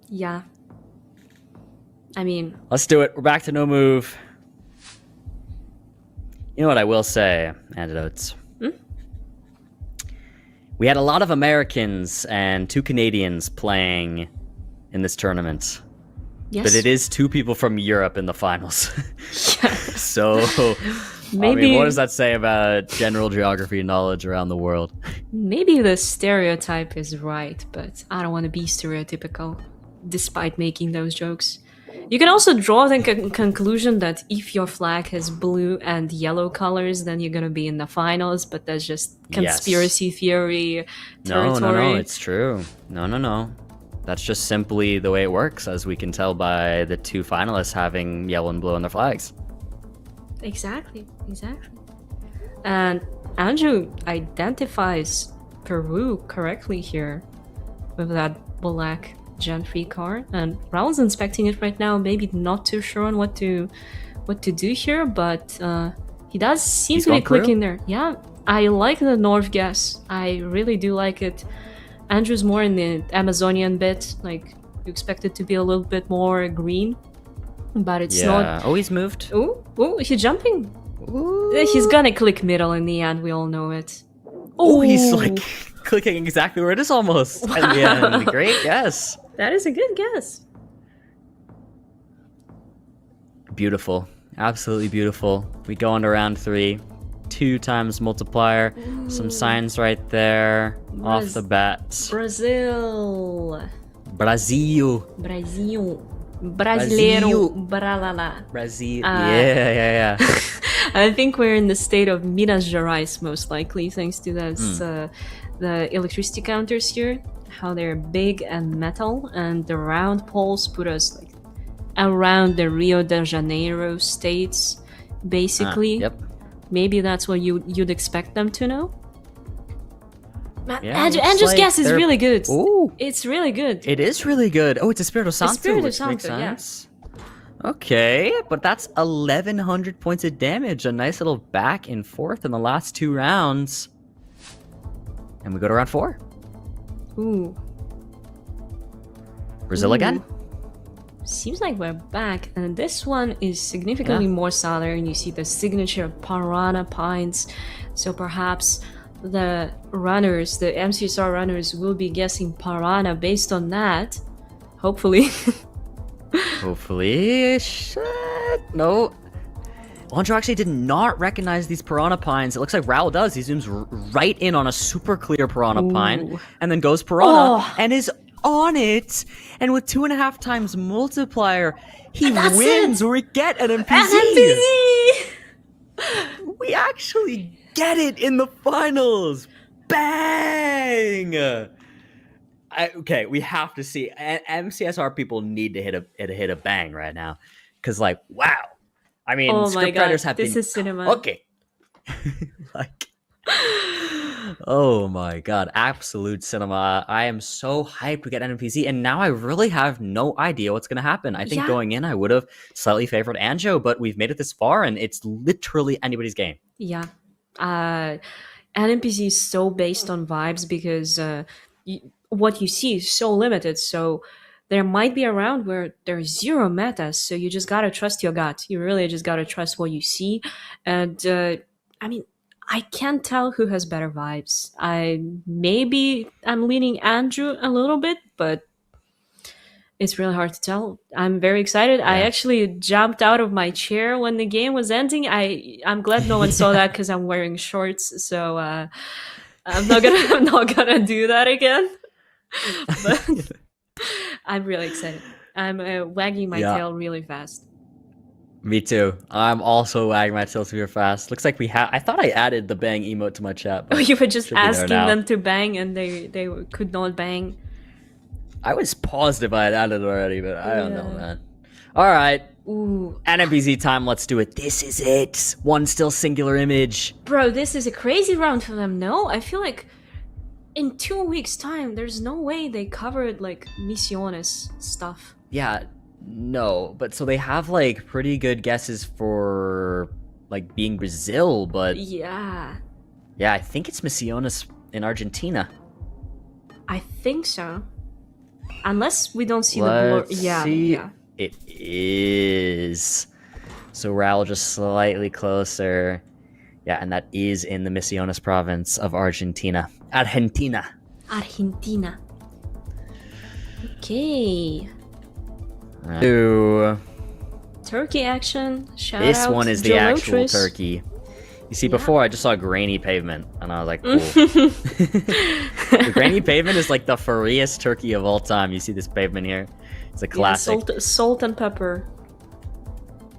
Yeah. I mean, Let's do it. We're back to no move. You know what I will say, Antidotes? We had a lot of Americans and 2 Canadians playing in this tournament. yes. But it is 2 people from Europe in the finals. So, Maybe, I mean, what does that say about general geography knowledge around the world? maybe the stereotype is right, but I don't want to be stereotypical, despite making those jokes. You can also draw the conclusion that if your flag has blue and yellow colors, then you're gonna be in the finals, but that's just conspiracy theory territory. No, it's true. No. That's just simply the way it works, as we can tell by the 2 finalists having yellow and blue on their flags. Exactly. And Anjo identifies Peru correctly here with that black Gen 3 car, and Raul's inspecting it right now, maybe not too sure on what to do here, but he does seem He's to be gone Peru? clicking there. Yeah, I like the North guess. I really do like it. Andrew's more in the Amazonian bit, like you expect it to be a little bit more green, but it's not. Oh, he's moved. Oh, he's jumping. He's gonna click middle in the end, we all know it. Oh, he's like clicking exactly where it is almost. Wow. At the end. Great guess. That is a good guess. Beautiful. Absolutely beautiful. We go into round 3. 2 times multiplier. Some signs right there. Off the bat. Brazil. Brazil. Brasileiro. Bralala. Brazil. Yeah. I think we're in the state of Minas Gerais, most likely, thanks to this, the electricity counters here. How they're big and metal, and the round poles put us like around the Rio de Janeiro states, basically. Yep. Maybe that's what you'd expect them to know. Yeah, Anjo's looks like guess is they're- really good. Ooh. It's really good. It is really good. Oh, it's Espirito Santo, Espirito which makes Santo, yeah. sense. Okay, but that's 1,100 points of damage. A nice little back and forth in the last 2 rounds. And we go to round 4. Ooh. Brazil again? Seems like we're back, and this one is significantly more southern. You see the signature Parana pines, so perhaps the runners, the MCSR runners, will be guessing Parana based on that. Hopefully. Hopefully. Shit. No. Anjo actually did not recognize these piranha pines. It looks like Raul does. He zooms right in on a super clear piranha pine and then goes piranha and is on it. And with 2.5 times multiplier, he wins. We get an NPC. We actually get it in the finals. Bang! Okay, we have to see. MCSR people need to hit a bang right now, because like, wow. I mean, oh my script god, writers have this been is cinema. okay. Like, oh my god, absolute cinema. I am so hyped we get NPC, and now I really have no idea what's going to happen. I think going in, I would have slightly favored Anjo, but we've made it this far, and it's literally anybody's game. Yeah. NPC is so based on vibes because what you see is so limited. So there might be a round where there's 0 metas, so you just gotta trust your gut. You really just gotta trust what you see. And I mean, I can't tell who has better vibes. I'm leaning Andrew a little bit, but it's really hard to tell. I'm very excited. I actually jumped out of my chair when the game was ending. I'm glad no one saw that because I'm wearing shorts, so I'm not gonna do that again. But I'm really excited. I'm wagging my tail really fast. Me too. I'm also wagging my tail super fast. Looks like we have. I thought I added the bang emote to my chat. Oh, you were just should be there asking now. them to bang, and they could not bang. I was positive I had added it already, but I don't know, man. All right. Ooh. NMPZ time. Let's do it. This is it. One still singular image. Bro, this is a crazy round for them, no? I feel like in 2 weeks' time, there's no way they covered, like, Misiones stuff. Yeah. No, but so they have like pretty good guesses for like being Brazil, but Yeah, yeah, I think it's Misiones in Argentina. I think so. Unless we don't see the blur. Let's Yeah, see. yeah. It is. So Raul just slightly closer. Yeah, and that is in the Misiones province of Argentina. Argentina. Argentina. Okay. Ooh. Turkey action. Shout This out one is the actual Gelotris. turkey. You see, Yeah. before I just saw grainy pavement, and I was like, cool. The grainy pavement is like the furriest turkey of all time. You see this pavement here? It's a Yeah, classic. salt and pepper.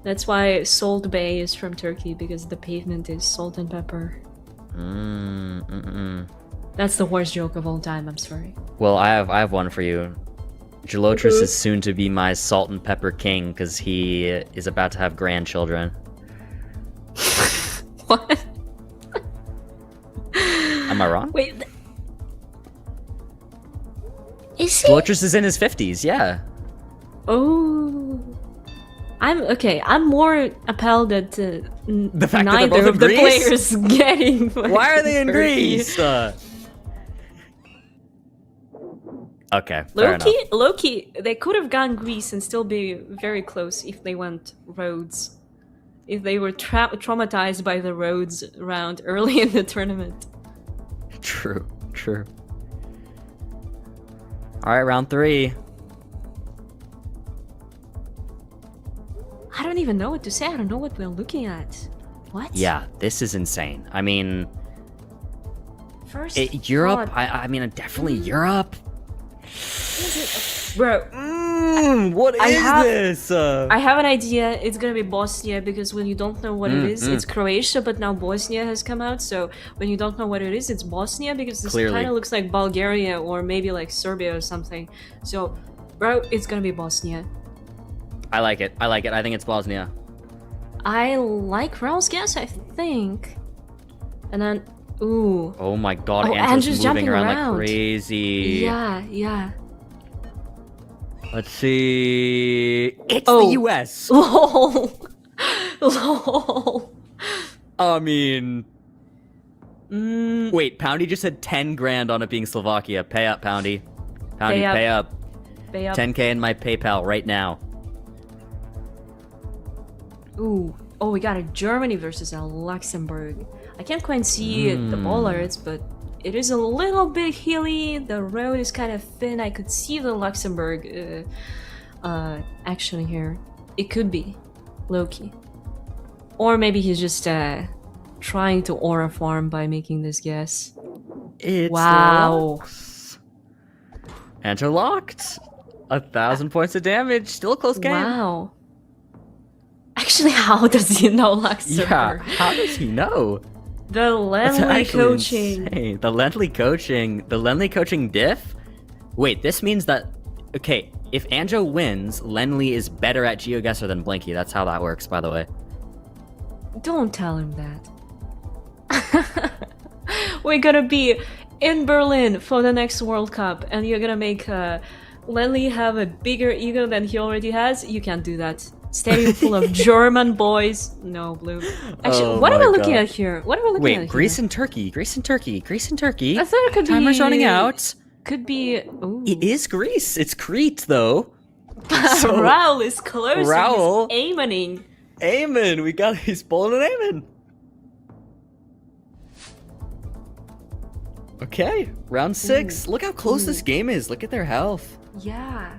That's why Salt Bay is from Turkey, because the pavement is salt and pepper. That's the worst joke of all time, I'm sorry. Well, I have one for you. Gelotris is soon to be my salt and pepper king because he is about to have grandchildren. What? Am I wrong? Wait. Is he? Gelotris is in his 50s, yeah. Oh. I'm more appalled at The fact that they're neither both in of the Greece? players getting. Why are they in Turkey. Greece? Okay, fair enough. Loki, they could have gone Greece and still be very close if they went Rhodes. If they were traumatized by the Rhodes round early in the tournament. True. Alright, round 3. I don't even know what to say. I don't know what we're looking at. What? Yeah, this is insane. I mean, First Europe, thought- I mean, definitely Europe. Bro, What is I have- this? I have an idea. It's gonna be Bosnia, because when you don't know what it is, Mm. it's Croatia, but now Bosnia has come out. So when you don't know what it is, it's Bosnia, because this Clearly. kind of looks like Bulgaria or maybe like Serbia or something. So, bro, it's gonna be Bosnia. I like it. I think it's Bosnia. I like Raul's guess, I think. And then, ooh, Oh my god, Oh, Anjo's Anjo's moving jumping around around. like crazy. yeah. Let's see. It's Oh. the US. Lol. Lol. I mean, Mm, wait, Poundy just said 10 grand on it being Slovakia. Pay up, Poundy. Poundy, Pay up. pay up. pay up. 10k in my PayPal right now. Ooh. Oh, we got a Germany versus a Luxembourg. I can't quite see the bollards, but it is a little bit hilly. The road is kind of thin. I could see the Luxembourg action here. It could be Loki. Or maybe he's just trying to aura farm by making this guess. It's Wow. locks. Anjo locked. 1,000 points of damage. Still a close game. Wow. Actually, how does he know Yeah, Luxembourg? how does he know? The That's Lenley actually coaching. insane. The Lenley coaching diff? Wait, this means that, okay, if Anjo wins, Lenley is better at GeoGuessr than Blinky. That's how that works, by the way. Don't tell him that. We're gonna be in Berlin for the next World Cup, and you're gonna make Lenley have a bigger ego than he already has. You can't do that. Stadium full of German boys. No, Blue. Actually, Oh what are my we looking God. at here? What are we looking at Wait, here? Greece and Turkey. Greece and Turkey. Greece and Turkey. I thought it could Timer's be... running out. Could be... Ooh. It is Greece. It's Crete, though. So, Raul is close. Raul- He's aiming. Amen. He's pulling an amen. Okay, round 6. Look how close this game is. Look at their health. Yeah.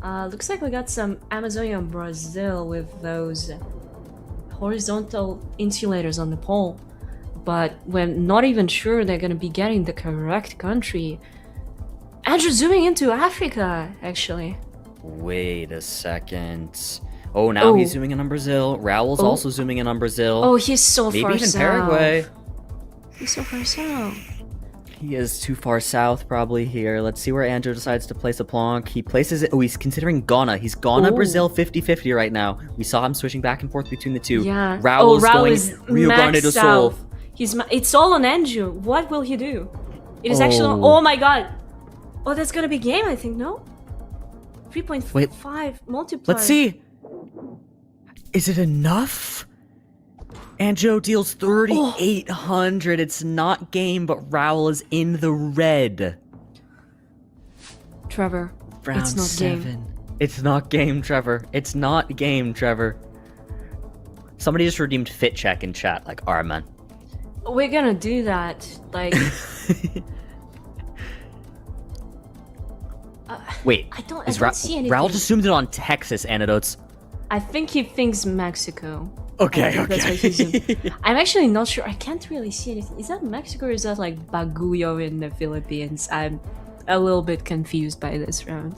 Looks like we got some Amazonian Brazil with those horizontal insulators on the pole. But we're not even sure they're gonna be getting the correct country. Andrew zooming into Africa, actually. Wait a second. Oh, now he's zooming in on Brazil. Raul's Oh. also zooming in on Brazil. Oh, he's so Maybe far even south. Paraguay. He's so far south. He is too far south, probably here. Let's see where Anjo decides to place a plonk. He places it. Oh, he's considering Ghana. He's Ghana, Ooh. Brazil, 50-50 right now. We saw him switching back and forth between the two. Yeah. Raul's Raul going is Rio max Grande do Sul. south. It's all on Andrew. What will he do? It is actually. Oh. Oh my god. Oh, that's gonna be game, I think. No. 3.5 multiplier. Let's see. Is it enough? Anjo deals 3,800. It's not game, but Raul is in the red. Trevor, Round it's not 7. game. It's not game, Trevor. It's not game, Trevor. Somebody just redeemed fit check in chat, like, alright, man. We're gonna do that. Like, Wait, I don't see anything. Raul just zoomed in on Texas anecdotes. I think he thinks Mexico. Okay, I think that's what he's okay. I'm actually not sure. I can't really see anything. Is that Mexico or is that like Baguio in the Philippines? I'm a little bit confused by this round.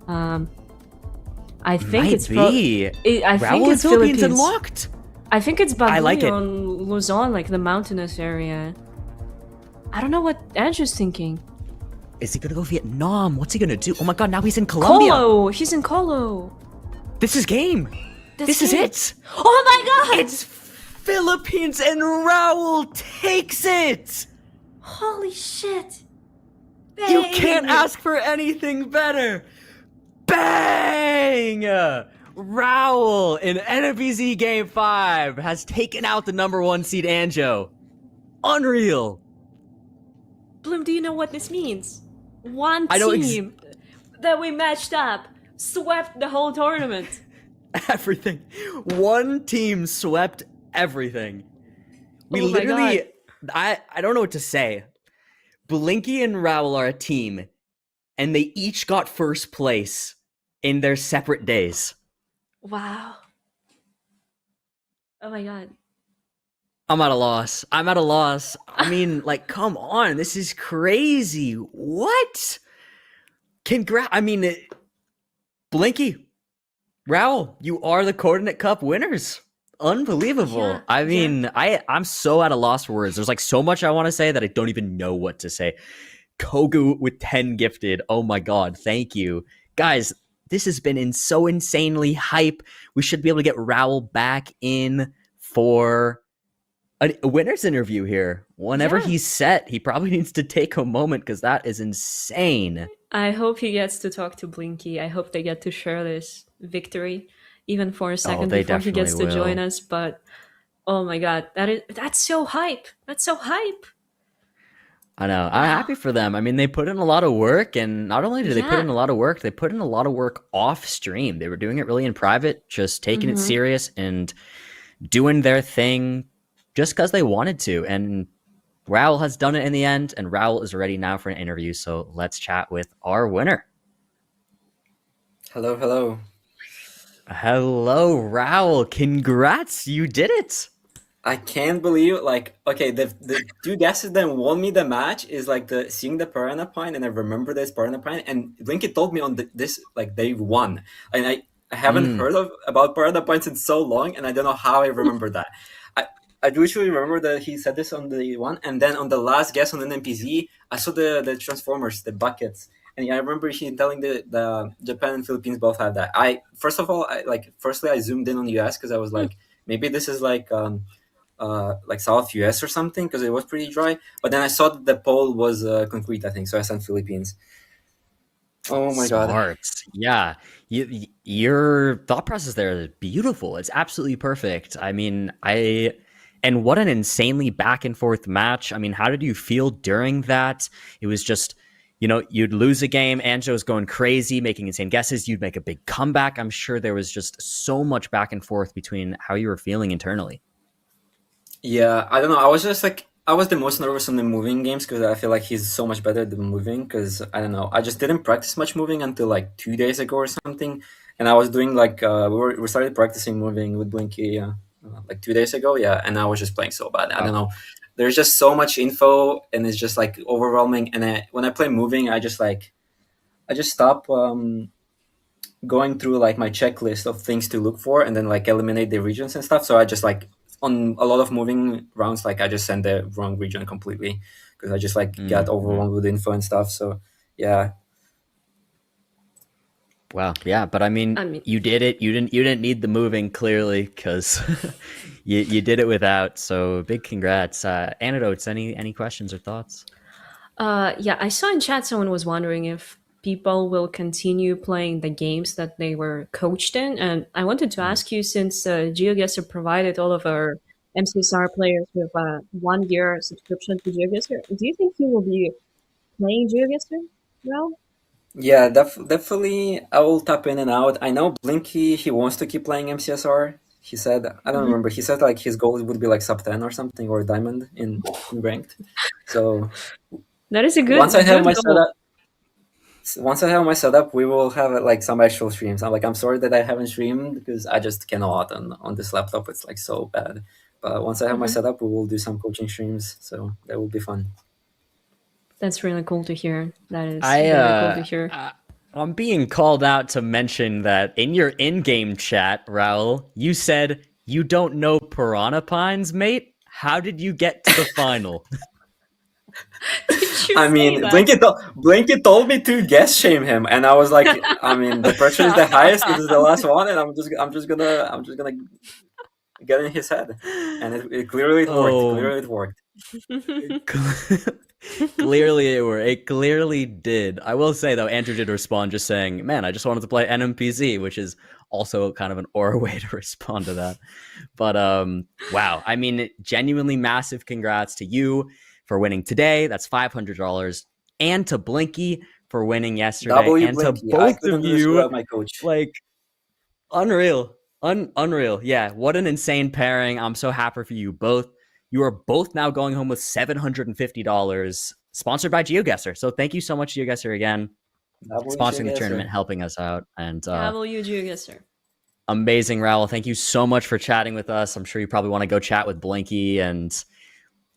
I think Might it's be. I Raul think and it's Philippines Philippines. unlocked. I think it's Baguio I like it. and Luzon, like the mountainous area. I don't know what Andrew's thinking. Is he gonna go Vietnam? What's he gonna do? Oh my god, now he's in Colombia. Colo! He's in Colo! This is game. This is it. Oh my god! It's Philippines and Raul takes it. Holy shit! You can't Bang! ask for anything better. Bang! Raul in NFBZ Game 5 has taken out the #1 seed Anjo. Unreal. Bloom, do you know what this means? One I know team that we matched up swept the whole tournament. Everything. One team swept everything. We Oh my literally, God. I don't know what to say. Blinky and Raul are a team, and they each got first place in their separate days. Wow. Oh my god. I'm at a loss. I'm at a loss. I mean, like, come on. This is crazy. What? I mean, Blinky, Raul, you are the Coordinate Cup winners. Unbelievable. Yeah, I mean, I'm so at a loss for words. There's like so much I want to say that I don't even know what to say. Kogu with 10 gifted. Oh my god. Thank you. Guys, this has been so insanely hype. We should be able to get Raul back in for a winner's interview here. Whenever Yeah. he's set, he probably needs to take a moment because that is insane. I hope he gets to talk to Blinky. I hope they get to share this victory, even for a second they before he gets to definitely join will. us. But oh my god, that's so hype. That's so hype. I know. I'm happy for them. I mean, they put in a lot of work, and not only did they put Yeah. in a lot of work, they put in a lot of work off stream. They were doing it really in private, just taking it Mhm. serious and doing their thing just because they wanted to. And Raul has done it in the end, and Raul is ready now for an interview. So let's chat with our winner. Hello, hello. Hello, Raul. Congrats. You did it. I can't believe, like, okay, the two guesses that won me the match is like seeing the piranha pine, and I remember this piranha pine, and Blinky told me on this like day one, and I haven't heard about piranha pines in so long, and I don't know how I remember that. I usually remember that he said this on the one, and then on the last guess on the NPZ, I saw the transformers, the buckets, and I remember he telling the Japan and Philippines both have that. Firstly I zoomed in on US because I was like, maybe this is like South US or something because it was pretty dry. But then I saw that the poll was concrete, I think, so I sent Philippines. Oh my god. Smart. Yeah. Your thought process there is beautiful. It's absolutely perfect. I mean, and what an insanely back and forth match. I mean, how did you feel during that? It was just, you'd lose a game. Anjo's going crazy, making insane guesses. You'd make a big comeback. I'm sure there was just so much back and forth between how you were feeling internally. Yeah, I don't know. I was just like, I was the most nervous on the moving games because I feel like he's so much better than moving because, I don't know, I just didn't practice much moving until like 2 days ago or something. And I was doing like, we started practicing moving with Blinky like 2 days ago. Yeah. And I was just playing so bad. I don't know. There's just so much info and it's just like overwhelming. And when I play moving, I just stop going through like my checklist of things to look for and then like eliminate the regions and stuff. So I just like, on a lot of moving rounds, like I just send the wrong region completely because I just like got overwhelmed with info and stuff. So yeah. Wow. Yeah, but I mean, you did it. You didn't need the moving clearly because you did it without. So big congrats. Anecdotes. Any questions or thoughts? Yeah, I saw in chat someone was wondering if people will continue playing the games that they were coached in. And I wanted to ask you, since GeoGuessr provided all of our MCSR players with a 1-year subscription to GeoGuessr, do you think you will be playing GeoGuessr? Well, Yeah, definitely. I will tap in and out. I know Blinky, he wants to keep playing MCSR. He said, I don't remember. He said like his goal would be like sub 10 or something, or diamond in ranked. So that is a good. once I have good my goal. setup, we will have like some actual streams. I'm sorry that I haven't streamed because I just cannot on this laptop. It's like so bad. But once I have my setup, we will do some coaching streams. So that will be fun. That's really cool to hear. That is very cool to hear. I'm being called out to mention that in your in-game chat, Raul, you said you don't know Piranha Pines, mate. How did you get to the final? I mean, Blinky told me to guess shame him, and I was like, I mean, the pressure is the highest. This is the last one, and I'm just gonna get in his head, and it clearly worked. Clearly it clearly did. I will say though, Andrew did respond just saying, man, I just wanted to play NMPZ, which is also kind of an aura way to respond to that. But wow, I mean, genuinely massive congrats to you for winning today. That's $500, and to Blinky for winning yesterday, and Blinky. to both of you, my coach. like unreal. Unreal. Yeah, what an insane pairing. I'm so happy for you both. You are both now going home with $750, sponsored by GeoGuessr. So thank you so much, GeoGuessr, again, sponsoring the tournament, helping us out. And GeoGuessr. Amazing, Raul. Thank you so much for chatting with us. I'm sure you probably want to go chat with Blinky and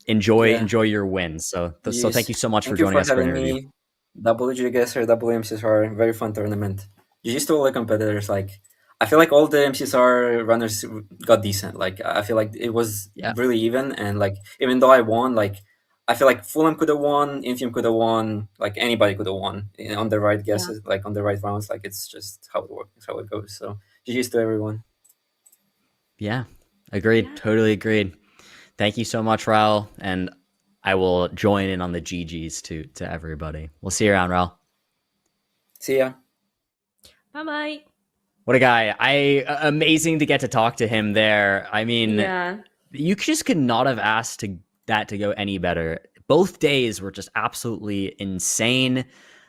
enjoy your wins. So thank you so much for joining us for an interview. GeoGuessr, MCSR, very fun tournament. You used to all the competitors, like I feel like all the MCSR runners got decent. Like I feel like it was really even, and like even though I won, like I feel like Fulham could have won, Infume could have won, like anybody could have won on the right guesses, like on the right rounds. Like it's just how it works, how it goes. So GG's to everyone. Yeah, agreed. Yeah. Totally agreed. Thank you so much, Raul, and I will join in on the GGs to everybody. We'll see you around, Raul. See ya. Bye-bye. What a guy. Amazing to get to talk to him there. I mean, you just could not have asked that to go any better. Both days were just absolutely insane.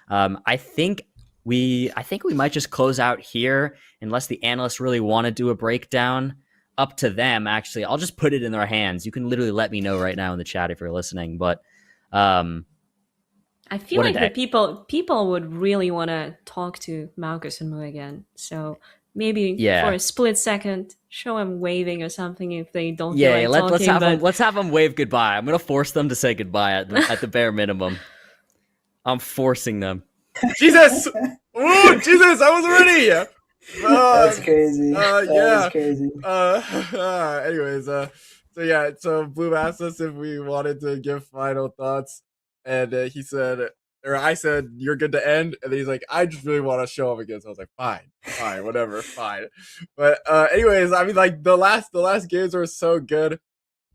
I think we might just close out here unless the analysts really want to do a breakdown. Up to them, actually. I'll just put it in their hands. You can literally let me know right now in the chat if you're listening. But I feel like the people would really want to talk to Malchus and Mo again. So maybe for a split second, show them waving or something if they don't feel like talking. Let's have them wave goodbye. I'm gonna force them to say goodbye at the bare minimum. I'm forcing them. Jesus! Ooh, Jesus! I was ready. That's crazy. That is crazy. Anyways, so Bloom asked us if we wanted to give final thoughts, and he said, or I said, "You're good to end," and then he's like, "I just really want to show him again." So I was like, "Fine, whatever, fine." But anyways, I mean, like the last games were so good.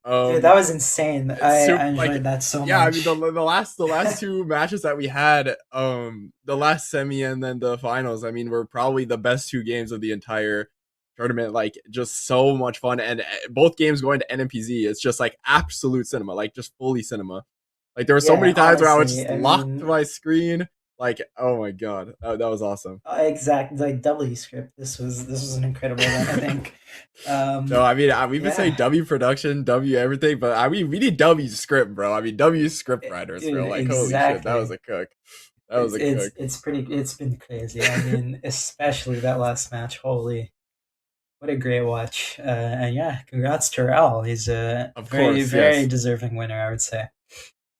Dude, that was insane. I enjoyed that so much. Yeah, I mean the last two matches that we had, the last semi and then the finals, I mean, were probably the best 2 games of the entire tournament. Like just so much fun, and both games going to NMPZ, it's just like absolute cinema, like just fully cinema. Like there were so many times where I was just locked to my screen. Like, oh my god, that was awesome. Exactly, like W script. This was an incredible one, I think. No, I mean we've been saying W production, W everything, but I mean we need W script, bro. I mean W script writers, bro. Like holy shit, that was a cook. It's been crazy. I mean, especially that last match. Holy, what a great watch! And yeah, congrats to Raul. He's a very deserving winner, I would say.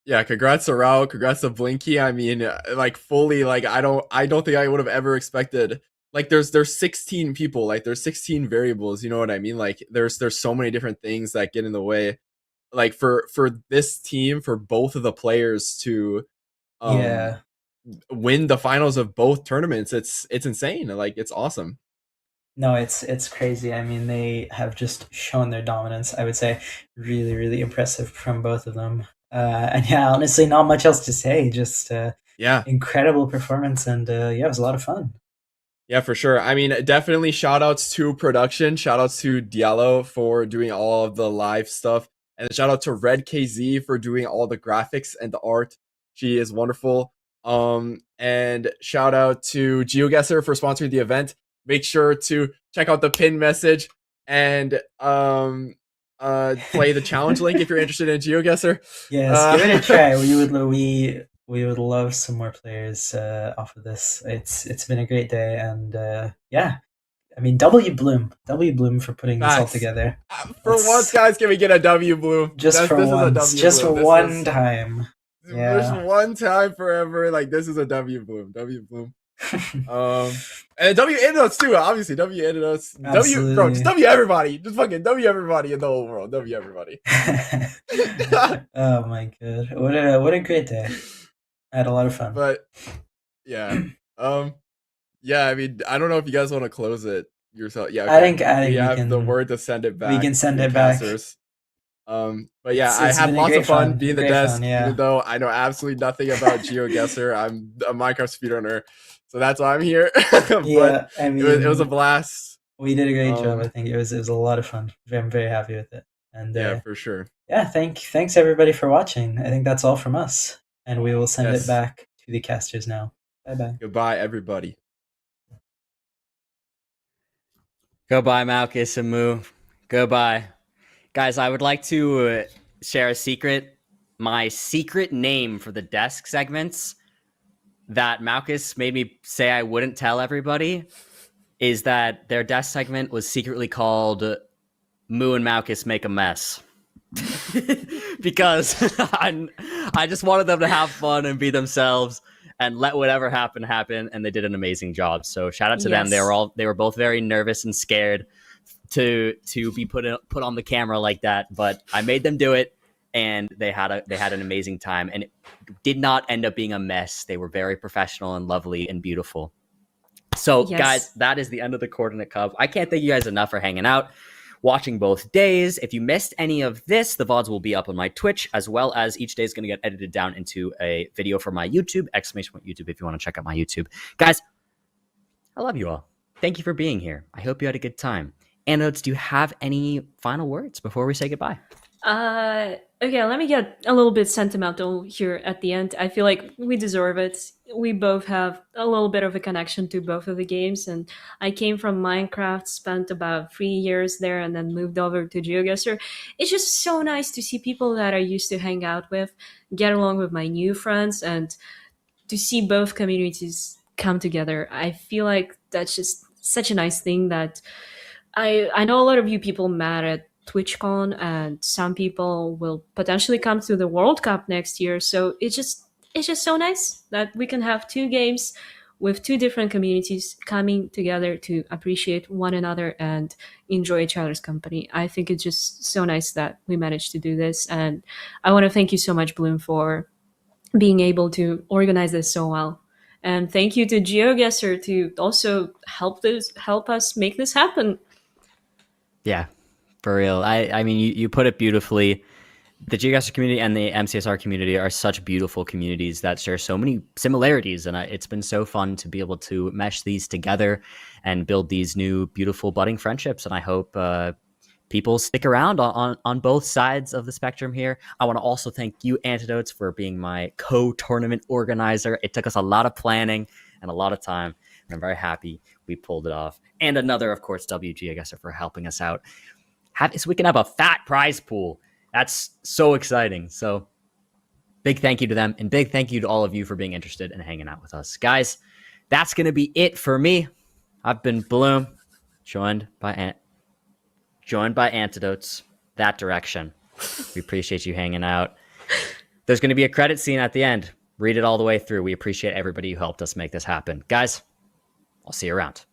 Yeah, congrats to Raul, congrats to Blinky. I mean, like fully, like I don't think I would have ever expected. Like there's 16 people, like there's 16 variables, you know what I mean? Like there's so many different things that get in the way. Like for this team, for both of the players to win the finals of both tournaments, it's insane. Like it's awesome. No, it's crazy. I mean, they have just shown their dominance. I would say really, really impressive from both of them. And yeah, honestly, not much else to say. Just Yeah. incredible performance, and yeah, it was a lot of fun. Yeah, for sure. I mean, definitely shout outs to production. Shout outs to Diallo for doing all of the live stuff. And shout out to Red KZ for doing all the graphics and the art. She is wonderful. And shout out to GeoGuessr for sponsoring the event. Make sure to check out the pin message and play the challenge link if you're interested in GeoGuessr. Yes, give it a try. We would love some more players off of this. It's been a great day, and yeah, I mean W Bloom for putting this all Facts. together. For once, guys, can we get a W Bloom? Just for this once, is a W just Bloom. for This one is- time. Just Yeah. one time forever. Like, this is a W Bloom. W Bloom. And W antidotes too, obviously. W antidotes. W, bro, just W everybody. Just fucking W everybody in the whole world. W everybody. Oh my god, what a great day! I had a lot of fun. But yeah, yeah. I mean, I don't know if you guys want to close it yourself. Yeah, I think we we have can, the word to send it back. We can send to it back. casters. But yeah, It's I had been a lots great of fun fun. being the Great desk, fun, yeah. even though I know absolutely nothing about GeoGuessr. I'm a Minecraft speedrunner, so that's why I'm here. But Yeah, I mean, it was a blast. We did a great job. Um, I think it was a lot of fun. I'm very happy with it. And Yeah, for sure. yeah, thanks everybody for watching. I think that's all from us, and we will send Yes. it back to the casters now. Bye bye. Goodbye, everybody. Goodbye, Malchus and Moo. Goodbye. Guys, I would like to share a secret. My secret name for the desk segments that Malchus made me say I wouldn't tell everybody is that their desk segment was secretly called Moo and Malchus Make a Mess. Because I just wanted them to have fun and be themselves and let whatever happen happen, and they did an amazing job. So shout out to them. Yes. They were both very nervous and scared to be put on the camera like that, but I made them do it, and they had an amazing time, and it did not end up being a mess. They were very professional and lovely and beautiful. So Yes. guys, that is the end of the Coordinate Cup. I can't thank you guys enough for hanging out, watching both days. If you missed any of this, the VODs will be up on my Twitch, as well as each day is going to get edited down into a video for my YouTube, !YouTube if you want to check out my YouTube. Guys, I love you all. Thank you for being here. I hope you had a good time. Anodes, do you have any final words before we say goodbye? Okay, let me get a little bit sentimental here at the end. I feel like we deserve it. We both have a little bit of a connection to both of the games, and I came from Minecraft, spent about 3 years there, and then moved over to GeoGuessr. It's just so nice to see people that I used to hang out with, get along with my new friends, and to see both communities come together. I feel like that's just such a nice thing that I know a lot of you people mad at TwitchCon, and some people will potentially come to the World Cup next year. So it's just so nice that we can have two games with two different communities coming together to appreciate one another and enjoy each other's company. I think it's just so nice that we managed to do this, and I want to thank you so much, Bloom, for being able to organize this so well. And thank you to GeoGuessr to also help us make this happen. Yeah, for real. I mean, you put it beautifully. The GeoGuessr community and the MCSR community are such beautiful communities that share so many similarities, and it's been so fun to be able to mesh these together and build these new beautiful budding friendships. And I hope people stick around on both sides of the spectrum here. I want to also thank you, Antidotes, for being my co-tournament organizer. It took us a lot of planning and a lot of time, and I'm very happy we pulled it off. And another, of course, GeoGuessr for helping us out. So we can have a fat prize pool. That's so exciting. So big thank you to them, and big thank you to all of you for being interested and hanging out with us. Guys, that's going to be it for me. I've been Bloom, joined by Antidotes, that direction. We appreciate you hanging out. There's going to be a credit scene at the end. Read it all the way through. We appreciate everybody who helped us make this happen. Guys, I'll see you around.